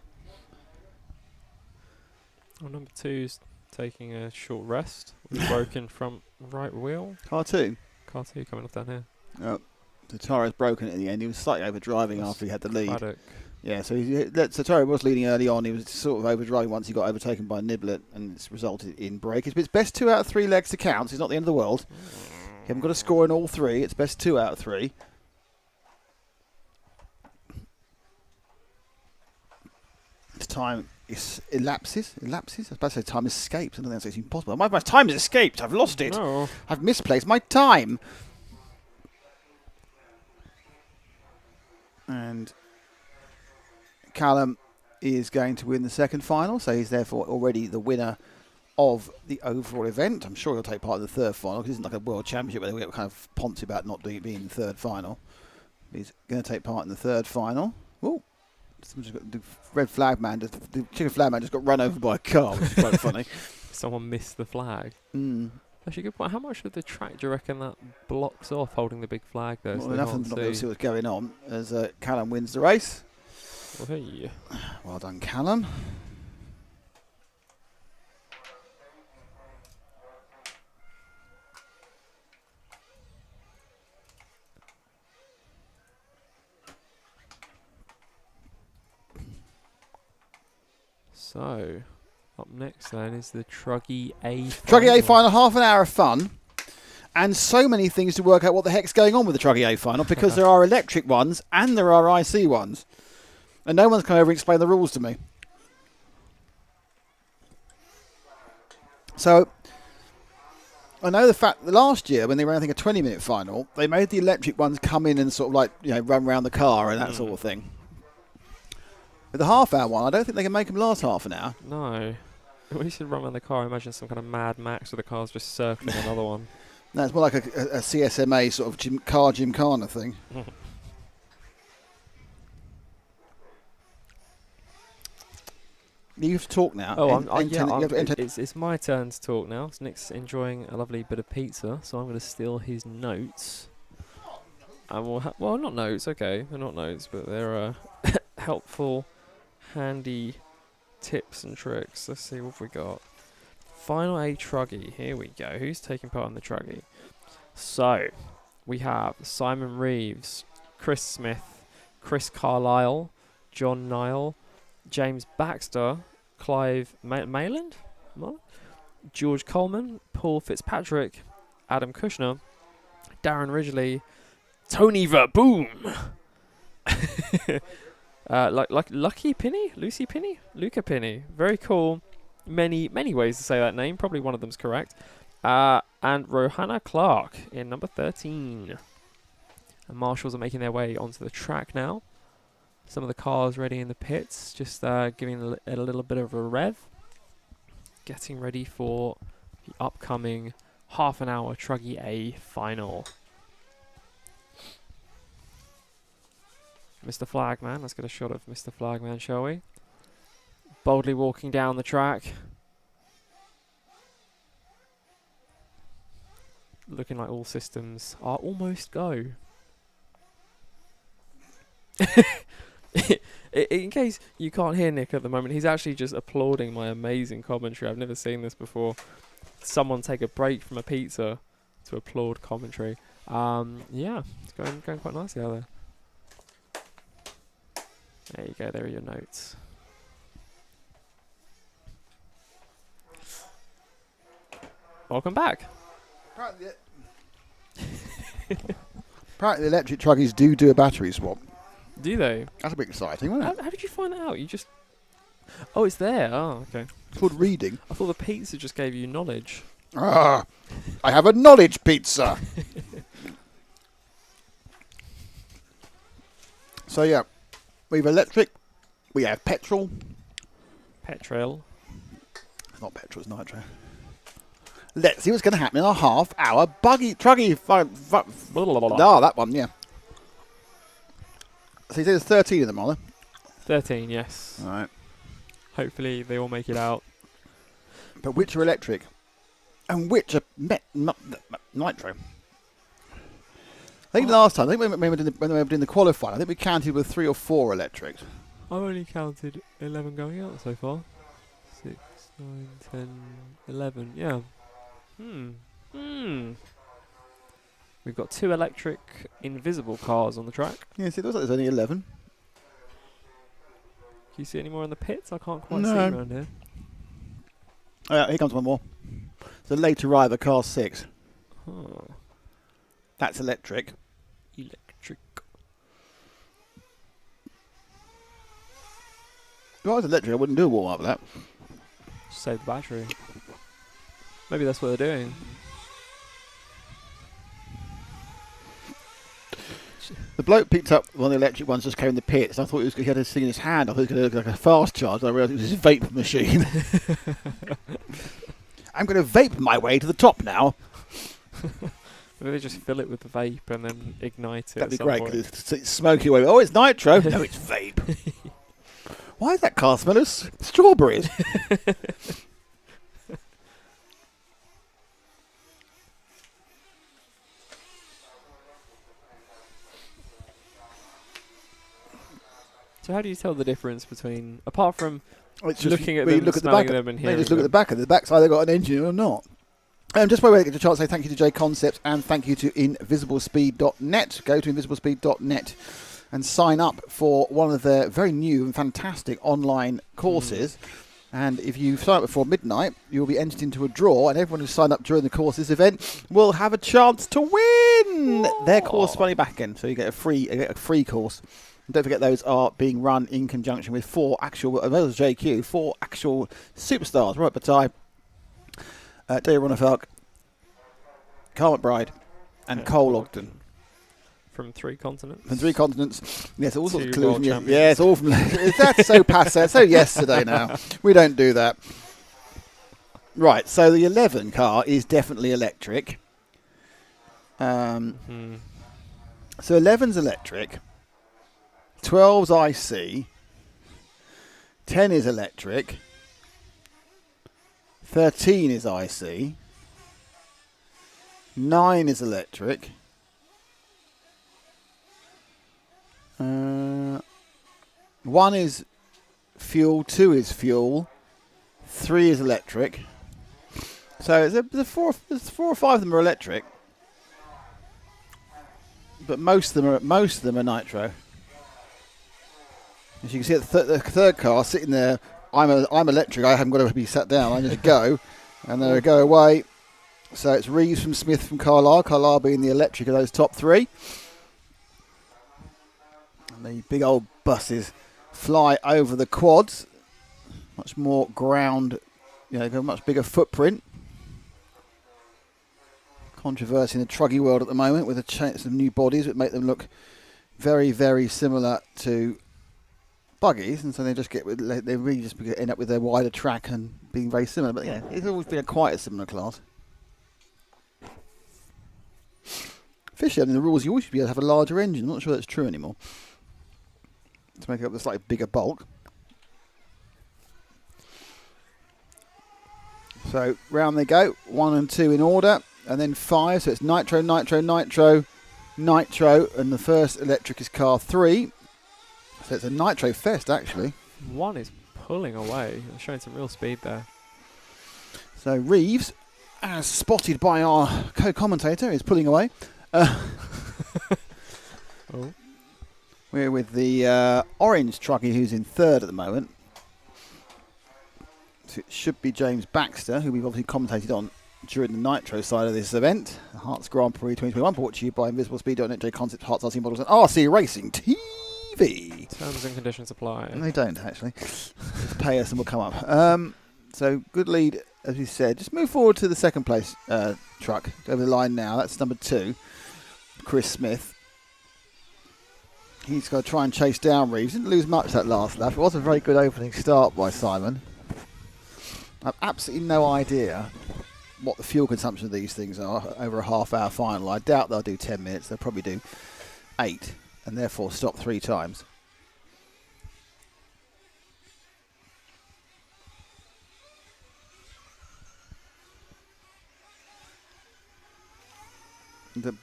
Well, number 2's taking a short rest with a broken front right wheel. Car 2. Car 2 coming off down here. The tyre is broken at the end. He was slightly overdriving after he had the lead. Craddock. Yeah, so Tyrrell was leading early on. He was sort of overdriving once he got overtaken by Niblett, and it's resulted in breakage. But it's best 2 out of 3 legs to count. So it's not the end of the world. You haven't got to score in all 3. It's best 2 out of 3. The time elapses. I was about to say time escapes. I don't think that's impossible. My time has escaped. I've lost it. No. I've misplaced my time. And Callum is going to win the second final, so he's therefore already the winner of the overall event. I'm sure he'll take part in the third final, because it isn't like a world championship where they get kind of poncy about not being in the third final. He's going to take part in the third final. Oh, the red flag man, the chicken flag man just got run over by a car, which is quite funny. Someone missed the flag. Mm. Actually, good point. How much of the track do you reckon that blocks off holding the big flag there? Well, enough of them not able to see what's going on as Callum wins the race. Well, hey. Well done, Callum. So, up next then is the Truggy A final. Truggy A final, half an hour of fun. And so many things to work out what the heck's going on with the Truggy A final, because there are electric ones and there are IC ones. And no one's come over and explained the rules to me. So, I know the fact that last year, when they ran, I think, a 20-minute final, they made the electric ones come in and sort of run around the car and that sort of thing. With the half-hour one, I don't think they can make them last half an hour. No. When you said run around the car, I imagine some kind of Mad Max where the car's just circling another one. No, it's more like a CSMA sort of gymkhana thing. You have to talk now. It's my turn to talk now. So Nick's enjoying a lovely bit of pizza, so I'm going to steal his notes. And we'll not notes, okay. They're not notes, but they're helpful, handy tips and tricks. Let's see what we got. Final A Truggy. Here we go. Who's taking part in the Truggy? So, we have Simon Reeves, Chris Smith, Chris Carlisle, John Nile, James Baxter, Clive Mayland, George Coleman, Paul Fitzpatrick, Adam Kushner, Darren Ridgely, Tony Verboom, Lucky Pinney, Lucy Pinney, Luca Pinney. Very cool. Many ways to say that name. Probably one of them's correct. And Rohanna Clark in number 13. And marshals are making their way onto the track now. Some of the cars ready in the pits, just giving it a little bit of a rev. Getting ready for the upcoming half an hour Truggy A final. Mr. Flagman, let's get a shot of Mr. Flagman, shall we? Boldly walking down the track. Looking like all systems are almost go. In case you can't hear Nick at the moment, he's actually just applauding my amazing commentary. I've never seen this before. Someone take a break from a pizza to applaud commentary. Yeah, it's going quite nicely out there. There you go, there are your notes. Welcome back. Apparently electric truggies do a battery swap. Do they? That's a bit exciting, isn't it? How did you find that out? You just... Oh, it's there. Oh, okay. It's called reading. I thought the pizza just gave you knowledge. I have a knowledge pizza. So, yeah. We have electric. We have petrol. Petrol. It's not petrol, it's nitro. Let's see what's going to happen in a half-hour truggy. That one, yeah. So you say there's 13 of them, are there? 13, yes. All right. Hopefully they all make it out. But which are electric? And which are nitro? I think last time, when we were doing the qualifying, I think we counted with 3 or 4 electrics. I've only counted 11 going out so far. 6, 9, 10, 11, yeah. We've got 2 electric invisible cars on the track. Yes, it looks like there's only 11. Can you see any more in the pits? I can't quite see No. around here. Oh, yeah, here comes one more. The late arrival, car 6. Huh. That's electric. Electric. If I was electric, I wouldn't do a warm-up with that. Save the battery. Maybe that's what they're doing. The bloke picked up one of the electric ones, just came in the pits. I thought he had this thing in his hand. I thought it was going to look like a fast charge. I realised it was his vape machine. I'm going to vape my way to the top now. Maybe they just fill it with the vape and then ignite it. That'd be great, because it's smoky away. Oh, it's nitro. No, it's vape. Why does that car smell of strawberries? So how do you tell the difference between, apart from It's looking at when you them, look at the smelling back them and they hearing just look at them? the back of the backside, they've got an engine or not. Just by the way, I get a chance to say thank you to J Concepts and thank you to invisiblespeed.net. Go to invisiblespeed.net and sign up for one of their very new and fantastic online courses. And if you sign up before midnight, you'll be entered into a draw, and everyone who signed up during the courses event will have a chance to win their course money back in. So you get a free course. And don't forget, those are being run in conjunction with 4 actual, as well as JQ, 4 actual superstars: Robert Bataille, Dave Ronefalk, Carl McBride, and Cole Ogden. From 3 continents? From 3 continents. Yes, all sorts of 2 clues. world Yeah, it's all from... That's so passe. So yesterday now. We don't do that. Right, so the 11 car is definitely electric. So 11's electric. 12's IC. 10 is electric. 13 is IC. 9 is electric. 1 is fuel. 2 is fuel. 3 is electric. So there's four or five of them are electric, but most of them are nitro. As you can see, the third car sitting there. I'm electric. I haven't got to be sat down. I just go, and they go away. So it's Reeves from Smith from Carlisle. Carlisle being the electric of those top three. And the big old buses fly over the quads. Much more ground. They've got a much bigger footprint. Controversy in the truggy world at the moment with a chance of new bodies that make them look very, very similar to buggies, and so they really just end up with their wider track and being very similar. But yeah, it's always been quite a similar class. Officially, in the rules, you always should be able to have a larger engine. I'm not sure that's true anymore. To make up the slightly bigger bulk. So round they go, 1 and 2 in order, and then 5. So it's nitro, nitro, nitro, nitro, and the first electric is car 3. So it's a nitro fest, actually. 1 is pulling away, showing some real speed there. So Reeves, as spotted by our co-commentator, is pulling away. We're with the orange truggy, who's in third at the moment. So it should be James Baxter, who we've obviously commentated on during the nitro side of this event. The Herts Grand Prix 2021, brought to you by Invisible Speed.net, J Concept, Herts RC Models, and RC Racing TV. Terms and conditions apply. And they don't, actually. Just pay us and we'll come up. So good lead, as we said. Just move forward to the second place truck. Over the line now. That's number 2, Chris Smith. He's got to try and chase down Reeves. Didn't lose much that last lap. It was a very good opening start by Simon. I've absolutely no idea what the fuel consumption of these things are over a half-hour final. I doubt they'll do 10 minutes. They'll probably do 8, and therefore stop 3 times. The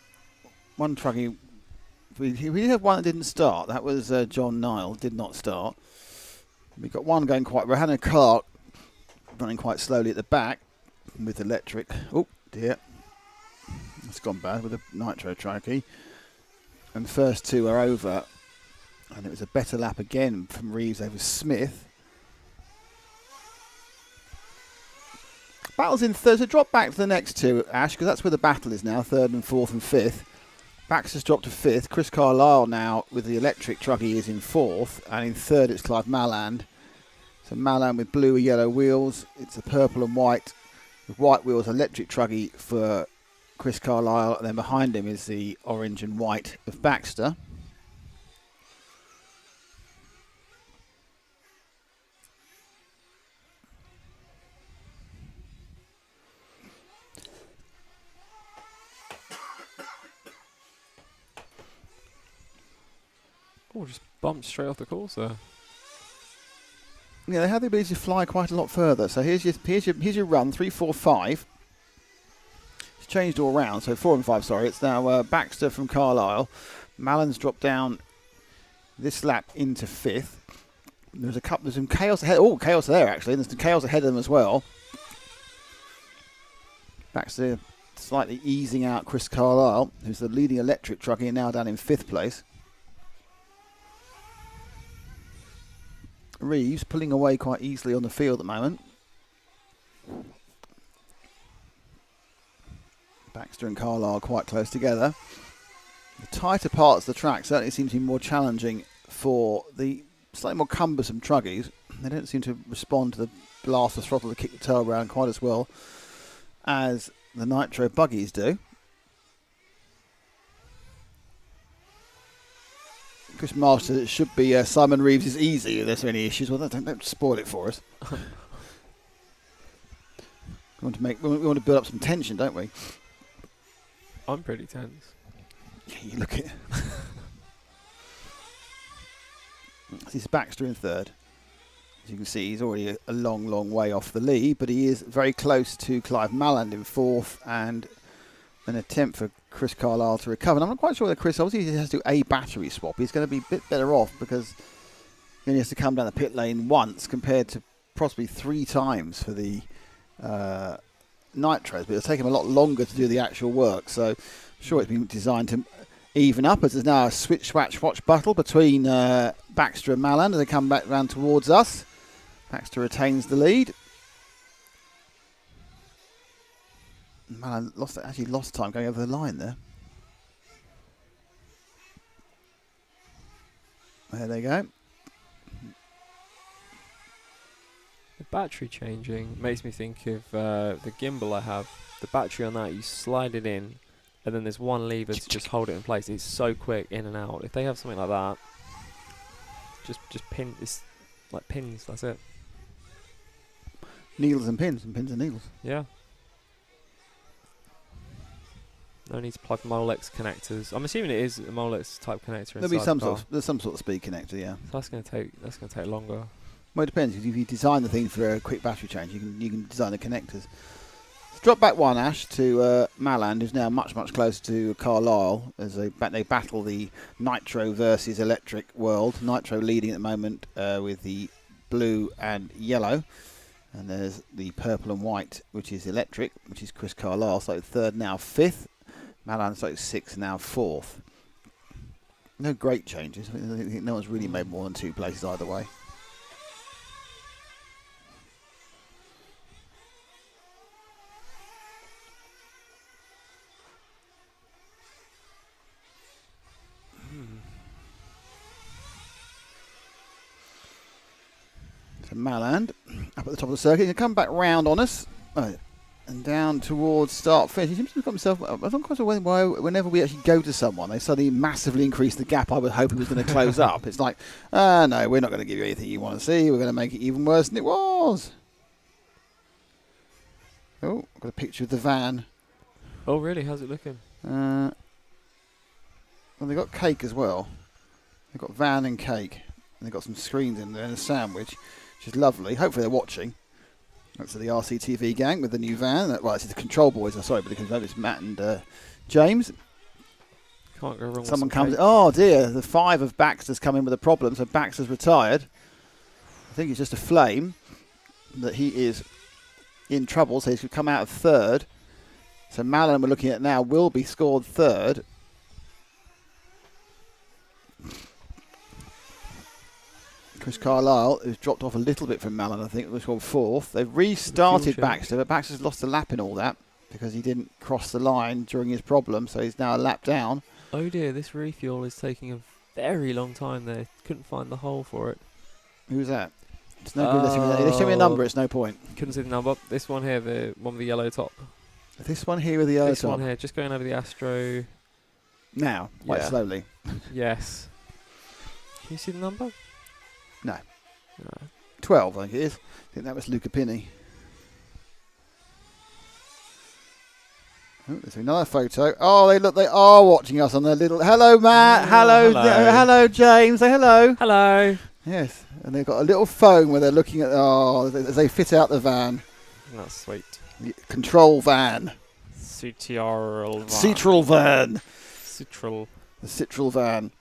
one truggy, we did have one that didn't start. That was John Nile, did not start. We've got one going quite well. Hannah Clark running quite slowly at the back with electric. Oh dear, it's gone bad with a nitro truggy. And the first 2 are over, and it was a better lap again from Reeves over Smith. Battle's in third, so drop back to the next 2, Ash, because that's where the battle is now, 3rd and 4th and 5th. Baxter's dropped to 5th. Chris Carlisle now with the electric truggy is in 4th, and in 3rd it's Clive Malland. So Malland with blue and yellow wheels. It's a purple and white with white wheels, electric truggy for Chris Carlisle, and then behind him is the orange and white of Baxter. Oh, just bumped straight off the course there. Yeah, they have the ability to fly quite a lot further. So here's your run, 3, 4, 5. It's changed all round, so 4 and 5, sorry. It's now Baxter from Carlisle. Malland's dropped down this lap into 5th. There's some chaos ahead. Oh, chaos there, actually. There's some chaos ahead of them as well. Baxter slightly easing out Chris Carlisle, who's the leading electric truck, and now down in 5th place. Reeves pulling away quite easily on the field at the moment. Baxter and Carlisle quite close together. The tighter parts of the track certainly seem to be more challenging for the slightly more cumbersome truggies. They don't seem to respond to the blast of throttle to kick the tail around quite as well as the nitro buggies do. Chris Marsh says it should be Simon Reeves is easy if there's any issues. Well, don't spoil it for us. We want to build up some tension, don't we? I'm pretty tense. You look at. This is Baxter in third. As you can see, he's already a long, long way off the lead, but he is very close to Clive Malland in fourth, and an attempt for Chris Carlisle to recover. And I'm not quite sure whether Chris, obviously he has to do a battery swap. He's going to be a bit better off because he only has to come down the pit lane once compared to possibly 3 times for the nitros, but it'll take him a lot longer to do the actual work. So I'm sure it's been designed to even up, as there's now a switch battle between Baxter and Malland as they come back round towards us. Baxter retains the lead. Malland lost time going over the line there. There they go. The battery changing makes me think of the gimbal I have. The battery on that, you slide it in, and then there's one lever to just hold it in place. It's so quick in and out. If they have something like that, just pin. It's like pins. That's it. Needles and pins and needles. Yeah. No need to plug Molex connectors. I'm assuming it is a Molex type connector. There'll be inside there's some sort of speed connector, yeah. So that's going to take longer. Well, it depends. Because if you design the thing for a quick battery change, you can design the connectors. Let's drop back one, Ash, to Malland, who's now much closer to Carlisle as they battle the Nitro versus Electric world. Nitro leading at the moment with the blue and yellow, and there's the purple and white, which is Electric, which is Chris Carlisle. So third, now fifth. Malland so 6th, now 4th. No great changes. I think no one's really made more than 2 places either way. So Malland up at the top of the circuit. He'll come back round on us. And down towards start finish. He seems to have got himself. I'm not quite sure why whenever we actually go to someone, they suddenly massively increase the gap I would hope it was going to close up. It's like, no, we're not going to give you anything you want to see. We're going to make it even worse than it was. Oh, I've got a picture of the van. Oh, really? How's it looking? Well, they've got cake as well. They've got van and cake. And they've got some screens in there and a sandwich, which is lovely. Hopefully they're watching. That's the RCTV gang with the new van. Well, it's the Control Boys. I'm sorry, but it's Matt and James. Can't go wrong. Someone with comes. cake. Oh dear, the 5 of Baxter's come in with a problem. So Baxter's retired. I think it's just a flame that he is in trouble. So he's come out of third. So Malland, we're looking at now, will be scored third. Chris Carlisle, who's dropped off a little bit from Malland, I think, was scored fourth. They've restarted Baxter, but Baxter's lost a lap in all that because he didn't cross the line during his problem, so he's now a lap down. Oh dear, this refuel is taking a very long time there. Couldn't find the hole for it. Who's that? It's no good. They show me a number, it's no point. Couldn't see the number. This one here, the one with the yellow top. This one here with the yellow This top. one here, just going over the Astro. Now, quite Yeah. slowly. Yes. Can you see the number? No. No. 12, I think it is. I think that was Luca Pini. Oh, there's another photo. Oh, they are watching us on their little. Hello, Matt. Oh, hello, hello. hello, James. Say hello. Hello. Yes, and they've got a little phone where they're looking at. Oh, as they fit out the van, That's sweet. the control van, Citral van. Citral van, Citral. the Citral van.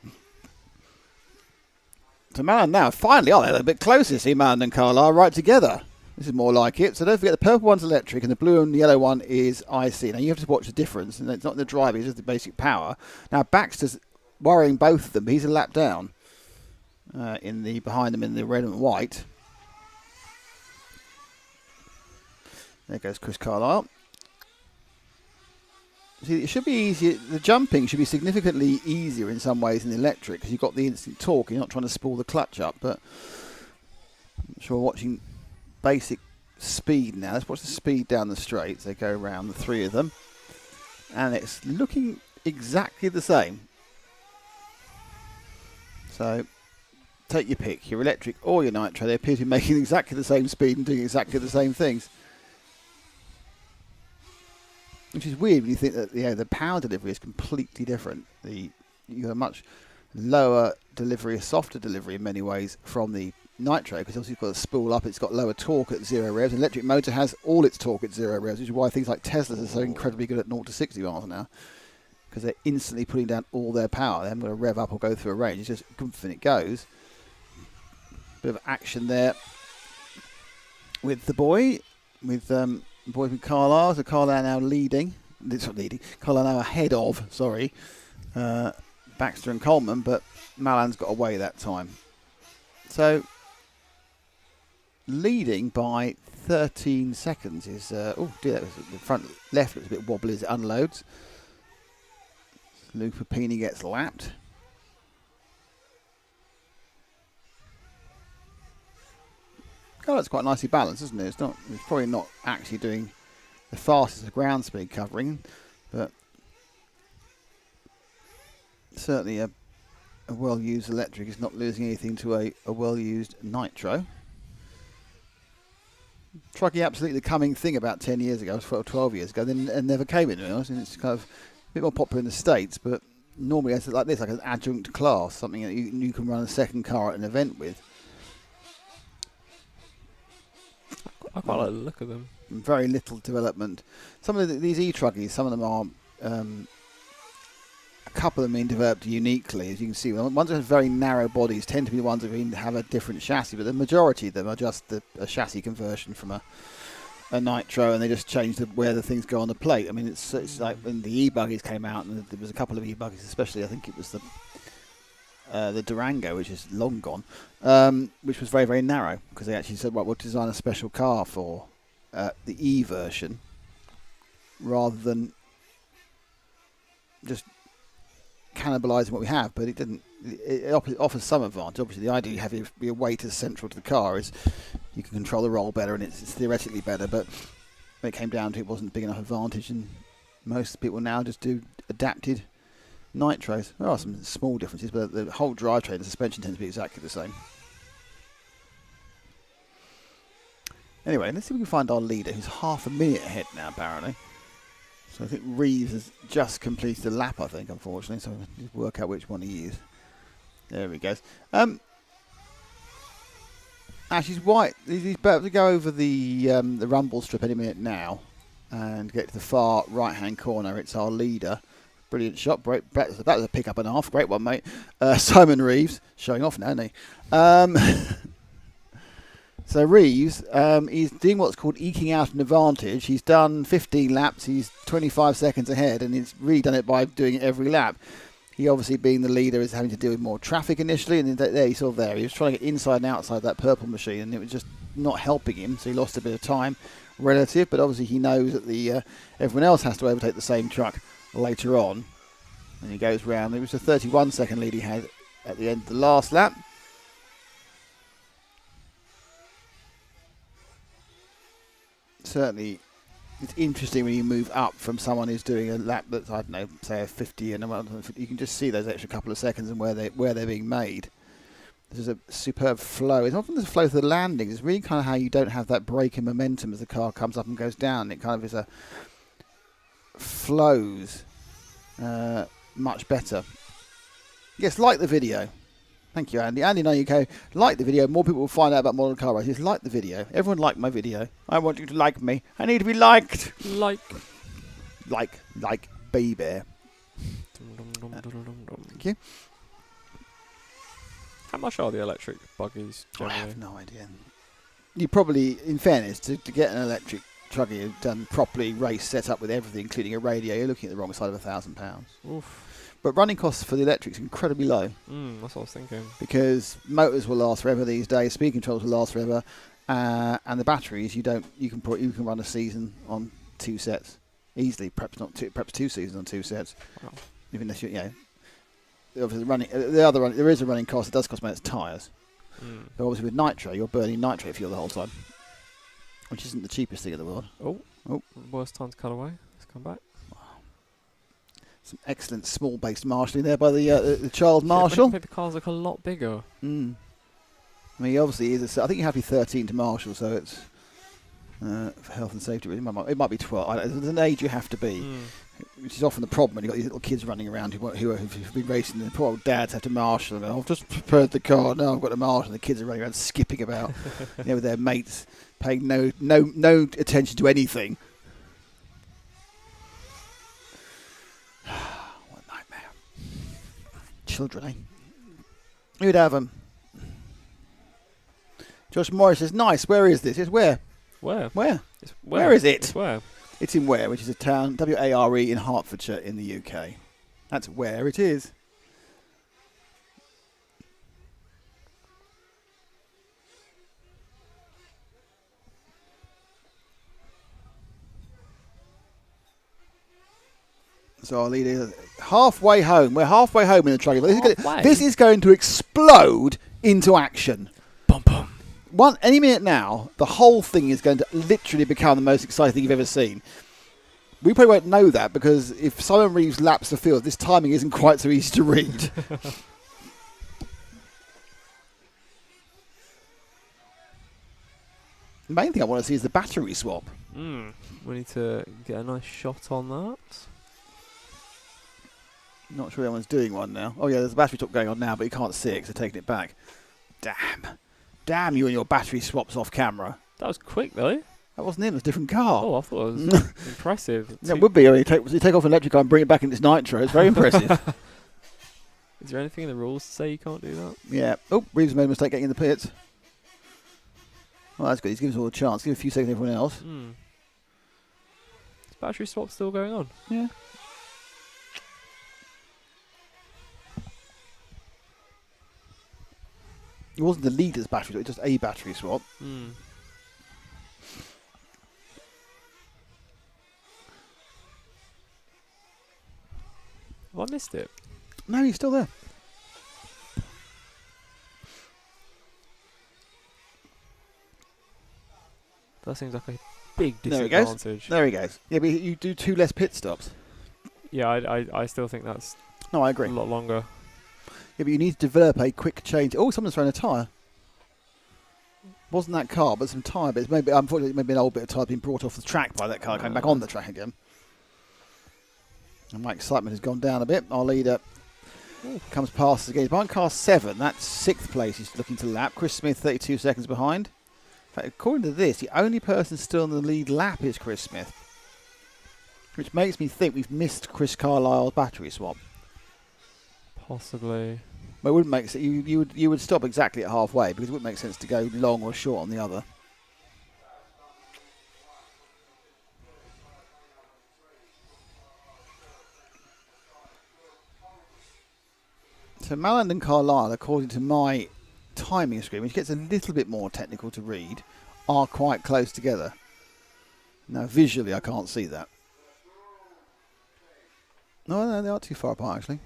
So Malland now, finally, they're a bit closer. See Malland and Carlisle right together. This is more like it. So don't forget, the purple one's electric and the blue and yellow one is IC. Now you have to watch the difference, and it's not the driving, it's just the basic power. Now Baxter's worrying both of them, but he's a lap down behind them in the red and white. There goes Chris Carlisle. See, it should be easier. The jumping should be significantly easier in some ways in the electric because you've got the instant torque. You're not trying to spool the clutch up. But I'm not sure watching basic speed now. Let's watch the speed down the straights. They go around, the 3 of them, and it's looking exactly the same. So take your pick, your electric or your nitro. They appear to be making exactly the same speed and doing exactly the same things. Which is weird when you think that the power delivery is completely different. You got a much lower delivery, a softer delivery in many ways from the Nitro, because obviously it's got a spool up, it's got lower torque at 0 revs. An electric motor has all its torque at 0 revs, which is why things like Teslas are so incredibly good at 0 to 60 miles an hour, because they're instantly putting down all their power. They haven't got to rev up or go through a range. It's just goof and it goes. Bit of action there with the boy, with Carlisle. So Carlisle now leading. It's not leading. Carlisle now ahead of, Baxter and Coleman, but Malan's got away that time. So leading by 13 seconds is... oh dear, the front left looks a bit wobbly as it unloads. Luke Papini gets lapped. Oh, that's quite nicely balanced, isn't it? It's probably not actually doing the fastest of ground speed covering, but certainly a well-used electric is not losing anything to a well-used Nitro. Trucking absolutely the coming thing about 10 years ago, 12 years ago, then and never came in, and it's kind of a bit more popular in the States, but normally it's like this, like an adjunct class, something that you can run a second car at an event with. I quite like the look of them. Very little development. Some of these e-truggies, some of them are, a couple of them being developed uniquely, as you can see. Ones that have very narrow bodies tend to be the ones that have a different chassis, but the majority of them are just a chassis conversion from a Nitro, and they just change where the things go on the plate. I mean, it's like when the e-buggies came out, and there was a couple of e-buggies, especially I think it was the Durango, which is long gone, which was very, very narrow, because they actually said, well, we'll design a special car for the E version, rather than just cannibalising what we have. But it didn't. It offers some advantage. Obviously, the idea of having your weight as central to the car is you can control the roll better, and it's theoretically better. But when it came down to it, wasn't a big enough advantage, and most people now just do adapted Nitros. There are some small differences, but the whole drivetrain and suspension tend to be exactly the same. Anyway, let's see if we can find our leader, who's half a minute ahead now, apparently. So I think Reeves has just completed a lap, I think, unfortunately, so we'll just work out which one he is. There he goes. Actually, he's about to go over the rumble strip any minute now and get to the far right-hand corner. It's our leader. Brilliant shot. That was a pick up and a half. Great one, mate. Simon Reeves. Showing off now, isn't he? So Reeves, he's doing what's called eking out an advantage. He's done 15 laps. He's 25 seconds ahead, and he's really done it by doing it every lap. He obviously, being the leader, is having to deal with more traffic initially, and there he saw there. He was trying to get inside and outside that purple machine, and it was just not helping him, so he lost a bit of time relative, but obviously he knows that everyone else has to overtake the same truck later on, and he goes round. It was a 31-second lead he had at the end of the last lap. Certainly, it's interesting when you move up from someone who's doing a lap that's, I don't know, say a 50, and you can just see those extra couple of seconds and where they're being made. There's a superb flow. It's often the flow through the landings. It's really kind of how you don't have that break in momentum as the car comes up and goes down. It kind of is flows much better. Yes, like the video. Thank you, Andy. Andy, now you go. Like the video. More people will find out about modern car races. Like the video. Everyone like my video. I want you to like me. I need to be liked. Like, baby. Thank you. How much are the electric buggies generally? I have no idea. You probably, in fairness, to get an electric truggy done properly, race set up with everything, including a radio, you're looking at the wrong side of £1,000. Oof. But running costs for the electrics are incredibly low. That's what I was thinking. Because motors will last forever these days, speed controls will last forever, and the batteries you can run a season on 2 sets easily. Perhaps 2 seasons on 2 sets. Wow. Even if obviously there is a running cost. It does cost money. It's tyres. But obviously with nitro, you're burning nitrate fuel the whole time, which isn't the cheapest thing in the world. Oh, worst time to cut away. Let's come back. Some excellent small-based marshalling there by the child marshal. I think the cars look a lot bigger. I mean, he obviously is. I think you have to be 13 to marshal, so it's for health and safety. It might be 12. There's an age you have to be, which is often the problem when you've got these little kids running around who've been racing. And poor old dads have to marshal them. I've just prepared the car. Now I've got to marshal. And the kids are running around skipping about, with their mates, paying no attention to anything. What a nightmare. Children, eh? Who'd have them? Josh Morris says, nice. Where is this? It's where? Where? Where? It's Where is it? It's where? It's in Ware, which is a town, W-A-R-E, in Hertfordshire in the UK. That's where it is. So our leader, halfway home. We're halfway home in the truck. This is going to explode into action. Bum, bum. Any minute now, the whole thing is going to literally become the most exciting thing you've ever seen. We probably won't know that because if Simon Reeves laps the field, this timing isn't quite so easy to read. The main thing I want to see is the battery swap. We need to get a nice shot on that. Not sure anyone's doing one now. Oh yeah, there's a battery swap going on now, but you can't see it because they're taking it back. Damn you and your battery swaps off camera. That was quick though. That wasn't it, it was a different car. Oh, I thought it was impressive. Yeah, it would be. I mean, you take off an electric car and bring it back into its nitro. It's very impressive. Is there anything in the rules to say you can't do that? Yeah. Oh, Reeves made a mistake getting in the pits. Well, that's good. He's giving us all a chance. Give a few seconds to everyone else. Is battery swap still going on? Yeah. It wasn't the leader's battery swap, it was just a battery swap. Have I missed it? No, he's still there. That seems like a big There he goes. disadvantage. There he goes. Yeah, but you do 2 less pit stops. Yeah, I still think that's No, I agree. a lot longer. Yeah, but you need to develop a quick change. Oh, someone's thrown a tyre. Wasn't that car, but some tyre bits. Maybe, unfortunately, maybe an old bit of tyre being brought off the track by that car, coming back on the track again. And my excitement has gone down a bit. Our leader comes past us again. He's behind car 7. That's 6th place he's looking to lap. Chris Smith, 32 seconds behind. In fact, according to this, the only person still in the lead lap is Chris Smith. Which makes me think we've missed Chris Carlisle's battery swap. Possibly. Well, it wouldn't make sense. You would stop exactly at halfway because it wouldn't make sense to go long or short on the other. So Malland and Carlisle, according to my timing screen, which gets a little bit more technical to read, are quite close together. Now visually I can't see that. No, they aren't too far apart actually.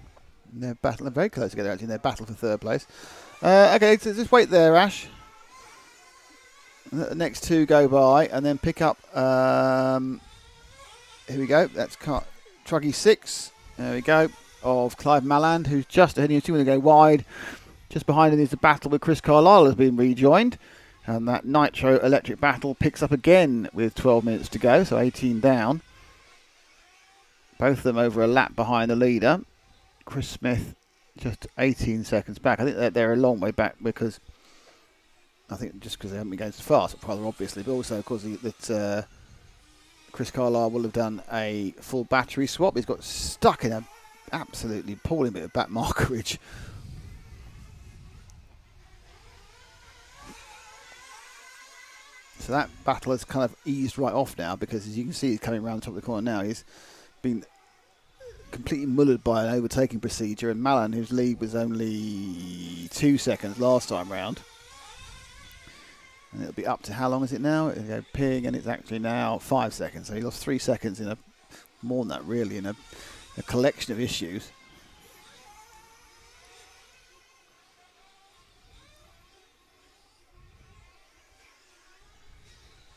They're very close together actually in their battle for 3rd place. Okay, so just wait there, Ash. The next 2 go by and then pick up. Here we go. That's Truggy 6. There we go. Of Clive Malland, who's just ahead of you. Going to go wide. Just behind him is the battle with Chris Carlisle has been rejoined. And that Nitro Electric battle picks up again with 12 minutes to go, so 18 down. Both of them over a lap behind the leader. Chris Smith just 18 seconds back. I think that they're a long way back because I think just because they haven't been going so fast, rather obviously, but also because that Chris Carlisle will have done a full battery swap. He's got stuck in a absolutely appalling bit of back markerage. So that battle has kind of eased right off now because as you can see he's coming around the top of the corner now. He's been completely mullered by an overtaking procedure, and Malland, whose lead was only 2 seconds last time round, and it'll be up to how long is it now? It'll go ping, and it's actually now 5 seconds. So he lost 3 seconds in more than that really in a collection of issues.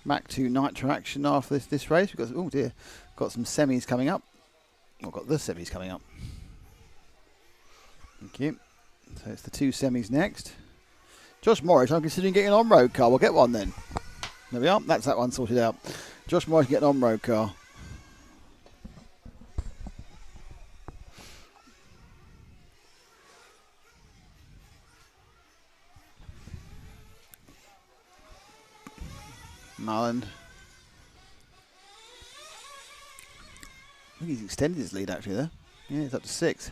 Back to Nitro action after this race. We've got some semis coming up. I've got the semis coming up. Thank you. So it's the 2 semis next. Josh Morris, I'm considering getting an on-road car. We'll get one then. There we are. That's that one sorted out. Josh Morris getting on-road car. Marlon. I think he's extended his lead actually there. Yeah, it's up to 6.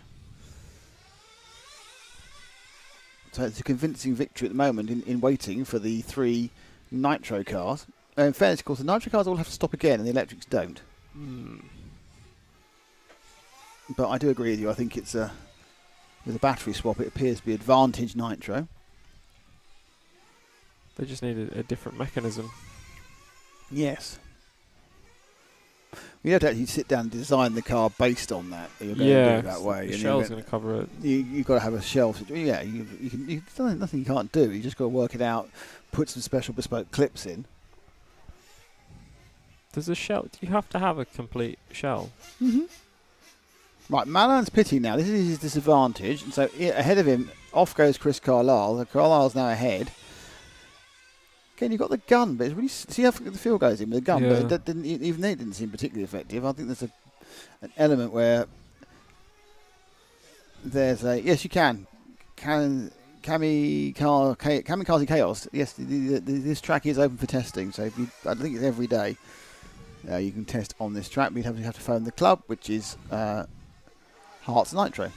So it's a convincing victory at the moment in waiting for the 3 nitro cars. In fairness, of course, the nitro cars all have to stop again and the electrics don't. But I do agree with you. I think it's with a battery swap, it appears to be advantage nitro. They just need a different mechanism. Yes. You have to actually sit down and design the car based on that. You're going to do it that way. The shell's going to cover it. You've got to have a shell. Yeah, you can. There's nothing you can't do. You just got to work it out. Put some special bespoke clips in. Does a shell? Do you have to have a complete shell? Mm-hmm. Right, Malan's pitting now. This is his disadvantage. And so ahead of him, off goes Chris Carlisle. Carlisle's now ahead. Again, you've got the gun, but it's really see how the field goes in with the gun. Yeah. But that didn't even they didn't seem particularly effective. I think there's an element where there's a yes, you can Kamikaze Chaos. Yes, this track is open for testing. So if I think it's every day. You can test on this track. We'd have to phone the club, which is Herts Nitro.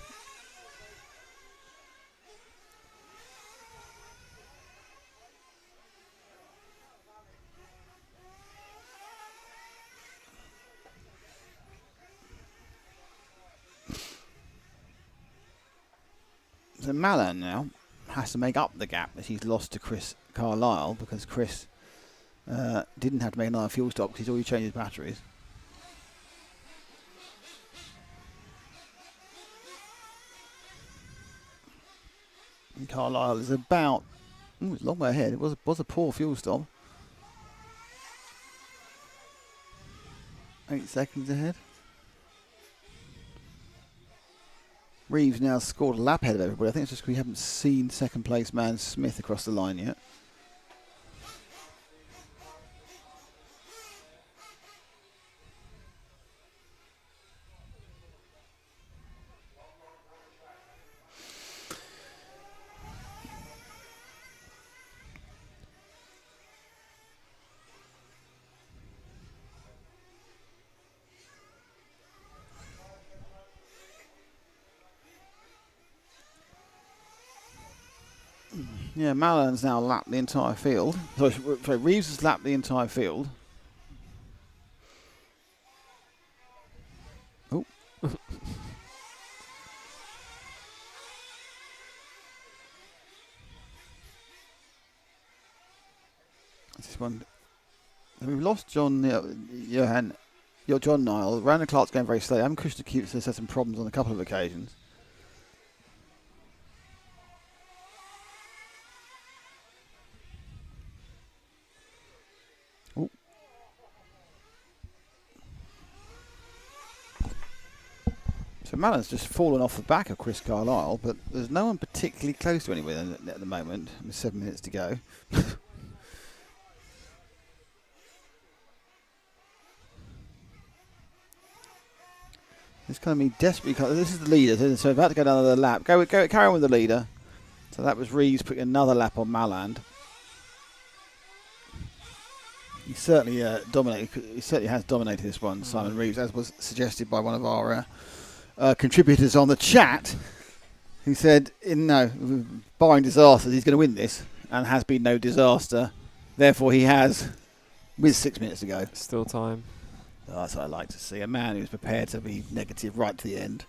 So Malan now has to make up the gap that he's lost to Chris Carlisle because Chris didn't have to make another fuel stop because he's already changed his batteries. And Carlisle is about it's a long way ahead. It was a poor fuel stop. 8 seconds ahead. Reeves now scored a lap ahead of everybody. I think it's just because we haven't seen second place man Smith across the line yet. Yeah, Malan's now lapped the entire field. Sorry, Reeves has lapped the entire field. Oh. This one. We've lost John John Niall. Randall Clark's going very slow. Adam Kushner keeps has had some problems on a couple of occasions. So Malan's just fallen off the back of Chris Carlisle, but there's no one particularly close to anyone at the moment. With 7 minutes to go. It's going to be desperately. This is the leader, so about to go down another lap. Carry on with the leader. So that was Reeves putting another lap on Malan. He certainly dominated. He certainly has dominated this one, Simon Reeves, as was suggested by one of our contributors on the chat, who said, barring disasters, he's going to win this, and has been no disaster. Therefore, he has, with 6 minutes to go. Still time. Oh, that's what I like to see. A man who's prepared to be negative right to the end.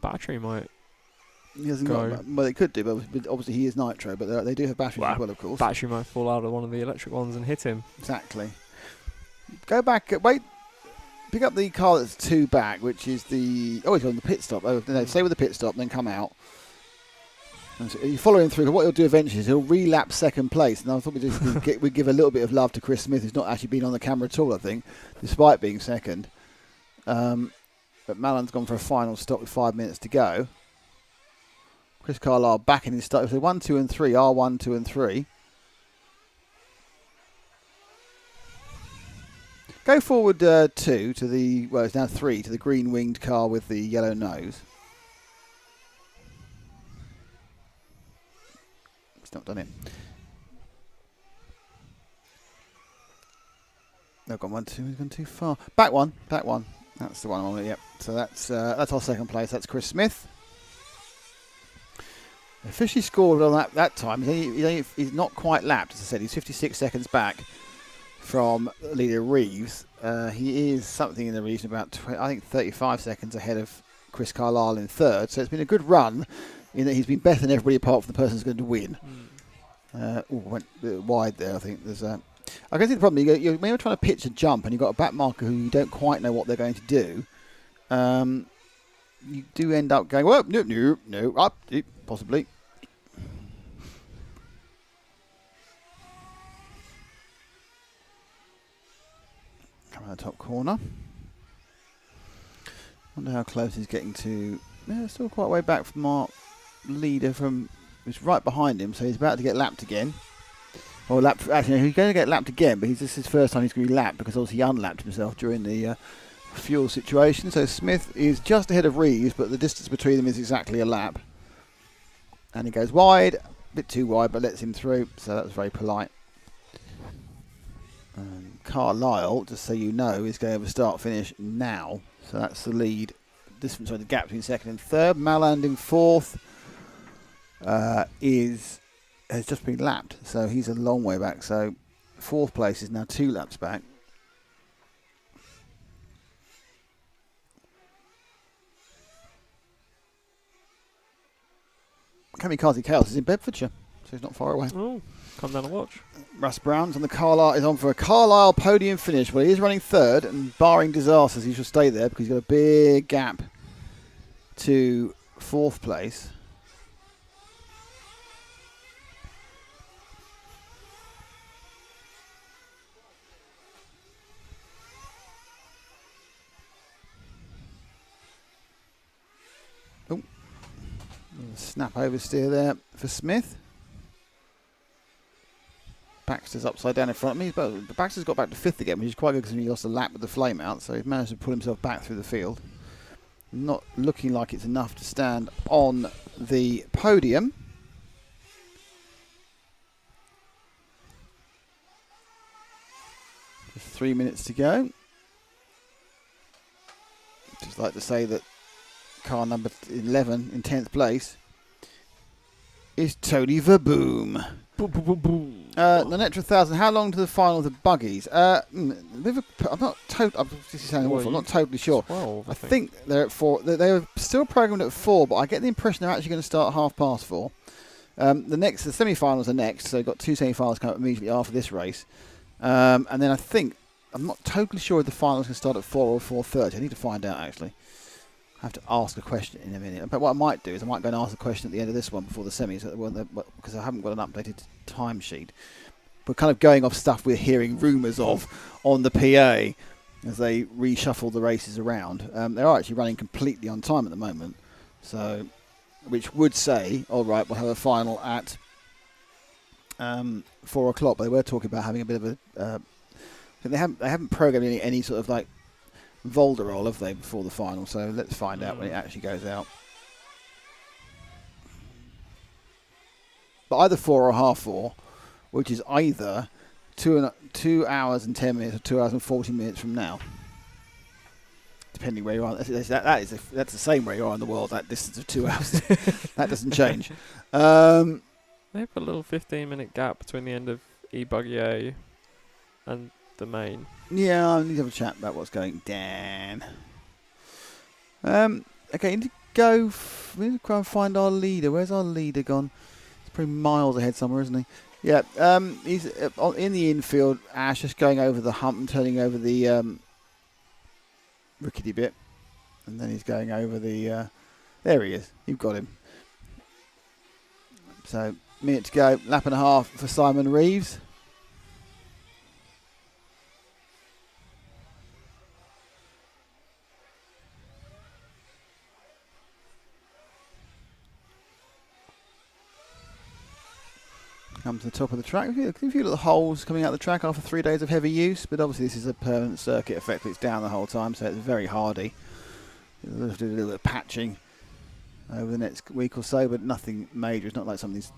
Battery might. He hasn't got, well, they could do, but obviously he is nitro, but they do have batteries as well, of course. Battery might fall out of one of the electric ones and hit him. Exactly. Go back, pick up the car that's 2 back, which is the... Oh, he's on the pit stop. Oh, no, stay with the pit stop, then come out. And so you follow him through. What he'll do eventually is he'll relap second place. And I thought we'd give a little bit of love to Chris Smith, who's not actually been on the camera at all, I think, despite being second. But Mallon's gone for a final stop with 5 minutes to go. Chris Carlisle back in his start. So 1, 2 and 3. R1, 2 and 3. Go forward 2 to the, well, it's now 3 to the green winged car with the yellow nose. It's not done it. No, gone 1, 2. He's gone too far. Back one. That's the one I'm on. Yep. So that's our second place. That's Chris Smith. Officially scored on that time. He's not quite lapped, as I said. He's 56 seconds back from leader Reeves. He is something in the region about 35 seconds ahead of Chris Carlisle in third. So it's been a good run in that he's been better than everybody apart from the person who's going to win. Went a bit wide there. I think there's a. I can see the problem. When you're trying to pitch a jump and you've got a back marker who you don't quite know what they're going to do, you do end up going, well, no, up, possibly. Come out the top corner. Wonder how close he's getting to. Yeah, still quite a way back from our leader. He's right behind him, so he's about to get lapped again. Or lapped. Actually, no, he's going to get lapped again, but this is his first time he's going to be lapped because obviously he unlapped himself during the fuel situation. So Smith is just ahead of Reeves, but the distance between them is exactly a lap. And he goes wide, a bit too wide, but lets him through. So that was very polite. Carlisle, just so you know, is going over start-finish now. So that's the lead. Distance, the gap between second and third. Malland in fourth has just been lapped, so he's a long way back. So fourth place is now 2 laps back. Kamikaze Chaos is in Bedfordshire, so he's not far away. Oh, come down and watch. Russ Brown's on the Carlisle, is on for a Carlisle podium finish. Well, he is running third, and barring disasters, he should stay there because he's got a big gap to fourth place. Oh, snap oversteer there for Smith. Baxter's upside down in front of me, but Baxter's got back to fifth again, which is quite good because he lost a lap with the flame out, so he's managed to pull himself back through the field. Not looking like it's enough to stand on the podium. Just 3 minutes to go. Just like to say that car number 11 in 10th place is Tony Verboom. The Netra 1000. How long to the final of the buggies? I'm not totally sure. 12, I think they're at 4. They're still programmed at 4, but I get the impression they're actually going to start at 4:30. The semi-finals are next, so you've got 2 semi-finals coming up immediately after this race, and then I'm not totally sure if the finals can start at 4 or 4:30. I need to find out actually. I have to ask a question in a minute. But what I might do is I might go and ask a question at the end of this one before the semis, because I haven't got an updated timesheet. We're kind of going off stuff we're hearing rumours of on the PA as they reshuffle the races around. They are actually running completely on time at the moment, so which would say, all right, we'll have a final at 4 o'clock. But they were talking about having a bit of a. They haven't programmed any sort of like Volderol, have they, before the final? So let's find out when it actually goes out. But either 4 or 4:30, which is either 2 hours and 10 minutes or 2 hours and 40 minutes from now, depending where you are. That's the same where you are in the world. That distance of 2 hours, that doesn't change. They have a little 15-minute gap between the end of E-Buggy A and the main. Yeah, I need to have a chat about what's going down. Okay, we need to go and find our leader. Where's our leader gone? He's probably miles ahead somewhere, isn't he? Yeah, he's in the infield. Ash just going over the hump and turning over the rickety bit. And then he's going over the... there he is. You've got him. So, minute to go. Lap and a half for Simon Reeves. Come to the top of the track. A few little holes coming out of the track after 3 days of heavy use, but obviously this is a permanent circuit effect. It's down the whole time, so it's very hardy. We'll have to do a little bit of patching over the next week or so, but nothing major. It's not like some of these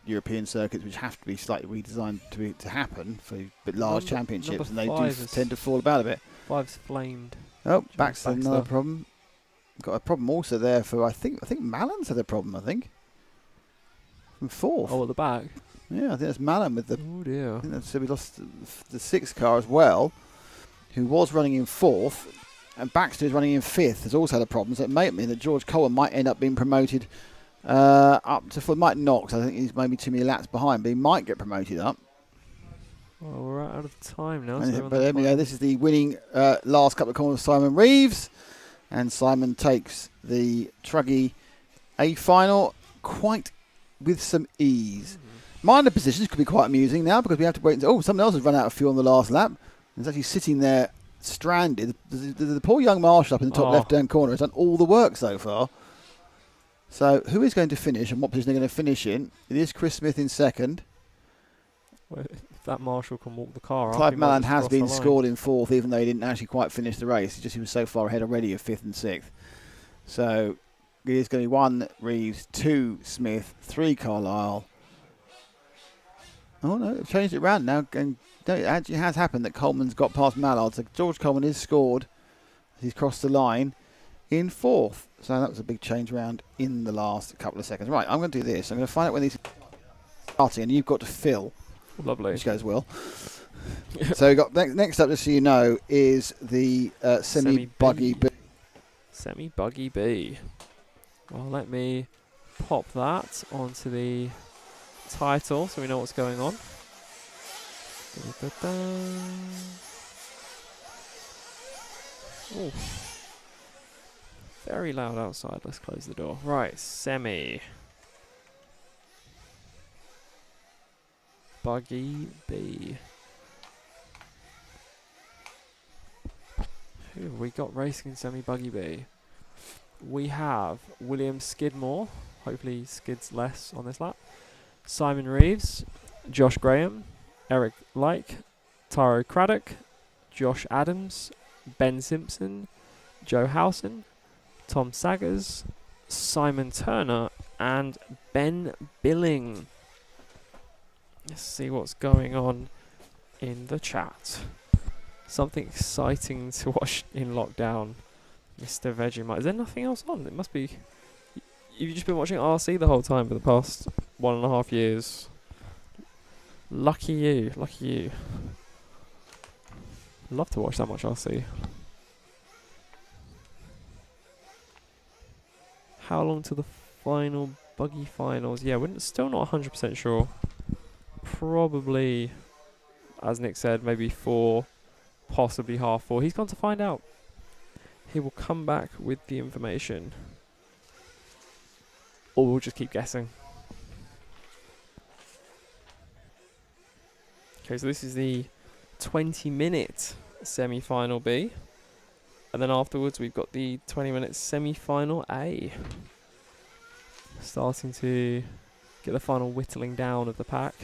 European circuits which have to be slightly redesigned to happen for large championships, and they do tend to fall about a bit. 5's flamed. Oh, Baxter, another problem. Got a problem also there for I think Mallon's had a problem. I think from 4th. Oh, at the back. Yeah, I think that's Mallon with the. Oh dear. I think that's, so we lost the 6th car as well, who was running in 4th, and Baxter is running in 5th. Has also had a problem. So it may mean that George Cohen might end up being promoted up to. Might not, because I think he's maybe too many laps behind, but he might get promoted up. Well, we're out of time now. But there we go. This is the winning last couple of corners, Simon Reeves. And Simon takes the Truggy A final quite with some ease. Minor positions could be quite amusing now because we have to wait until... Oh, someone else has run out of fuel on the last lap. He's actually sitting there stranded. The poor young Marshall up in the top left-hand corner has done all the work so far. So who is going to finish and what position they're going to finish in? It is Chris Smith in second. Well, if that Marshall can walk the car up... Clive Malland has been scored in 4th, even though he didn't actually quite finish the race. He was so far ahead already of 5th and 6th. So it is going to be 1 Reeves, 2 Smith, 3 Carlisle. Oh no, they've changed it around now. And it actually has happened that Coleman's got past Mallard. So George Coleman is scored as he's crossed the line in 4th. So that was a big change around in the last couple of seconds. Right, I'm going to do this. I'm going to find out when these are starting, and you've got to fill. Lovely. Which goes well. So we got next up, just so you know, is the semi-buggy B. Semi-buggy B. Well, let me pop that onto the title so we know what's going on. Oh, very loud outside. Let's close the door. Right, semi. Buggy B. Who have we got racing in semi-buggy B? We have William Skidmore. Hopefully he skids less on this lap. Simon Reeves, Josh Graham, Eric Like, Taro Craddock, Josh Adams, Ben Simpson, Joe Howson, Tom Saggers, Simon Turner, and Ben Billing. Let's see what's going on in the chat. Something exciting to watch in lockdown, Mr. Vegemite. Is there nothing else on? It must be... You've just been watching RC the whole time for the past 1.5 years. Lucky you, lucky you. Love to watch that much RC. How long to the final buggy finals? Yeah, we're still not 100% sure. Probably, as Nick said, maybe 4, possibly half 4. He's gone to find out. He will come back with the information. Or we'll just keep guessing. Okay, so this is the 20-minute semi-final B. And then afterwards we've got the 20-minute semi-final A. Starting to get the final whittling down of the pack.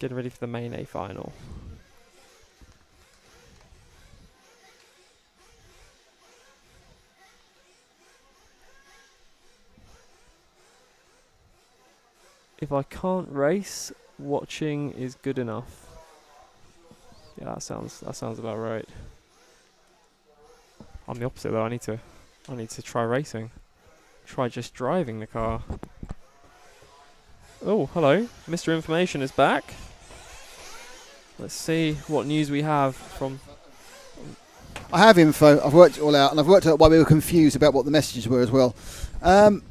Getting ready for the main A final. If I can't race, watching is good enough. Yeah, that sounds about right. I'm the opposite though. I need to try racing. Try just driving the car. Oh, hello. Mr. Information is back. Let's see what news we have from... I have info. I've worked it all out, and I've worked out why we were confused about what the messages were as well.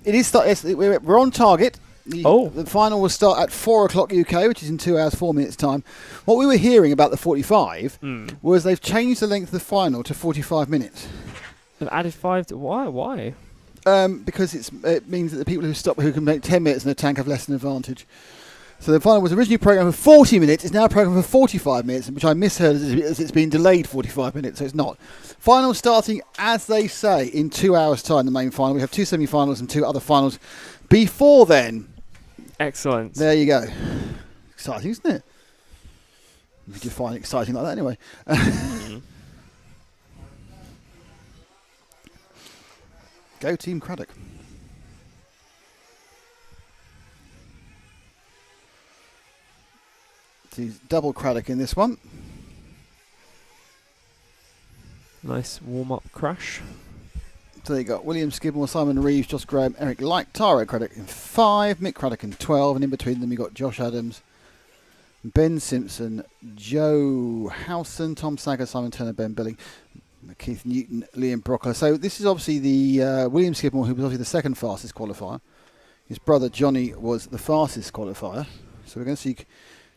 It is we're on target. The final will start at 4 o'clock UK, which is in 2 hours 4 minutes time. What we were hearing about the 45 was they've changed the length of the final to 45 minutes. They've added 5 to... Why? Because it means that the people who can make 10 minutes in the tank have less an advantage. So the final was originally programmed for 40 minutes. It's now programmed for 45 minutes, which I misheard as it's been delayed 45 minutes, so it's not. Final starting, as they say, in 2 hours' time, the main final. We have 2 semi-finals and 2 other finals before then. Excellent. There you go. Exciting, isn't it? You define exciting like that anyway. Go Team Craddock. He's double Craddock in this one. Nice warm-up crash. So you got William Skidmore, Simon Reeves, Josh Graham, Eric Light, Taro Craddock in 5, Mick Craddock in 12, and in between them you got Josh Adams, Ben Simpson, Joe Howson, Tom Sager, Simon Turner, Ben Billing, Keith Newton, Liam Brockler. So this is obviously the William Skidmore, who was obviously the second fastest qualifier. His brother Johnny was the fastest qualifier. So we're going to see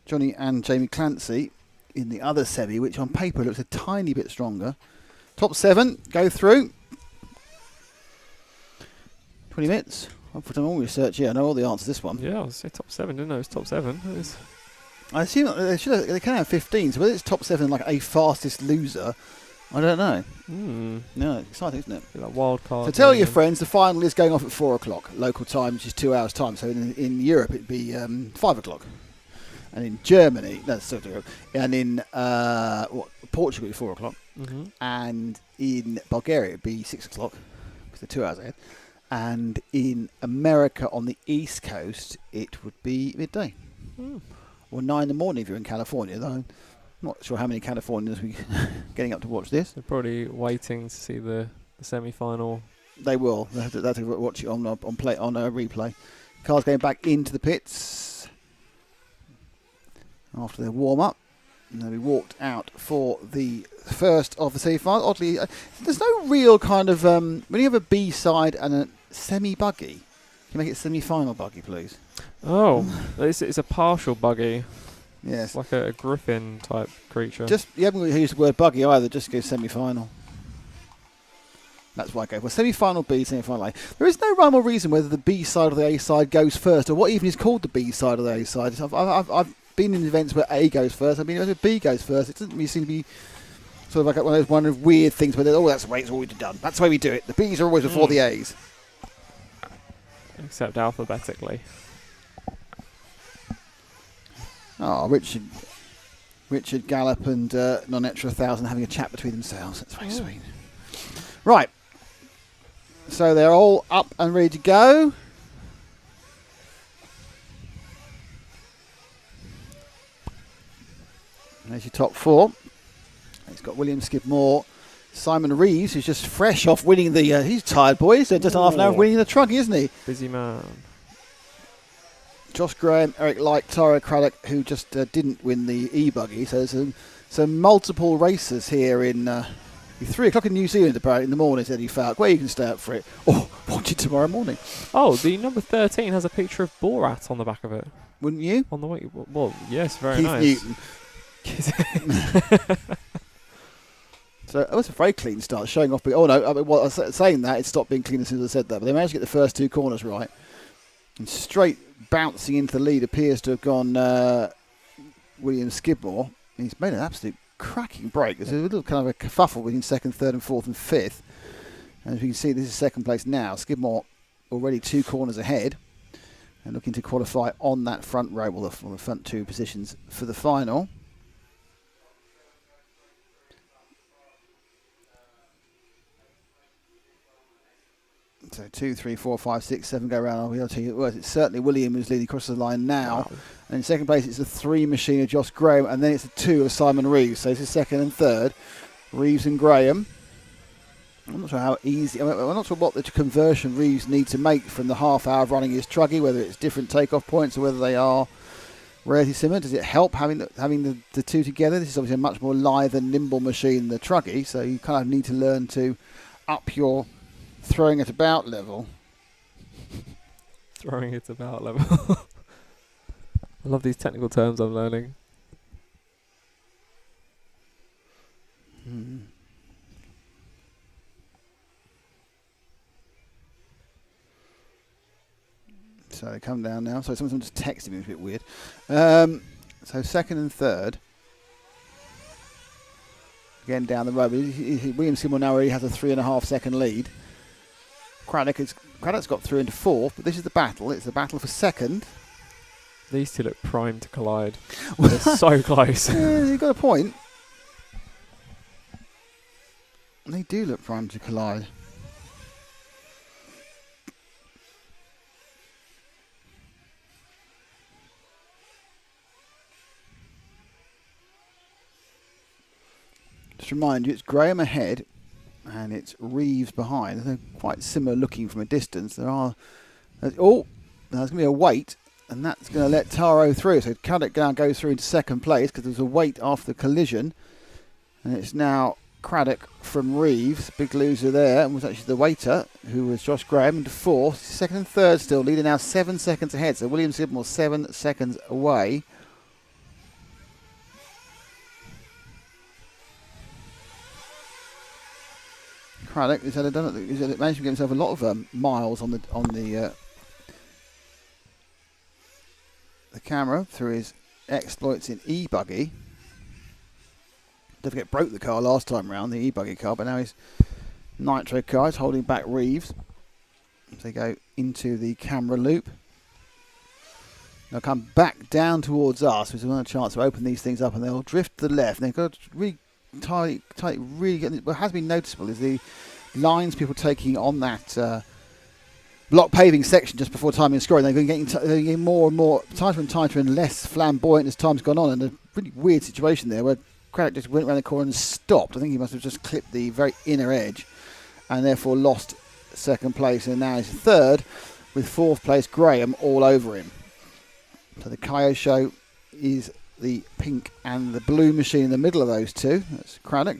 Johnny and Jamie Clancy in the other semi, which on paper looks a tiny bit stronger. Top 7 go through. 20 minutes. I've done all research here. I know all the answers to this one. Yeah, I was say top 7. Didn't know it was top 7. It was I assume they can have 15. So whether it's top 7 like a fastest loser, I don't know. No, exciting, isn't it? like wild card. So tell your friends the final is going off at 4 o'clock local time, which is 2 hours time. So in Europe it'd be 5 o'clock, and in Germany and in Portugal it'd be 4 o'clock, and in Bulgaria it'd be 6 o'clock because they're 2 hours ahead, and in America on the East Coast it would be midday or 9 in the morning if you're in California. Though I'm not sure how many Californians we getting up to watch this. They're probably waiting to see the semi-final. They will. They have to watch it on a replay. Cars going back into the pits after their warm up, and they'll be walked out for the first of the semi-final. Oddly, there's no real kind of when you have a B side and a semi-buggy. Can you make it semi-final buggy, please? Oh, it's a partial buggy. Yes, It's like a griffin type creature. just you haven't used the word buggy either. Just go semi-final. That's why I go for semi-final B, semi-final A. There is no rhyme or reason whether the B side or the A side goes first, or what even is called the B side or the A side. I've been in events where A goes first. I've been where B goes first. It doesn't really seem to be sort of like one of those weird things where that's the way it's always done. That's the way we do it. The B's are always before the A's. Except alphabetically. Oh, Richard Gallop and Non-Etra 1000 having a chat between themselves. That's very sweet. Right. So they're all up and ready to go. And there's your top 4. It's got William Skidmore, Simon Reeves, who's just fresh off winning the... he's tired, boys. Just half an hour of winning the truck, isn't he? Busy man. Josh Graham, Eric Light, Taro Craddock, who just didn't win the e-buggy. So there's some multiple racers here in 3 o'clock in New Zealand, apparently, in the morning, Eddie Falk. Where you can stay up for it. Or watch it tomorrow morning. Oh, the number 13 has a picture of Borat on the back of it. Wouldn't you? On the way. Well, yes, very Keith nice. Newton. So it was a very clean start, showing off. Oh no, I was saying that, it stopped being clean as soon as I said that. But they managed to get the first 2 corners right. And straight bouncing into the lead appears to have gone William Skidmore. He's made an absolute cracking break. There's a little kind of a kerfuffle between 2nd, 3rd and 4th and 5th. And as you can see, this is 2nd place now. Skidmore already 2 corners ahead and looking to qualify on that front row, well, on the front 2 positions for the final. So 2, 3, 4, 5, 6, 7 go around. I'll tell you, well, it's certainly William who's leading across the line now. Wow. And in 2nd place, it's the 3 machine of Josh Graham, and then it's the 2 of Simon Reeves. So this is 2nd and 3rd, Reeves and Graham. I'm not sure how easy. I'm not sure what the conversion Reeves needs to make from the half hour of running his truggy, whether it's different takeoff points or whether they are relatively similar. Does it help having the 2 together? This is obviously a much more lithe and nimble machine than the truggy, so you kind of need to learn to up your throwing it about level. Throwing it about level. I love these technical terms I'm learning. So they come down now. So someone just texted me, it's a bit weird. So 2nd and 3rd. Again down the road. William Skidmore now already has a 3.5 second lead. Craddock's got through into 4th, but this is the battle. It's the battle for 2nd. These two look primed to collide. They're so close. Yeah, you've got a point. They do look primed to collide. Just remind you, it's Graham ahead and it's Reeves behind. They're quite similar looking from a distance. There's going to be a wait, and that's going to let Taro through. So Craddock now goes through into second place because there's a wait after the collision. And it's now Craddock from Reeves, big loser there, and was actually the waiter, who was Josh Graham, into fourth. Second and third still, leading now 7 seconds ahead. So William Skidmore 7 seconds away. Craddock he's managed to get himself a lot of miles on the camera through his exploits in e-buggy. Don't forget, broke the car last time round, the e-buggy car, but now his nitro car is holding back Reeves as they go into the camera loop. They'll come back down towards us, which is another chance to open these things up, and they'll drift to the left. And they've got to really what has been noticeable is the lines people taking on that block paving section just before timing and scoring. They're getting more and more tighter and less flamboyant as time's gone on, and a really weird situation there where Craddock just went around the corner and stopped. I think he must have just clipped the very inner edge and therefore lost second place, and now he's third with fourth place Graham all over him. So the Kayo show is the pink and the blue machine in the middle of those two. That's Craddock.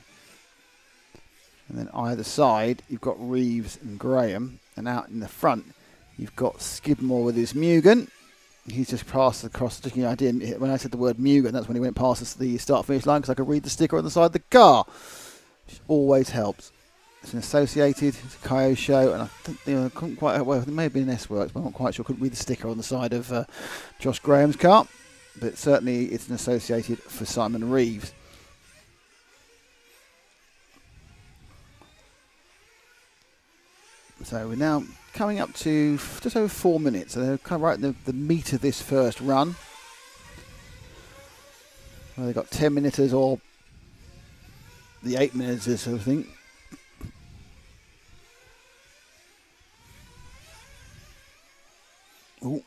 And then either side, you've got Reeves and Graham. And out in the front, you've got Skidmore with his Mugen. He's just passed across. I didn't, when I said the word Mugen, that's when he went past the start-finish line because I could read the sticker on the side of the car, which always helps. It's an associated, it's a Kayo show, and I think I couldn't quite. Well, it may have been an S-Works, but I'm not quite sure. I couldn't read the sticker on the side of Josh Graham's car, but certainly it's an associated for Simon Reeves. So we're now coming up to just over 4 minutes. So they're kind of right in the meat of this first run. Well, they've got 10 minutes or the 8 minutes or so, I think. Ooh.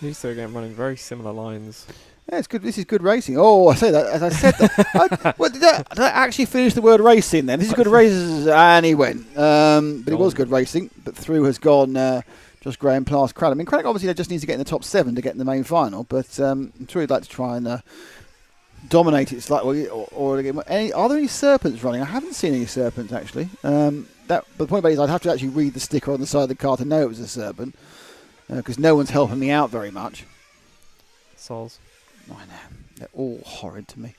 These two are again running very similar lines. Yeah, it's good. This is good racing. Oh, I say that as I said that. Did I actually finish the word racing then? This is good racing, and he went. But it was good racing. But through has gone Josh Graham past Craddock. I mean, Craddock obviously just needs to get in the top 7 to get in the main final. But I'm sure he'd like to try and dominate it slightly. Or are there any serpents running? I haven't seen any serpents actually. But the point about it is I'd have to actually read the sticker on the side of the car to know it was a serpent. Because no one's helping me out very much. Sols. I know. They're all horrid to me.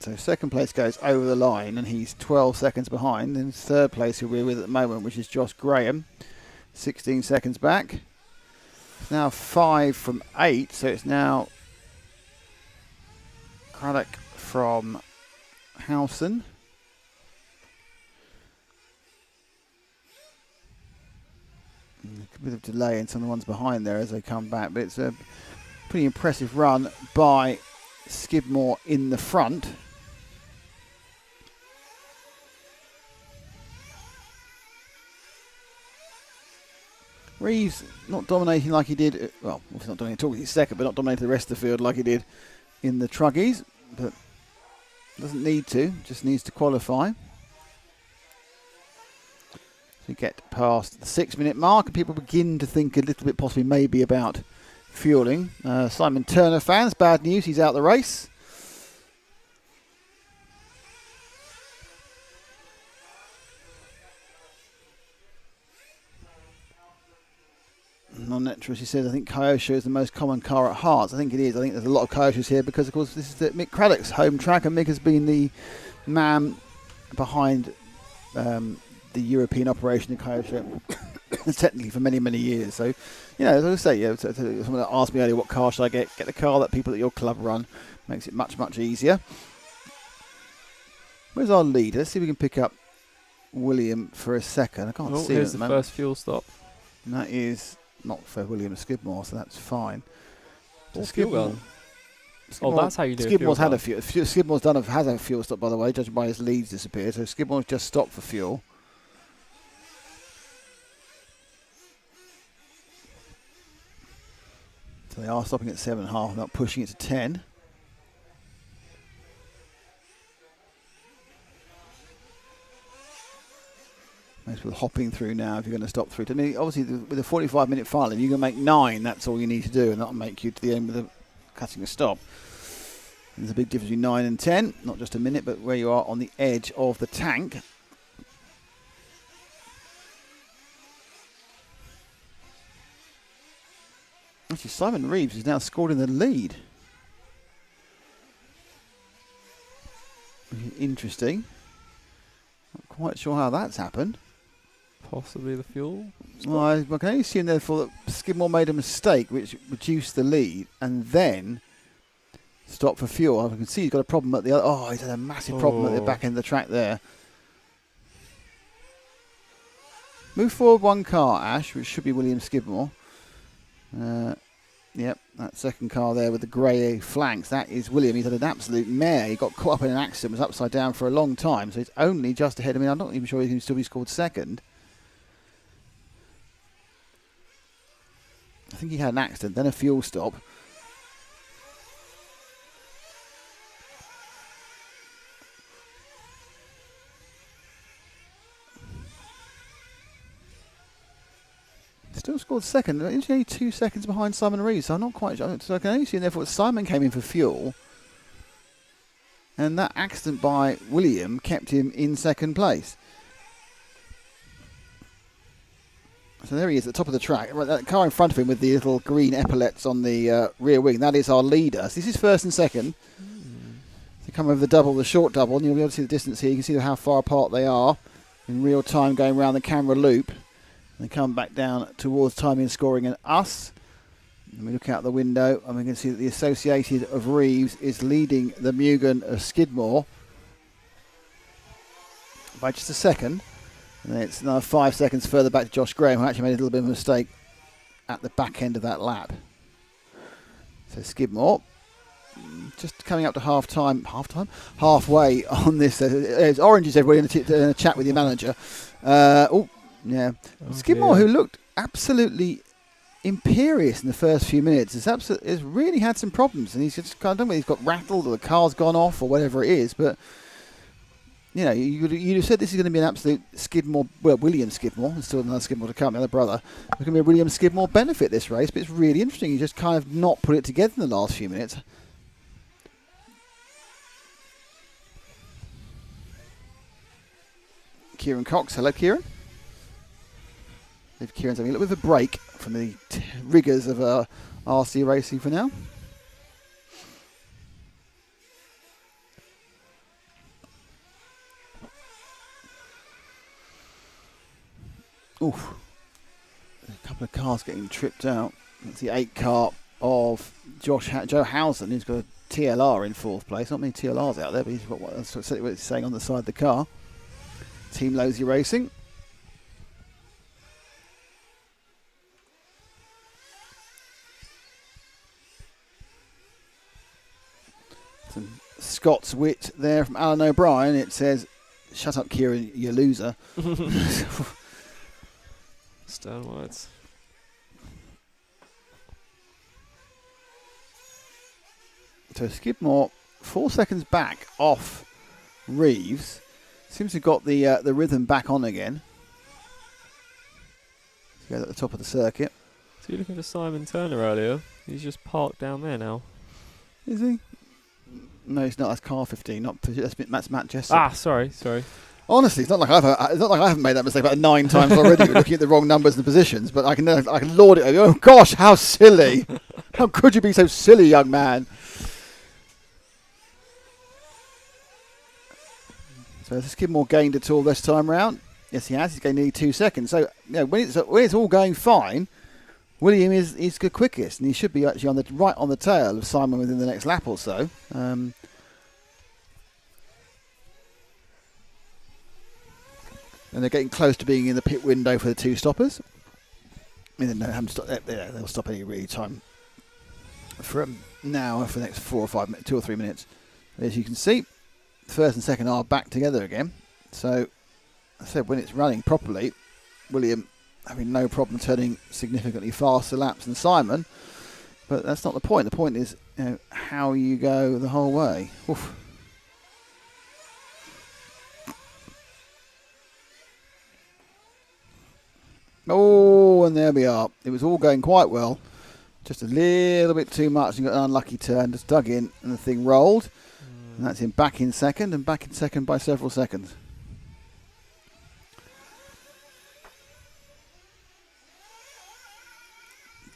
So second place goes over the line and he's 12 seconds behind. And third place who we're with at the moment, which is Josh Graham, 16 seconds back. It's now 5 from 8, so it's now Craddock from Howson. A bit of delay in some of the ones behind there as they come back, but it's a pretty impressive run by Skidmore in the front. Reeves not dominating like he did, well, he's not dominating at all, he's second, but not dominating the rest of the field like he did in the Truggies, but doesn't need to, just needs to qualify. So get past the 6 minute mark and people begin to think a little bit possibly maybe about fueling. Simon Turner fans, bad news, he's out the race. Non-Netra, he says, I think Kyosho is the most common car at Herts. I think it is. I think there's a lot of Kyoshos here because, of course, this is Mick Craddock's home track, and Mick has been the man behind the European operation in Kyosho technically for many, many years. So, as I say, someone asked me earlier, what car should I get? Get the car that people at your club run. Makes it much, much easier. Where's our leader? Let's see if we can pick up William for a second. I can't see it here's at the the moment. first fuel stop. And that is not for William Skidmore, so that's fine. All fuel gone. That's how you do Skidmore's fuel had a fuel. Skidmore's has a fuel stop, by the way, judging by his leads disappeared. So Skidmore's just stopped for fuel. So they are stopping at 7.5, not pushing it to 10. Most people hopping through now if you're going to stop through. I mean, obviously, with a 45-minute final, if you can make 9, that's all you need to do, and that'll make you to the end with cutting a stop. There's a big difference between 9 and 10, not just a minute, but where you are on the edge of the tank. Actually, Simon Reeves is now scored in the lead. Interesting. Not quite sure how that's happened. Possibly the fuel. Well, I can only assume therefore that Skidmore made a mistake which reduced the lead and then stopped for fuel. I can see he's got a problem at the other. Oh, he's had a massive problem at the back end of the track there. Move forward one car, Ash, which should be William Skidmore. Yep, that second car there with the grey flanks, that is William. He's had an absolute mare. He got caught up in an accident, was upside down for a long time, so it's only just ahead. I mean, I'm not even sure he can still be scored second. I think he had an accident, then a fuel stop. Still scored second. He's only 2 seconds behind Simon Reeves, so I'm not quite sure. So I can only see, therefore, Simon came in for fuel. And that accident by William kept him in second place. So there he is at the top of the track. Right, that car in front of him with the little green epaulets on the rear wing, that is our leader. So this is first and second. They come over the double, the short double, and you'll be able to see the distance here. You can see how far apart they are in real time going around the camera loop. And they come back down towards timing and scoring and us. And we look out the window and we can see that the Associated of Reeves is leading the Mugen of Skidmore by just a second. And then it's another 5 seconds further back to Josh Graham, who actually made a little bit of a mistake at the back end of that lap. So Skidmore just coming up to halfway on this. There's oranges everybody in a chat with your manager. Skidmore, who looked absolutely imperious in the first few minutes, has really had some problems, and he's just kind of, I don't know whether he's got rattled or the car's gone off or whatever it is, but you'd have said this is going to be an absolute Skidmore, well, William Skidmore, there's still another Skidmore to come, the other brother. It's going to be a William Skidmore benefit, this race, but it's really interesting. He just kind of not put it together in the last few minutes. Kieran Cox, hello Kieran. If Kieran's having a little bit of a break from the rigours of RC racing for now. Oof. A couple of cars getting tripped out. That's the 8 car of Joe Housen, who's got a TLR in 4th place. Not many TLRs out there, but he's got what it's saying on the side of the car. Team Losey Racing. Some Scott's wit there from Alan O'Brien. It says, "Shut up, Kieran, you loser." Stern words. So Skidmore 4 seconds back off Reeves. Seems to have got the rhythm back on again. Go at the top of the circuit. So you're looking for Simon Turner earlier. He's just parked down there now. Is he? No, it's not. That's car 15. That's Matt Jessup. Sorry. Honestly, it's not like I haven't made that mistake about 9 times already. Looking at the wrong numbers and positions, but I can laud it. Oh gosh, how silly! How could you be so silly, young man? So Skidmore gained it all this time round. Yes, he has. He's gained nearly 2 seconds. So when it's all going fine, William is the quickest, and he should be actually right on the tail of Simon within the next lap or so. And they're getting close to being in the pit window for the 2 stoppers. I mean, they'll stop any really time from now for the next 4 or 5 minutes, 2 or 3 minutes. As you can see, first and second are back together again. So, I said when it's running properly, William having no problem turning significantly faster laps than Simon. But that's not the point. The point is how you go the whole way. Oof. Oh, and there we are. It was all going quite well. Just a little bit too much and got an unlucky turn. Just dug in and the thing rolled. And that's him back in second and back in second by several seconds.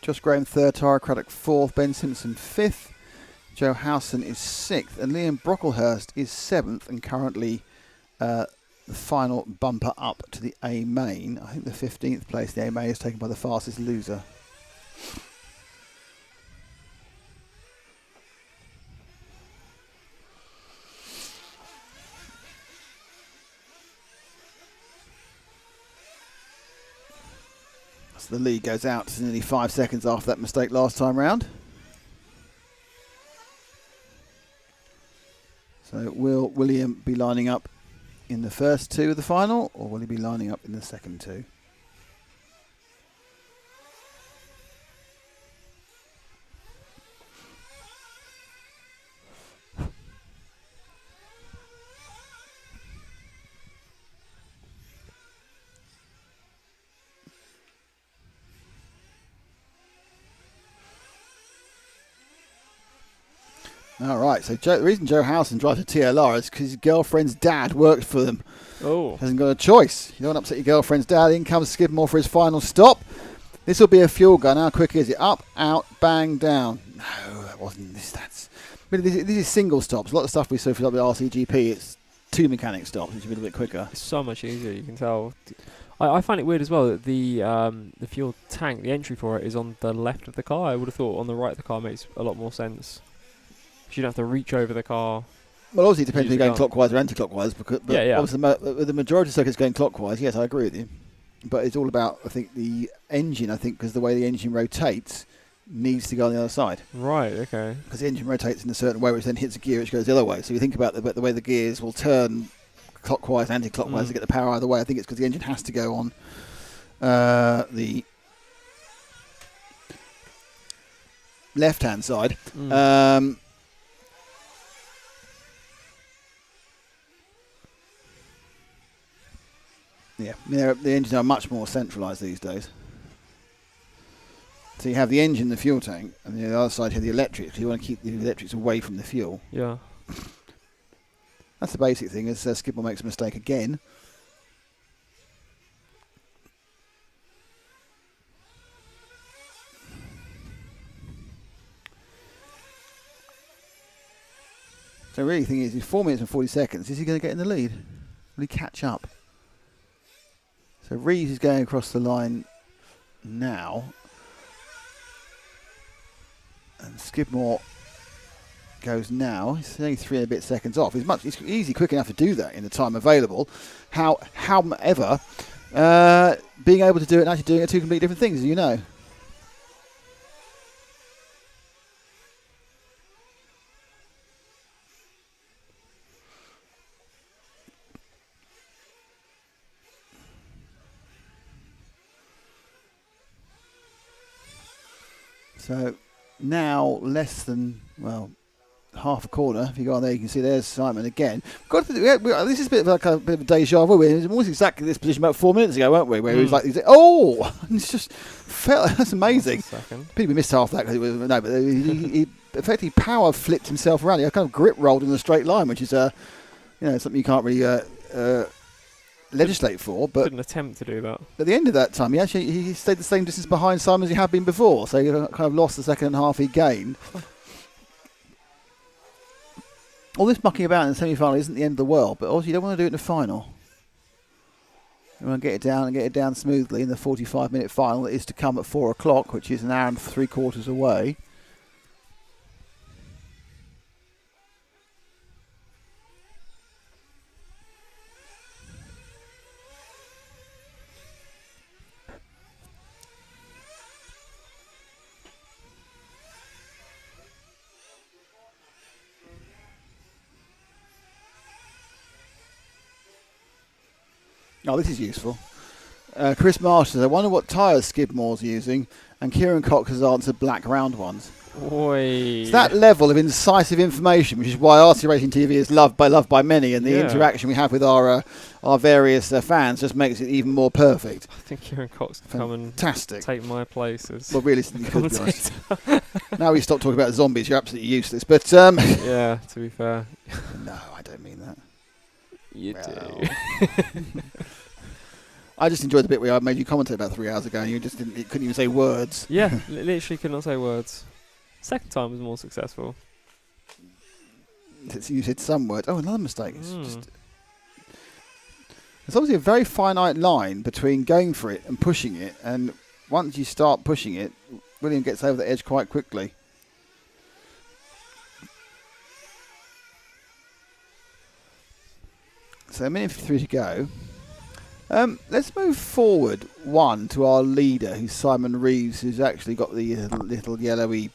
Josh Graham third, Tara Craddock fourth, Ben Simpson fifth, Joe Howson is sixth, and Liam Brocklehurst is seventh, and currently the final bumper up to the A main. I think the 15th place, the A main, is taken by the fastest loser. So the lead goes out to nearly 5 seconds after that mistake last time round. So will William be lining up in the first 2 of the final, or will he be lining up in the second 2? All right, so the reason Joe Howson drives a TLR is because his girlfriend's dad worked for them. Oh. Hasn't got a choice. You don't want to upset your girlfriend's dad. In comes Skidmore for his final stop. This will be a fuel gun. How quick is it? Up, out, bang, down. No, that wasn't this. This is single stops. A lot of stuff we saw for the RCGP, it's 2 mechanic stops, which is a little bit quicker. It's so much easier, you can tell. I find it weird as well that the fuel tank, the entry for it, is on the left of the car. I would have thought on the right of the car makes a lot more sense. You don't have to reach over the car. Well, obviously it depends if you're going clockwise or anti-clockwise. But yeah. Obviously the majority of circuits going clockwise. Yes, I agree with you. But it's all about, I think, the engine. I think because the way the engine rotates needs to go on the other side. Right. Okay. Because the engine rotates in a certain way, which then hits a gear, which goes the other way. So you think about the way the gears will turn clockwise, anti-clockwise to get the power either way. I think it's because the engine has to go on the left-hand side. Yeah, the engines are much more centralised these days. So you have the engine, the fuel tank, and the other side you have the electrics. So you want to keep the electrics away from the fuel. Yeah. That's the basic thing. As Skidmore makes a mistake again. So really the thing is, he's 4 minutes and 40 seconds. Is he going to get in the lead? Will he catch up? So Reeves is going across the line now. And Skidmore goes now. He's only 3 and a bit seconds off. He's easy, quick enough to do that in the time available. However, being able to do it and actually doing it are 2 completely different things, as you know. So now less than, half a corner. If you go on there, you can see there's Simon again. This is a bit of a deja vu. We were almost exactly this position about 4 minutes ago, weren't we? Where he was like, it's just felt, that's amazing. People missed half that because but he effectively power flipped himself around. He kind of grip rolled in a straight line, which is something you can't really legislate for. But didn't attempt to do that. At the end of that time, he stayed the same distance behind Simon as he had been before. So he kind of lost the second half he gained. All this mucking about in the semi-final isn't the end of the world, but also you don't want to do it in the final. We want to get it down smoothly in the 45-minute final that is to come at 4 o'clock, which is an hour and 3/4 away. Oh, this is useful. Chris Marsh says, I wonder what tyres Skidmore's using, and Kieran Cox has answered black round ones. Oi. It's that level of incisive information, which is why RC Racing TV is loved by many, and the interaction we have with our various fans just makes it even more perfect. I think Kieran Cox can come and take my place as well, realistically, could be honest. Now we stop talking about zombies, you're absolutely useless. But yeah, to be fair. No, I don't mean that. You do. I just enjoyed the bit where I made you commentate about 3 hours ago and you just couldn't even say words. Yeah, literally could not say words. Second time was more successful. You said some words. Oh, another mistake. There's obviously a very finite line between going for it and pushing it, and once you start pushing it, William gets over the edge quite quickly. So a minute 53 to go. Let's move forward one to our leader, who's Simon Reeves, who's actually got the little yellowy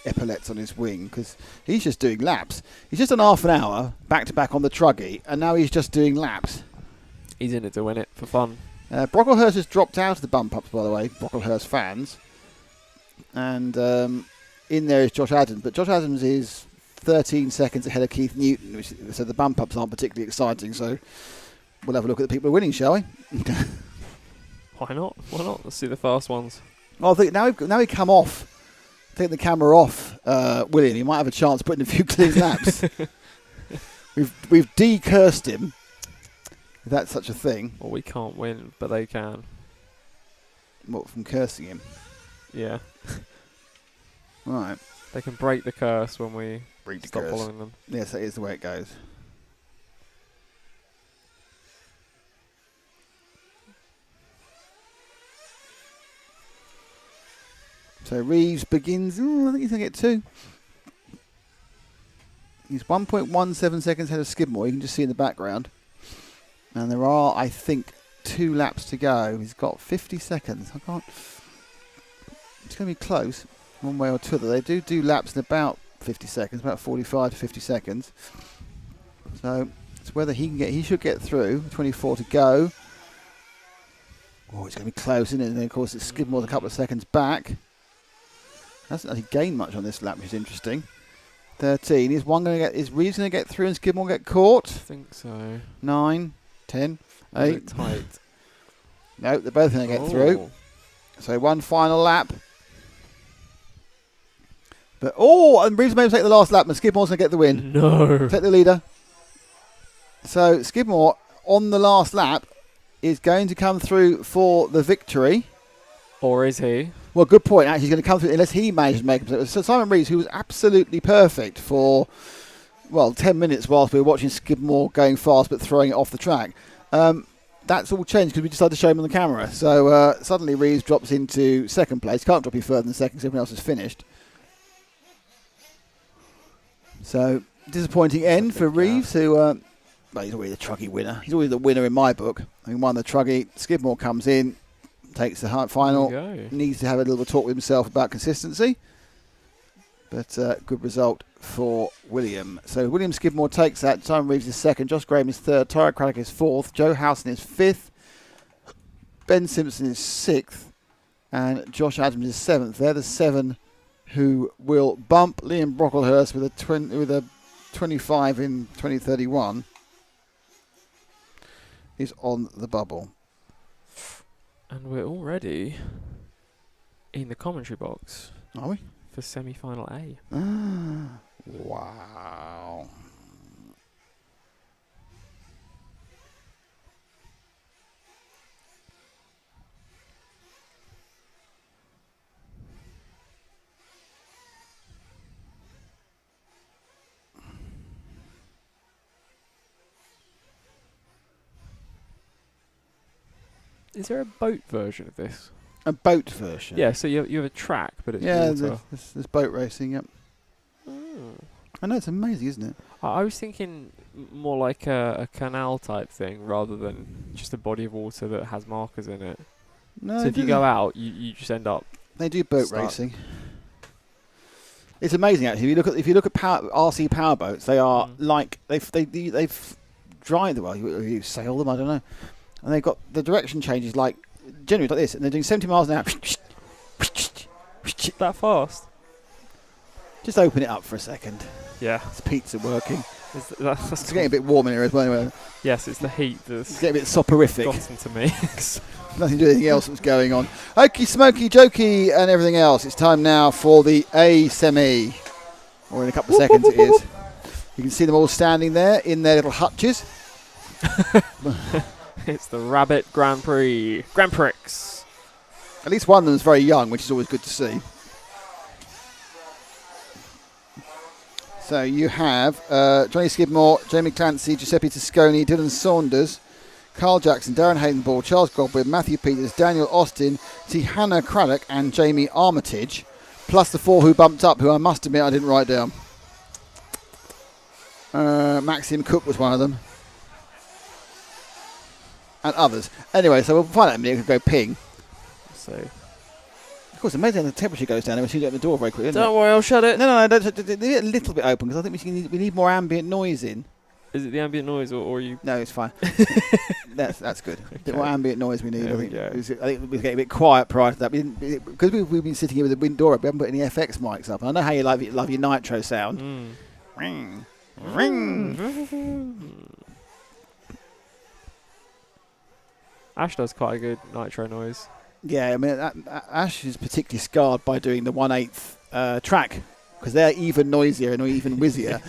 epaulets on his wing, because he's just doing laps. He's just done half an hour back-to-back on the truggy, and now he's just doing laps. He's in it to win it, for fun. Brocklehurst has dropped out of the bump-ups, by the way, Brocklehurst fans. And in there is Josh Adams, but Josh Adams is 13 seconds ahead of Keith Newton, so the bump-ups aren't particularly exciting, so we'll have a look at the people who are winning, shall we? Why not? Why not? Let's see the fast ones. Well, I think now we come off, take the camera off William, he might have a chance of putting a few clean laps. We've de-cursed him, if that's such a thing. Well, we can't win, but they can. What, from cursing him? Yeah. Right. They can break the curse when we stop curse. following them. Yes, that is the way it goes. So Reeves begins, I think he's going to get 2. He's 1.17 seconds ahead of Skidmore, you can just see in the background. And there are, I think, 2 laps to go. He's got 50 seconds. It's going to be close, one way or two. They do laps in about 50 seconds, about 45 to 50 seconds. So it's whether he should get through. 24 to go. Oh, it's going to be close, isn't it? And then, of course, it's Skidmore's a couple of seconds back. Hasn't actually gained much on this lap, which is interesting. 13. Is Reeves going to get through and Skidmore get caught? I think so. 9, 10, 8. Tight. No, they're both going to get through. So one final lap. But and Reeves may take the last lap, and Skidmore's going to get the win. No. Take the leader. So Skidmore on the last lap is going to come through for the victory. Or is he? Well, good point. Actually, he's going to come through unless he manages to make it. So Simon Reeves, who was absolutely perfect for 10 minutes whilst we were watching Skidmore going fast but throwing it off the track. That's all changed because we decided to show him on the camera. So suddenly Reeves drops into second place. Can't drop any further than second because everyone else has finished. So disappointing end for Reeves, who he's always the truggy winner. He's always the winner in my book. He won the truggy. Skidmore comes in, takes the final. Needs to have a little talk with himself about consistency. But good result for William. So William Skidmore takes that. Simon Reeves is second. Josh Graham is third. Tyrell Craddock is fourth. Joe Howson is fifth. Ben Simpson is sixth. And Josh Adams is seventh. They're the 7 who will bump Liam Brocklehurst with a 25 in 2031. Is on the bubble. And we're already in the commentary box. Are we? For semi-final A. Wow. Is there a boat version of this? A boat version. Yeah, so you have a track, but it's Yeah, water. there's boat racing. Yep. Oh. I know, it's amazing, isn't it? I was thinking more like a canal type thing rather than just a body of water that has markers in it. No, So if you go out, you just end up. they do boat Start. racing. It's amazing actually. If you look at RC powerboats, they are like they've drive well. You sail them, I don't know, and they've got the direction changes like generally like this, and they're doing 70 miles an hour. That fast? Just open it up for a second. Yeah. It's pizza working. That's It's getting a bit warm in here as well. Anyway. Yes, it's the heat It's that's getting a bit soporific. gotten to me. Nothing to do with anything else that's going on. Okey smoky jokey and everything else. It's time now for the A semi. Or in a couple of seconds it is. You can see them all standing there in their little hutches. It's the Rabbit Grand Prix. Grand Prix. At least one of them is very young, which is always good to see. So you have Johnny Skidmore, Jamie Clancy, Giuseppe Tosconi, Dylan Saunders, Carl Jackson, Darren Haydenball, Charles Godwin, Matthew Peters, Daniel Austin, Hannah Craddock and Jamie Armitage, plus the 4 who bumped up, who I must admit I didn't write down. Maxim Cook was one of them. And others. Anyway, so we'll find out in a minute. We'll go ping. So Of course, amazing how the temperature goes down. We see you at the door very quickly. don't worry, I'll shut it. No, leave it a little bit open because I think we need more ambient noise in. Is it the ambient noise or you? No, it's fine. that's good. A bit more Okay. ambient noise we need. There I we think. go. I think we were getting a bit quiet prior to that. Because we've been sitting here with the wind door up. We haven't put any FX mics up. And I know how you love your nitro sound. Ring, ring. Ash does quite a good nitro noise. Yeah, I mean, Ash is particularly scarred by doing the 1/8 track because they're even noisier and even whizzier.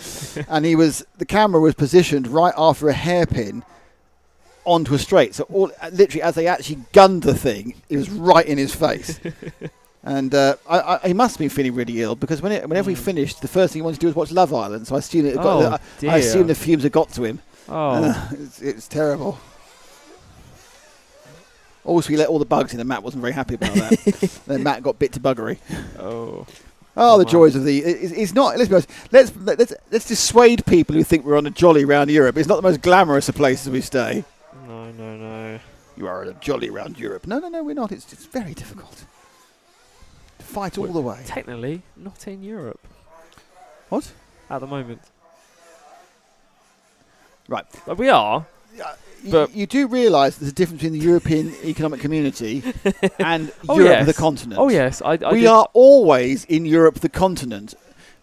And the camera was positioned right after a hairpin onto a straight. So literally, as they actually gunned the thing, it was right in his face. And he must have been feeling really ill because whenever he finished, the first thing he wanted to do was watch Love Island. So I assume I assume the fumes had got to him. Oh, It's terrible. Also, he let all the bugs in, and Matt wasn't very happy about that. Then Matt got bit to buggery. oh. Oh, the wow. joys of the. It's not. Let's be honest. Let's dissuade people who think we're on a jolly round Europe. It's not the most glamorous of places we stay. No. You are on a jolly round Europe. No, we're not. It's very difficult. Fight all the way. Technically, not in Europe What? at the moment. Right. But we are. But You do realise there's a difference between the European Economic Community and Oh, Europe, yes. the continent. Oh yes, I We did- are always in Europe, the continent.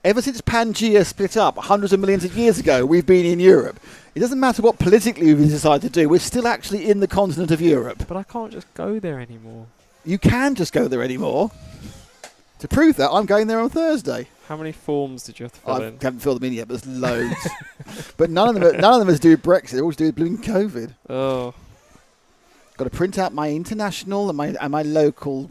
Ever since Pangea split up hundreds of millions of years ago, we've been in Europe. It doesn't matter what politically we've decided to do, we're still actually in the continent of Europe. But I can't just go there anymore. You can just go there anymore. To prove that, I'm going there on Thursday. How many forms did you have to fill I in? haven't filled them in yet, but there's loads. But none of them is to do with Brexit. They're all to do with blooming COVID. Oh, Got to print out my international and my local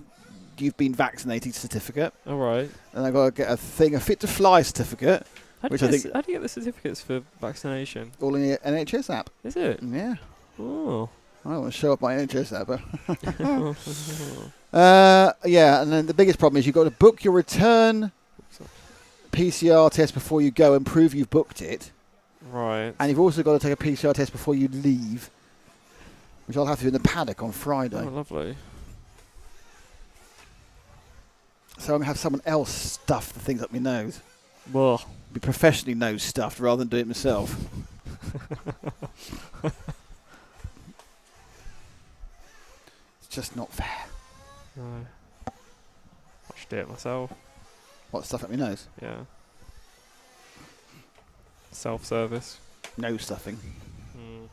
you've been vaccinated certificate. all right. And I've got to get a fit to fly certificate, How do Which you I get think- how do you get the certificates for vaccination? all in the NHS app. Is it? Yeah. Oh. I don't want to show up my NHS app. Yeah, and then the biggest problem is you've got to book your return PCR test before you go and prove you've booked it. Right. And you've also got to take a PCR test before you leave, which I'll have to do in the paddock on Friday. Oh, lovely. So I'm going to have someone else stuff the things up my nose. Well, Be professionally nose stuffed rather than do it myself. It's just not fair. no. I should do it myself. What, stuff up my nose? Yeah. Self-service. Nose stuffing. Mm.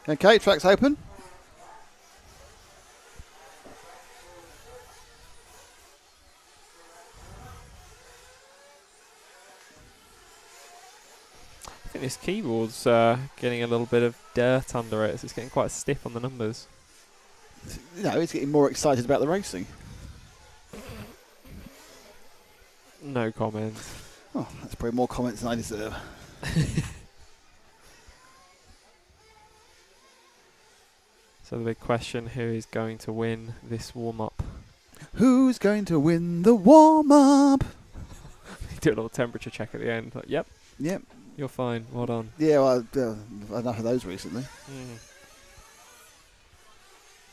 Okay, track's open. I think this keyboard's getting a little bit of dirt under it, so it's getting quite stiff on the numbers. No, it's getting more excited about the racing. No comment. Oh, that's probably more comments than I deserve. So the big question: who is going to win this warm-up? Who's going to win the warm-up? Do a little temperature check at the end. Like, yep, Yep. you're fine. Well done. Yeah, well, enough of those recently.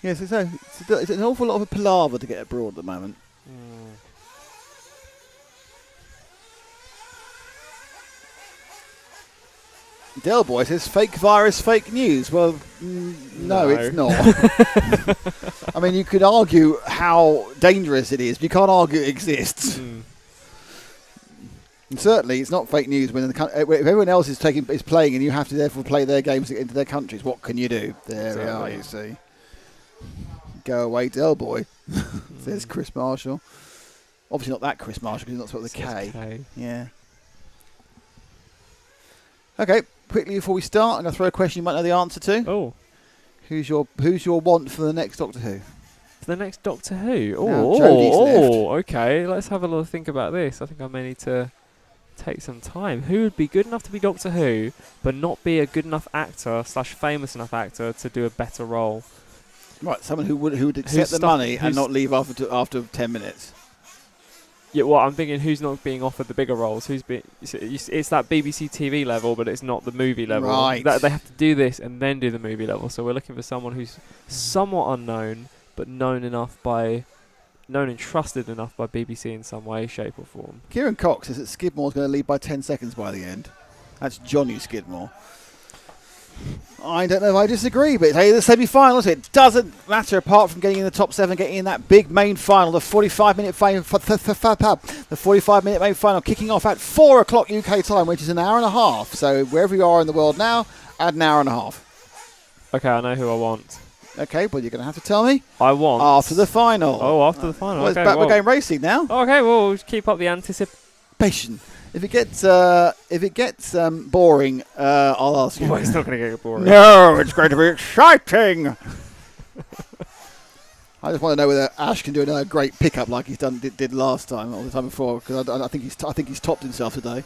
Yes, it's an awful lot of a palaver to get abroad at the moment. Del Boy says fake virus, fake news. Well, no, it's not. I mean, you could argue how dangerous it is, but you can't argue it exists. And certainly, it's not fake news when if everyone else is playing, and you have to therefore play their games into their countries. What can you do? There we are. You see. Go away, Del Boy. Says Chris Marshall. Obviously not that Chris Marshall because he's not spelled with a K. Yeah. Okay, quickly before we start, I'm going to throw a question you might know the answer to. Oh. Who's your want for the next Doctor Who? For the next Doctor Who? Okay. Let's have a little think about this. I think I may need to take some time. Who would be good enough to be Doctor Who, but not be a good enough actor / famous enough actor to do a better role? Right, someone who would accept the money and not leave after 10 minutes. Yeah, well, I'm thinking who's not being offered the bigger roles. It's that BBC TV level, but it's not the movie level. Right. They have to do this and then do the movie level. So we're looking for someone who's somewhat unknown, but known and trusted enough by BBC in some way, shape or form. Kieran Cox says that Skidmore's going to lead by 10 seconds by the end. That's Johnny Skidmore. I don't know if I disagree, but hey, the semi-final, so it doesn't matter apart from getting in the top 7, getting in that big main final, the 45-minute main final kicking off at 4 o'clock UK time, which is an hour and a half. So wherever you are in the world now, add an hour and a half. Okay, I know who I want. Okay, well, you're going to have to tell me. I want... After the final. Oh, after the final. Well, Okay, we're going racing now. Okay, well, we'll keep up the anticipation. If it gets boring, I'll ask you. Well, it's not going to get boring. No, it's going to be exciting. I just want to know whether Ash can do another great pickup like he's did last time or the time before, because I think he's topped himself today.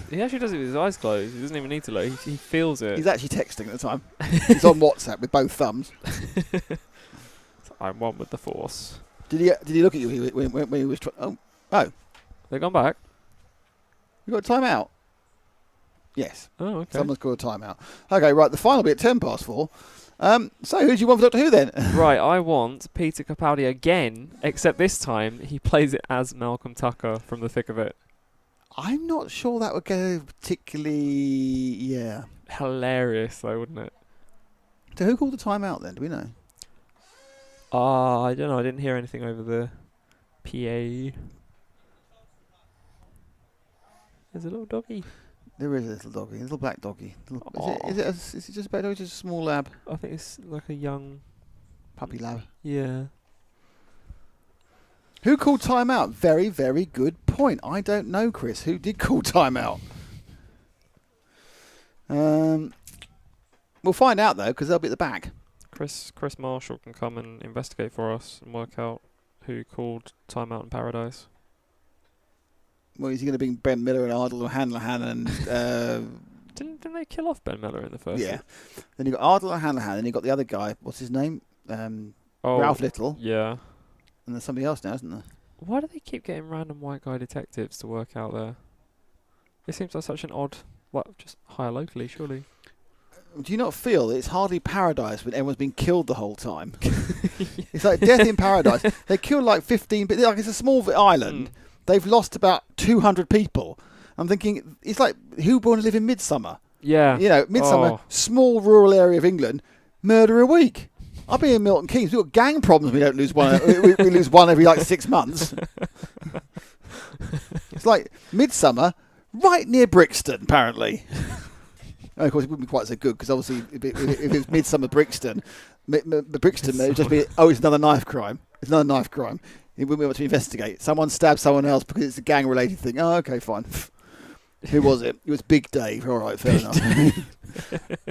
He actually does it with his eyes closed. He doesn't even need to look. He feels it. He's actually texting at the time. He's on WhatsApp with both thumbs. I'm one with the Force. Did he look at you when he was? Oh, They've gone back. You got a timeout? Yes. Oh, okay. Someone's got a timeout. Okay, right. The final will be at 4:10. So who do you want for Doctor Who then? Right, I want Peter Capaldi again, except this time he plays it as Malcolm Tucker from The Thick of It. I'm not sure that would go particularly, Hilarious though, wouldn't it? So who called the timeout then? Do we know? I don't know. I didn't hear anything over the PA. There's a little doggy. There is a little doggy, a little black doggy. Is it just a black dog or just a small lab? I think it's like a young Puppy lab. Yeah. Who called timeout? Very, very good point. I don't know, Chris. Who did call timeout? We'll find out though, because they'll be at the back. Chris Marshall can come and investigate for us and work out who called timeout in Paradise. Well, is he going to bring Ben Miller and Ardal Hanrahan and... Didn't they kill off Ben Miller in the first? Yeah. Then you got Ardal Hanrahan, and you got the other guy. What's his name? Ralph Little. Yeah. And there's somebody else now, isn't there? Why do they keep getting random white guy detectives to work out there? It seems like such an odd... just hire locally, surely. Do you not feel that it's hardly Paradise when everyone's been killed the whole time? It's like Death in Paradise. They killed like 15... But like it's a small island... They've lost about 200 people. I'm thinking, it's like, who want to live in Midsummer? Yeah. You know, Midsummer, small rural area of England, murder a week. I'll be in Milton Keynes. We've got gang problems. We don't lose one. we lose one every like 6 months. It's like Midsummer, right near Brixton, apparently. And of course, it wouldn't be quite so good because obviously, if it was Midsummer Brixton, Brixton, it would just be, it's another knife crime. It's another knife crime. It wouldn't be able to investigate. Someone stabbed someone else because it's a gang-related thing. Oh, okay, fine. Who was it? It was Big Dave. All right, fair enough.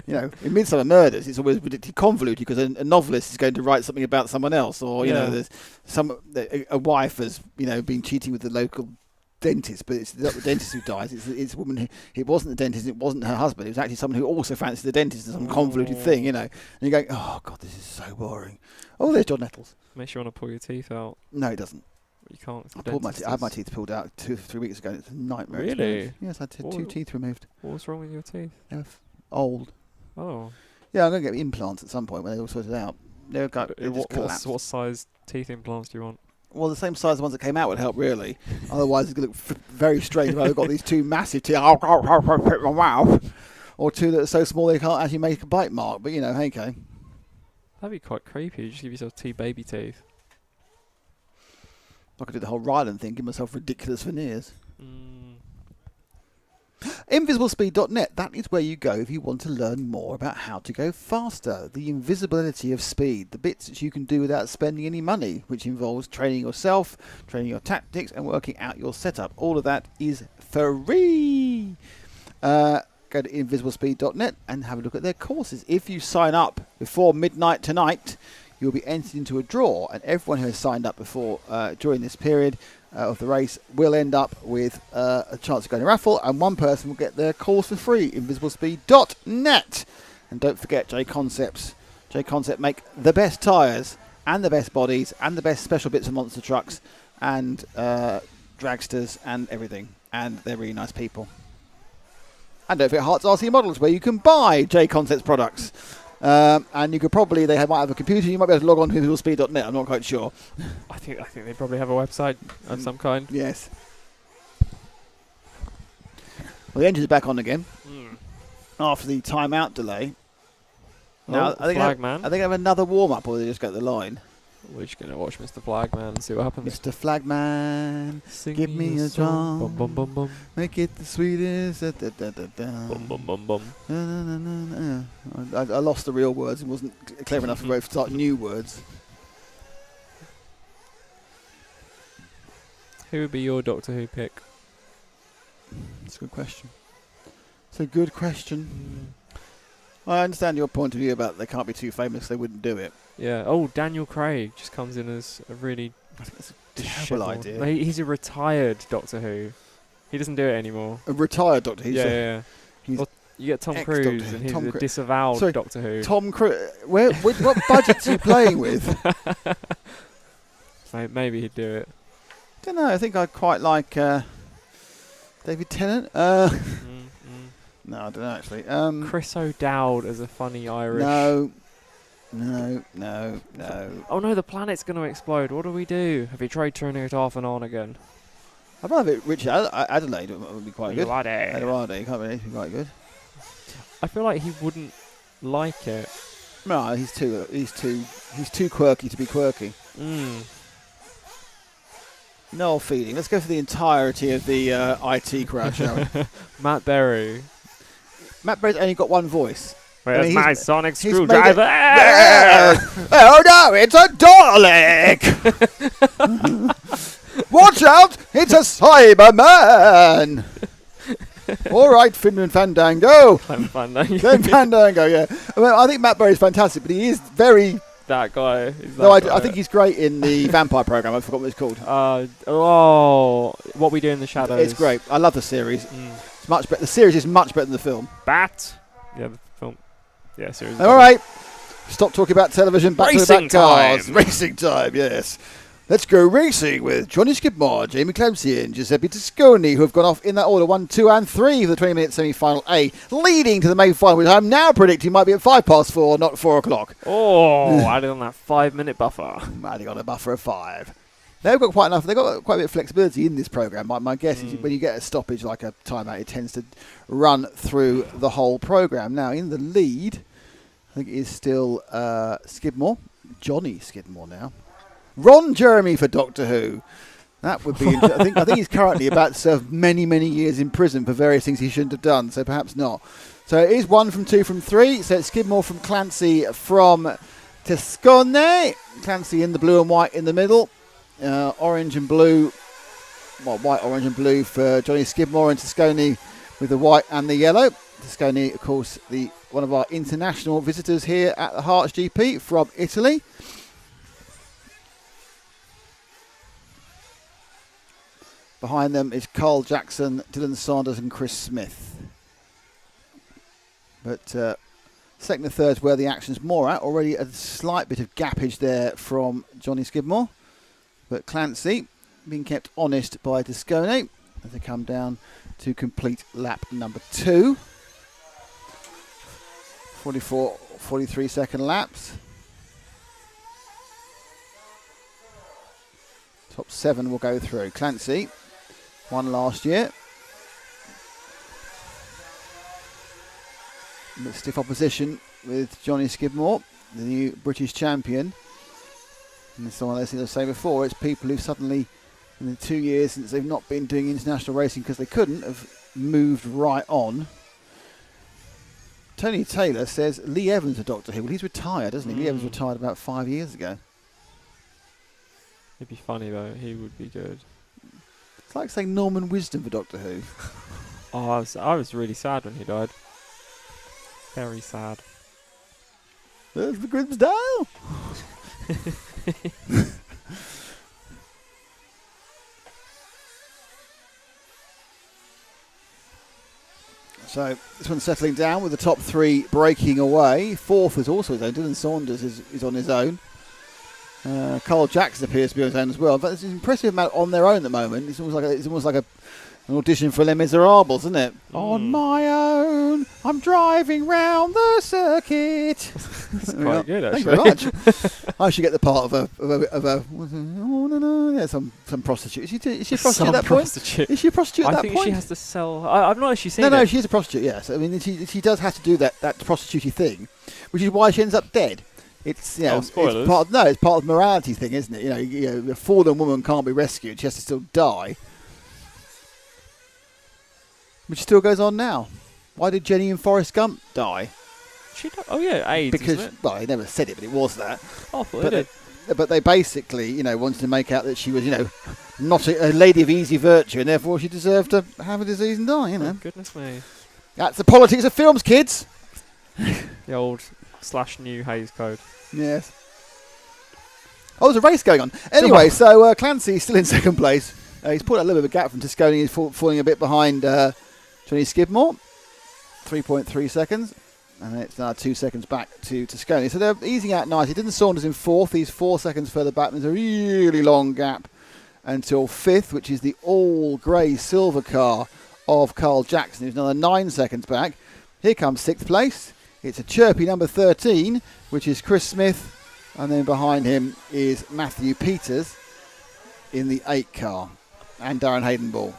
You know, in Midsummer Murders, it's always ridiculously convoluted because a novelist is going to write something about someone else, or you know, there's a wife has been cheating with the local dentist, but it's not the dentist who dies. It's a woman who, it wasn't the dentist, it wasn't her husband. It was actually someone who also fancied the dentist in some convoluted thing, you know. And you're going, oh God, this is so boring. Oh, there's John Nettles. Makes you want to pull your teeth out. No, it doesn't. You can't. I had my teeth pulled out 2 or 3 weeks ago. It's a nightmare. Really? Experience. Yes, I had 2 teeth removed. What's wrong with your teeth? They're old. Oh. Yeah, I'm going to get implants at some point when they're all sorted out. They're just collapsed. What size teeth implants do you want? Well, the same size as the ones that came out would help, really. Otherwise, it's going to look very strange if I've got these 2 massive teeth. Wow. Or 2 that are so small they can't actually make a bite mark. But, you know, hey, okay. That'd be quite creepy. Just give yourself 2 baby teeth. I could do the whole Ryland thing, give myself ridiculous veneers. Invisiblespeed.net, that is where you go if you want to learn more about how to go faster. The invisibility of speed, the bits that you can do without spending any money, which involves training yourself, training your tactics, and working out your setup. All of that is free. Go to invisiblespeed.net and have a look at their courses. If you sign up before midnight tonight, you'll be entered into a draw, and everyone who has signed up before during this period of the race will end up with a chance to go in a raffle, and one person will get their course for free. Invisiblespeed.net. And don't forget J Concepts. J Concept make the best tyres and the best bodies and the best special bits of monster trucks and dragsters and everything, and they're really nice people. And don't forget Herts RC Models, where you can buy J Concepts products. And you could probably, might have a computer, you might be able to log on to invisiblespeed.net, I'm not quite sure. I think they probably have a website of some kind. Yes. Well, the engine's back on again after the timeout delay. Now, I think they have another warm-up, or they just go to the line. We're just going to watch Mr. Flagman and see what happens. Mr. Flagman, Sing give me a drum, bum, bum, bum, bum. make it the sweetest. Da, da, da, da, da. Bum, bum, bum, bum. Na, na, na, na, na. I lost the real words and wasn't clever enough to start new words. Who would be your Doctor Who pick? That's a good question. It's a good question. I understand your point of view about they can't be too famous, they wouldn't do it. Yeah. Oh, Daniel Craig just comes in as a really I think that's a terrible idea. No, he's a retired Doctor Who. He doesn't do it anymore. A retired Doctor Who? Yeah. He's you get Tom Cruise, and he's a disavowed Doctor Who. Tom Cruise. What budget's he playing with? So maybe he'd do it. Don't know. I think I'd quite like David Tennant. No, I don't know actually. Chris O'Dowd as a funny Irish. No. Oh no, the planet's going to explode. What do we do? Have you tried turning it off and on again? I'd rather have it Richard Adelaide would be quite good. Adelaide. Can't really be quite good. I feel like he wouldn't like it. No, he's too quirky to be quirky. No feeling. Let's go for the entirety of the IT crowd, shall we? Matt Berry. Matt Berry's only got one voice. Where's my sonic screwdriver? Oh no, it's a Dalek! Watch out, it's a Cyberman! Alright, Finland Fandango. Fandango, yeah. I think Matt Berry's fantastic, but he is very... That guy. I think he's great in the vampire program. I forgot what it's called. What We Do in the Shadows. It's great. I love the series. It's much better. The series is much better than the film. Bat. Yeah, the film. Yeah, series. All right. Stop talking about television. Back Racing to the back cars. time. Racing time. Yes. Let's go racing with Johnny Skidmore, Jamie Clemcy, and Giuseppe Tosconi, who have gone off in that order 1, 2, and 3 for the 20-minute semi-final A, leading to the main final, which I'm now predicting might be at 4:05, not 4 o'clock. Oh, added on that 5-minute buffer. Adding on a buffer of 5. They've got quite enough. They've got quite a bit of flexibility in this program. My guess is when you get a stoppage like a timeout, it tends to run through the whole program. Now in the lead, I think it is still Skidmore, Johnny Skidmore now. Ron Jeremy for Doctor Who. That would be. I think he's currently about to serve many years in prison for various things he shouldn't have done. So perhaps not. So it is 1 from 2 from 3. So it's Skidmore from Clancy from Toscone. Clancy in the blue and white in the middle. Orange and blue. Well, white, orange and blue for Johnny Skidmore, and Toscone with the white and the yellow. Toscone, of course, one of our international visitors here at the Herts GP from Italy. Behind them is Carl Jackson, Dylan Sanders and Chris Smith. But second and third is where the action's more at. Already a slight bit of gappage there from Johnny Skidmore. But Clancy being kept honest by Descone as they come down to complete lap number 2. 43 second laps. Top 7 will go through. Clancy won last year. But stiff opposition with Johnny Skidmore, the new British champion. And it's one of those things I say before, it's people who suddenly, in the 2 years since they've not been doing international racing because they couldn't, have moved right on. Tony Taylor says Lee Evans of Doctor Who. Well, he's retired, hasn't he? Lee Evans retired about 5 years ago. It'd be funny though. He would be good. It's like saying Norman Wisdom for Doctor Who. Oh, I was really sad when he died. Very sad. There's the Grimsdale. So this one's settling down with the top 3 breaking away. Fourth is also his own. Dylan Saunders is on his own. Carl Jackson appears to be on his own as well. But it's an impressive amount on their own at the moment. It's almost like an audition for Les Miserables, isn't it? On my own, I'm driving round the circuit. That's quite good, actually. Thank you very much. I should get the part of a oh no no, yeah, some prostitute. Is she a prostitute at that prostitute. point? Is she a prostitute at that point? I think she has to sell. I've not actually seen it. No, she is a prostitute. Yes, I mean she does have to do that prostitute thing, which is why she ends up dead. It's spoilers. It's part of the morality thing, isn't it? You know, a fallen woman can't be rescued; she has to still die. Which still goes on now. Why did Jenny and Forrest Gump die? Oh yeah, AIDS. Because they never said it, but it was that. Oh, but they basically, wanted to make out that she was, not a lady of easy virtue, and therefore she deserved to have a disease and die. Oh, goodness me. That's the politics of films, kids. The old /new Hays Code. Yes. Oh, there's a race going on. Anyway, so Clancy's still in second place. He's put a little bit of a gap from Toscone. He's falling a bit behind Johnny Skidmore. 3.3 seconds. And it's now 2 seconds back to Toscone. So they're easing out nicely. Dylan Saunders in fourth. He's 4 seconds further back. There's a really long gap until fifth, which is the all-grey silver car of Carl Jackson, who's another 9 seconds back. Here comes sixth place. It's a chirpy number 13, which is Chris Smith. And then behind him is Matthew Peters in the 8 car. And Darren Hayden-Ball.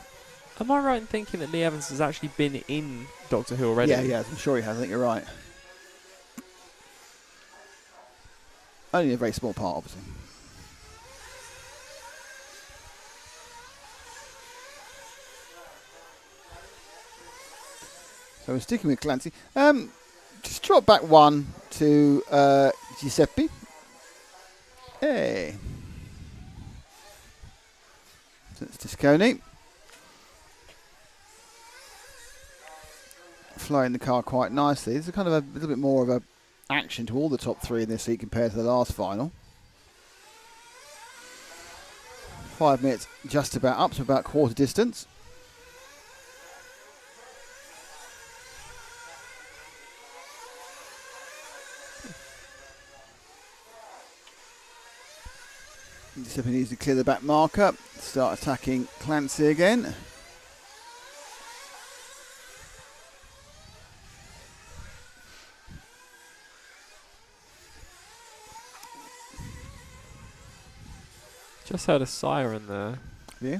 Am I right in thinking that Lee Evans has actually been in Doctor Who already? Yeah, I'm sure he has. I think you're right. Only a very small part, obviously. So we're sticking with Clancy. Just drop back one to Giuseppe. Hey. So it's Toscone. Flowing the car quite nicely. There's a kind of a little bit more of a action to all the top 3 in this heat compared to the last final. 5 minutes just about up to about quarter distance. Giuseppe needs to clear the back marker, start attacking Clancy again. Just heard a siren there. Yeah?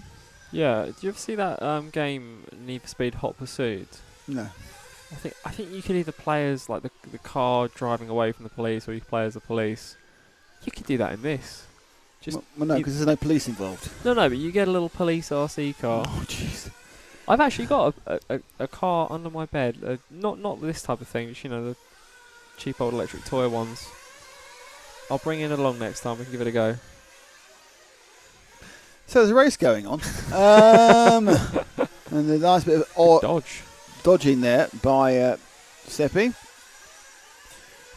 Yeah. Do you ever see that game Need for Speed Hot Pursuit? No. I think you could either play as like the car driving away from the police, or you play as the police. You could do that in this. Just well, no, because there's no police involved. No, but you get a little police RC car. Oh, jeez. I've actually got a car under my bed. Not this type of thing, just the cheap old electric toy ones. I'll bring it along next time. We can give it a go. So there's a race going on. And a nice bit of dodging there by Seppi.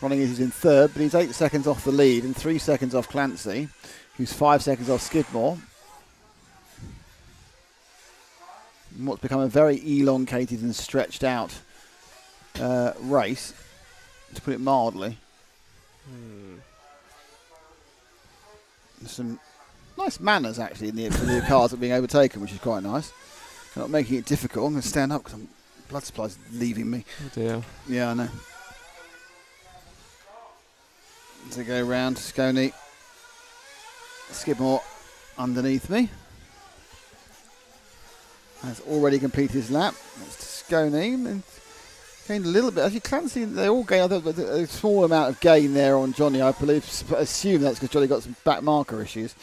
Running is in third, but he's 8 seconds off the lead and 3 seconds off Clancy, who's 5 seconds off Skidmore. in what's become a very elongated and stretched out race, to put it mildly. There's some nice manners actually for the cars that are being overtaken, which is quite nice. They're not making it difficult. I'm going to stand up because blood supply's leaving me. Oh dear. Yeah, I know. As I go round, Scony, Skidmore underneath me. Has already completed his lap. That's Scony. And gained a little bit. Actually, Clancy, they all gained a small amount of gain there on Johnny, I believe. Assume that's because Johnny got some back marker issues.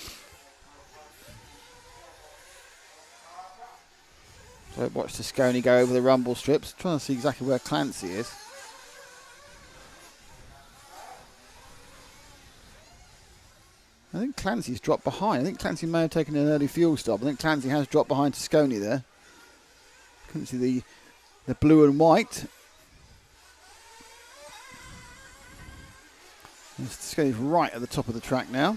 So watch the Scony go over the rumble strips. Trying to see exactly where Clancy is. I think Clancy's dropped behind. I think Clancy may have taken an early fuel stop. I think Clancy has dropped behind Scony there. Couldn't see the blue and white. Scony's right at the top of the track now.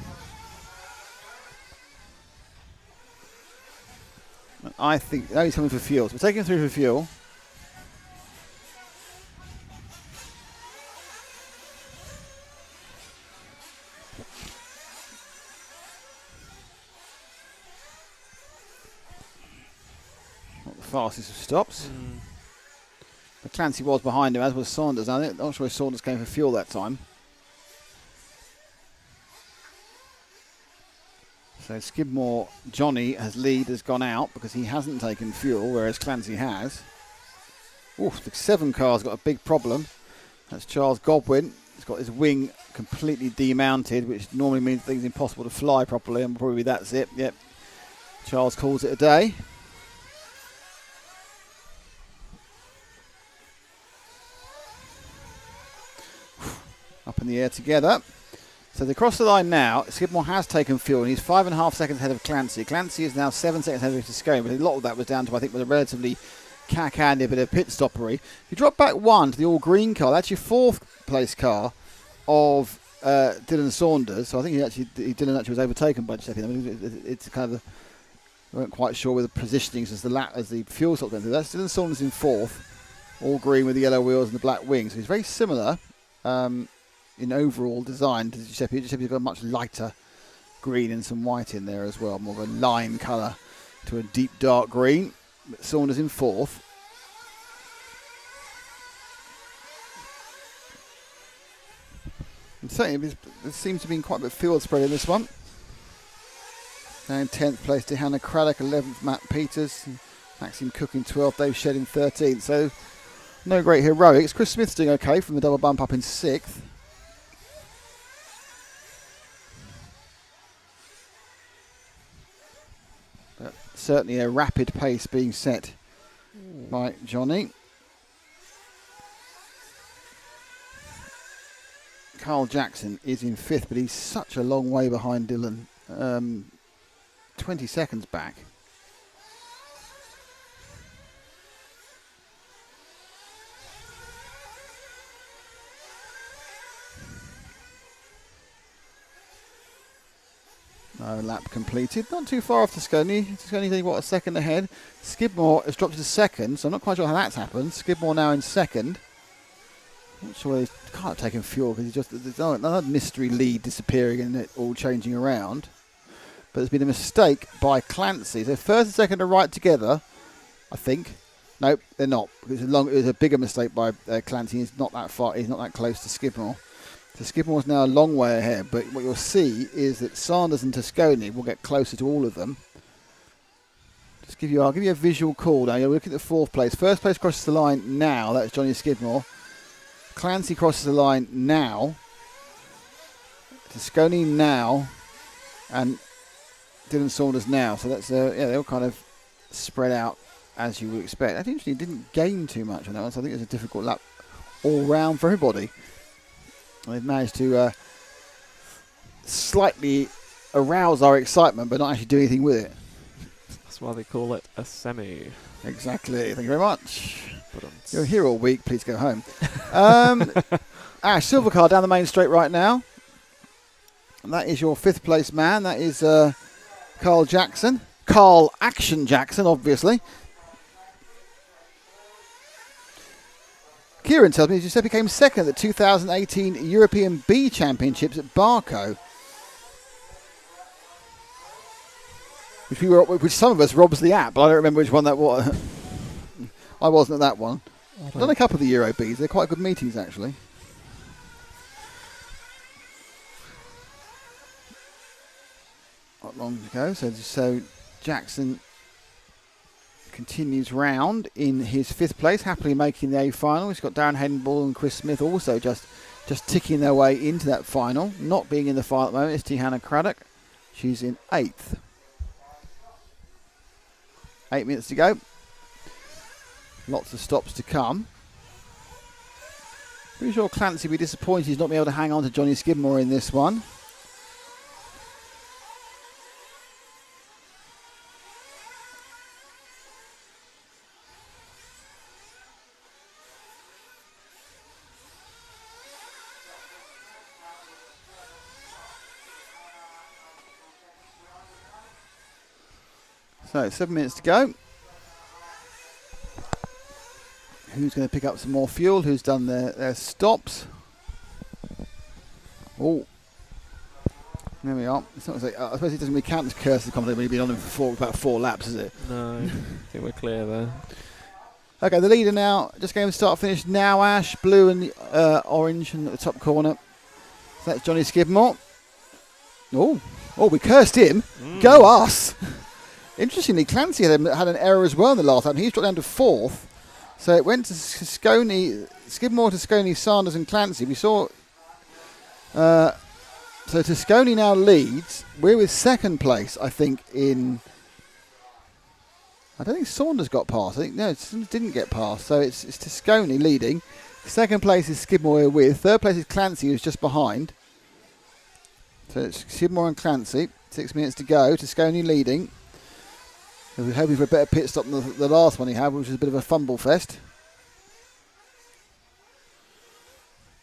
And I think now he's coming for fuel. So we're taking him through for fuel. Fastest of stops. But Clancy was behind him, as was Saunders. I'm not sure if Saunders came for fuel that time. So Skidmore, Johnny, has gone out because he hasn't taken fuel, whereas Clancy has. Oof, the 7 car's got a big problem. That's Charles Godwin. He's got his wing completely demounted, which normally means things impossible to fly properly, and probably that's it. Yep. Charles calls it a day. Up in the air together. So they cross the line now. Skidmore has taken fuel and he's 5.5 seconds ahead of Clancy. Clancy is now 7 seconds ahead of Scone, but a lot of that was down to, I think, with a relatively cack-handed bit of pit stoppery. He dropped back 1 to the all-green car. That's your 4th place car of Dylan Saunders. So I think Dylan actually was overtaken by Giuseppe. I mean, it's kind of I weren't quite sure with the positionings as the fuel stop went through. That's Dylan Saunders in 4th, all green with the yellow wheels and the black wings. So he's very similar. In overall design to Giuseppe. Giuseppe's got a much lighter green and some white in there as well, more of a lime colour to a deep dark green. But Saunders in 4th. And certainly there seems to be quite a bit of field spread in this one. Now in 10th place, Hannah Craddock, 11th Matt Peters, Maxime Cook in 12th, Dave Shedd in 13th. So no great heroics. Chris Smith's doing okay from the double bump up in 6th. But certainly a rapid pace being set by Johnny. Carl Jackson is in 5th, but he's such a long way behind Dylan. 20 seconds back. No lap completed. Not too far off to Scony. Scony's only, a second ahead. Skidmore has dropped to 2nd, so I'm not quite sure how that's happened. Skidmore now in 2nd. Not sure he can't take him fuel because there's another mystery lead disappearing and it all changing around. But there's been a mistake by Clancy. So 1st and 2nd are right together, I think. Nope, they're not. It was a bigger mistake by Clancy. He's not that far. He's not that close to Skidmore. So Skidmore's now a long way ahead, but what you'll see is that Sanders and Tosconi will get closer to all of them. I'll give you a visual call now. You're looking at the 4th place. 1st place crosses the line now. That's Johnny Skidmore. Clancy crosses the line now. Tosconi now, and Dylan Saunders now. So that's they're all kind of spread out as you would expect. I think he didn't gain too much on that one, so I think it was a difficult lap all round for everybody. They've managed to slightly arouse our excitement, but not actually do anything with it. That's why they call it a semi. Exactly. Thank you very much. But You're here all week. Please go home. Ash, silver car down the main straight right now. And that is your 5th place man. That is Carl Jackson. Carl Action Jackson, obviously. Kieran tells me Giuseppe came second at the 2018 European B Championships at Barco. Which some of us were obviously at, but I don't remember which one that was. I wasn't at that one. I've done a couple of the Euro Bs. They're quite good meetings, actually. Not long to go. So Jackson continues round in his 5th place, happily making the A final. He's got Darren Haydenball and Chris Smith also just ticking their way into that final. Not being in the final at the moment is Hannah Craddock. She's in 8th. 8 minutes to go. Lots of stops to come. Pretty sure Clancy will be disappointed he's not been able to hang on to Johnny Skidmore in this one. So 7 minutes to go. Who's going to pick up some more fuel? Who's done their stops? Oh, there we are. It's not like, I suppose it doesn't really count as curse of company when you've been on them for about 4 laps, is it? No, I think we're clear there. Okay, the leader now, just going to start finish now. Ash, blue and orange and at the top corner. So that's Johnny Skidmore. Oh, we cursed him. Go us. Interestingly, Clancy had an error as well in the last time. He's dropped down to 4th. So it went to Skidmore, Toscone, Sanders and Clancy. We saw... so Toscone now leads. We're with 2nd place, I think, in... I don't think Saunders got past. I think, no, Saunders didn't get past. So it's Toscone leading. 2nd place is Skidmore we're with. 3rd place is Clancy, who's just behind. So it's Skidmore and Clancy. 6 minutes to go. Toscone leading. We're hoping for a better pit stop than the last one he had, which was a bit of a fumble fest.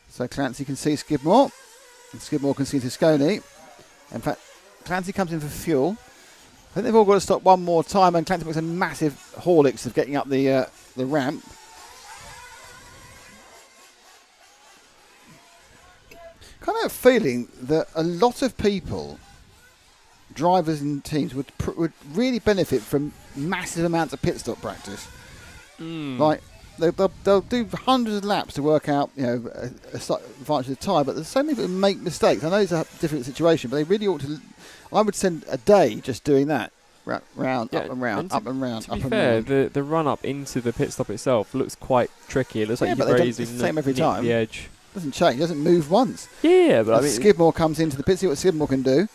So Clancy can see Skidmore, and Skidmore can see Toscone. In fact, Clancy comes in for fuel. I think they've all got to stop one more time, and Clancy makes a massive Horlicks of getting up the ramp. Kind of a feeling that a lot of people, drivers and teams, would really benefit from massive amounts of pit stop practice. Like they'll do hundreds of laps to work out, a slight advantage of the tyre, but there's so many people who make mistakes. I know it's a different situation, but they really ought to. I would spend a day just doing that, round, up and round, up and round, up and round. To be fair, the run up into the pit stop itself looks quite tricky. It looks like you're raising the same every time. The edge doesn't change, doesn't move once. Yeah, but I mean, Skidmore comes into the pit. See what Skidmore can do.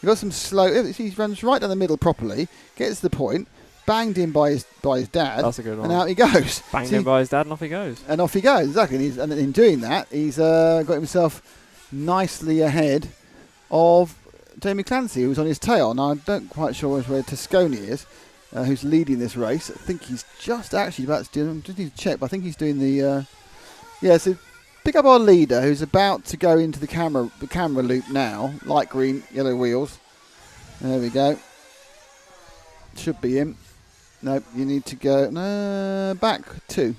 You've got some slow. He runs right down the middle properly, gets to the point, banged in by his dad. That's a good one. And out he goes. Banged in by his dad, and off he goes. And off he goes, exactly. And in doing that, he's got himself nicely ahead of Jamie Clancy, who's on his tail. Now, I'm not quite sure where Toscone is, who's leading this race. I think he's just actually about to do. I just need to check, but I think he's doing the. So pick up our leader, who's about to go into the camera loop now. Light green, yellow wheels. There we go. Should be him. Nope, you need to go back 2.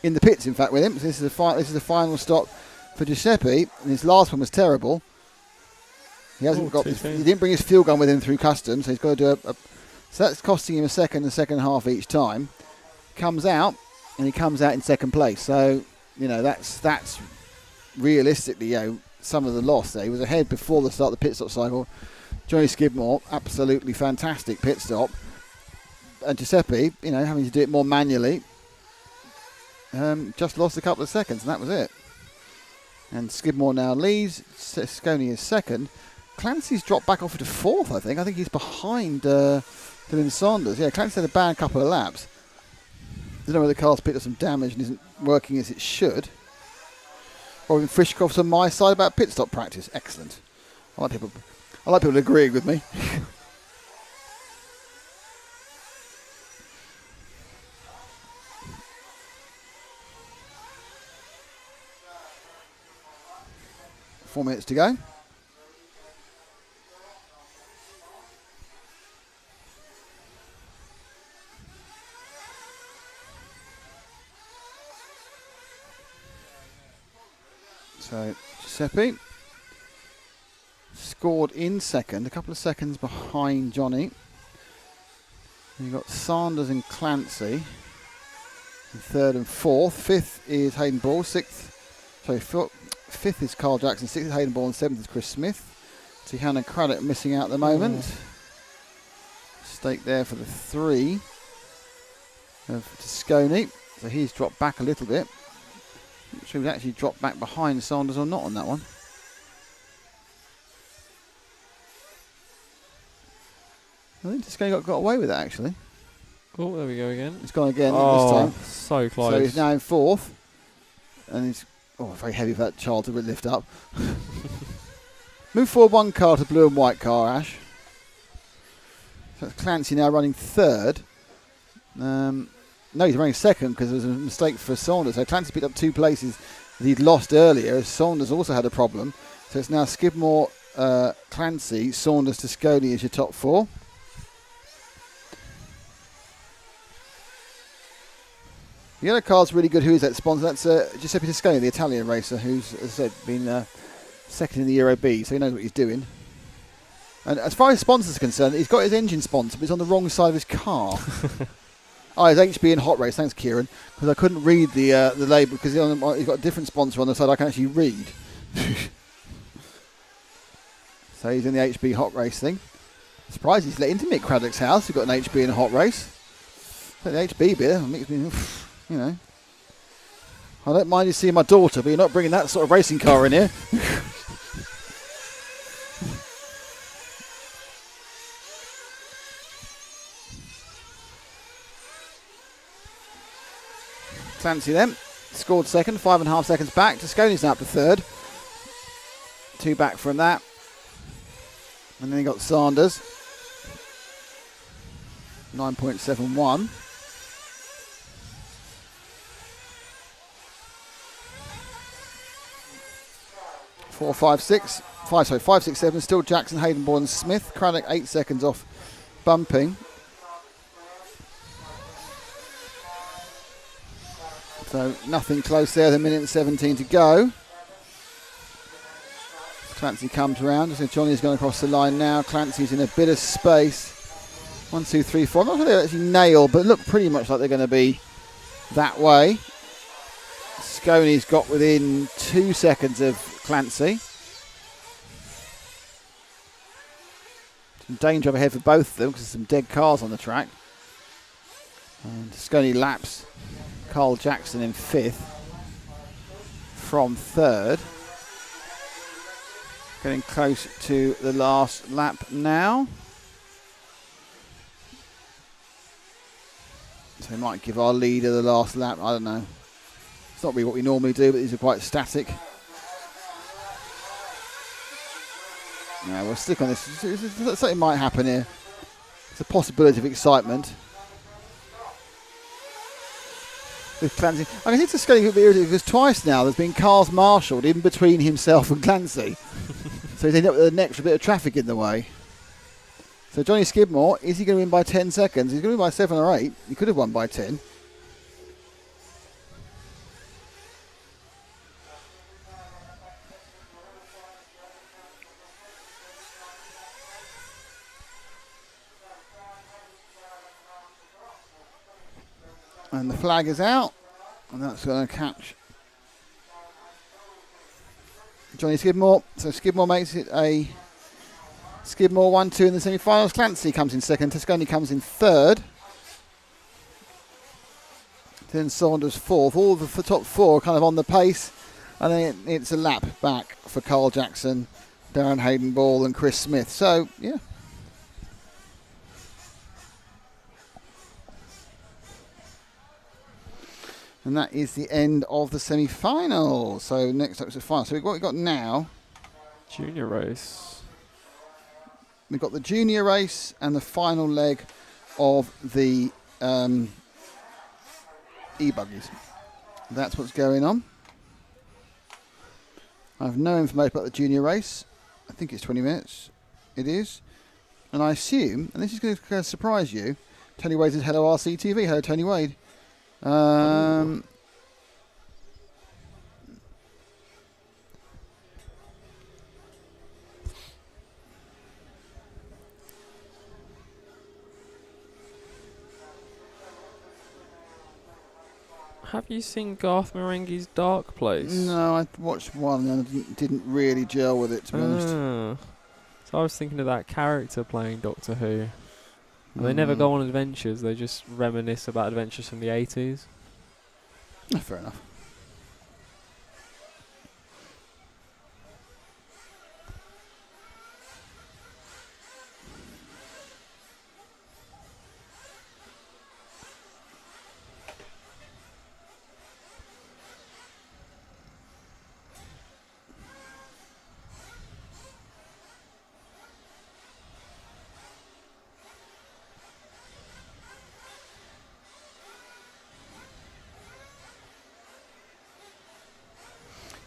In the pits, in fact, with him. So this is the final stop for Giuseppe, and his last one was terrible. He hasn't he didn't bring his fuel gun with him through customs, so he's got to do so that's costing him a second and second half each time. Comes out, and he comes out in 2nd place. So, that's realistically, some of the loss there. He was ahead before the start of the pit stop cycle. Johnny Skidmore, absolutely fantastic pit stop. And Giuseppe, having to do it more manually, just lost a couple of seconds, and that was it. And Skidmore now leads. Scone is 2nd. Clancy's dropped back off to 4th, I think. I think he's behind Dylan Saunders. Yeah, Clancy's had a bad couple of laps. I don't know whether the car's picked up some damage and isn't working as it should. Robin Frischkoff's on my side about pit stop practice. Excellent. I like people agreeing with me. Four minutes to go. So Giuseppe scored in second, a couple of seconds behind Johnny. You've got Sanders and Clancy in third and fourth. Fifth is Hayden Ball. Fifth is Carl Jackson. Sixth is Hayden Ball, and seventh is Chris Smith. Tihan and Craddock missing out at the moment. Stake there for the 3 of Tosconi. So he's dropped back a little bit. Not sure he's actually dropped back behind Sanders or not on that one. I think Tosconi got away with that actually. Oh, there we go again. It's gone again Oh, this time. so close. So he's now in fourth. And he's very heavy for that child to lift up. Move forward one car to blue and white car, Ash. So it's Clancy now running third. No, he's running second because there was a mistake for Saunders. So Clancy picked up 2 places that he'd lost earlier. Saunders also had a problem. So it's now Skidmore, Clancy, Saunders, Tosconi as your top 4. The yellow car's really good. Who is that sponsor? That's Giuseppe Tosconi, the Italian racer, who's, as I said, been second in the Euro B, so he knows what he's doing. And as far as sponsors are concerned, he's got his engine sponsor, but it's on the wrong side of his car. His HB and Hot Race. Thanks, Kieran, because I couldn't read the label because he's got a different sponsor on the side I can actually read. So he's in the HB Hot Race thing. Surprised he's let into Mick Craddock's house. He's got an HB and a Hot Race. The HB beer makes me, you know. I don't mind you seeing my daughter, but you're not bringing that sort of racing car in here. Clancy then scored second, 5.5 seconds back. Tosconi's now up to third. 2 back from that. And then you got Sanders. 9.71. 4, 5, 6. 5, 6, 7. Still Jackson, Hayden, Bourne, and Smith. Craddock 8 seconds off bumping. So nothing close there. The minute and 17 to go. Clancy comes around. So Johnny's going across the line now. Clancy's in a bit of space. 1, 2, 3, 4. I'm not sure they actually nail, but look pretty much like they're going to be that way. Sconi's got within 2 seconds of Clancy. Some danger up ahead for both of them because there's some dead cars on the track. And Sconi laps Carl Jackson in 5th from 3rd. Getting close to the last lap now. So we might give our leader the last lap. I don't know. It's not really what we normally do, but these are quite static. Yeah, we'll stick on this. Something might happen here. It's a possibility of excitement. With Clancy. I can see it's getting a bit irritated because twice now there's been cars marshalled in between himself and Clancy. So he's ended up with an extra bit of traffic in the way. So Johnny Skidmore, is he going to win by 10 seconds? He's going to win by 7 or 8. He could have won by 10. And the flag is out, and that's going to catch Johnny Skidmore. So Skidmore makes it a Skidmore 1-2 in the semi-finals. Clancy comes in second. Tosconi comes in third. Then Saunders fourth. All the top 4 are kind of on the pace, and then it's a lap back for Carl Jackson, Darren Hayden Ball, and Chris Smith. So yeah. And that is the end of the semi-final. So next up is the final. So what we've got now. Junior race. We've got the junior race and the final leg of the e-buggies. That's what's going on. I have no information about the junior race. I think it's 20 minutes. It is. And I assume, and this is going to surprise you, Tony Wade says, hello RCTV. Hello Tony Wade. Have you seen Garth Marenghi's Dark Place? No, I watched one and I didn't really gel with it, to be honest. So I was thinking of that character playing Doctor Who. They never go on adventures, they just reminisce about adventures from the 80s. Fair enough.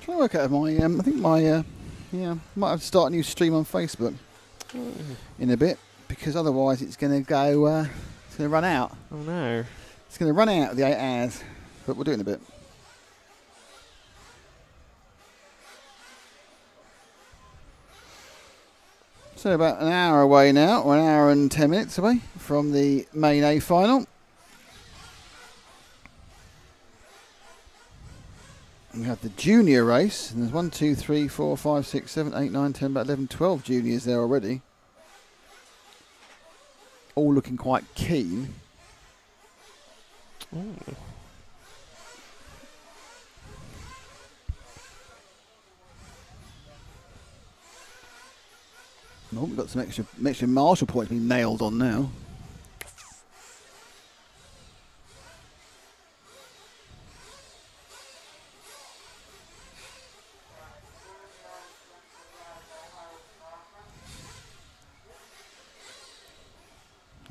Trying to work out my, I think my, might have to start a new stream on Facebook in a bit, because otherwise it's going to go, it's going to run out. Oh no. It's going to run out of the 8 hours, but we'll do it in a bit. So about an hour away now, or an hour and 10 minutes away from the main A final. We have the junior race, and there's 1, 2, 3, 4, 5, 6, 7, 8, 9, 10, about 11, 12 juniors there already. All looking quite keen. Ooh. Oh, we've got some extra marshal points being nailed on now.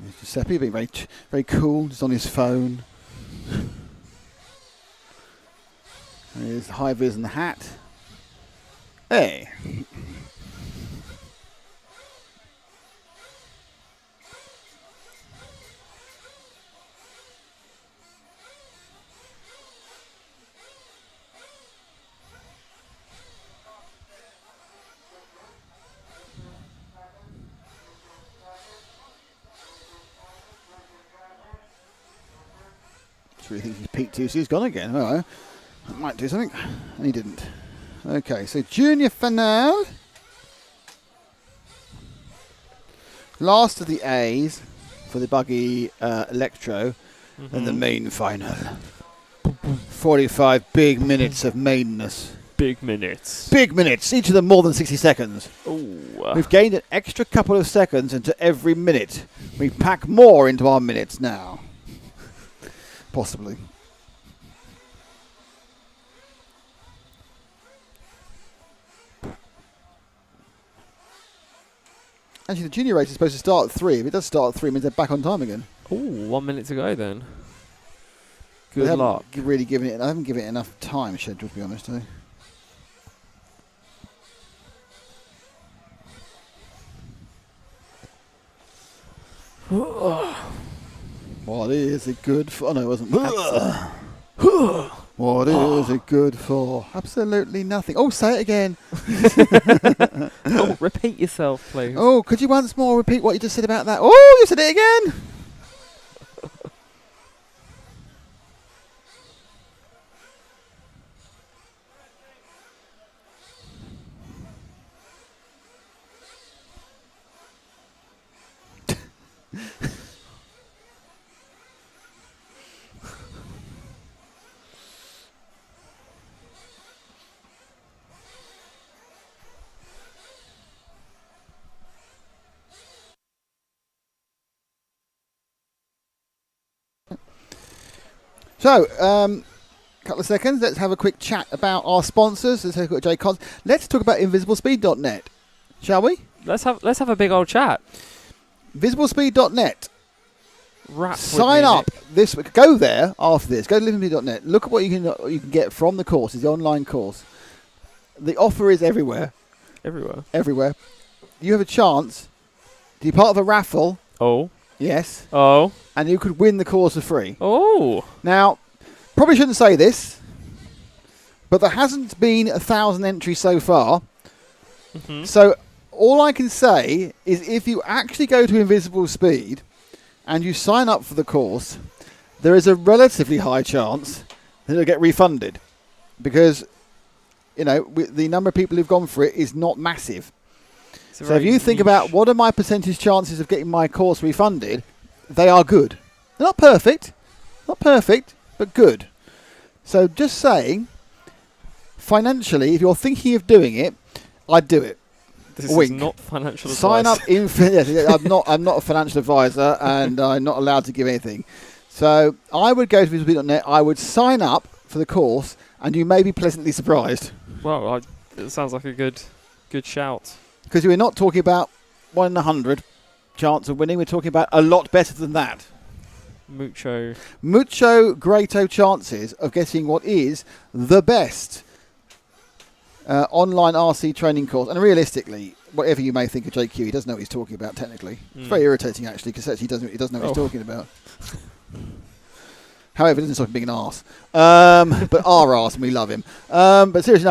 There's Giuseppe being very cool, just on his phone. There's the high vis and the hat. Hey. Really think he's peaked too, so he's gone again. All right. That might do something. And he didn't. Okay, so junior finale. Last of the A's for the buggy Electro. And the main final. 45 big minutes of mainness. Big minutes. Big minutes, each of them more than 60 seconds. Ooh. We've gained an extra couple of seconds into every minute. We pack more into our minutes now. Possibly. Actually, the junior race is supposed to start at 3. If it does start at 3, it means they're back on time again. Ooh, 1 minute to go then. They Good haven't luck. really given it. I haven't given it enough time schedule, to be honest. What is it good for? Oh, no, it wasn't. What is it good for? Absolutely nothing. Oh, say it again. Oh, repeat yourself, please. Oh, could you once more repeat what you just said about that? Oh, you said it again. So, couple of seconds. Let's have a quick chat about our sponsors. Let's have a quick JCons. Let's talk about invisiblespeed.net, shall we? Let's have a big old chat. Visiblespeed.net. Rap Sign up this week. Go there after this. Go to livingpeed.net. Look at what you can get from the course. It's the online course. The offer is everywhere. Everywhere. You have a chance to be part of a raffle. Oh. Yes. Oh. And you could win the course for free. Oh. Now, probably shouldn't say this, but there hasn't been 1,000 entries so far. Mm-hmm. So all I can say is if you actually go to Invisible Speed and you sign up for the course, there is a relatively high chance then it'll get refunded because, the number of people who've gone for it is not massive. So if you think about what are my percentage chances of getting my course refunded, they are good. They're not perfect, but good. So just saying, financially, if you're thinking of doing it, I'd do it. This is not financial advice. Sign up in. I'm not a financial advisor, and I'm not allowed to give anything. So I would go to visibility.net. I would sign up for the course, and you may be pleasantly surprised. Well, it sounds like a good shout. Because we're not talking about 1 in 100 chance of winning. We're talking about a lot better than that. Mucho greato chances of getting what is the best online RC training course. And realistically, whatever you may think of JQ, he doesn't know what he's talking about technically. It's very irritating, actually, because actually he doesn't know what he's talking about. However, it doesn't stop him being an arse. But our arse, and we love him. But seriously,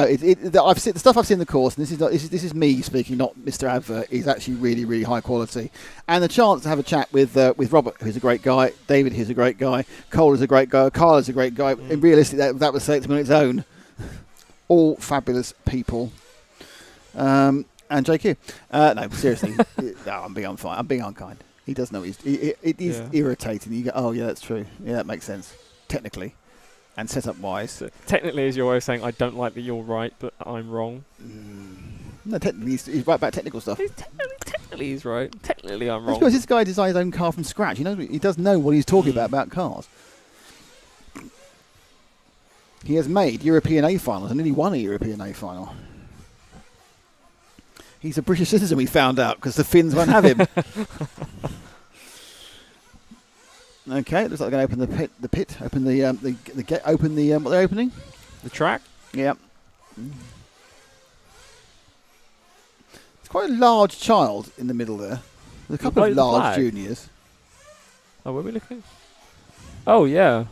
no. I've seen the stuff I've seen in the course, and this is me speaking, not Mr. Advert. Is actually really, really high quality. And the chance to have a chat with Robert, who's a great guy, David, who's a great guy, Cole is a great guy, Carl is a great guy. And realistically, that was selected on its own. All fabulous people. And JQ. No, seriously, no, I'm being unkind. He does know it is irritating. You go, oh yeah, that's true. Yeah, that makes sense. Technically, and setup wise. So technically, is your way of saying I don't like that you're right, but I'm wrong. No, technically he's right about technical stuff. Technically he's right. Technically I'm wrong. Because this guy designed his own car from scratch. He does know what he's talking about cars. He has made European A finals and nearly won a European A final. He's a British citizen, we found out, because the Finns won't have him. Okay, it looks like they're going to open the pit, open the gate, open the what they're opening? The track? Yep. It's quite a large child in the middle there. There's a couple of large juniors. Oh, were we looking? Oh, yeah.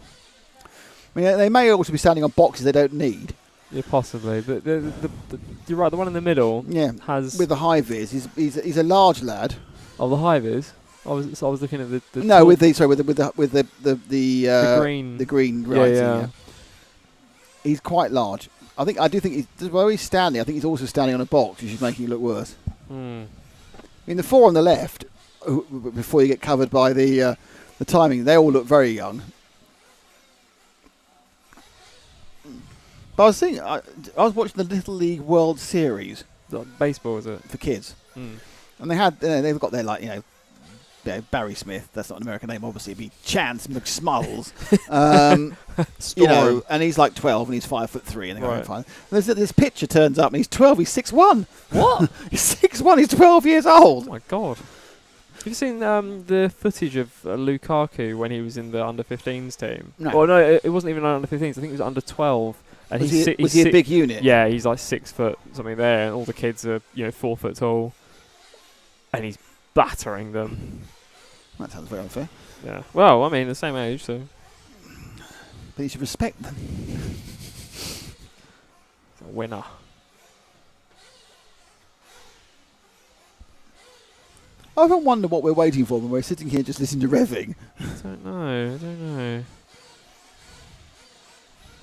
I mean, they may also be standing on boxes they don't need. Yeah, possibly. But you're right. The one in the middle, has with the high vis. He's a large lad. Oh, the high vis. I was looking at the no with the green right. Yeah. He's quite large. I do think where he's standing. I think he's also standing on a box, which is making it look worse. I mean, the four on the left, before you get covered by the timing, they all look very young. But I was thinking, I was watching the Little League World Series. Baseball, is it? For kids. And they had, they've got their, Barry Smith. That's not an American name, obviously. It'd be Chance McSmulls. And he's like 12 and he's 5'3", and they're going fine. This picture turns up and he's 12. He's 6'1". What? He's 6'1". He's 12 years old. Oh my god. Have you seen the footage of Lukaku when he was in the under-15s team? No. Well, no, it wasn't even under-15s. I think it was under 12. And was he a big unit? Yeah, he's like 6 foot something there, and all the kids are 4 foot tall, and he's battering them. That sounds very unfair. Yeah. Well, I mean, the same age, so. But you should respect them. It's a winner. I often wonder what we're waiting for when we're sitting here just listening to revving. I don't know.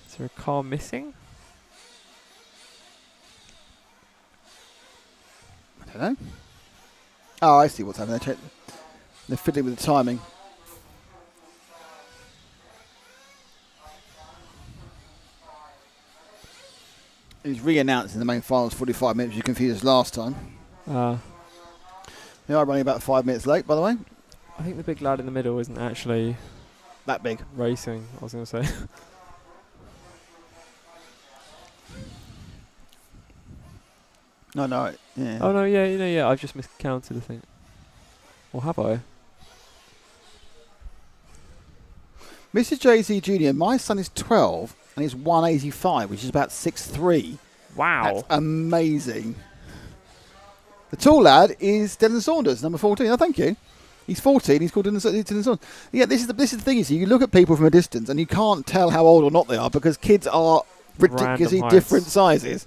Is there a car missing? I don't know. Oh, I see what's happening. They're fiddling with the timing. He's re-announcing the main finals 45 minutes. You confused us last time. They are running about 5 minutes late, by the way. I think the big lad in the middle isn't actually that big. Racing, I was going to say. No. Yeah. Oh, no, yeah. I've just miscounted, I think. Or have I? Mr. JZ Jr., my son is 12 and he's 185, which is about 6'3". Wow. That's amazing. The tall lad is Dylan Saunders, number 14. Oh, thank you. He's 14. He's called Dylan Saunders. Yeah, this is the thing is you look at people from a distance and you can't tell how old or not they are because kids are ridiculously different sizes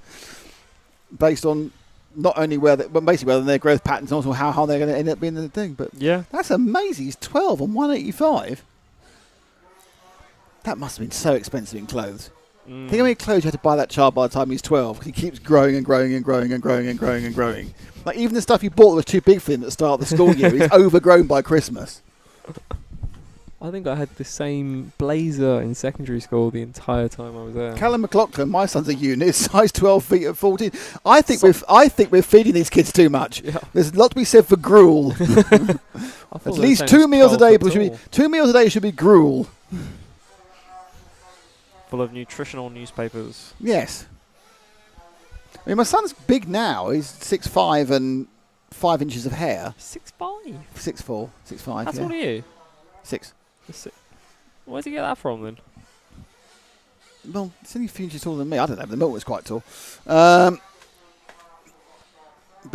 based on not only but basically whether their growth patterns and also how they're going to end up being the thing. But yeah, that's amazing. He's 12 and 185. That must have been so expensive in clothes. Mm. Think how many clothes you had to buy that child by the time he's 12, because he keeps growing and growing and growing and growing and growing and growing. Like, even the stuff you bought that was too big for him at the start of the school year is overgrown by Christmas. I think I had the same blazer in secondary school the entire time I was there. Callum McLaughlin, my son's a unit, size 12 feet at 14. I think So- we're feeding these kids too much. Yeah. There's a lot to be said for gruel. I thought At they were least saying 2 it's meals a 12 day, foot should be tall. 2 meals a day should be gruel. Full of nutritional newspapers. Yes. I mean, my son's big now. He's 6'5" and 5 inches of hair. 6'5". 6'4", 6'5". That's yeah. all are you? 6. Where'd you get that from then? Well, it's only a few inches taller than me. I don't know. The Milton was quite tall. But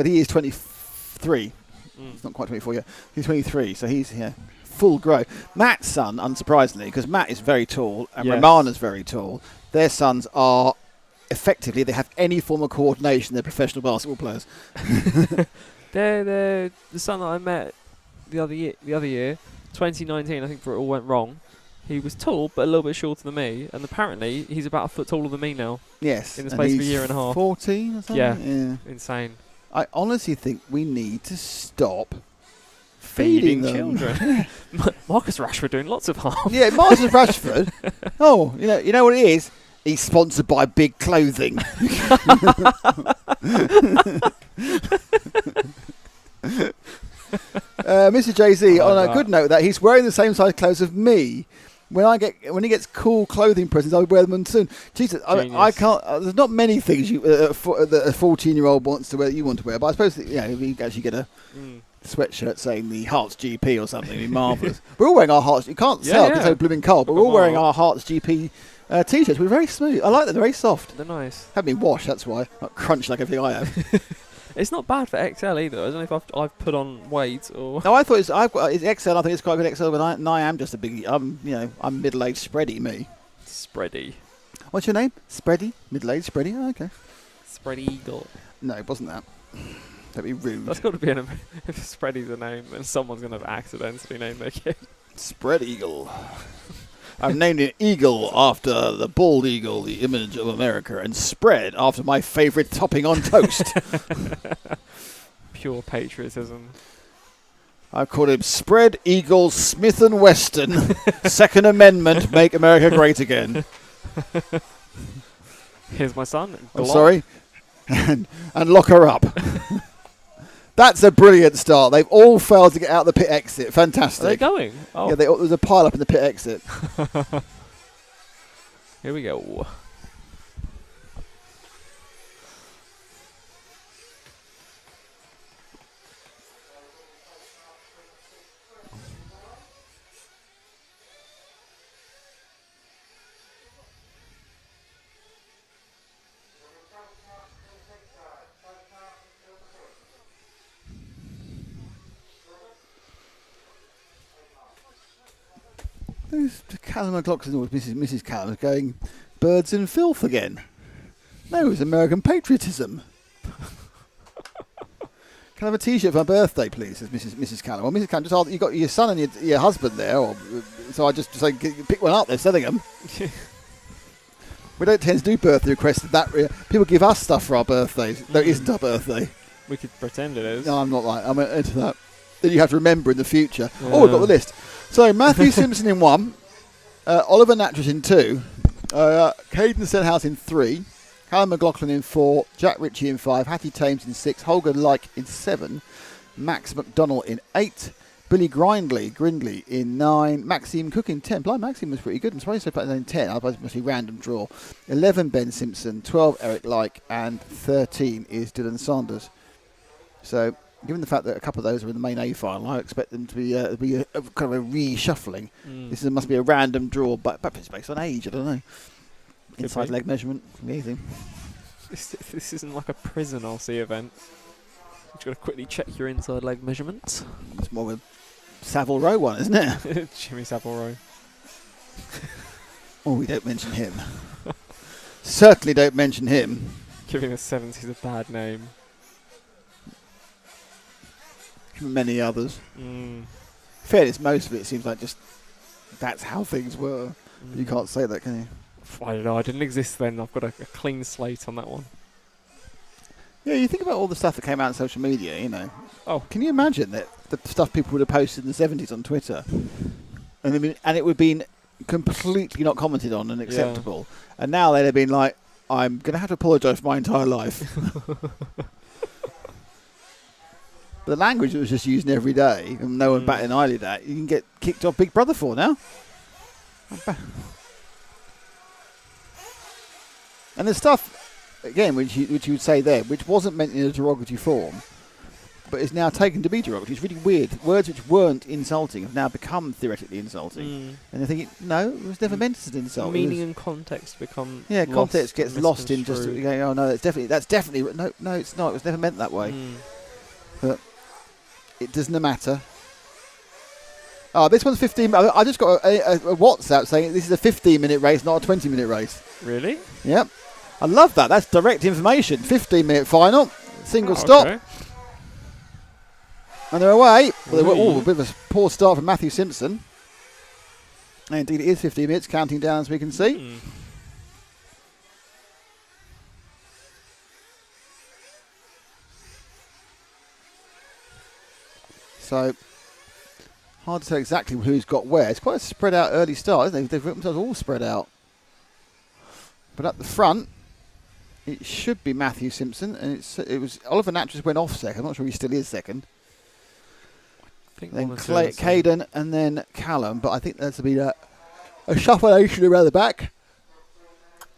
he is 23. He's not quite 24 yet. He's 23, so he's full grown. Matt's son, unsurprisingly, because Matt is very tall and Yes. Romana's very tall, their sons are effectively, they have any form of coordination. They're professional basketball players. They're the son that I met the other year, 2019. I think before it all went wrong. He was tall, but a little bit shorter than me, and apparently he's about a foot taller than me now. Yes. In the and space of a he's year and a half. 14 or something? Yeah. Insane. I honestly think we need to stop feeding them. children. Marcus Rashford doing lots of harm. Yeah, Martin Rashford. Oh, you know what it is? He's sponsored by Big Clothing. Mr. Jay-Z, on a good note, that he's wearing the same size clothes as me. When he gets cool clothing presents, I'll wear them soon. Jesus, I can't. There's not many things that a 14-year-old wants to wear that you want to wear, but I suppose if you actually get a sweatshirt saying the Herts GP or something, it'd be marvellous. We're all wearing our Herts. You can't sell because it's so blooming cold, but we're all wearing our Herts GP t-shirts. We're very smooth. I like them. They're very soft. They're nice. Haven't been washed, that's why. Not crunched like everything I have. It's not bad for XL either. I don't know if I've put on weight or. No, I thought it's XL. I think it's quite a good XL, but I am just a big. I'm middle-aged spready me. Spready. What's your name? Spready. Middle-aged spready. Oh, okay. Spready Eagle. No, it wasn't that. That'd be rude. That's got to be if Spready's a name, then someone's going to have accidentally named their kid. Spread Eagle. I've named it Eagle after the bald eagle, the image of America, and spread after my favourite topping on toast. Pure patriotism. I've called him Spread Eagle Smith & Weston. Second Amendment, make America great again. Here's my son. I'm sorry. And lock her up. That's a brilliant start. They've all failed to get out the pit exit. Fantastic. Are they going? Oh. Yeah, there's a pile up in the pit exit. Here we go. Who's Callum McLaughlin or Mrs. Callum going birds and filth again? No, it's American patriotism. Can I have a T-shirt for my birthday, please? Says Mrs. Callum. Well, Mrs. Callum, just you got your son and your husband there, so I just say pick one up. They're selling them. We don't tend to do birthday requests. People give us stuff for our birthdays. No, it isn't our birthday. We could pretend it is. No, I'm not like I'm into that. Then you have to remember in the future. Oh, we've got the list. So Matthew Simpson in 1, Oliver Natras in 2, Caden Stenhouse in 3, Callum McLaughlin in 4, Jack Ritchie in 5, Hattie Thames in 6, Holger Like in 7, Max McDonnell in 8, Billy Grindley in 9, Maxime Cook in 10. Blind Maxime was pretty good. I'm surprised they put that in 10. Otherwise it must be random draw. 11 Ben Simpson, 12 Eric Like, and 13 is Dylan Sanders. So, given the fact that a couple of those are in the main A final, I expect them to be a kind of a reshuffling. This must be a random draw, but it's based on age. I don't know. Inside leg measurement, amazing. This isn't like a prison RC event. You've got to quickly check your inside leg measurements. It's more of a Savile Row one, isn't it? Jimmy Savile Row. Oh, we don't mention him. Certainly don't mention him. Giving the 70s a bad name. Many others. Fairness, most of it seems like just that's how things were. But you can't say that, can you? I don't know. I didn't exist then. I've got a clean slate on that one. Yeah, you think about all the stuff that came out on social media, you know. Oh. Can you imagine that the stuff people would have posted in the 70s on Twitter? And it would have been completely not commented on and acceptable. Yeah. And now they'd have been like, I'm going to have to apologise for my entire life. The language that was just used every day, and no one batted an eyelid at, you can get kicked off Big Brother for now. And there's stuff, again, which you would say there, which wasn't meant in a derogatory form, but is now taken to be derogatory. It's really weird. Words which weren't insulting have now become theoretically insulting. And they're thinking, no, it was never meant as an insult. Meaning and context become context gets lost in just going, oh no, that's definitely no, it's not. It was never meant that way. But it doesn't matter. Oh, this one's 15. I just got a WhatsApp saying this is a 15-minute race, not a 20-minute race. Really? Yep. I love that. That's direct information. 15-minute final, single stop. Okay. And they're away. Well, they were a bit of a poor start from Matthew Simpson. And indeed, it is 15 minutes, counting down as we can see. So, hard to tell exactly who's got where. It's quite a spread out early start, isn't it? They've got themselves all spread out. But at the front, it should be Matthew Simpson, and it was Oliver Nattrass went off second. I'm not sure he still is second. I think then Caden and then Callum, but I think there's to be a shuffleation around the back.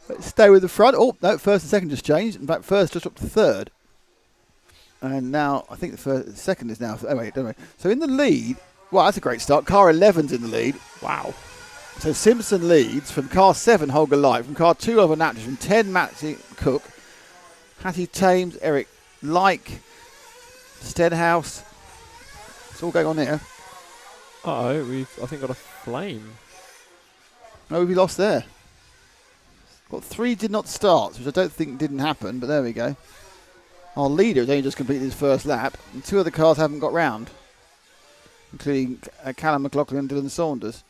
Let's stay with the front. Oh no, first and second just changed. In fact, first just up to third. And now, I think the second is now... Oh, wait, don't worry. So in the lead... Well, that's a great start. Car 11's in the lead. Wow. So Simpson leads from car 7, Holger Light. From car 2, Oliver Nattrass. From 10, Maxi Cook. Hattie Thames, Eric Like. Stenhouse. It's all going on here. Uh-oh, we've, I think, got a flame. No, we lost there. Got 3 did not start, which I don't think didn't happen, but there we go. Our leader has only just completed his first lap, and 2 other cars haven't got round, including Callum McLaughlin and Dylan Saunders.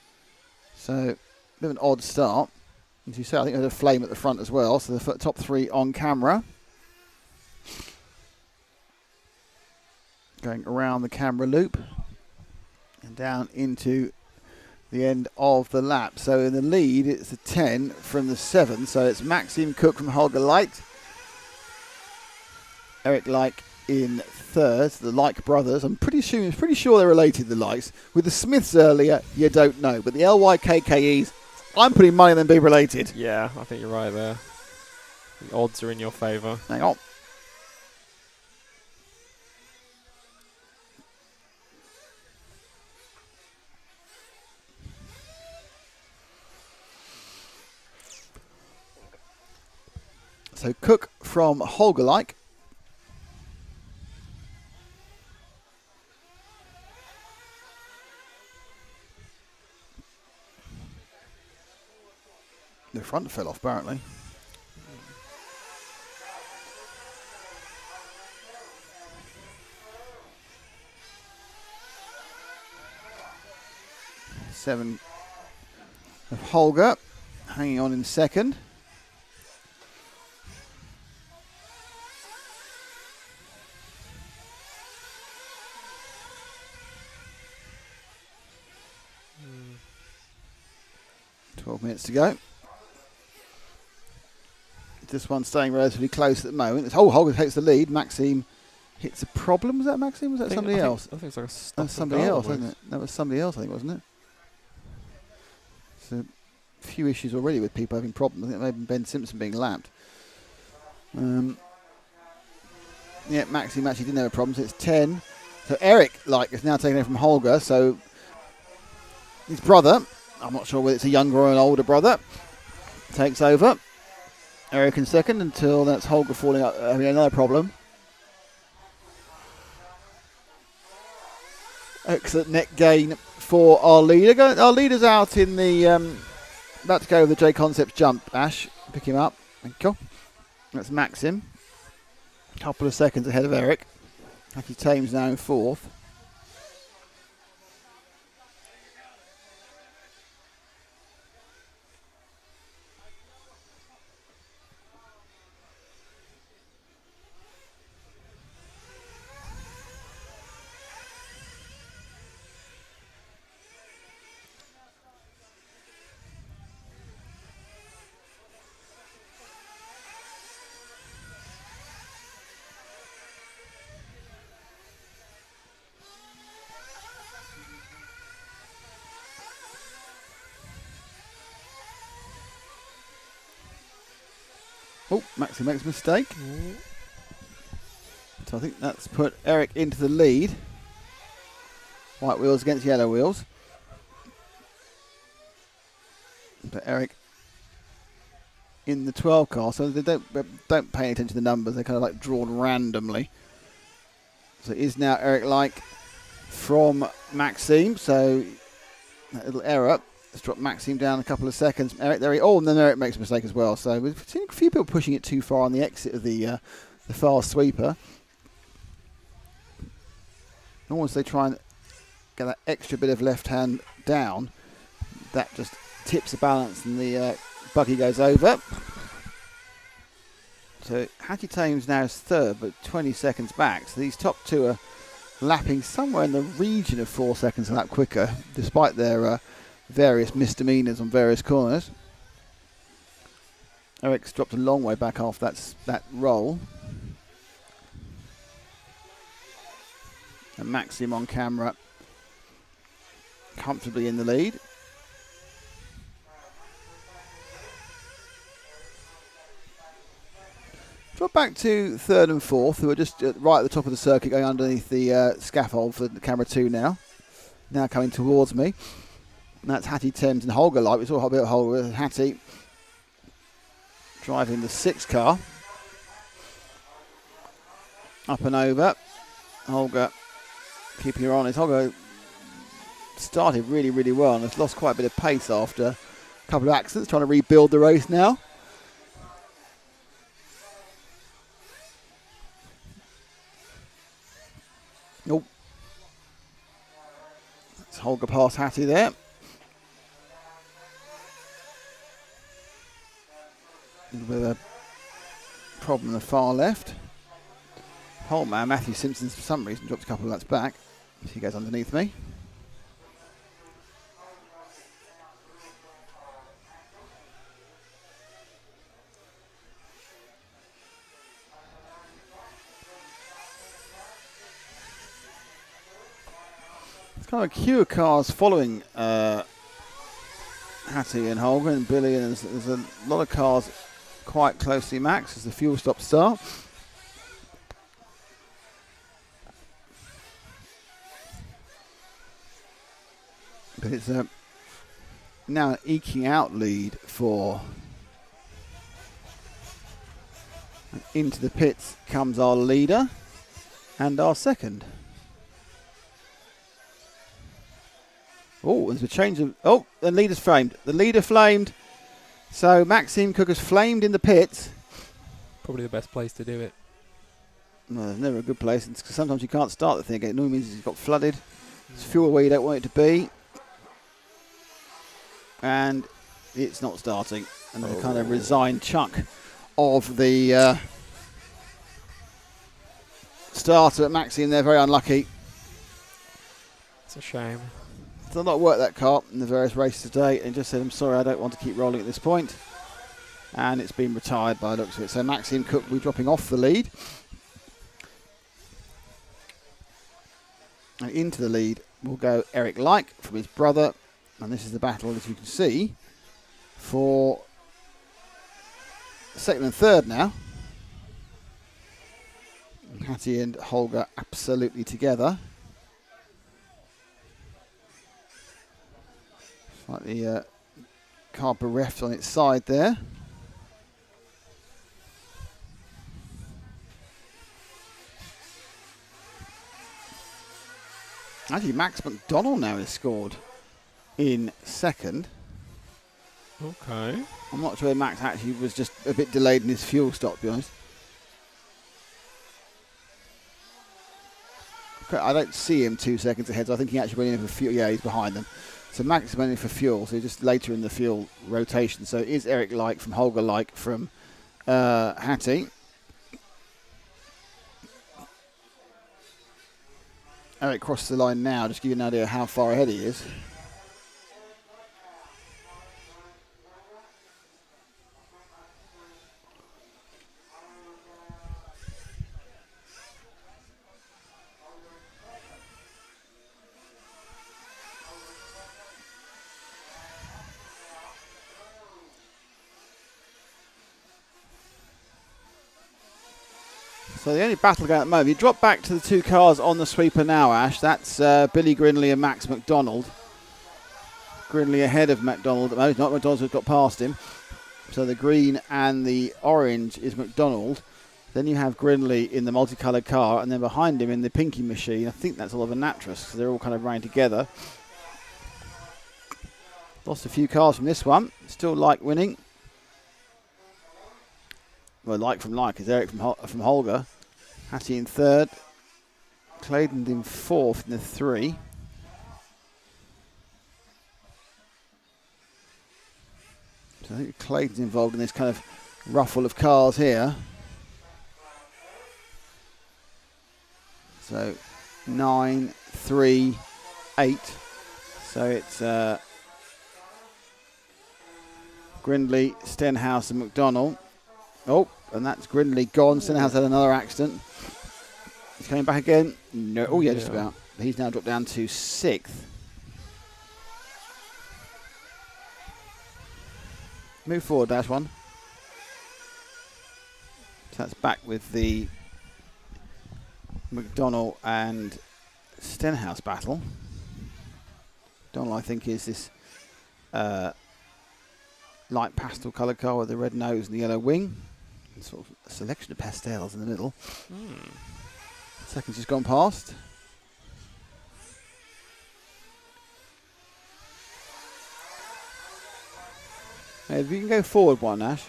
So, a bit of an odd start. As you say, I think there's a flame at the front as well, so the top 3 on camera. Going around the camera loop and down into the end of the lap. So in the lead, it's a 10 from the 7, so it's Maxime Cook from Holger Light. Eric Like in third, the Like brothers. I'm pretty sure they're related, the Likes. With the Smiths earlier, you don't know. But the LYKKEs, I'm putting money on them being related. Yeah, I think you're right there. The odds are in your favour. Hang on. So Cook from Holger Like. The front fell off, apparently. Seven of Holger, hanging on in second. Mm. 12 minutes to go. This one staying relatively close at the moment. Holger takes the lead. Maxime hits a problem. Was that Maxime? Was that somebody else? I think it's like a stop. That was somebody else, wasn't it? That was somebody else, I think, wasn't it? So a few issues already with people having problems. I think maybe Ben Simpson being lapped. Yeah, Maxime actually didn't have a problem, so it's 10. So Eric Like is now taking it from Holger. So his brother, I'm not sure whether it's a younger or an older brother, takes over. Eric in second until that's Holger falling up, having another problem. Excellent net gain for our leader. Our leader's out in the about to go with the J Concepts jump. Ash, pick him up. Thank you. That's Maxim. A couple of seconds ahead of Eric. Hattie Thames now in fourth. Oh, Maxi makes a mistake. So I think that's put Eric into the lead. White wheels against yellow wheels. But Eric in the 12 car, so they don't pay attention to the numbers. They're kind of like drawn randomly. So it is now Eric Like from Maxime. So that little error has dropped Maxime down a couple of seconds. Eric there. And then Eric makes a mistake as well. So we've seen a few people pushing it too far on the exit of the fast sweeper. And once they try and get that extra bit of left hand down, that just tips the balance and the buggy goes over. So Hattie Thames now is third, but 20 seconds back. So these top two are lapping somewhere in the region of 4 seconds a lap quicker, despite their various misdemeanors on various corners. Eric's dropped a long way back off that roll. And Maxim on camera, comfortably in the lead. Drop back to third and fourth, who are just right at the top of the circuit, going underneath the scaffold for the camera 2 now. Now coming towards me. And that's Hattie Thames and Holger Light. We saw a bit of Holger with Hattie driving the 6 car. Up and over. Holger keeping her honest. Holger started really, really well and has lost quite a bit of pace after a couple of accidents, trying to rebuild the race now. Nope. It's Holger past Hattie there. A little bit of a problem on the far left. Pole man Matthew Simpson for some reason dropped a couple of laps back. He goes underneath me. It's kind of a queue of cars following Hattie and Holger and Billy, and there's a lot of cars quite closely maxed as the fuel stops start. But it's now an eking out lead for. Into the pits comes our leader and our second. Oh, there's a change of. Oh, the leader's flamed. The leader flamed. So Maxime Cook has flamed in the pits. Probably the best place to do it. No, there's never a good place. It's 'cause sometimes you can't start the thing again. It normally means it's got flooded. It's fuel where you don't want it to be. And it's not starting. And there's a kind of resigned chunk of the starter at Maxime. They're very unlucky. It's a shame. It's a lot of work, that car, in the various races today, and just said, I'm sorry, I don't want to keep rolling at this point. And it's been retired by the looks of it. So Maxime Cook will be dropping off the lead. And into the lead will go Eric Like from his brother. And this is the battle, as you can see, for second and third now. And Hattie and Holger absolutely together. Like the car bereft on its side there. Actually, Max McDonald now has scored in second. Okay. I'm not sure Max actually was just a bit delayed in his fuel stop, to be honest. Okay, I don't see him 2 seconds ahead, so I think he actually went in for fuel. Yeah, he's behind them. So Max went in for fuel, so just later in the fuel rotation. So it is Eric Like from Holger Like from Hattie. Eric crosses the line now, just to give you an idea of how far ahead he is. So the only battle going at the moment, you drop back to the two cars on the sweeper now, Ash. That's Billy Grinley and Max McDonald. Grinley ahead of McDonald at the moment. Not McDonald who's got past him. So the green and the orange is McDonald. Then you have Grinley in the multicoloured car, and then behind him in the pinky machine, I think that's Oliver Natras, because they're all kind of running together. Lost a few cars from this one. Still like winning. Well, is Eric from Holger. Hattie in third. Clayton in fourth in the 3. So I think Clayton's involved in this kind of ruffle of cars here. So 9, 3, 8. So it's Grindley, Stenhouse and McDonald. Oh, and that's Grindley gone. Stenhouse had another accident. He's coming back again. No. Oh, yeah, just about. He's now dropped down to 6th. Move forward, Dash 1. So that's back with the McDonald and Stenhouse battle. McDonald, I think, is this light pastel coloured car with the red nose and the yellow wing. And sort of a selection of pastels in the middle. Second's just gone past. Hey, if you can go forward one, Ash.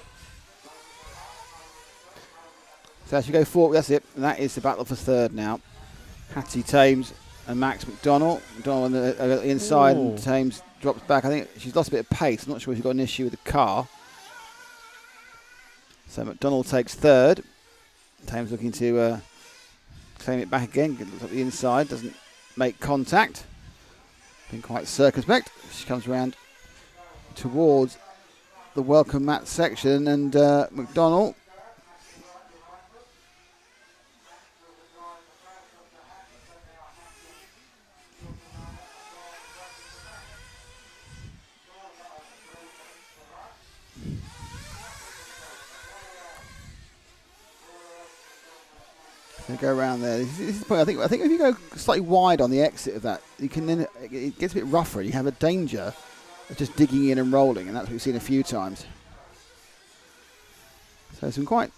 So as you go forward, that's it. And that is the battle for third now. Hattie Thames and Max McDonald. McDonald on the inside, and Thames drops back. I think she's lost a bit of pace. I'm not sure if she's got an issue with the car. So McDonald takes third. Thames looking to claim it back again. Looks up the inside, doesn't make contact. Been quite circumspect. She comes around towards the welcome mat section, and McDonald go around there. This is the point. I think if you go slightly wide on the exit of that, you can then it gets a bit rougher. You have a danger of just digging in and rolling, and that's what we've seen a few times. So some quite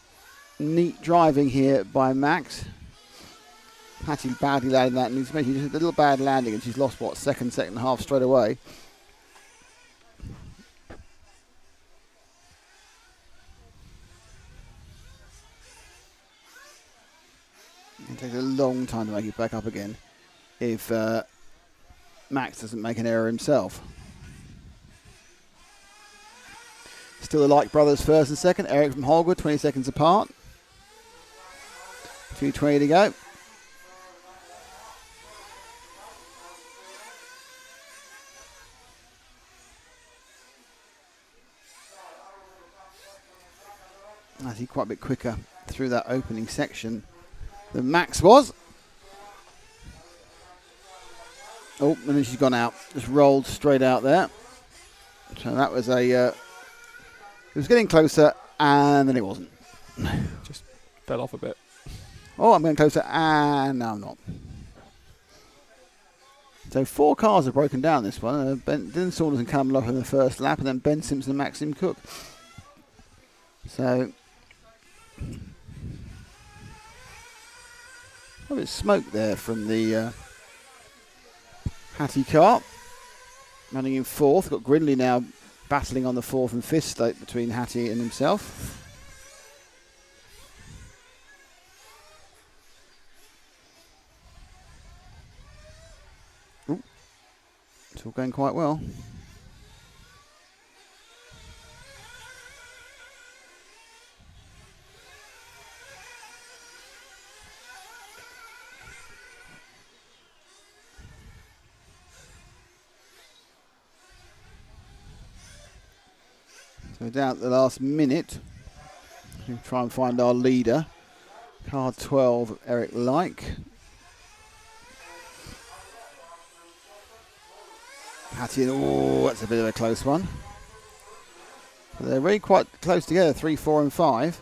neat driving here by Max. Hattie badly landed that, and he's making just a little bad landing, and she's lost second and a half straight away. It takes a long time to make it back up again if Max doesn't make an error himself. Still the Like brothers first and second. Eric from Holgood, 20 seconds apart. 2:20 to go. I think quite a bit quicker through that opening section than Max was. Oh, and then she's gone out. Just rolled straight out there. So that was it was getting closer, and then it wasn't. Just fell off a bit. Oh, I'm getting closer, and no, I'm not. So 4 cars have broken down this one. Dylan Saunders and Callum Loughlin in the first lap, and then Ben Simpson and Maxim Cook. So a bit of smoke there from the Hattie car. Running in fourth. Got Grinley now battling on the 4th and 5th slate between Hattie and himself. Ooh. It's all going quite well. So down at the last minute, we'll try and find our leader. Car 12, Eric Like. Hattie, oh, that's a bit of a close one. But they're really quite close together, 3, 4 and 5.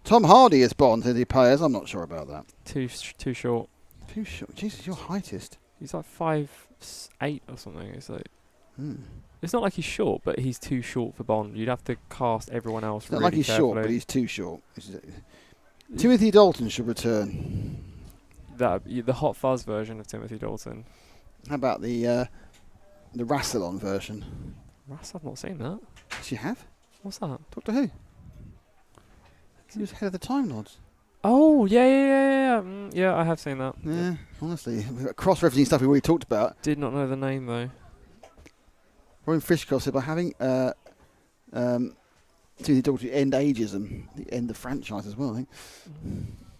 Tom Hardy as Bond, says he players. I'm not sure about that. Too short. Too short. Jesus, you're heightist. He's like 5'8" or something. It's like Hmm. it's not like he's short, but he's too short for Bond. You'd have to cast everyone else. It's not really like he's carefully. short, but he's too short. Timothy Dalton should return. The Hot Fuzz version of Timothy Dalton. How about the Rassilon version? Russ, I've not seen that. Yes, you have? What's that? Doctor Who. He was head of the Time Lords. Oh, yeah. Yeah, I have seen that. Yeah, honestly. Cross-referencing stuff we already talked about. Did not know the name, though. Robin Fishcroft said by having Timothy Dalton end ageism, the end the franchise as well, I think.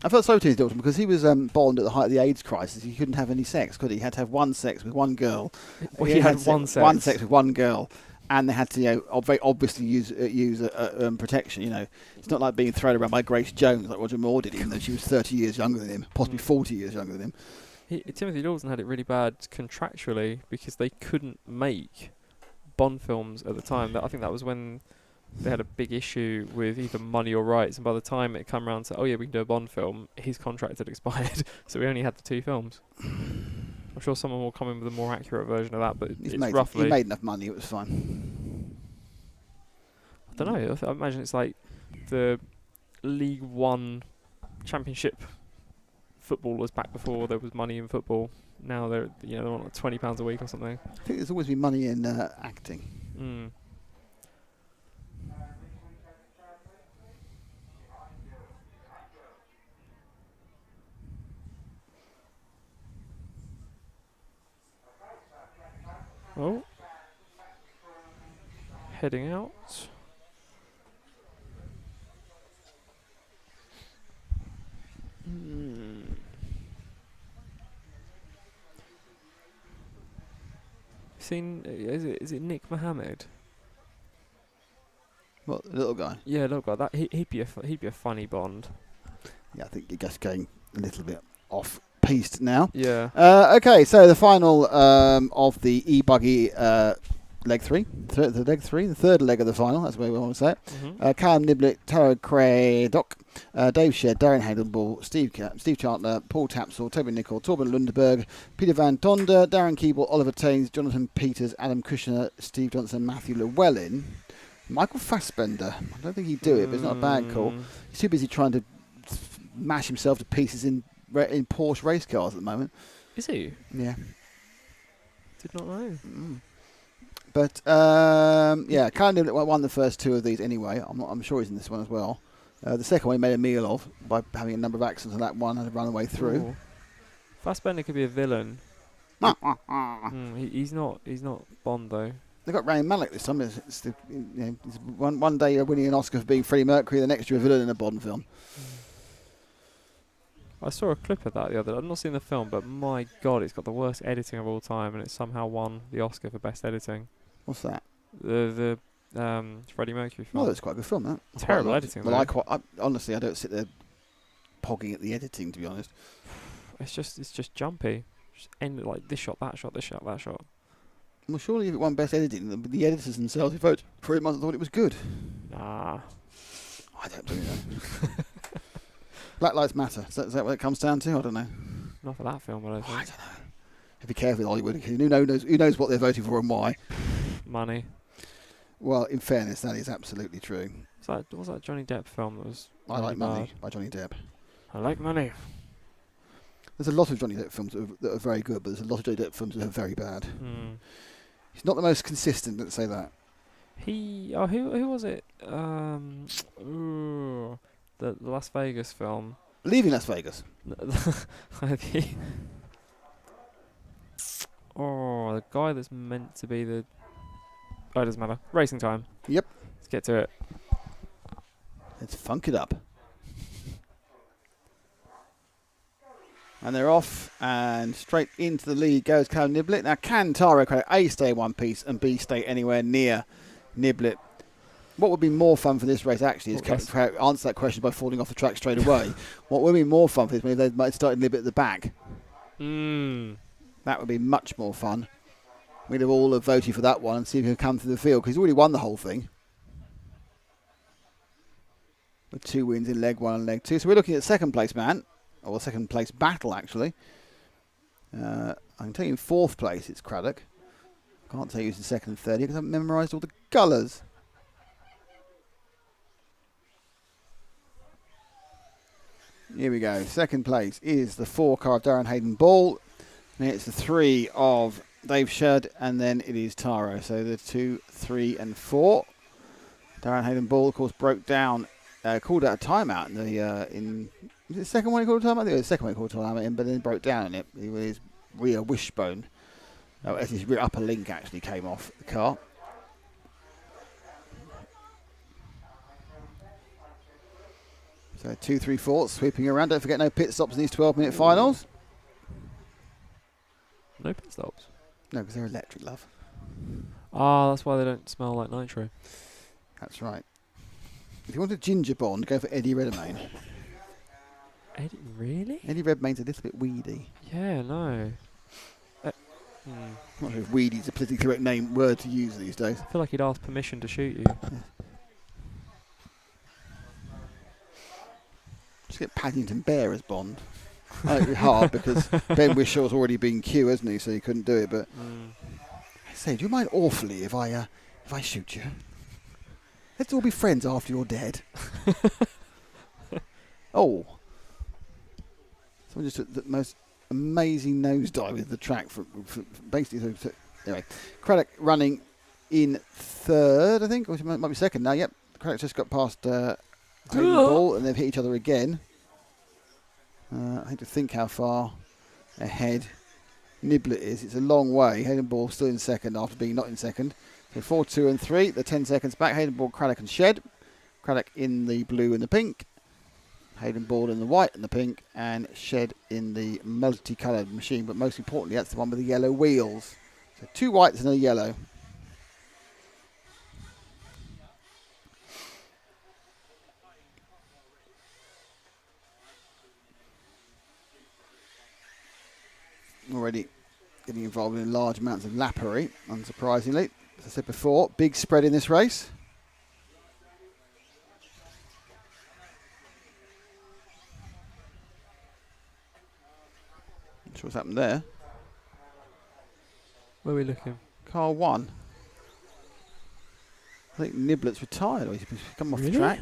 I felt sorry for Timothy Dalton because he was Bond at the height of the AIDS crisis. He couldn't have any sex, could he? He had to have one sex with one girl. Well, he had one sex. One sex with one girl. And they had to, very obviously use protection. It's not like being thrown around by Grace Jones like Roger Moore did, even though she was 30 years younger than him, possibly 40 years younger than him. Timothy Dalton had it really bad contractually because they couldn't make Bond films at the time. I think that was when they had a big issue with either money or rights. And by the time it came around to, we can do a Bond film, his contract had expired, so we only had the 2 films. I'm sure someone will come in with a more accurate version of that, but he made enough money, it was fine. I don't know. I imagine it's like the League One Championship football was back before there was money in football. Now they're on like £20 a week or something. I think there's always been money in acting. Mm. Oh. Heading out. Seen? Is it Nick Mohammed? What, the little guy? Yeah, little guy. He'd be a funny Bond. Yeah, I think you're just going a little bit off-piste now. Yeah. Okay, so the final of the e-buggy leg 3. The third leg of the final, that's the way we want to say it. Mm-hmm. Callum Niblett, Taro Cradock, Dave Shedd, Darren Haydenball, Steve Chartner, Paul Tapsell, Toby Nicol, Torben Lundberg, Peter Van Tonder, Darren Keeble, Oliver Taines, Jonathan Peters, Adam Kushner, Steve Johnson, Matthew Llewellyn, Michael Fassbender. I don't think he'd do it, but it's not a bad call. He's too busy trying to mash himself to pieces in Porsche race cars at the moment. Is he? Yeah. Did not know. But Callum Niblett won the first 2 of these anyway. I'm sure he's in this one as well. The second one he made a meal of by having a number of accidents on that one and run away through. Ooh. Fassbender could be a villain. He's not Bond though. They got Rami Malek this time. It's one day you're winning an Oscar for being Freddie Mercury, the next you're a villain in a Bond film. I saw a clip of that the other day. I've not seen the film, but my God, it's got the worst editing of all time, and it somehow won the Oscar for best editing. What's that? The Freddie Mercury film. Oh, that's quite a good film, that. Terrible editing. Well, honestly, I don't sit there pogging at the editing, to be honest. It's just jumpy. Just end like this shot, that shot, this shot, that shot. Well, surely if it won best editing, the editors themselves who voted for it must have thought it was good. Nah. I don't do that. Black Lives Matter. Is that what it comes down to? I don't know. Not for that film, I don't think. I don't know. Be careful with Hollywood, because who knows what they're voting for and why. Money. Well, in fairness, that is absolutely true. What was that Johnny Depp film that was... I Like Money by Johnny Depp. I Like Money. There's a lot of Johnny Depp films that are very good, but there's a lot of Johnny Depp films that are very bad. He's not the most consistent, let's say that. Who was it? The Las Vegas film. Leaving Las Vegas. The guy that's meant to be the... Oh, it doesn't matter. Racing Time. Yep. Let's get to it. Let's funk it up. And they're off, and straight into the lead goes Callum Niblett. Now, can Taro Cradock A, stay in one piece, and B, stay anywhere near Niblett? What would be more fun for this race, actually, is Cradock answer that question by falling off the track straight away. What would be more fun for this if they might start Niblett at the back? That would be much more fun. We'd have all voted for that one and see if he can come through the field, because he's already won the whole thing. with 2 wins in leg 1 and leg 2. So we're looking at second place man, or second place battle actually. I can tell you in 4th place it's Craddock. Can't tell you who's in 2nd and 3rd because I haven't memorised all the colours. Here we go. 2nd place is the 4 car of Darren Hayden Ball. And it's the 3 of Dave Sherd, and then it is Taro. So the 2, 3 and 4. Darren Hayden Ball, of course, broke down, called out a timeout in the was it the second one he called a timeout? I think it was the second one he called a timeout in, but then broke down in it. His rear wishbone, his rear upper link actually came off the car. So 2, 3, 4 sweeping around. Don't forget no pit stops in these 12-minute finals. No pit stops? No, because they're electric, love. Ah, that's why they don't smell like nitro. That's right. If you want a ginger bond, go for Eddie Redmayne. Eddie, really? Eddie Redmayne's a little bit weedy. Yeah, no. I'm not sure if weedy is a politically correct word to use these days. I feel like he'd ask permission to shoot you. Yeah. Just get Paddington Bear as Bond. I think it'd be hard because Ben Wishaw's already been Q, hasn't he? So he couldn't do it. But I say, do you mind awfully if I shoot you? Let's all be friends after you're dead. Oh. Someone just took the most amazing nosedive with the track for basically. So, anyway, Craddock running in 3rd, I think, or it might be 2nd now. Yep, Craddock just got past Hayden Ball, and they've hit each other again. I have to think how far ahead Niblet is. It's a long way. Hayden Ball still in 2nd after being not in 2nd. So 4, 2 and 3. They're 10 seconds back. Hayden Ball, Craddock and Shed. Craddock in the blue and the pink. Hayden Ball in the white and the pink. And Shed in the multicoloured machine. But most importantly, that's the one with the yellow wheels. So 2 whites and a yellow. Already getting involved in large amounts of lappery, unsurprisingly. As I said before, big spread in this race. Not sure what's happened there. Where are we looking? Car 1. I think Niblet's retired, or he's come off the track.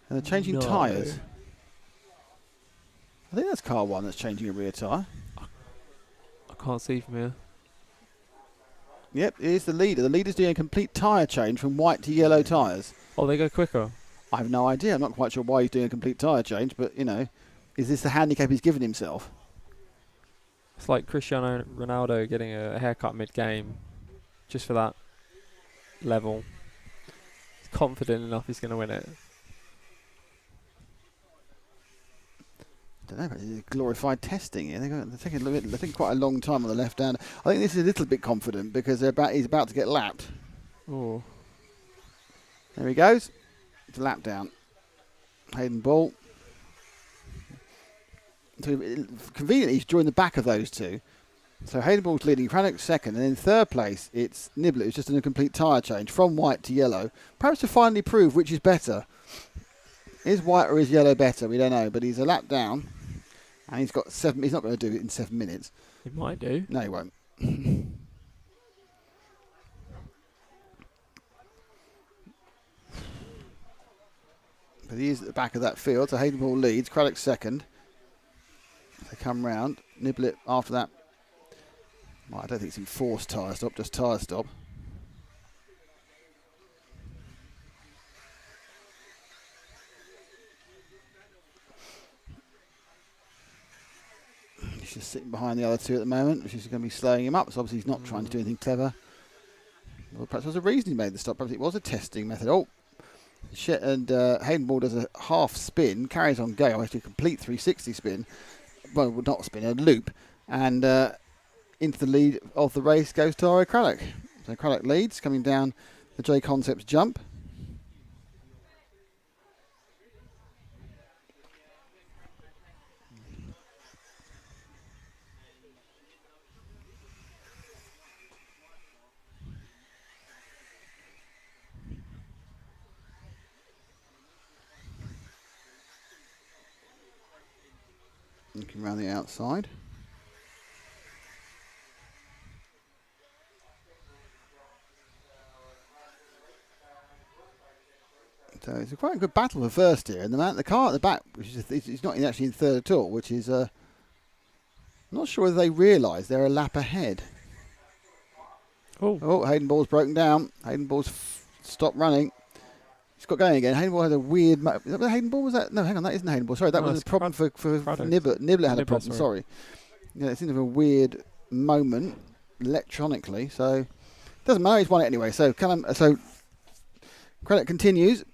And they're changing tyres. I think that's car 1 that's changing a rear tyre. I can't see from here. Yep, it is the leader. The leader's doing a complete tyre change from white to yellow tyres. Oh, they go quicker? I have no idea. I'm not quite sure why he's doing a complete tyre change, but, you know, is this the handicap he's given himself? It's like Cristiano Ronaldo getting a haircut mid-game just for that level. He's confident enough he's going to win it. I don't know, but it's glorified testing here. They're taking a little bit, I think, quite a long time on the left hand. I think this is a little bit confident because he's about to get lapped. Oh. There he goes. It's a lap down. Hayden Ball. So conveniently, he's joined the back of those two. So Hayden Ball's leading, Craddock 2nd, and in 3rd place, it's Niblet, who's just done a complete tyre change from white to yellow. Perhaps to finally prove which is better. Is white or is yellow better? We don't know, but he's a lap down, and he's got 7. He's not going to do it in 7 minutes. He might do. No, he won't. But he is at the back of that field, so Hayden Ball leads. Craddock 2nd. They come round. Niblet after that. Well, I don't think it's enforced tyre stop, just tyre stop. He's just sitting behind the other two at the moment, which is going to be slowing him up. So obviously he's not trying to do anything clever. Well, perhaps there was a reason he made the stop. Perhaps it was a testing method. Oh, shit! And Hayden Ball does a half spin, carries on going, actually a complete 360 spin. Well, not a spin, a loop, and into the lead of the race goes Taro Craddock. So Craddock leads, coming down the J Concepts jump. Looking around the outside. So it's a quite a good battle for first here. And the car at the back, which is it's not actually in third at all, which is I'm not sure whether they realise they're a lap ahead. Oh, Hayden Ball's broken down. Hayden Ball's stopped running. He's got going again. Hayden Ball had a weird... Is that the Hayden Ball? Was that? No, hang on, that isn't Hayden Ball. Sorry, that was a problem for Nibbler. Nibbler had a problem, sorry. Yeah, it seems like a weird moment electronically. So, doesn't matter, he's won it anyway. So, credit continues.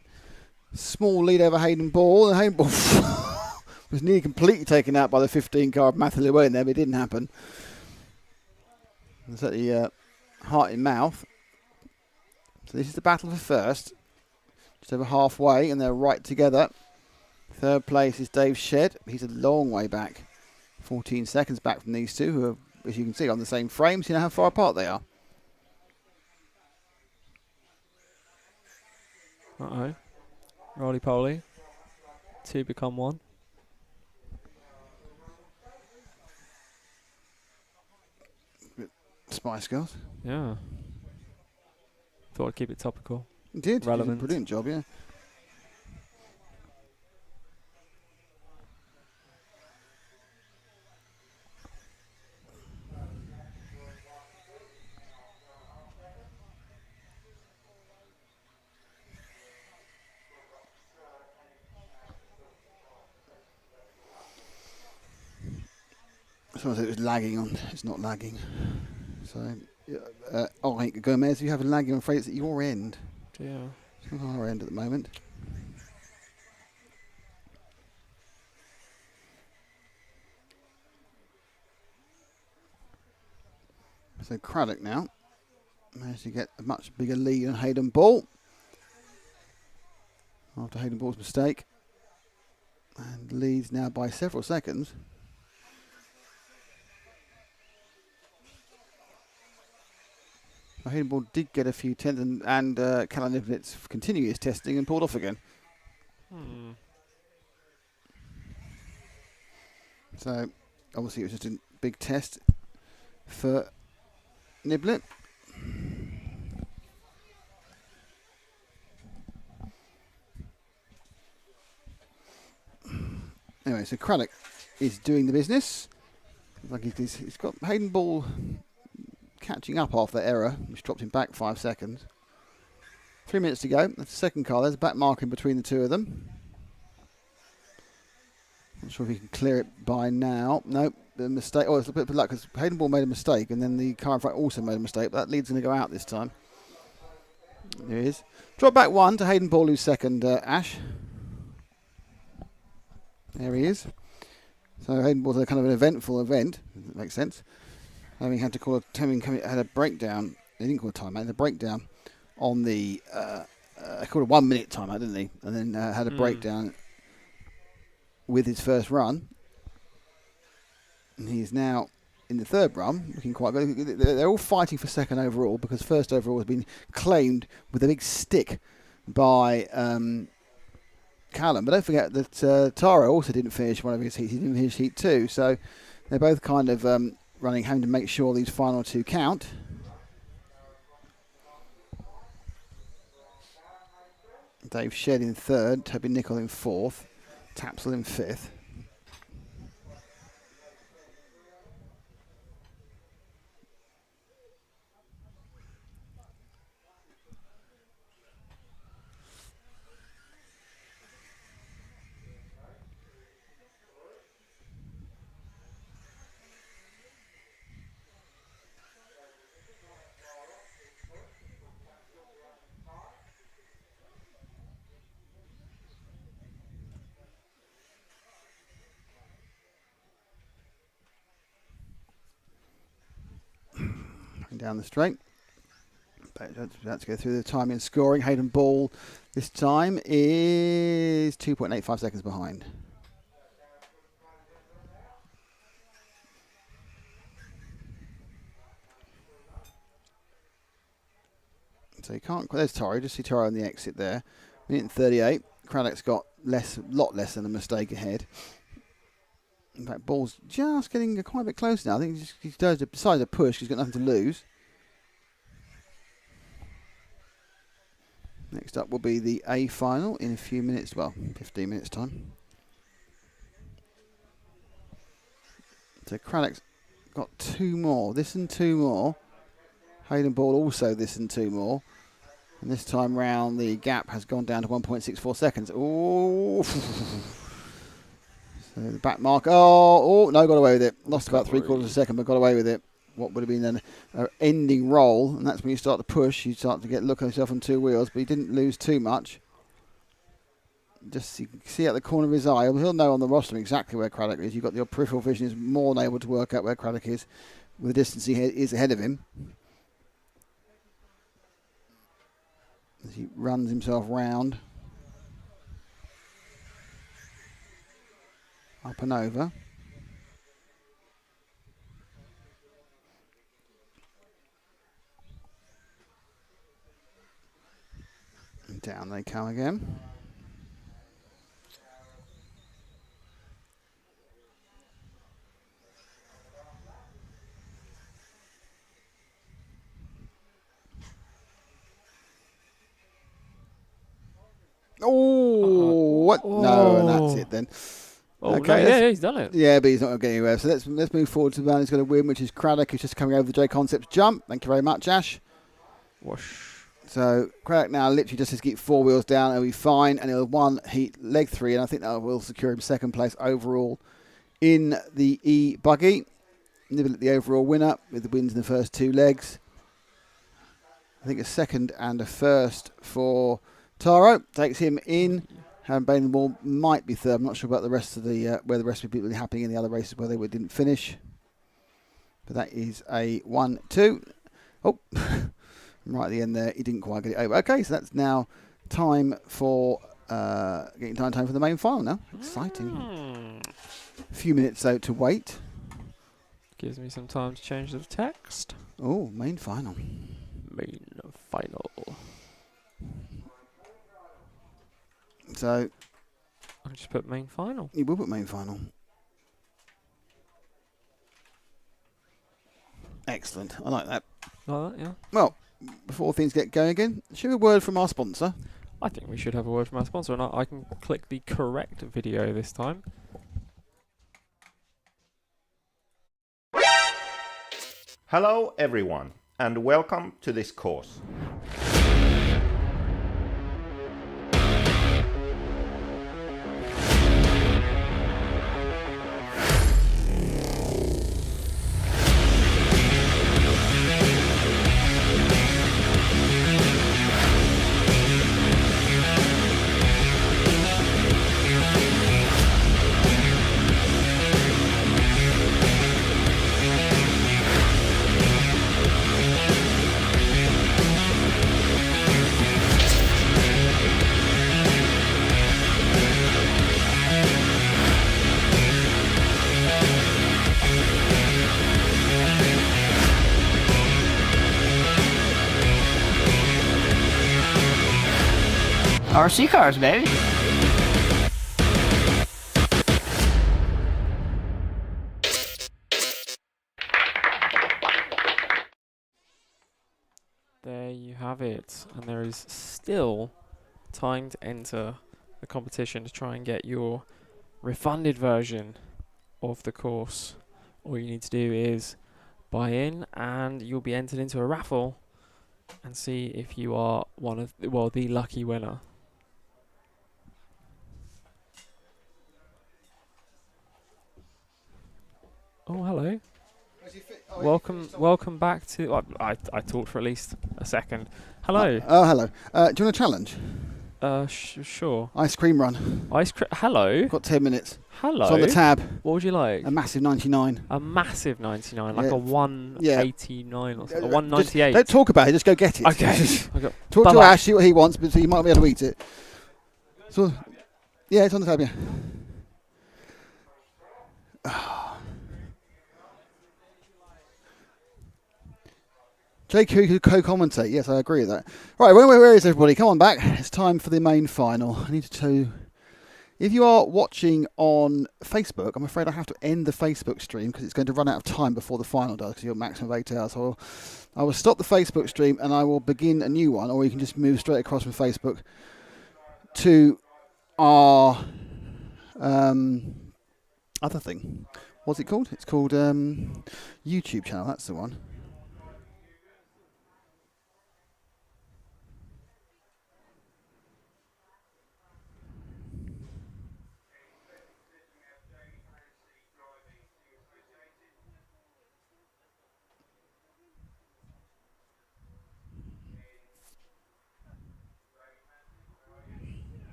Small lead over Hayden Ball. And Hayden Ball was nearly completely taken out by the 15 car of Matthew Llewellyn there, but it didn't happen. It's at the heart in mouth. So this is the battle for first. Just over halfway, and they're right together. Third place is Dave Shedd. He's a long way back. 14 seconds back from these two, who are, as you can see, on the same frame. So you know how far apart they are. Uh-oh. Roly-poly. Two become one. Spice Girls. Yeah. Thought I'd keep it topical. You did. Relevant. You did a brilliant job, yeah. Someone said it was lagging on. It's not lagging. So, Henri Gomez, you have a lagging, I'm afraid it's at your end. Yeah. It's not our end at the moment. So Craddock now managed to get a much bigger lead on Hayden Ball after Hayden Ball's mistake, and leads now by several seconds. Hayden Ball did get a few tenths, and Callum Niblitz continued his testing and pulled off again. So obviously it was just a big test for Niblett. Anyway, so Craddock is doing the business. Like he's got Hayden Ball catching up after that error, which dropped him back 5 seconds. 3 minutes to go. That's the second car. There's a back marking between the two of them. Not sure if he can clear it by now. Nope. The mistake. Oh, it's a bit of luck because Hayden Ball made a mistake, and then the car in front also made a mistake. But that lead's going to go out this time. There he is. Drop back one to Hayden Ball, who's second. Ash. There he is. So Hayden Ball's a kind of an eventful event. If that makes sense. Having had to call had a breakdown. They didn't call a timeout. Had a breakdown on the. Called a 1 minute timeout, didn't he? And then had a breakdown with his first run. And he's now in the third run, looking quite good. They're all fighting for second overall because first overall has been claimed with a big stick by Callum. But don't forget that Taro also didn't finish one of his heats. He didn't finish heat 2. So they're both kind of having to make sure these final two count. Dave Shedd in third, Toby Nichol in fourth, Tapsell in fifth. Down the straight. About to go through the timing and scoring. Hayden Ball this time is 2.85 seconds behind. So you can't. There's Torrey. Just see Torrey on the exit there. Minute and 38. Craddock's got lot less than a mistake ahead. In fact, ball's just getting quite a bit close now. I think he decided to push. He's got nothing to lose. Next up will be the A final in a few minutes. Well, 15 minutes time. So Craddock's got 2 more. This and 2 more. Hayden Ball also this and 2 more. And this time round, the gap has gone down to 1.64 seconds. Oh. So the back mark. Oh, no, got away with it. Lost about 3/4 of a second, but got away with it. What would have been an ending roll, and that's when you start to push. You start to look at yourself on 2 wheels, but he didn't lose too much. Just you can see at the corner of his eye. He'll know on the roster exactly where Craddock is. You've got your peripheral vision is more than able to work out where Craddock is with the distance he is ahead of him. As he runs himself round. Up and over. And down they come again. Oh, what? No, and that's it then. Oh, okay, no, yeah, he's done it. Yeah, but he's not going to get anywhere. So let's move forward to the man who's going to win, which is Craddock, who's just coming over the J Concepts jump. Thank you very much, Ash. Whoosh. So Craddock now literally just has to keep 4 wheels down. He'll be fine, and he'll one heat leg 3, and I think that will secure him 2nd place overall in the E buggy. Nibble at the overall winner with the wins in the first 2 legs. I think a 2nd and a 1st for Taro takes him in. Harry Bainwall might be 3rd. I'm not sure about the rest of the where the rest of the people are happening in the other races where they didn't finish. But that is a 1-2. Oh, right at the end there, he didn't quite get it over. Okay, so that's now time for getting time for the main final now. Exciting. A few minutes though to wait. Gives me some time to change the text. Oh, main final. Main final. So I'll just put main final. you will put main final. Excellent. I like that. Like that, yeah. Well, before things get going again, should we have a word from our sponsor? I think we should have a word from our sponsor, and I can click the correct video this time. Hello everyone, and welcome to this course. RC cars, baby. There you have it. And there is still time to enter the competition to try and get your refunded version of the course. All you need to do is buy in and you'll be entered into a raffle and see if you are the lucky winner. Oh, hello. Welcome back to... I talked for at least a second. Hello. Hello. Do you want a challenge? Sure. Ice cream run. Hello. Got 10 minutes. Hello. It's on the tab. What would you like? A massive 99. A massive 99, like Yeah. a 189 or something. A Just 198. don't talk about it, just go get it. Okay. Talk Bye-bye. to Ash, see what he wants, but so you might be able to eat it. So, yeah, it's on the tab, yeah. Jake, who co-commentate? Yes, I agree with that. Right, where is everybody? Come on back. It's time for the main final. I need to If you are watching on Facebook, I'm afraid I have to end the Facebook stream because it's going to run out of time before the final does, because you're maximum of 8 hours. So I will stop the Facebook stream and I will begin a new one, or you can just move straight across from Facebook to our other thing. What's it called? It's called YouTube channel. That's the one.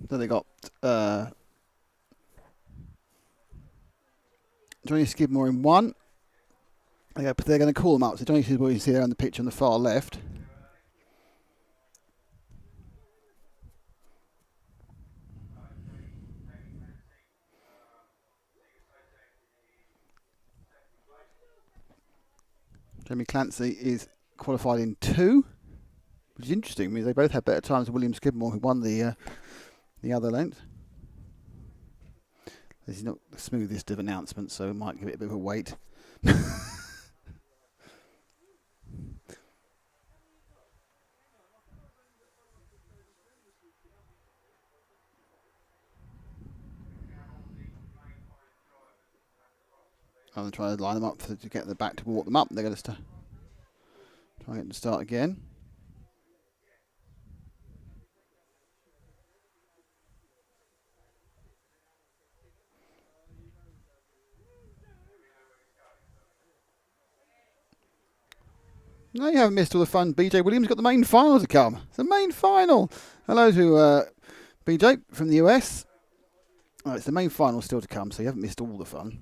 So they got Johnny Skidmore in one. They're going to call them up. So Johnny Skidmore, you can see there on the picture on the far left. Jamie Clancy is qualified in 2, which is interesting. I mean, they both had better times than William Skidmore, who won the other length. This is not the smoothest of announcements, so it might give it a bit of a wait. I'm going to try to line them up to get the back to walk them up. They're going to try and get them to start again. No, you haven't missed all the fun. BJ Williams got the main final to come. It's the main final. Hello to BJ from the US. Oh, it's the main final still to come, so you haven't missed all the fun.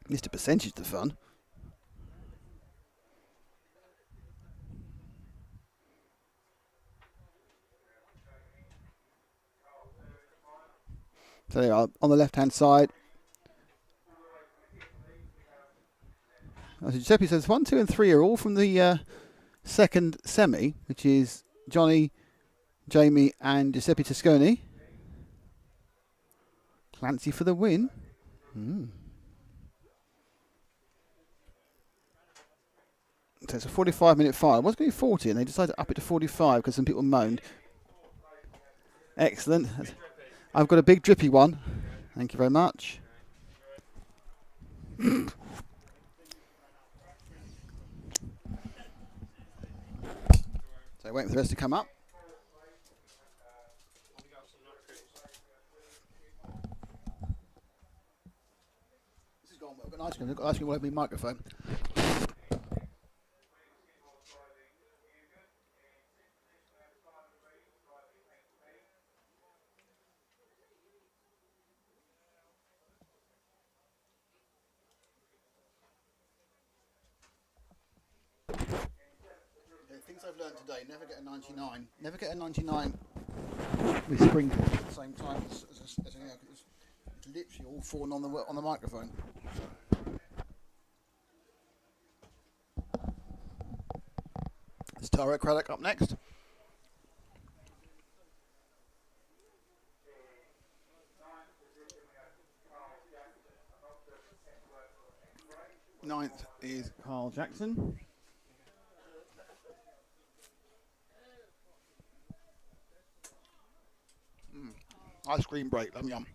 Missed a percentage of the fun. So there are on the left-hand side. Giuseppe says 1, 2 and 3 are all from the second semi, which is Johnny, Jamie and Giuseppe Tosconi. Clancy for the win. So it's a 45-minute final. It was going to be 40 and they decided to up it to 45 because some people moaned. Excellent. I've got a big drippy one. Thank you very much. So waiting for the rest to come up. This has gone well. I've got an ice cream. I've got ice cream all over my microphone. Things I've learned today: never get a 99. Never get a 99 with sprinkles at the same time as anything else. It's literally all falling on the microphone. Is Tara Craddock up next? Ninth is Carl Jackson. Ice cream break, yum yum.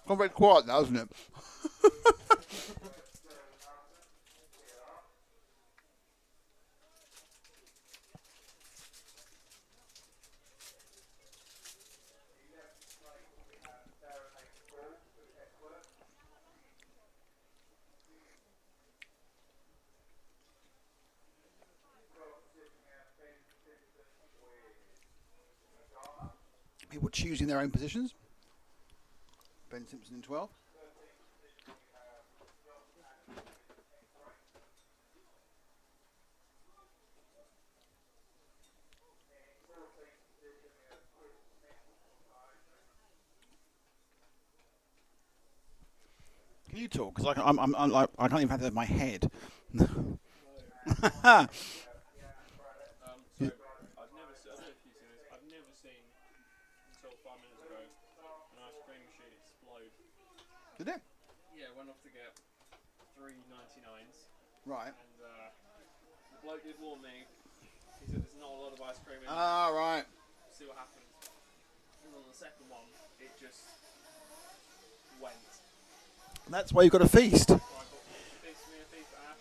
Gone very quiet now, isn't it? People choosing their own positions. Ben Simpson in 12. Can you talk? Because I'm like I can't even have that in my head. So I've never seen. I don't know if you've seen this. I've never seen until 5 minutes ago an ice cream machine explode. Did it? Yeah, went off to get 3.99s, Right. and the bloke did warn me. He said there's not a lot of ice cream in there. Ah, right. See what happens. And on the second one, it just went. That's why you've got a feast. So I got fixed me a piece of ash,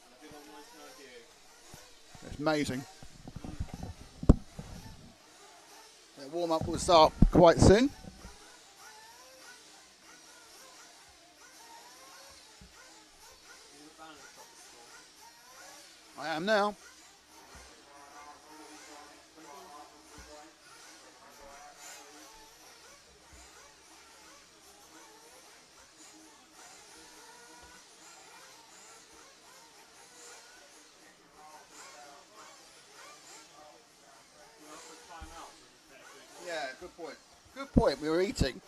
and a big old nice night here. It's amazing. The warm up will start quite soon. I am now. Yeah, good point. Good point. We were eating.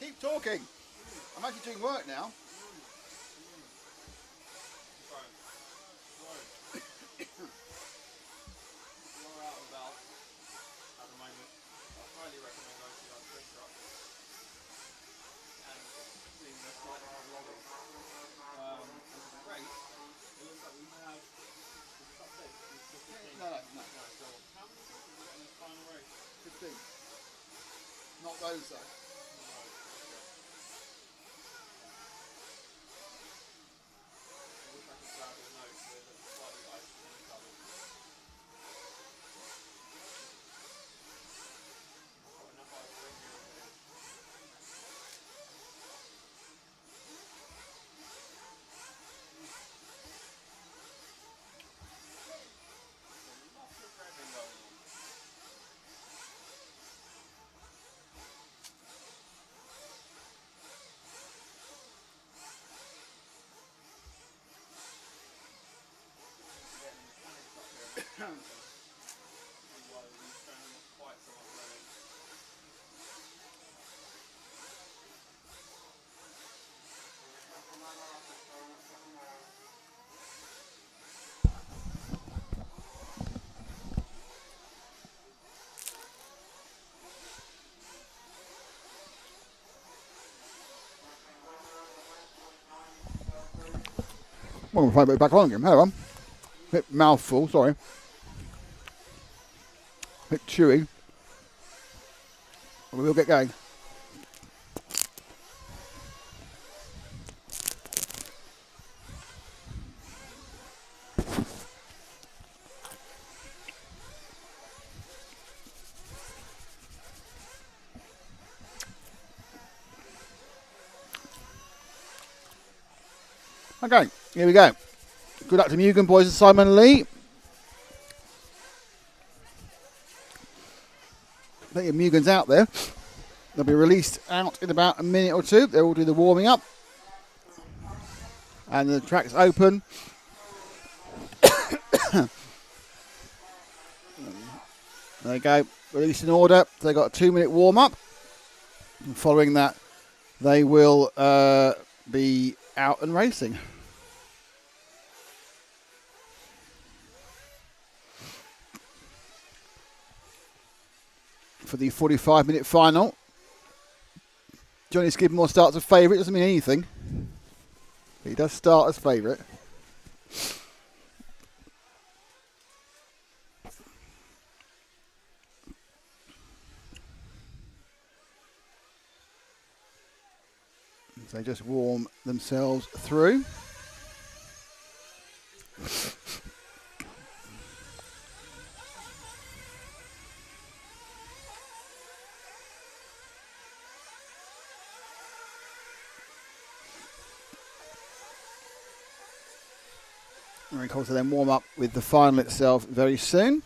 Keep talking. I'm actually doing work now. You're out of valve at the moment. I highly recommend going to that drink shop and seeing the site on lobby. Which is great. It looks like we have the top 6 is the 15. No. So how many people have we got in this final race? 15. Not those though. I wish I could grab his notes with a slightly iced in colour. I've got enough ice cream here as it is. There's lots of revving going on. Well, we'll find it back on again. Hello, on. Bit mouthful, sorry. Bit chewy. We will get going. Okay, here we go. Good luck to Mugen boys and Simon Lee. Plenty of Mugens out there. They'll be released out in about a minute or two. They'll all do the warming up. And the track's open. There you go. Released in order. So they've got a 2-minute warm up. And following that, they will be out and racing. For the 45-minute final. Johnny Skidmore starts as favourite. Doesn't mean anything. But he does start as favourite. They just warm themselves through. And of course, they then warm up with the final itself very soon.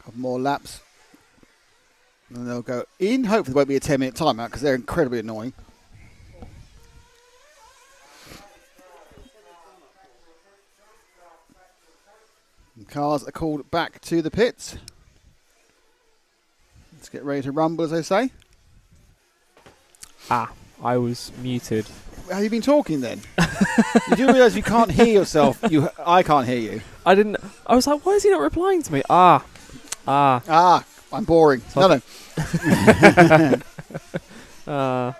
Couple more laps. And they'll go in. Hopefully, there won't be a 10-minute timeout because they're incredibly annoying. And cars are called back to the pits. Let's get ready to rumble, as they say. I was muted. Have you been talking then? You do realise you can't hear yourself. I can't hear you. I didn't. I was like, why is he not replying to me? I'm boring. So No.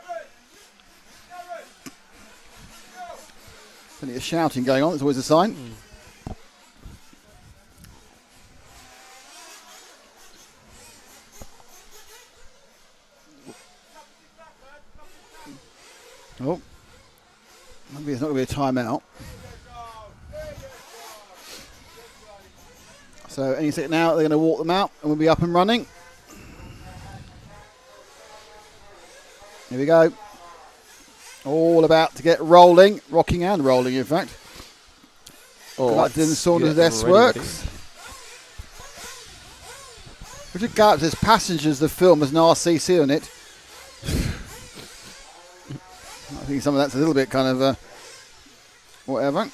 Plenty of shouting going on. That's always a sign. Oh. Maybe it's not going to be a timeout. So any second now, they're going to walk them out and we'll be up and running. Here we go. All about to get rolling, rocking and rolling, in fact. Collected in the Saunders S Works. Richard Gallup says Passengers, the film, has an RCC on it. I think some of that's a little bit kind of whatever.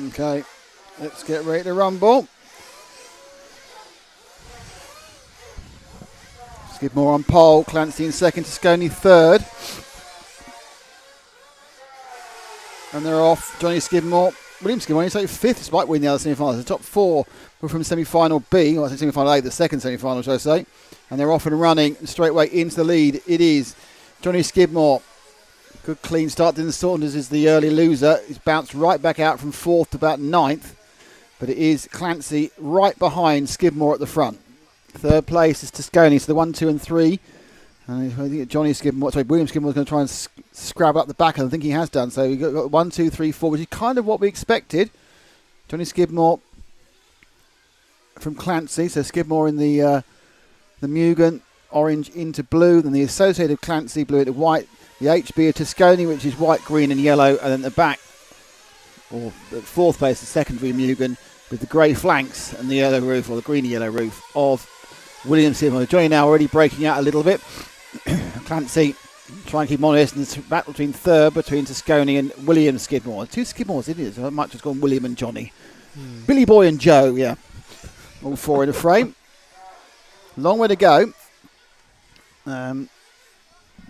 Okay, let's get ready to rumble. Skidmore on pole, Clancy in second, Toscone third. And they're off. Johnny Skidmore, William Skidmore, he's like fifth, despite winning the other semi-finals. The top four were from semi-final B, or semi-final A, the second semi-final, shall I say. And they're off and running straight away into the lead. It is Johnny Skidmore. Good clean start. Dylan Saunders is the early loser. He's bounced right back out from fourth to about ninth. But it is Clancy right behind Skidmore at the front. Third place is Toscone, so the 1, 2 and 3. And I think William Skidmore is going to try and scrab up the back, and I think he has done. So we've got 1, 2, 3, 4, which is kind of what we expected. Johnny Skidmore from Clancy, so Skidmore in the Mugen, orange into blue, then the associated Clancy, blue into white. The HB of Toscone, which is white, green and yellow, and then the back, or the fourth place, the secondary Mugen, with the grey flanks and the yellow roof, or the green and yellow roof, of William Skidmore. Johnny now already breaking out a little bit. Clancy trying to keep him honest, and it's a battle between Toscone and William Skidmore. Two Skidmores, isn't it? So much has gone William and Johnny. Billy Boy and Joe, yeah. All four in a frame. Long way to go.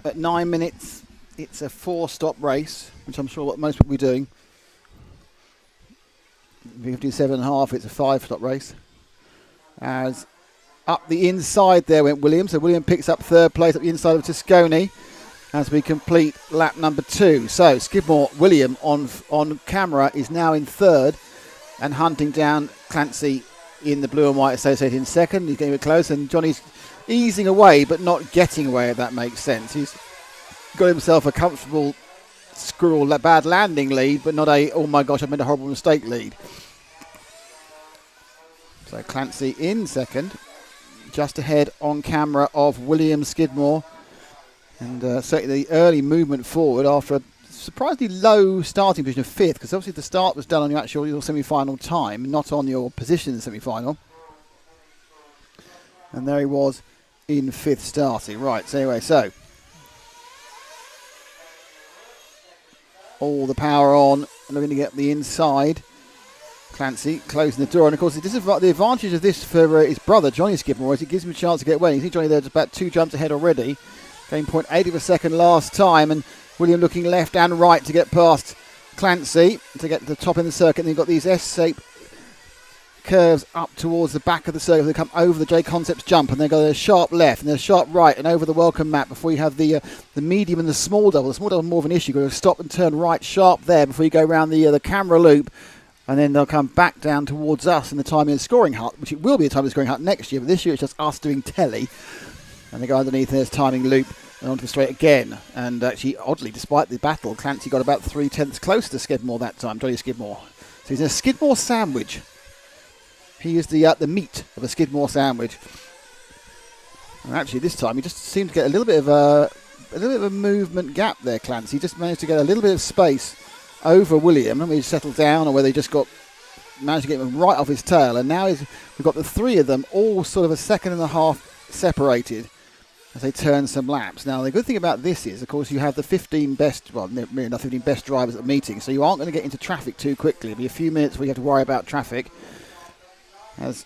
At 9 minutes, it's a 4-stop race, which I'm sure what most people will be doing. 57.5, it's a 5-stop race. As up the inside there went William, so William picks up third place up the inside of Toscone as we complete lap number 2. So Skidmore, William on camera is now in third and hunting down Clancy in the blue and white associated in second. He's getting a bit close, and Johnny's easing away but not getting away, if that makes sense. He's got himself a comfortable squirrel bad landing lead, but not a oh my gosh I've made a horrible mistake lead. So Clancy in second, just ahead on camera of William Skidmore, and certainly the early movement forward after a surprisingly low starting position of fifth, because obviously the start was done on your actual semi-final time, not on your position in the semi-final. And there he was in fifth starting. Right, so anyway, so all the power on, looking to get the inside. Clancy closing the door, and of course the advantage of this for his brother Johnny Skidmore is it gives him a chance to get away. You see Johnny there just about 2 jumps ahead already, gained 0.8 of a second last time, and William looking left and right to get past Clancy to get to the top in the circuit. And then you've got these S-shaped curves up towards the back of the circuit. They come over the J Concepts jump, and they go a sharp left and a sharp right and over the welcome mat before you have the medium and the small double. The small double is more of an issue. You've got to stop and turn right sharp there before you go around the camera loop, and then they'll come back down towards us in the timing and scoring hut, which it will be a timing and scoring hut next year, but this year it's just us doing telly. And they go underneath, and there's timing loop, and onto the straight again. And actually, oddly, despite the battle, Clancy got about 3/10 closer to Skidmore that time, Johnny Skidmore. So he's in a Skidmore sandwich. He is the meat of a Skidmore sandwich. And actually, this time he just seemed to get a little bit of a movement gap there. Clancy just managed to get a little bit of space over William, and he settled down, or whether he just managed to get him right off his tail. And now we've got the three of them all sort of a second and a half separated as they turn some laps. Now, the good thing about this is, of course, you have the 15 best, well, maybe not 15 best drivers at the meeting, so you aren't going to get into traffic too quickly. It'll be a few minutes where you have to worry about traffic. Let's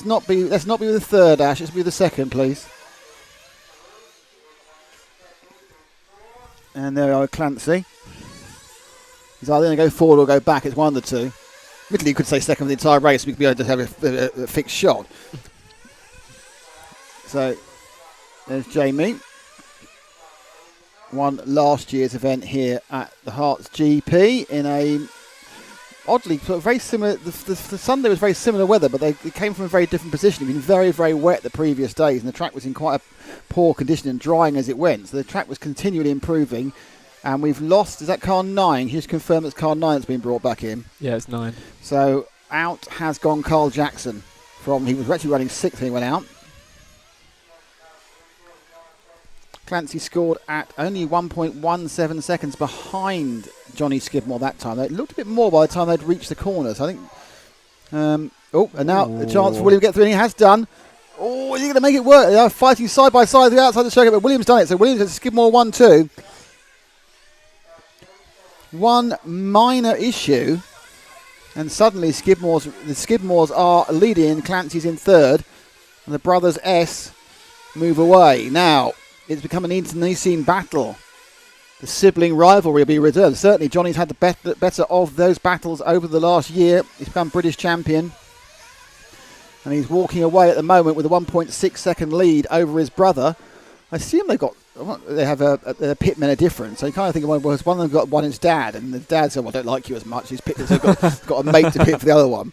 not be with the third, Ash. Let's be with the second, please. And there we are, Clancy. He's either going to go forward or go back. It's one of the two. Admittedly, you could say second for the entire race. We could be able to have a fixed shot. So, there's Jamie. Won last year's event here at the Herts GP in a oddly sort of very similar. The Sunday was very similar weather, but they came from a very different position. It'd been very, very wet the previous days, and the track was in quite a poor condition and drying as it went. So the track was continually improving, and we've lost. Is that car 9? He just confirmed it's car 9 that's been brought back in. Yeah, it's 9. So out has gone Carl Jackson. He was actually running 6th when he went out. Clancy scored at only 1.17 seconds behind Johnny Skidmore that time. It looked a bit more by the time they'd reached the corner. So I think... and now the chance for William to get through, and he has done. Oh, is he going to make it work? They are fighting side by side outside the circuit, but William's done it. So Williams has Skidmore 1-2. One minor issue, and suddenly the Skidmores are leading. Clancy's in third, and the brothers S move away. Now, it's become an internecine battle. The sibling rivalry will be returned. Certainly, Johnny's had the better of those battles over the last year. He's become British champion. And he's walking away at the moment with a 1.6 second lead over his brother. I assume they have a pitman a difference. So you kind of think, well, one of them got one his dad, and the dad said, well, I don't like you as much. He's picked, so got a mate to pick for the other one.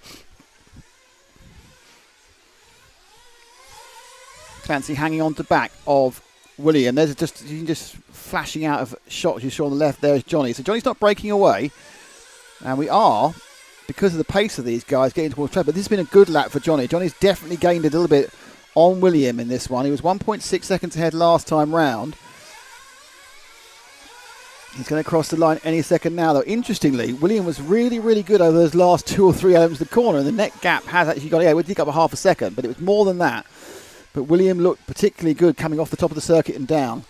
Clancy hanging on to back of William. There's just flashing out of shots you saw on the left. There's Johnny. So Johnny's not breaking away, and we are, because of the pace of these guys, getting towards track. But this has been a good lap for Johnny. Johnny's definitely gained a little bit on William in this one. He was 1.6 seconds ahead last time round. He's going to cross the line any second now, though. Interestingly, William was really, really good over those last 2 or 3 elements of the corner, and the net gap has actually got, we did up a half a second, but it was more than that. But William looked particularly good coming off the top of the circuit and down.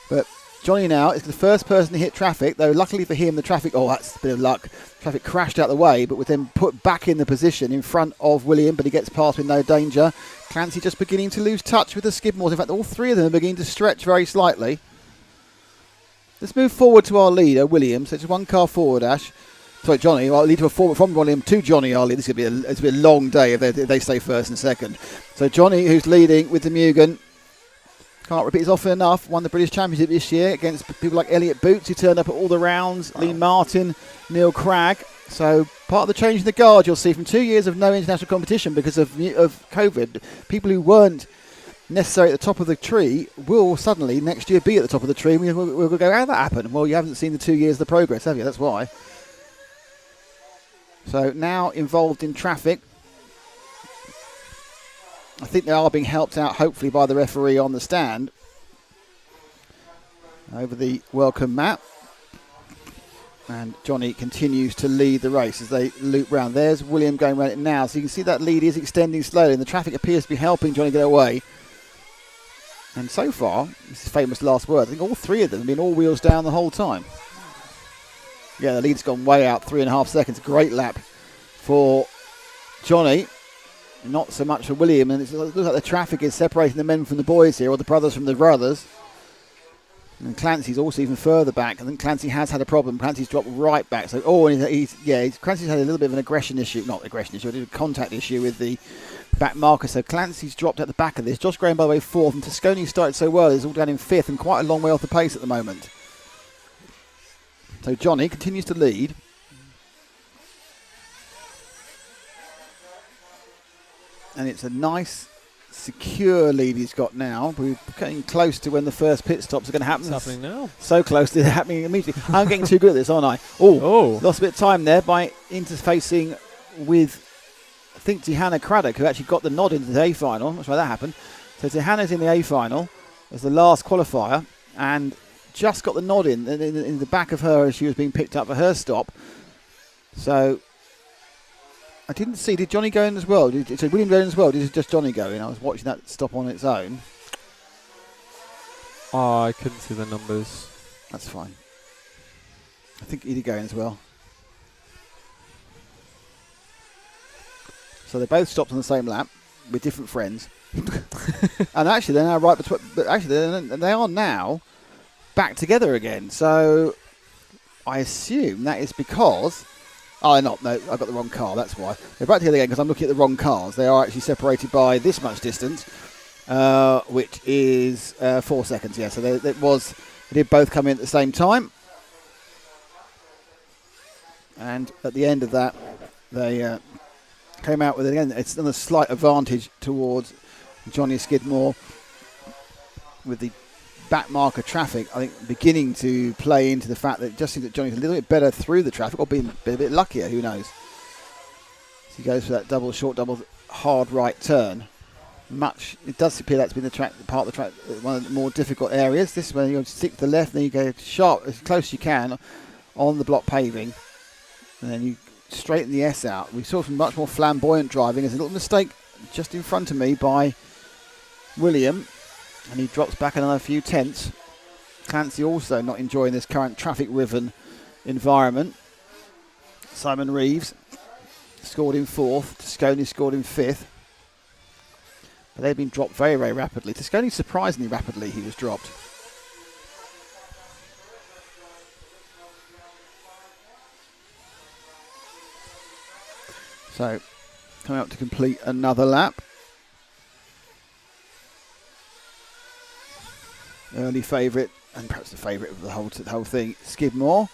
But Johnny now is the first person to hit traffic, though luckily for him, the traffic, that's a bit of luck. Traffic crashed out the way, but was then put back in the position in front of William, but he gets past with no danger. Clancy just beginning to lose touch with the Skidmores. In fact, all 3 of them are beginning to stretch very slightly. Let's move forward to our leader, William. So it's 1 car forward, Ash. Sorry, Johnny. I'll lead to a forward from William to Johnny. I'll lead. This is going to be a long day if they stay first and second. So Johnny, who's leading with the Mugen, can't repeat this often enough, won the British Championship this year against people like Elliot Boots, who turned up at all the rounds, Lee Martin, Neil Cragg. So part of the change in the guard you'll see from 2 years of no international competition because of COVID. People who weren't necessarily at the top of the tree will suddenly next year be at the top of the tree. We'll go, how did that happen? Well, you haven't seen the 2 years of the progress, have you? That's why. So now involved in traffic. I think they are being helped out, hopefully, by the referee on the stand over the welcome mat. And Johnny continues to lead the race as they loop round. There's William going around it now. So you can see that lead is extending slowly, and the traffic appears to be helping Johnny get away. And so far, this is famous last words, I think all 3 of them have been all wheels down the whole time. Yeah, the lead's gone way out, 3.5 seconds. Great lap for Johnny. Not so much for William. And it looks like the traffic is separating the men from the boys here, or the brothers from the brothers. And Clancy's also even further back. I think Clancy has had a problem. Clancy's dropped right back. So, Clancy's had a little bit of an aggression issue. Not aggression issue, a contact issue with the back marker. So Clancy's dropped at the back of this. Josh Graham, by the way, 4th. And Tosconi started so well. He's all down in 5th and quite a long way off the pace at the moment. So Johnny continues to lead. And it's a nice, secure lead he's got now. We're getting close to when the first pit stops are going to happen. It's happening now. So close to happening immediately. I'm getting too good at this, aren't I? Oh, lost a bit of time there by interfacing with, I think, Tihanna Craddock, who actually got the nod into the A final. That's why that happened. So Tihanna's in the A final as the last qualifier and just got the nod in the back of her as she was being picked up for her stop. So I didn't see. Did Johnny go in as well? So William go in as well? Did just Johnny go in? I was watching that stop on its own. Oh, I couldn't see the numbers. That's fine. I think he did go in as well. So they both stopped on the same lap with different friends. And actually they're now right between. But actually they are now back together again. So I assume that is because. Oh, they're not. No, I got the wrong car. That's why. They're back together again because I'm looking at the wrong cars. They are actually separated by this much distance, which is 4 seconds. Yeah, so they did both come in at the same time. And at the end of that, they came out with it again. It's on a slight advantage towards Johnny Skidmore with the back marker traffic, I think, beginning to play into the fact that it just seems that Johnny's a little bit better through the traffic, or being a bit luckier, who knows. So he goes for that double hard right turn. It does appear that's been the part of the track, one of the more difficult areas. This is when you stick to the left, then you go sharp as close as you can on the block paving, and then you straighten the S out. We saw some much more flamboyant driving. There's a little mistake just in front of me by William, and he drops back another few tenths. Clancy also not enjoying this current traffic-riven environment. Simon Reeves scored in 4th. Tosconi scored in 5th. But they've been dropped very, very rapidly. Tosconi, surprisingly rapidly, he was dropped. So, coming up to complete another lap. Early favourite, and perhaps the favourite of the whole thing, Skidmore.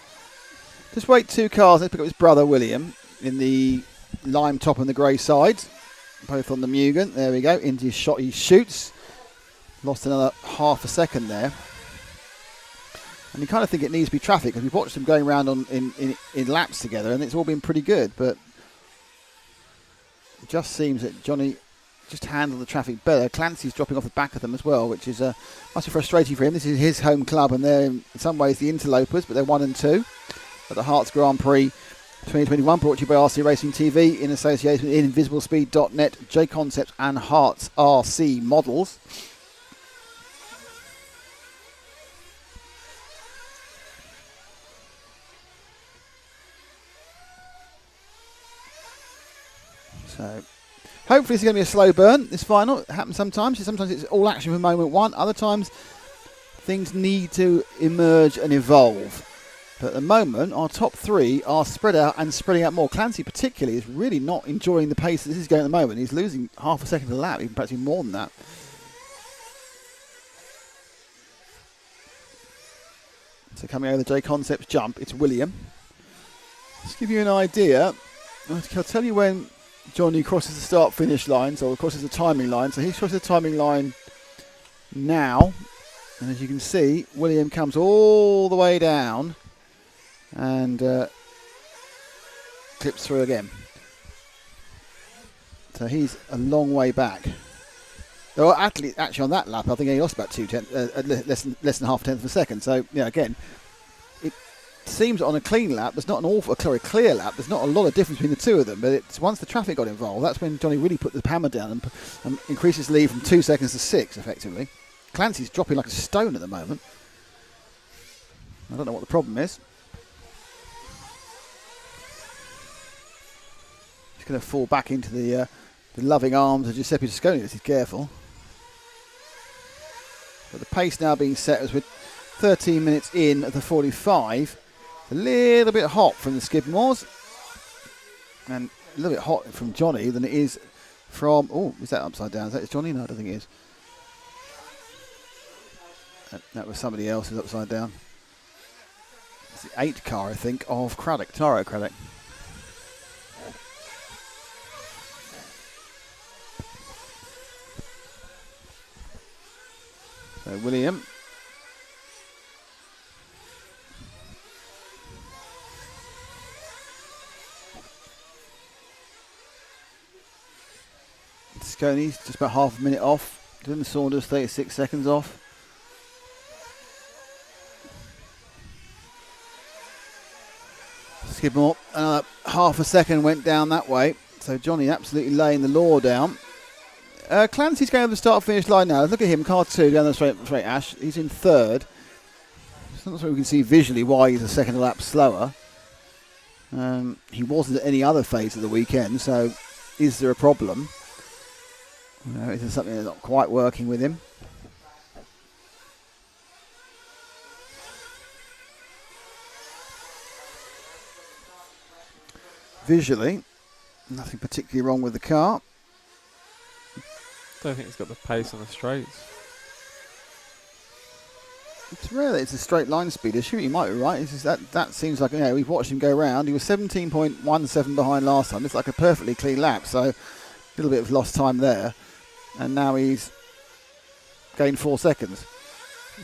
Just wait 2 cars. Let's pick up his brother William in the lime top and the grey sides, both on the Mugen. There we go. Into his shot, he shoots. Lost another half a second there. And you kind of think it needs to be traffic because we've watched them going around in laps together, and it's all been pretty good. But it just seems that Johnny just handle the traffic better. Clancy's dropping off the back of them as well, which is must be frustrating for him. This is his home club, and they're in some ways the interlopers, but they're 1 and 2 at the Herts Grand Prix 2021, brought to you by RC Racing TV in association with InvisibleSpeed.net, J Concepts and Herts RC Models. So hopefully it's going to be a slow burn, this final. It happens sometimes. Sometimes it's all action from moment one. Other times things need to emerge and evolve. But at the moment, our top 3 are spread out and spreading out more. Clancy particularly is really not enjoying the pace that this is going at the moment. He's losing half a second a lap, even perhaps even more than that. So coming over the J Concepts jump, it's William. Just to give you an idea, I'll tell you when Johnny crosses the start-finish line, so crosses the timing line. So he's crossing the timing line now. And as you can see, William comes all the way down and clips through again. So he's a long way back. There were actually on that lap, I think he lost about less than half a tenth of a second. So, yeah, again, it seems on a clean lap, there's not a clear lap, there's not a lot of difference between the two of them. But it's once the traffic got involved, that's when Johnny really put the hammer down and increased his lead from 2 seconds to 6, effectively. Clancy's dropping like a stone at the moment. I don't know what the problem is. He's going to fall back into the loving arms of Giuseppe Tosconi if he's careful. But the pace now being set as we're 13 minutes in at the 45. It's a little bit hot from the Skidmores. And a little bit hot from Johnny than it is from... Oh, is that upside down? Is that Johnny? No, I don't think it is. That was somebody else who's upside down. It's the 8 car, I think, of Craddock, Taro Craddock. So William. Sconey's just about half a minute off. Dylan Saunders 36 seconds off. Skidmore, another half a second went down that way. So Johnny absolutely laying the law down. Clancy's going over the start-finish line now. Look at him, car 2 down the straight Ash. He's in third. It's not so we can see visually why he's a second lap slower. He wasn't at any other phase of the weekend, so is there a problem? Is there something that's not quite working with him? Visually, nothing particularly wrong with the car. Don't think it's got the pace on the straights. It's rare that it's a straight line speed issue. You might be right. It's just that seems like, we've watched him go round. He was 17.17 behind last time. It's like a perfectly clean lap, so a little bit of lost time there. And now he's gained 4 seconds.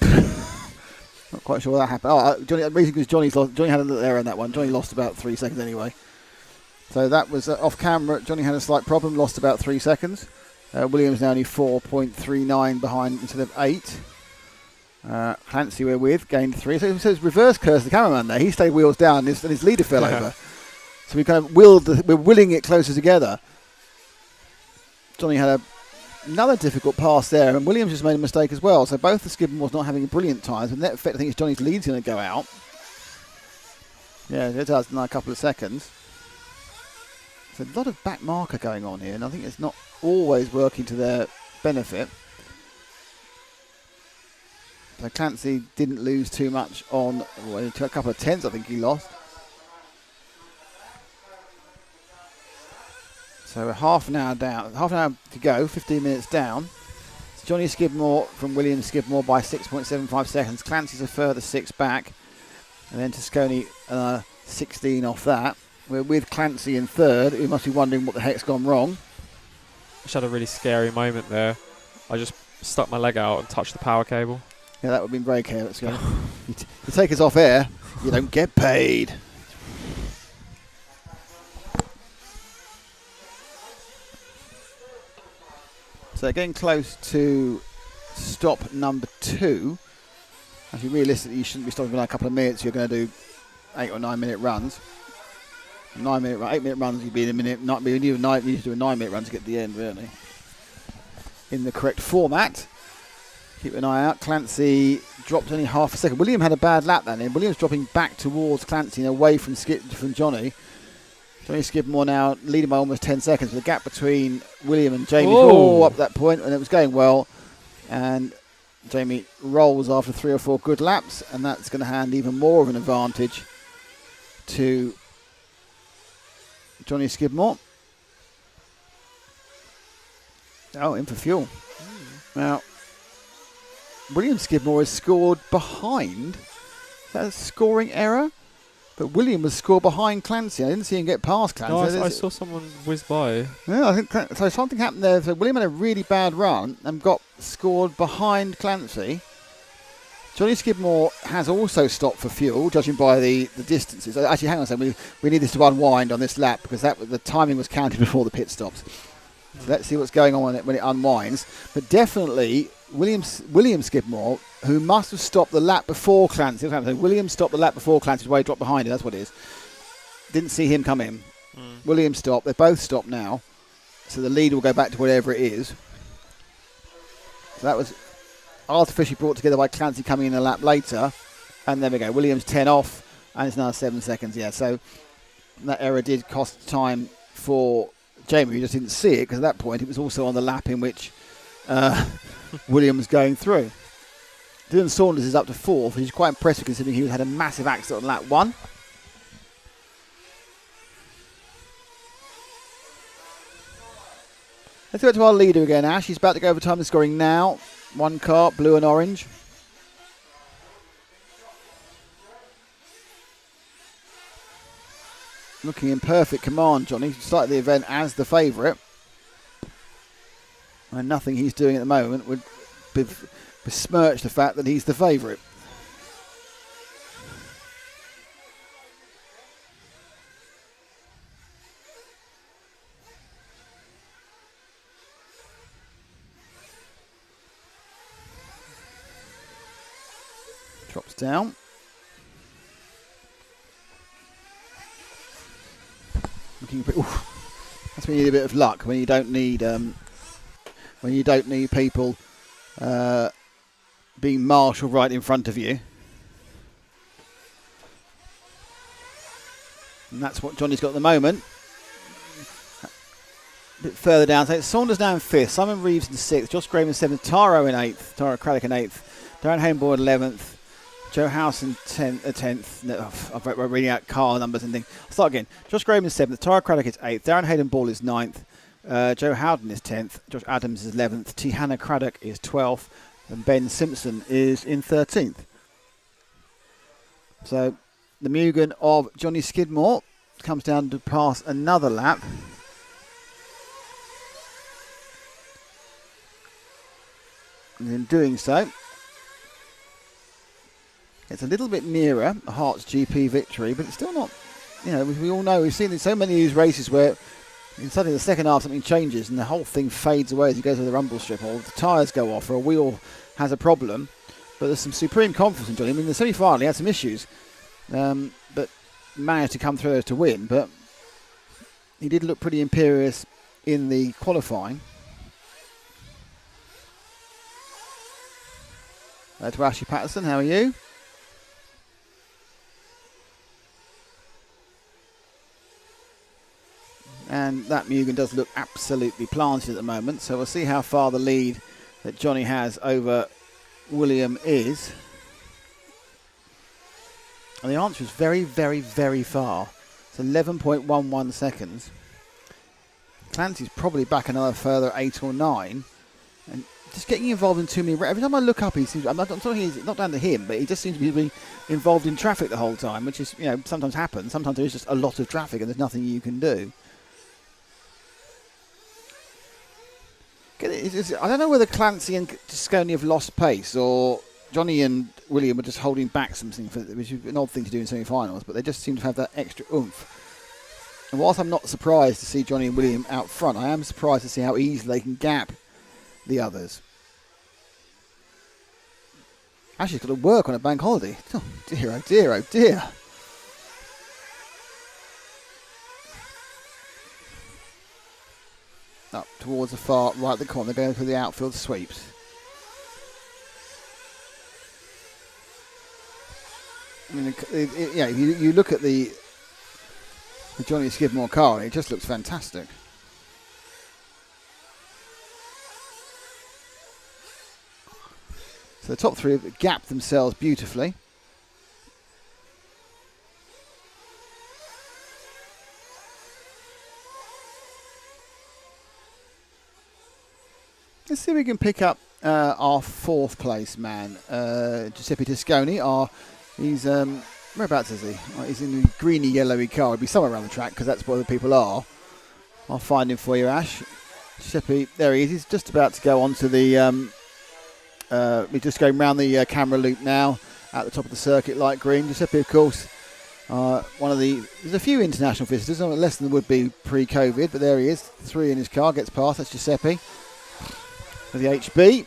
Not quite sure what that happened. Oh, Johnny, the reason because Johnny had a little error in that one. Johnny lost about 3 seconds anyway. So that was off camera. Johnny had a slight problem, lost about 3 seconds. Williams now only 4.39 behind instead of 8. Clancy we're with, gained 3. So it's reverse curse the cameraman there. He stayed wheels down and his leader fell over. So we kind of we're willing it closer together. Johnny had another difficult pass there, and Williams just made a mistake as well. So both the Skidmore not having brilliant times. And net effect, I think it's Johnny's lead's going to go out. Yeah, it does in a couple of seconds. There's a lot of back marker going on here, and I think it's not always working to their benefit. So Clancy didn't lose too much on a couple of tenths, I think he lost. So we're half an hour down, half an hour to go, 15 minutes down. It's Johnny Skidmore from William Skidmore by 6.75 seconds. Clancy's a further 6 back. And then Tosconi 16 off that. We're with Clancy in third, who must be wondering what the heck's gone wrong. I just had a really scary moment there. I just stuck my leg out and touched the power cable. Yeah, that would have been very careless. You take us off air, you don't get paid. So getting close to stop number 2. Actually, realistically, you shouldn't be stopping for like a couple of minutes. You're going to do 8 or 9 minute runs. 8 minute runs, you'd be in a minute. You need to do a 9 minute run to get to the end, really. In the correct format. Keep an eye out. Clancy dropped only half a second. William had a bad lap then. And William's dropping back towards Clancy and away from Johnny. Johnny Skidmore now leading by almost 10 seconds. The gap between William and Jamie up that point, and it was going well. And Jamie rolls after 3 or 4 good laps, and that's going to hand even more of an advantage to Johnny Skidmore. Oh, in for fuel. Now, William Skidmore is scored behind. Is that a scoring error? But William was scored behind Clancy. I didn't see him get past Clancy. No, I saw someone whiz by. Yeah, I think so. Something happened there. So William had a really bad run and got scored behind Clancy. Johnny Skidmore has also stopped for fuel, judging by the distances. Actually, hang on a second. We need this to unwind on this lap because the timing was counted before the pit stops. So let's see what's going on when it unwinds. But definitely, William Skidmore, who must have stopped the lap before Clancy. William stopped the lap before Clancy, why he dropped behind it. That's what it is. Didn't see him come in. William stopped. They both stopped now. So the lead will go back to whatever it is. So that was artificially brought together by Clancy coming in a lap later. And there we go. Williams 10 off. And it's now 7 seconds. Yeah, so that error did cost time for Jamie. He just didn't see it because at that point it was also on the lap in which Williams going through. Dylan Saunders is up to 4th, which is quite impressive considering he had a massive accident on lap 1. Let's go to our leader again, Ash. He's about to go over time and scoring now. 1 car, blue and orange. Looking in perfect command, Johnny. Started the event as the favourite. And nothing he's doing at the moment would besmirch the fact that he's the favourite. Drops down. Looking pretty, that's when you need a bit of luck. When you don't need people being marshalled right in front of you. And that's what Johnny's got at the moment. A bit further down. So it's Saunders now in 5th, Simon Reeves in 6th, Josh Graham in 7th, Taro in 8th, Taro Craddock in 8th, Darren Hainboard 11th, Joe House in 10th. No, I'm reading out car numbers and things. I'll start again. Josh Graham is 7th, Taro Craddock is 8th, Darren Hayden Ball is 9th, Joe Howden is 10th, Josh Adams is 11th, T. Hannah Craddock is 12th, and Ben Simpson is in 13th. So the Mugen of Johnny Skidmore comes down to pass another lap. And in doing so, it's a little bit nearer a Herts GP victory, but it's still not, we all know, we've seen in so many of these races where suddenly the second half something changes and the whole thing fades away as he goes to the rumble strip, or the tyres go off, or a wheel has a problem. But there's some supreme confidence in Johnny. I mean, the semi-final he had some issues, but managed to come through those to win. But he did look pretty imperious in the qualifying. To Ashley Patterson, how are you? And that Mugen does look absolutely planted at the moment. So we'll see how far the lead that Johnny has over William is. And the answer is very, very, very far. It's 11.11 seconds. Clancy's probably back another further 8 or 9. And just getting involved in too many... Every time I look up, he seems... I'm not talking, it's not down to him, but he just seems to be involved in traffic the whole time, which is, sometimes happens. Sometimes there is just a lot of traffic and there's nothing you can do. I don't know whether Clancy and Gisconi have lost pace, or Johnny and William are just holding back something, which is an odd thing to do in semi-finals, but they just seem to have that extra oomph. And whilst I'm not surprised to see Johnny and William out front, I am surprised to see how easily they can gap the others. Actually, it's got to work on a bank holiday. Oh dear, oh dear, oh dear. Up towards the far right of the corner, going for the outfield sweeps. I mean, you look at the Johnny Skidmore car, it just looks fantastic. So the top three have gapped themselves beautifully. Let's see if we can pick up our 4th place man, Giuseppe Tosconi. He's whereabouts is he? He's in the greeny yellowy car. He'll be somewhere around the track because that's where the people are. I'll find him for you, Ash. Giuseppe, there he is. He's just about to go onto the. We're just going round the camera loop now at the top of the circuit, light green. Giuseppe, of course, one of the. There's a few international visitors, less than there would be pre-COVID, but there he is. 3 in his car, gets past. That's Giuseppe. For the HB.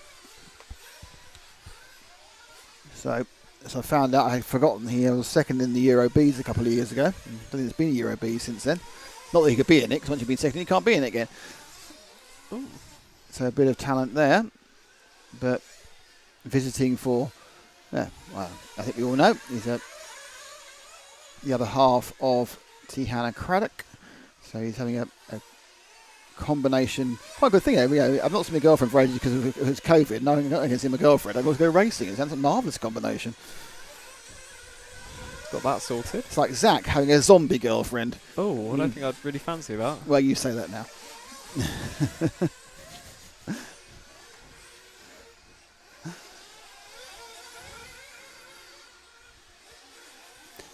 So, as I found out, I had forgotten he was second in the Euro Bs a couple of years ago. I don't think there's been a Euro B since then. Not that he could be in it, because once you've been second, you can't be in it again. Ooh. So a bit of talent there. But visiting for, well, I think we all know, he's the other half of T. Hannah Craddock. So he's having a combination, quite a good thing. I've not seen my girlfriend for ages because of his COVID. No, I can see my girlfriend. I always go racing. It's a marvellous combination. Got that sorted. It's like Zach having a zombie girlfriend. Oh, I don't think I'd really fancy that. Well, you say that now.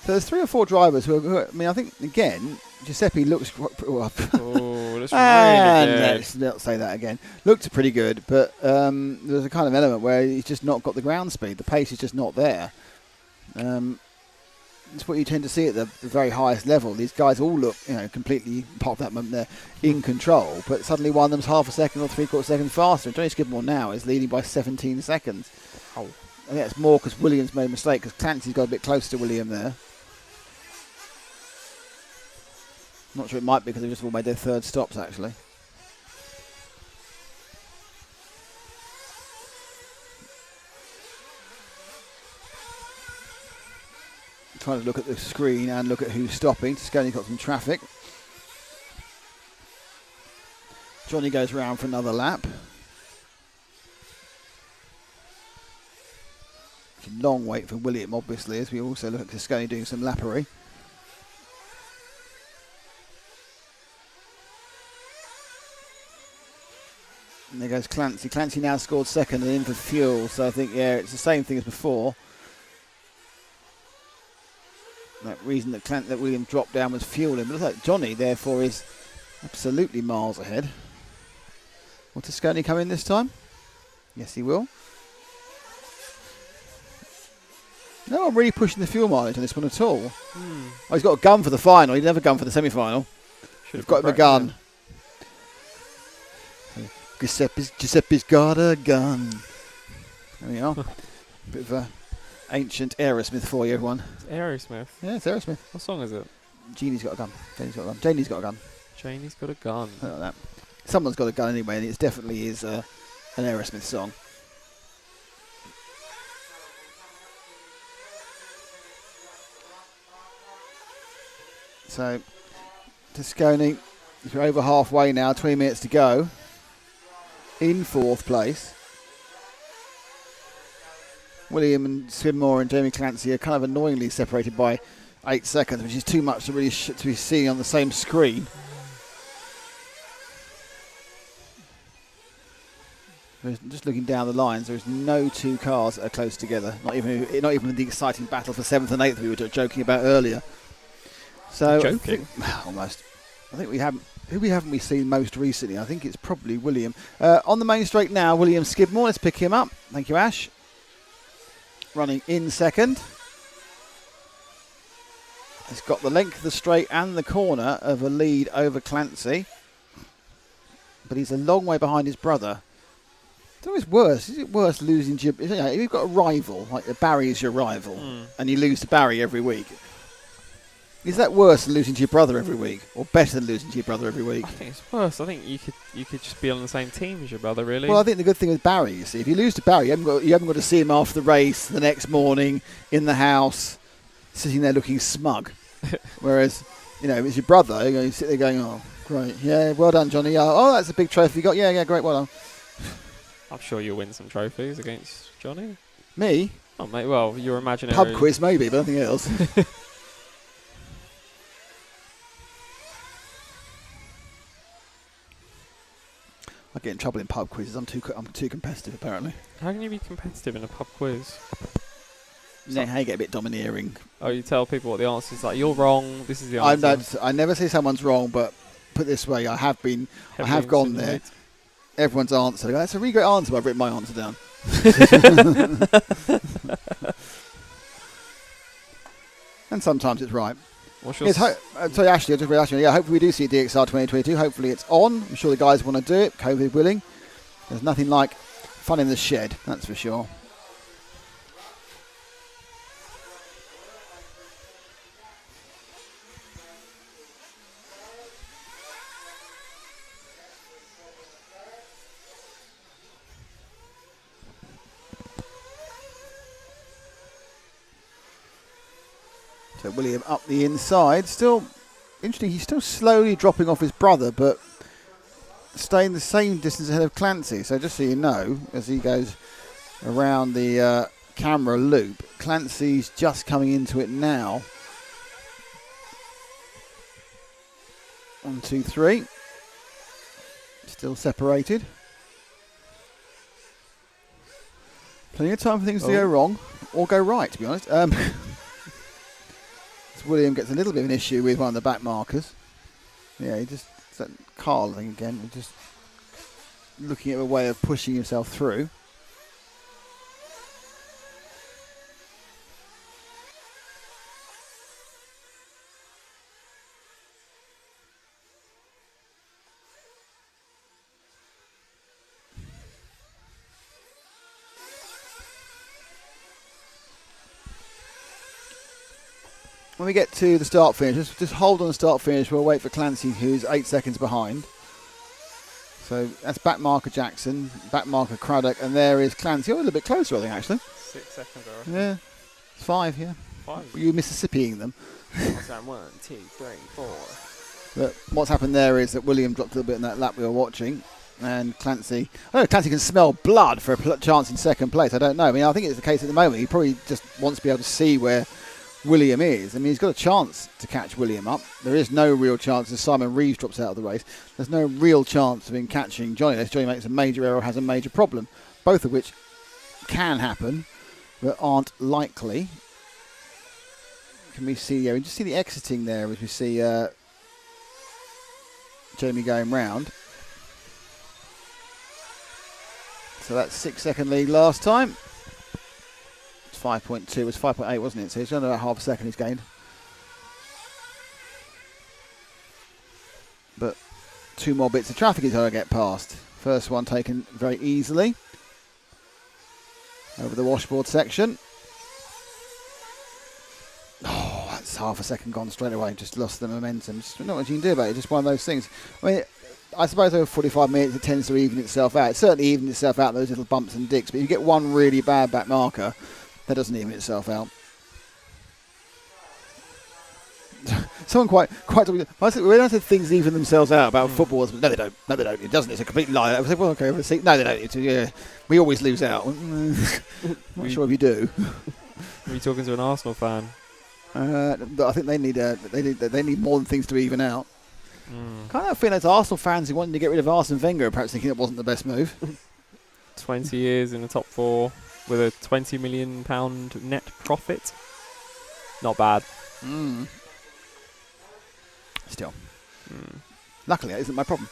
So there's 3 or 4 drivers who I think, again, Giuseppe looks quite... Oh, looks really And good. let's not say that again. Looked pretty good, but there's a kind of element where he's just not got the ground speed. The pace is just not there. It's what you tend to see at the very highest level. These guys all look, completely, apart from that moment, they're in control. But suddenly one of them's half a second or 3/4 second faster. And Johnny Skidmore now is leading by 17 seconds. Oh. I think that's more because Williams made a mistake, because Clancy's got a bit close to William there. Not sure it might be because they've just all made their third stops, actually. Trying to look at the screen and look at who's stopping. Toscani's got some traffic. Johnny goes round for another lap. It's a long wait for William, obviously, as we also look at Toscani doing some lappery. And there goes Clancy. Clancy now scored second and in for fuel, so I think, it's the same thing as before. That reason that William dropped down was fueling. But it looks like Johnny, therefore, is absolutely miles ahead. Will Toscani come in this time? Yes, he will. No one really pushing the fuel mileage on this one at all. Oh, he's got a gun for the final. He didn't have a gun for the semi-final. Should We've got him a gun. Giuseppe's got a gun. There we are. Bit of a ancient Aerosmith for you, everyone. It's Aerosmith. Yeah, it's Aerosmith. What song is it? Jeannie's got a gun. Janie's got a gun. Janie's got a gun. Janie's got a gun. Something like that. Someone's got a gun anyway, and it definitely is an Aerosmith song. So, Toscani, we're over halfway now, 20 minutes to go. In fourth place. William and Skidmore and Jamie Clancy are kind of annoyingly separated by 8 seconds, which is too much to really to be seen on the same screen. Just looking down the lines, there's no two cars that are close together. Not even the exciting battle for 7th and 8th we were joking about earlier. So joking? Almost. I think we haven't. Who haven't we seen most recently? I think it's probably William. On the main straight now, William Skidmore. Let's pick him up. Thank you, Ash. Running in second. He's got the length of the straight and the corner of a lead over Clancy. But he's a long way behind his brother. It's always worse. Is it worse losing to if you've got a rival, like Barry is your rival, and you lose to Barry every week? Is that worse than losing to your brother every week, or better than losing to your brother every week? I think it's worse. I think you could just be on the same team as your brother, really. Well, I think the good thing with Barry, you see, if you lose to Barry, you haven't got to see him after the race the next morning in the house, sitting there looking smug. Whereas, if it's your brother, you sit there going, "Oh, great, yeah, well done, Johnny. Oh, that's a big trophy you got. Yeah, great, well done." I'm sure you'll win some trophies against Johnny. Me? Oh, mate. Well, you're imaginary. Pub quiz, maybe, but nothing else. I get in trouble in pub quizzes. I'm too competitive, apparently. How can you be competitive in a pub quiz? How you get a bit domineering. Oh, you tell people what the answer is. Like, you're wrong. This is the answer. I never say someone's wrong, but put it this way, I have gone there. Everyone's answer. That's a really great answer, but I've written my answer down. And sometimes it's right. Yes, sorry, Ashley, I just realised. Yeah, hopefully we do see DXR 2022. Hopefully it's on. I'm sure the guys want to do it, COVID willing. There's nothing like fun in the shed, that's for sure. So William up the inside. Still interesting, he's still slowly dropping off his brother, but staying the same distance ahead of Clancy. So just so you know, as he goes around the camera loop, Clancy's just coming into it now. 1, 2, 3. Still separated. Plenty of time for things to go wrong, or go right, to be honest. William gets a little bit of an issue with one of the back markers. Yeah, he just Is that Carl thing again? Just looking at a way of pushing himself through. When we get to the start finish, just hold on the start finish. We'll wait for Clancy, who's 8 seconds behind. So that's back marker Jackson, back marker Craddock, and there is Clancy. Oh, a little bit closer, I think, actually. 6 seconds, I reckon. Yeah, 5, yeah. 5. You Mississippiing them. What's that? 1, 2, 3, 4. But what's happened there is that William dropped a little bit in that lap we were watching, and Clancy. I don't know, Clancy can smell blood for a chance in second place. I don't know. I mean, I think it's the case at the moment. He probably just wants to be able to see where William is. I mean, he's got a chance to catch William up. There is no real chance as Simon Reeves drops out of the race. There's no real chance of him catching Johnny unless Johnny makes a major error or has a major problem, both of which can happen but aren't likely. Can we see, yeah, we just see the exiting there as we see Jamie going round. So that's 6 second lead last time. 5.2, it was 5.8, wasn't it? So it's only about half a second he's gained. But 2 more bits of traffic he's going to get past. First one taken very easily over the washboard section. Oh, that's half a second gone straight away. Just lost the momentum. Just not much you can do about it. Just one of those things. I mean, I suppose over 45 minutes it tends to even itself out. It certainly evens itself out, those little bumps and dips. But if you get one really bad back marker, that doesn't even itself out. Someone quite. I said, when I said things even themselves out about football, no, they don't. No, they don't. It doesn't. It's a complete lie. I said, well, okay, let's see. No, they don't. It's, yeah, we always lose out. Not sure if you do. Were you talking to an Arsenal fan? But I think they need more than things to even out. Kind of feel like Arsenal fans who wanted to get rid of Arsene Wenger, perhaps thinking it wasn't the best move. 20 years in the top 4 with a £20 million net profit. Not bad. Still. Luckily, that isn't my problem.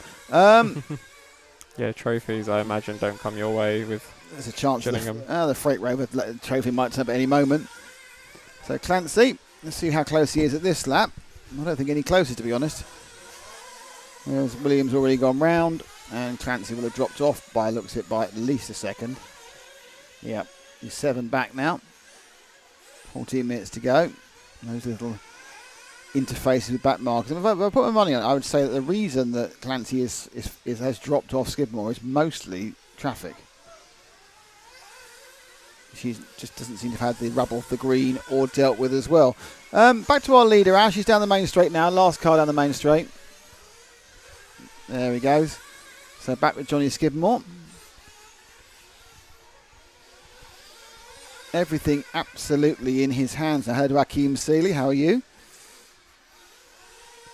Yeah, trophies, I imagine, don't come your way with There's a chance Gillingham. the Freight Rover trophy might turn up at any moment. So Clancy, let's see how close he is at this lap. I don't think any closer, to be honest. Whereas Williams already gone round, and Clancy will have dropped off by looks it by at least a second. Yep, he's 7 back now. 14 minutes to go. Those little interfaces with back markers. And if I put my money on it, I would say that the reason that Clancy has dropped off Skidmore is mostly traffic. She just doesn't seem to have had the rub off the green or dealt with as well. Back to our leader, Ash. She's down the main straight now. Last car down the main straight. There he goes. So back with Johnny Skidmore. Everything absolutely in his hands. Now, hello to Hakeem Seeley. How are you?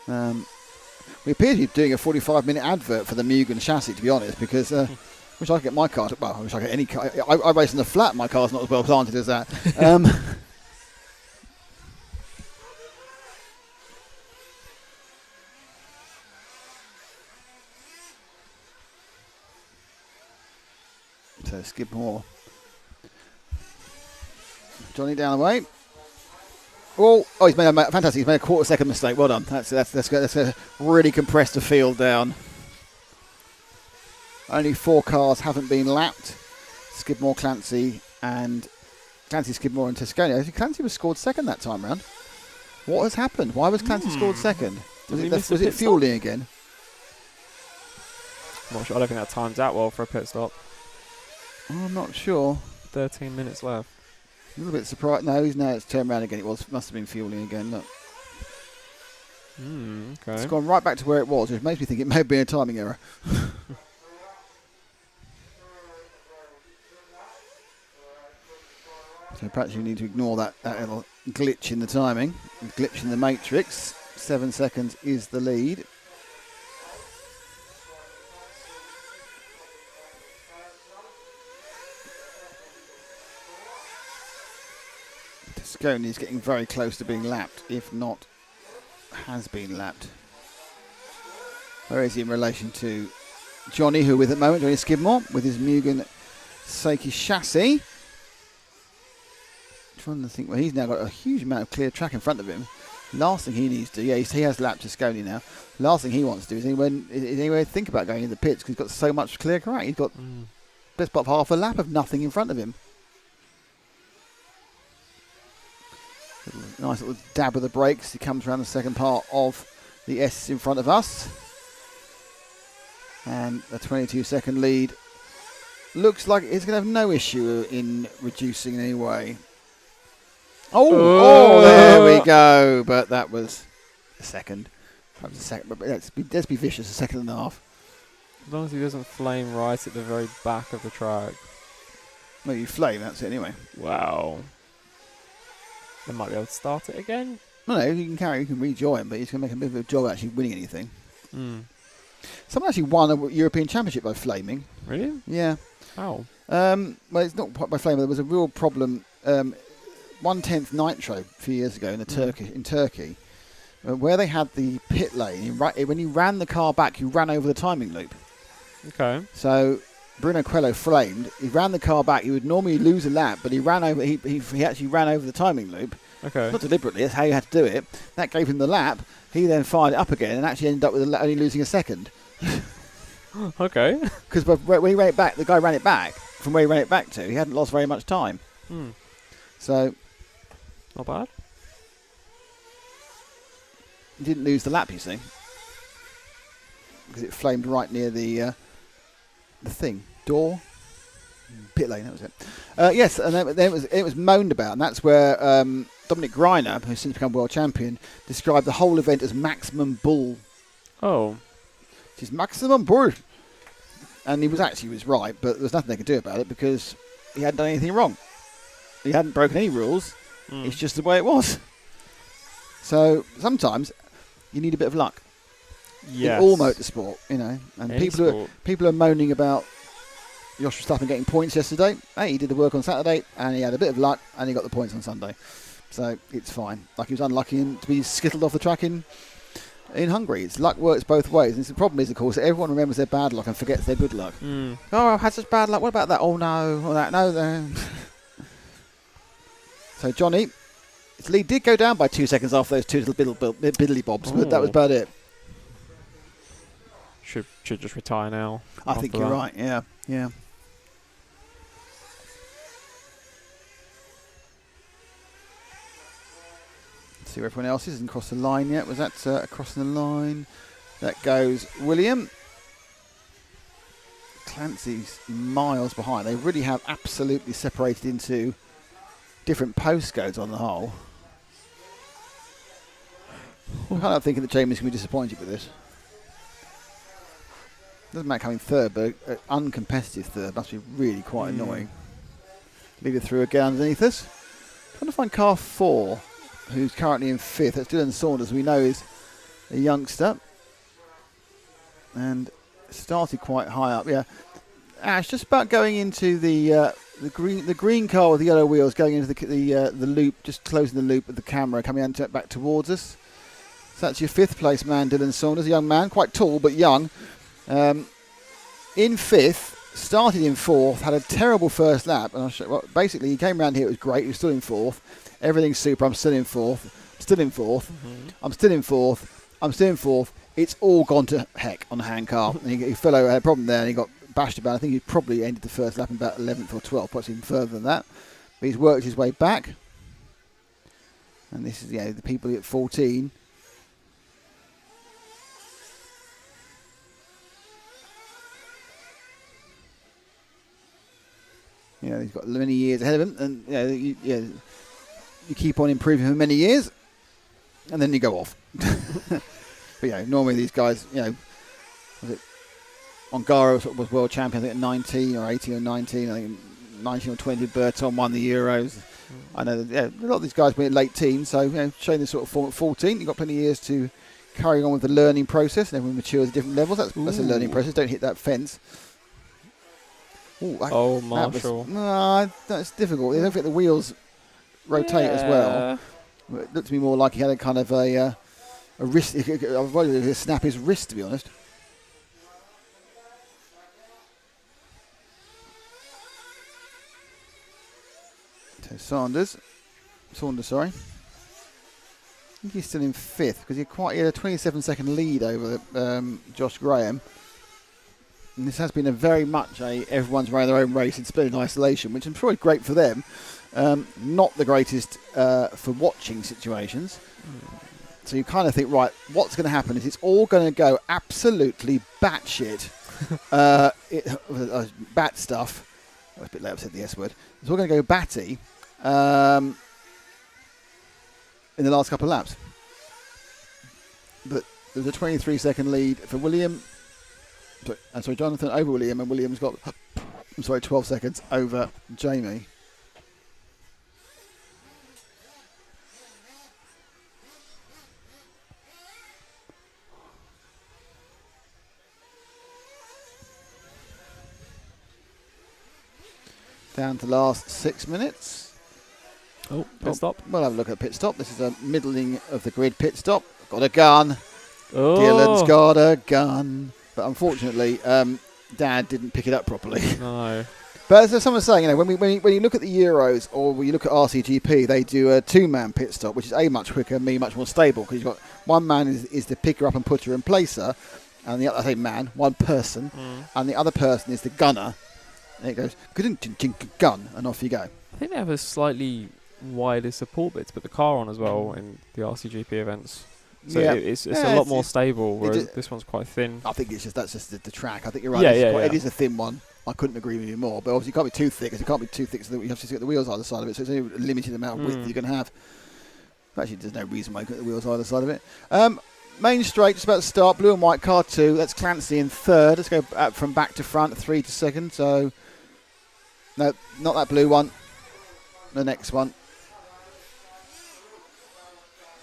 We appear to be doing a 45-minute advert for the Mugen chassis, to be honest, because I wish I could get my car. Well, I wish I could get any car. I race in the flat. My car's not as well planted as that. So Skidmore. Johnny down the way. Oh, he's made a fantastic. He's made a quarter-second mistake. Well done. That's really compressed the field down. Only 4 cars haven't been lapped. Skidmore, Clancy, and Clancy, Skidmore, and Toscano. I think Clancy was scored second that time round. What has happened? Why was Clancy scored second? Was it fueling again? I'm not sure. I don't think that times out well for a pit stop. I'm not sure. 13 minutes left. A little bit surprised. No, it's turned around again. It must have been fueling again. Look. Okay. It's gone right back to where it was, which makes me think it may have been a timing error. So perhaps you need to ignore that little glitch in the timing, glitch in the matrix. 7 seconds is the lead. Tosconi's getting very close to being lapped, if not has been lapped. Where is he in relation to Johnny, who with at the moment, Johnny Skidmore, with his Mugen Seiki chassis. Trying to think, well, he's now got a huge amount of clear track in front of him. Last thing he needs to do, he has lapped Asconi now. Last thing he wants to do is anywhere think about going in the pits because he's got so much clear track. He's got best part of half a lap of nothing in front of him. Nice little dab of the brakes. He comes around the second part of the S in front of us. And a 22-second lead. Looks like it's going to have no issue in reducing in any way. Oh, there we go. But that was a second. That was a second. But let's be vicious. A second and a half. As long as he doesn't flame right at the very back of the track. Well, you flame. That's it anyway. Wow. They might be able to start it again. No, you can rejoin, but he's going to make a bit of a job actually winning anything. Someone actually won a European Championship by flaming. Really? Yeah. How? Well, it's not by flaming. There was a real problem. 1/10 nitro a few years ago in Turkey, where they had the pit lane. When you ran the car back, you ran over the timing loop. Okay. So Bruno Coelho flamed. He ran the car back. He would normally lose a lap, but he ran over. He actually ran over the timing loop. Okay. Not deliberately. That's how you had to do it. That gave him the lap. He then fired it up again and actually ended up with only losing a second. Okay. Because when he ran it back, the guy ran it back from where he ran it back to. He hadn't lost very much time. So. Not bad. He didn't lose the lap, you see, because it flamed right near the thing door, pit lane. That was it. Yes, and then it was moaned about, and that's where Dominic Greiner, who's since become world champion, described the whole event as maximum bull. Oh, It's maximum bull, and he was right, but there was nothing they could do about it because he hadn't done anything wrong. He hadn't broken any rules. It's just the way it was. So sometimes you need a bit of luck. yes. In all motorsport, and Any people are moaning about Josh Verstappen getting points yesterday. Hey, he did the work on Saturday, and he had a bit of luck, and he got the points on Sunday. So it's fine. Like he was unlucky to be skittled off the track in Hungary. It's luck works both ways. And the problem is, of course, that everyone remembers their bad luck and forgets their good luck. Oh, I've had such bad luck. What about that? Oh no, or that no. So Johnny, his lead did go down by 2 seconds after those two little biddly bobs, but that was about it. Should just retire now. I think you're right. Yeah. See where everyone else isn't crossed the line yet. Was that crossing the line? That goes William. Clancy's miles behind. They really have absolutely separated into different postcodes on the whole. I'm kind of thinking that Jamie's going to be disappointed with this. Doesn't matter coming third, but uncompetitive third must be really quite annoying. Lead it through again underneath us. Trying to find car 4, who's currently in 5th. That's Dylan Saunders, we know is a youngster. And started quite high up. Yeah, Ash, just about going into the green car with the yellow wheels going into the loop, just closing the loop with the camera coming back towards us. So that's your 5th place man, Dylan Saunders, a young man, quite tall but young. In 5th, started in 4th, had a terrible first lap, and basically he came around here, it was great, he was still in 4th. Everything's super, I'm still in 4th, I'm still in 4th, I'm still in 4th, I'm still in 4th. It's all gone to heck on the hand car. And he fell over, had a problem there, and he got bashed about. I think he probably ended the first lap in about 11th or 12th, perhaps even further than that. But he's worked his way back. And this is, the people at 14. He's got many years ahead of him, and you keep on improving for many years, and then you go off. But normally these guys, was it Ongaro was world champion, I think at 19 or 18 or 19, I think 19 or 20. Burton won the Euros. I know that, a lot of these guys were in late teens, so showing this sort of form at 14, you've got plenty of years to carry on with the learning process, and everyone matures at different levels. That's a learning process. Don't hit that fence. Marshall. It's difficult. I don't think the wheels rotate as well. It looked to me more like he had a kind of a wrist. I was worried he snap his wrist, to be honest. So Saunders, sorry. I think he's still in 5th because he had a 27-second lead over Josh Graham. And this has been very much everyone's running their own race in split in isolation, which I'm sure is great for them. Not the greatest for watching situations. So you kind of think, right, what's going to happen is it's all going to go absolutely batshit. Bat stuff. I was a bit late, I said the S word. It's all going to go batty in the last couple of laps. But there's a 23-second lead for William. Sorry, Jonathan over William, and William's got 12 seconds over Jamie. Down to the last 6 minutes. Oh, pit stop. We'll have a look at pit stop. This is a middling of the grid pit stop. Got a gun. Oh. Dylan's got a gun. But unfortunately, Dad didn't pick it up properly. No. But as someone was saying, when you look at the Euros or when you look at RCGP, they do a 2-man pit stop, which is much quicker, much more stable, because you've got one man is the picker up and putter and placer, and the other, I say man, one person, and the other person is the gunner. And it goes gun, and off you go. I think they have a slightly wider support bit to put the car on as well in the RCGP events. So it's a lot more stable, whereas this one's quite thin. I think that's just the track. I think you're right. Yeah, It is a thin one. I couldn't agree with you more. But obviously, it can't be too thick. It can't be too thick, so that you have to get the wheels either side of it. So it's only a limited amount of width you can have. Actually, there's no reason why you put the wheels either side of it. Main straight, just about to start. Blue and white car 2. That's Clancy in 3rd. Let's go from back to front, 3 to 2nd. So, no, not that blue one. The next one.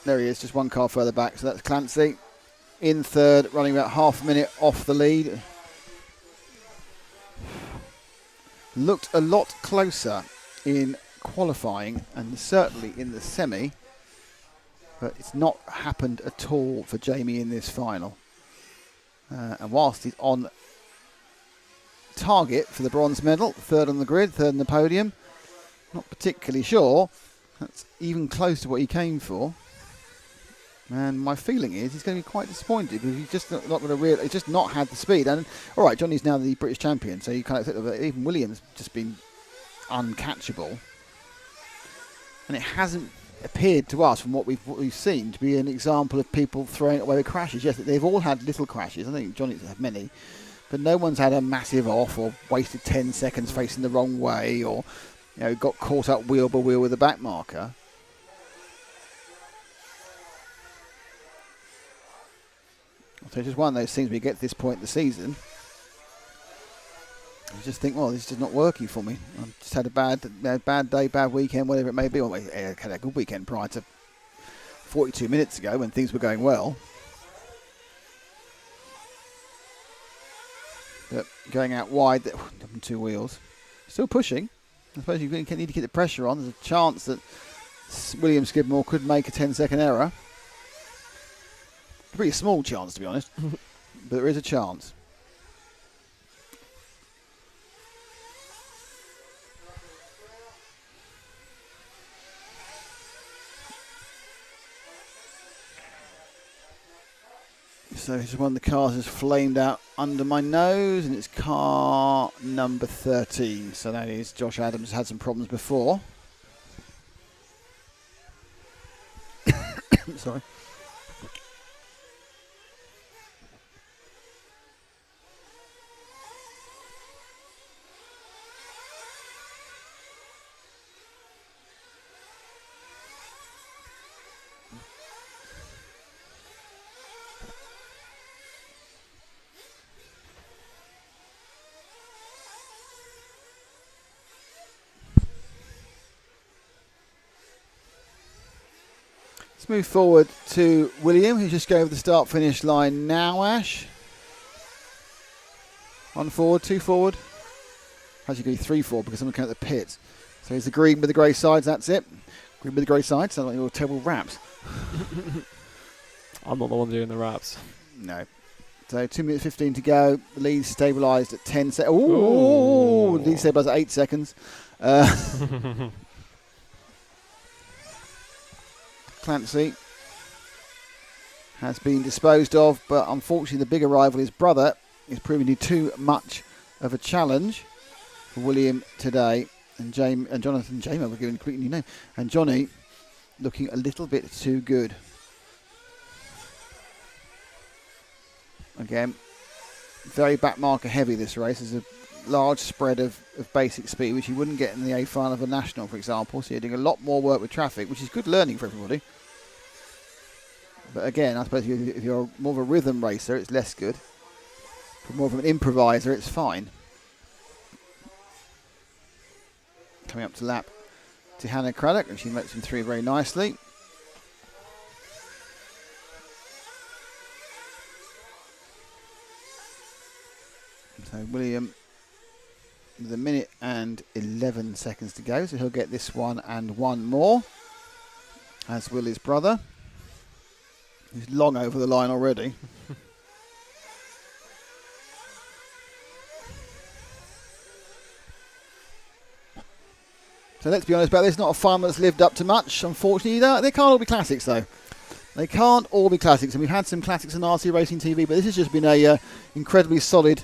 There he is, just one car further back. So that's Clancy in 3rd, running about half a minute off the lead. Looked a lot closer in qualifying and certainly in the semi, but it's not happened at all for Jamie in this final. And whilst he's on target for the bronze medal, 3rd on the grid, 3rd on the podium, not particularly sure that's even close to what he came for. And my feeling is he's going to be quite disappointed because he's just not going to really. He's just not had the speed. And all right, Johnny's now the British champion, so you kind of think of it. Even Williams just been uncatchable, and it hasn't appeared to us from what we've seen to be an example of people throwing it away with crashes. Yes, they've all had little crashes. I think Johnny's had many, but no one's had a massive off or wasted 10 seconds facing the wrong way or got caught up wheel by wheel with a back marker. So it's just one of those things we get to this point in the season. You just think, well, this is just not working for me. I've just had a bad day, bad weekend, whatever it may be. Well, I had a good weekend prior to 42 minutes ago when things were going well. But going out wide, 2 wheels. Still pushing. I suppose you need to keep the pressure on. There's a chance that William Skidmore could make a 10-second error. A pretty small chance, to be honest, but there is a chance. So this is one of the cars has flamed out under my nose, and it's car number 13. So that is Josh Adams had some problems before. Sorry. Let's move forward to William, who's just going over the start-finish line now, Ash. 1 forward, 2 forward. Actually, going to be 3 forward because I'm looking at the pits. So here's the green with the grey sides, that's it. Green with the grey sides, sounds like your terrible raps. I'm not the one doing the raps. No. So 2 minutes 15 to go. The lead stabilised at 10 seconds. Ooh! Lead stabilised at 8 seconds. Clancy has been disposed of, but unfortunately the bigger rival, his brother, is proving to be too much of a challenge for William today. And Jonathan Jamie, we're giving a completely new name. And Johnny looking a little bit too good. Again, very back marker heavy this race. There's a large spread of basic speed, which you wouldn't get in the A final of a national, for example. So you're doing a lot more work with traffic, which is good learning for everybody. But again, I suppose if you're more of a rhythm racer, it's less good. If you're more of an improviser, it's fine. Coming up to lap to Hannah Craddock, and she makes him through very nicely. So William with 1 minute and 11 seconds to go, so he'll get this one and one more, as will his brother. He's long over the line already. So let's be honest about this, not a final that's lived up to much, unfortunately. They can't all be classics, though. They can't all be classics, and we've had some classics in RC Racing TV, but this has just been a incredibly solid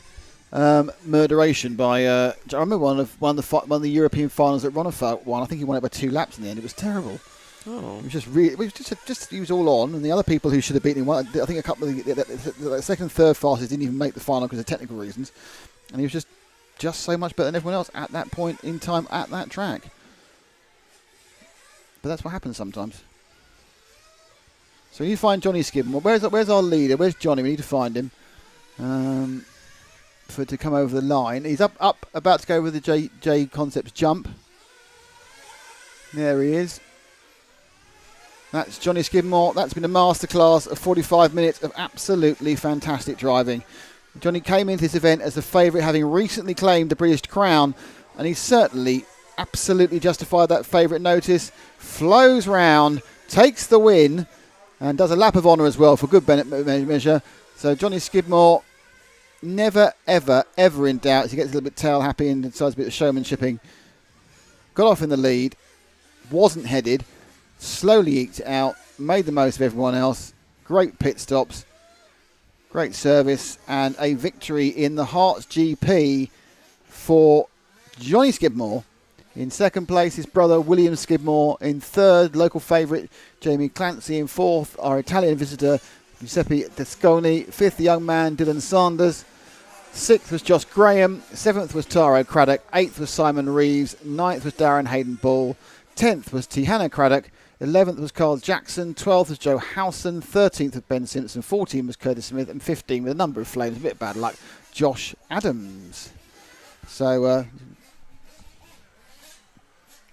murderation by. I remember one of the European finals that Ronafart won. I think he won it by 2 laps in the end. It was terrible. Oh. It was just really. It was just he was all on, and the other people who should have beaten him. I think a couple of the second and third fastest didn't even make the final because of technical reasons, and he was just so much better than everyone else at that point in time at that track. But that's what happens sometimes. So you find Johnny Skidmore. Where's our leader? Where's Johnny? We need to find him to come over the line. He's up about to go with the J Concepts jump. There he is. That's Johnny Skidmore. That's been a masterclass of 45 minutes of absolutely fantastic driving. Johnny came into this event as the favourite, having recently claimed the British crown, and he's certainly absolutely justified that favourite notice. Flows round, takes the win, and does a lap of honour as well for good measure. So Johnny Skidmore, never, ever, ever in doubt. He gets a little bit tail happy and decides a bit of showmanshipping. Got off in the lead, wasn't headed, slowly eked it out, made the most of everyone else. Great pit stops, great service, and a victory in the Herts GP for Johnny Skidmore. In second place, his brother William Skidmore. In third, local favourite Jamie Clancy. In fourth, our Italian visitor Giuseppe Desconi. Fifth, the young man Dylan Sanders. Sixth was Josh Graham. Seventh was Taro Craddock. Eighth was Simon Reeves. Ninth was Darren Hayden Ball. 10th was T. Hannah Craddock. 11th was Carl Jackson. 12th was Joe Howson. 13th was Ben Simpson. 14th was Curtis Smith. And 15th, with a number of flames, a bit of bad luck, Josh Adams. So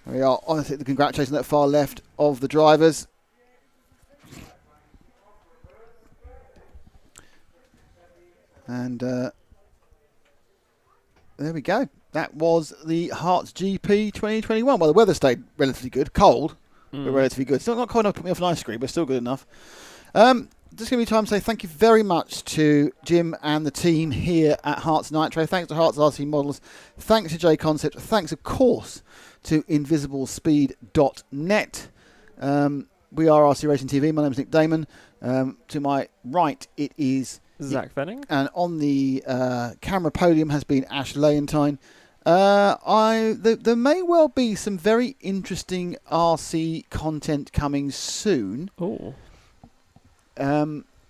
we are honestly the congratulations that far left of the drivers. And there we go. That was the Herts GP 2021. Well, the weather stayed relatively good. Cold, but relatively good. Still not cold enough to put me off an ice cream, but still good enough. Just going to be time to say thank you very much to Jim and the team here at Herts Nitro. Thanks to Herts RC Models. Thanks to J Concept. Thanks, of course, to invisiblespeed.net. We are RC Racing TV. My name is Nick Damon. To my right, it is Zach Fenning. And on the camera podium has been Ash Leontine. There may well be some very interesting RC content coming soon. Oh.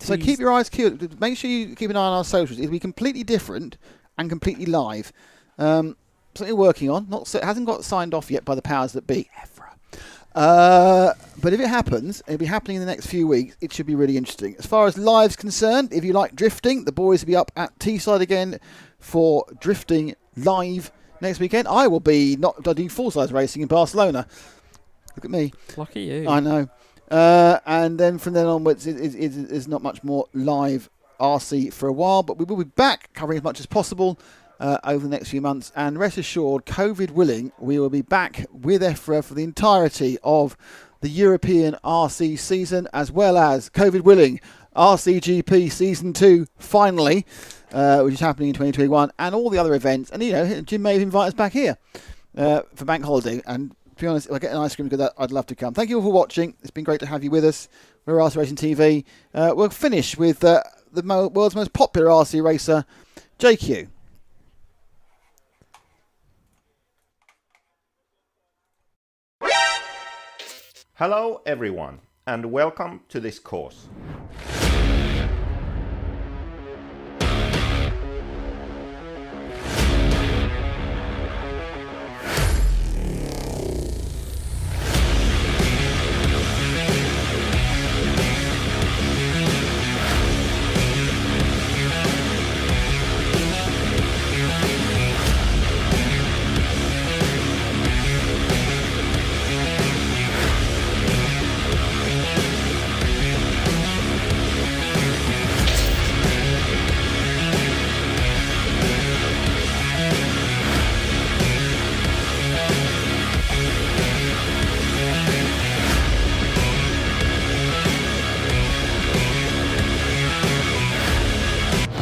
So keep your eyes peeled. Make sure you keep an eye on our socials. It'll be completely different and completely live. Something we're working on. It hasn't got signed off yet by the powers that be. But if it happens, it'll be happening in the next few weeks. It should be really interesting. As far as live's concerned, if you like drifting, the boys will be up at Teesside again for drifting live next weekend. I will be not doing full-size racing in Barcelona. Look at me. Lucky you. I know. And then from then onwards, it's not much more live RC for a while, but we will be back covering as much as possible over the next few months. And rest assured, COVID willing, we will be back with EFRA for the entirety of the European RC season, as well as COVID willing RCGP Season 2 finally, which is happening in 2021, and all the other events. And, Jim may invite us back here for Bank Holiday, and be honest, if I get an ice cream with that, I'd love to come. Thank you all for watching. It's been great to have you with us. We're RC Racing TV. We'll finish with the world's most popular RC racer, JQ. Hello everyone, and welcome to this course.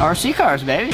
RC cars, baby.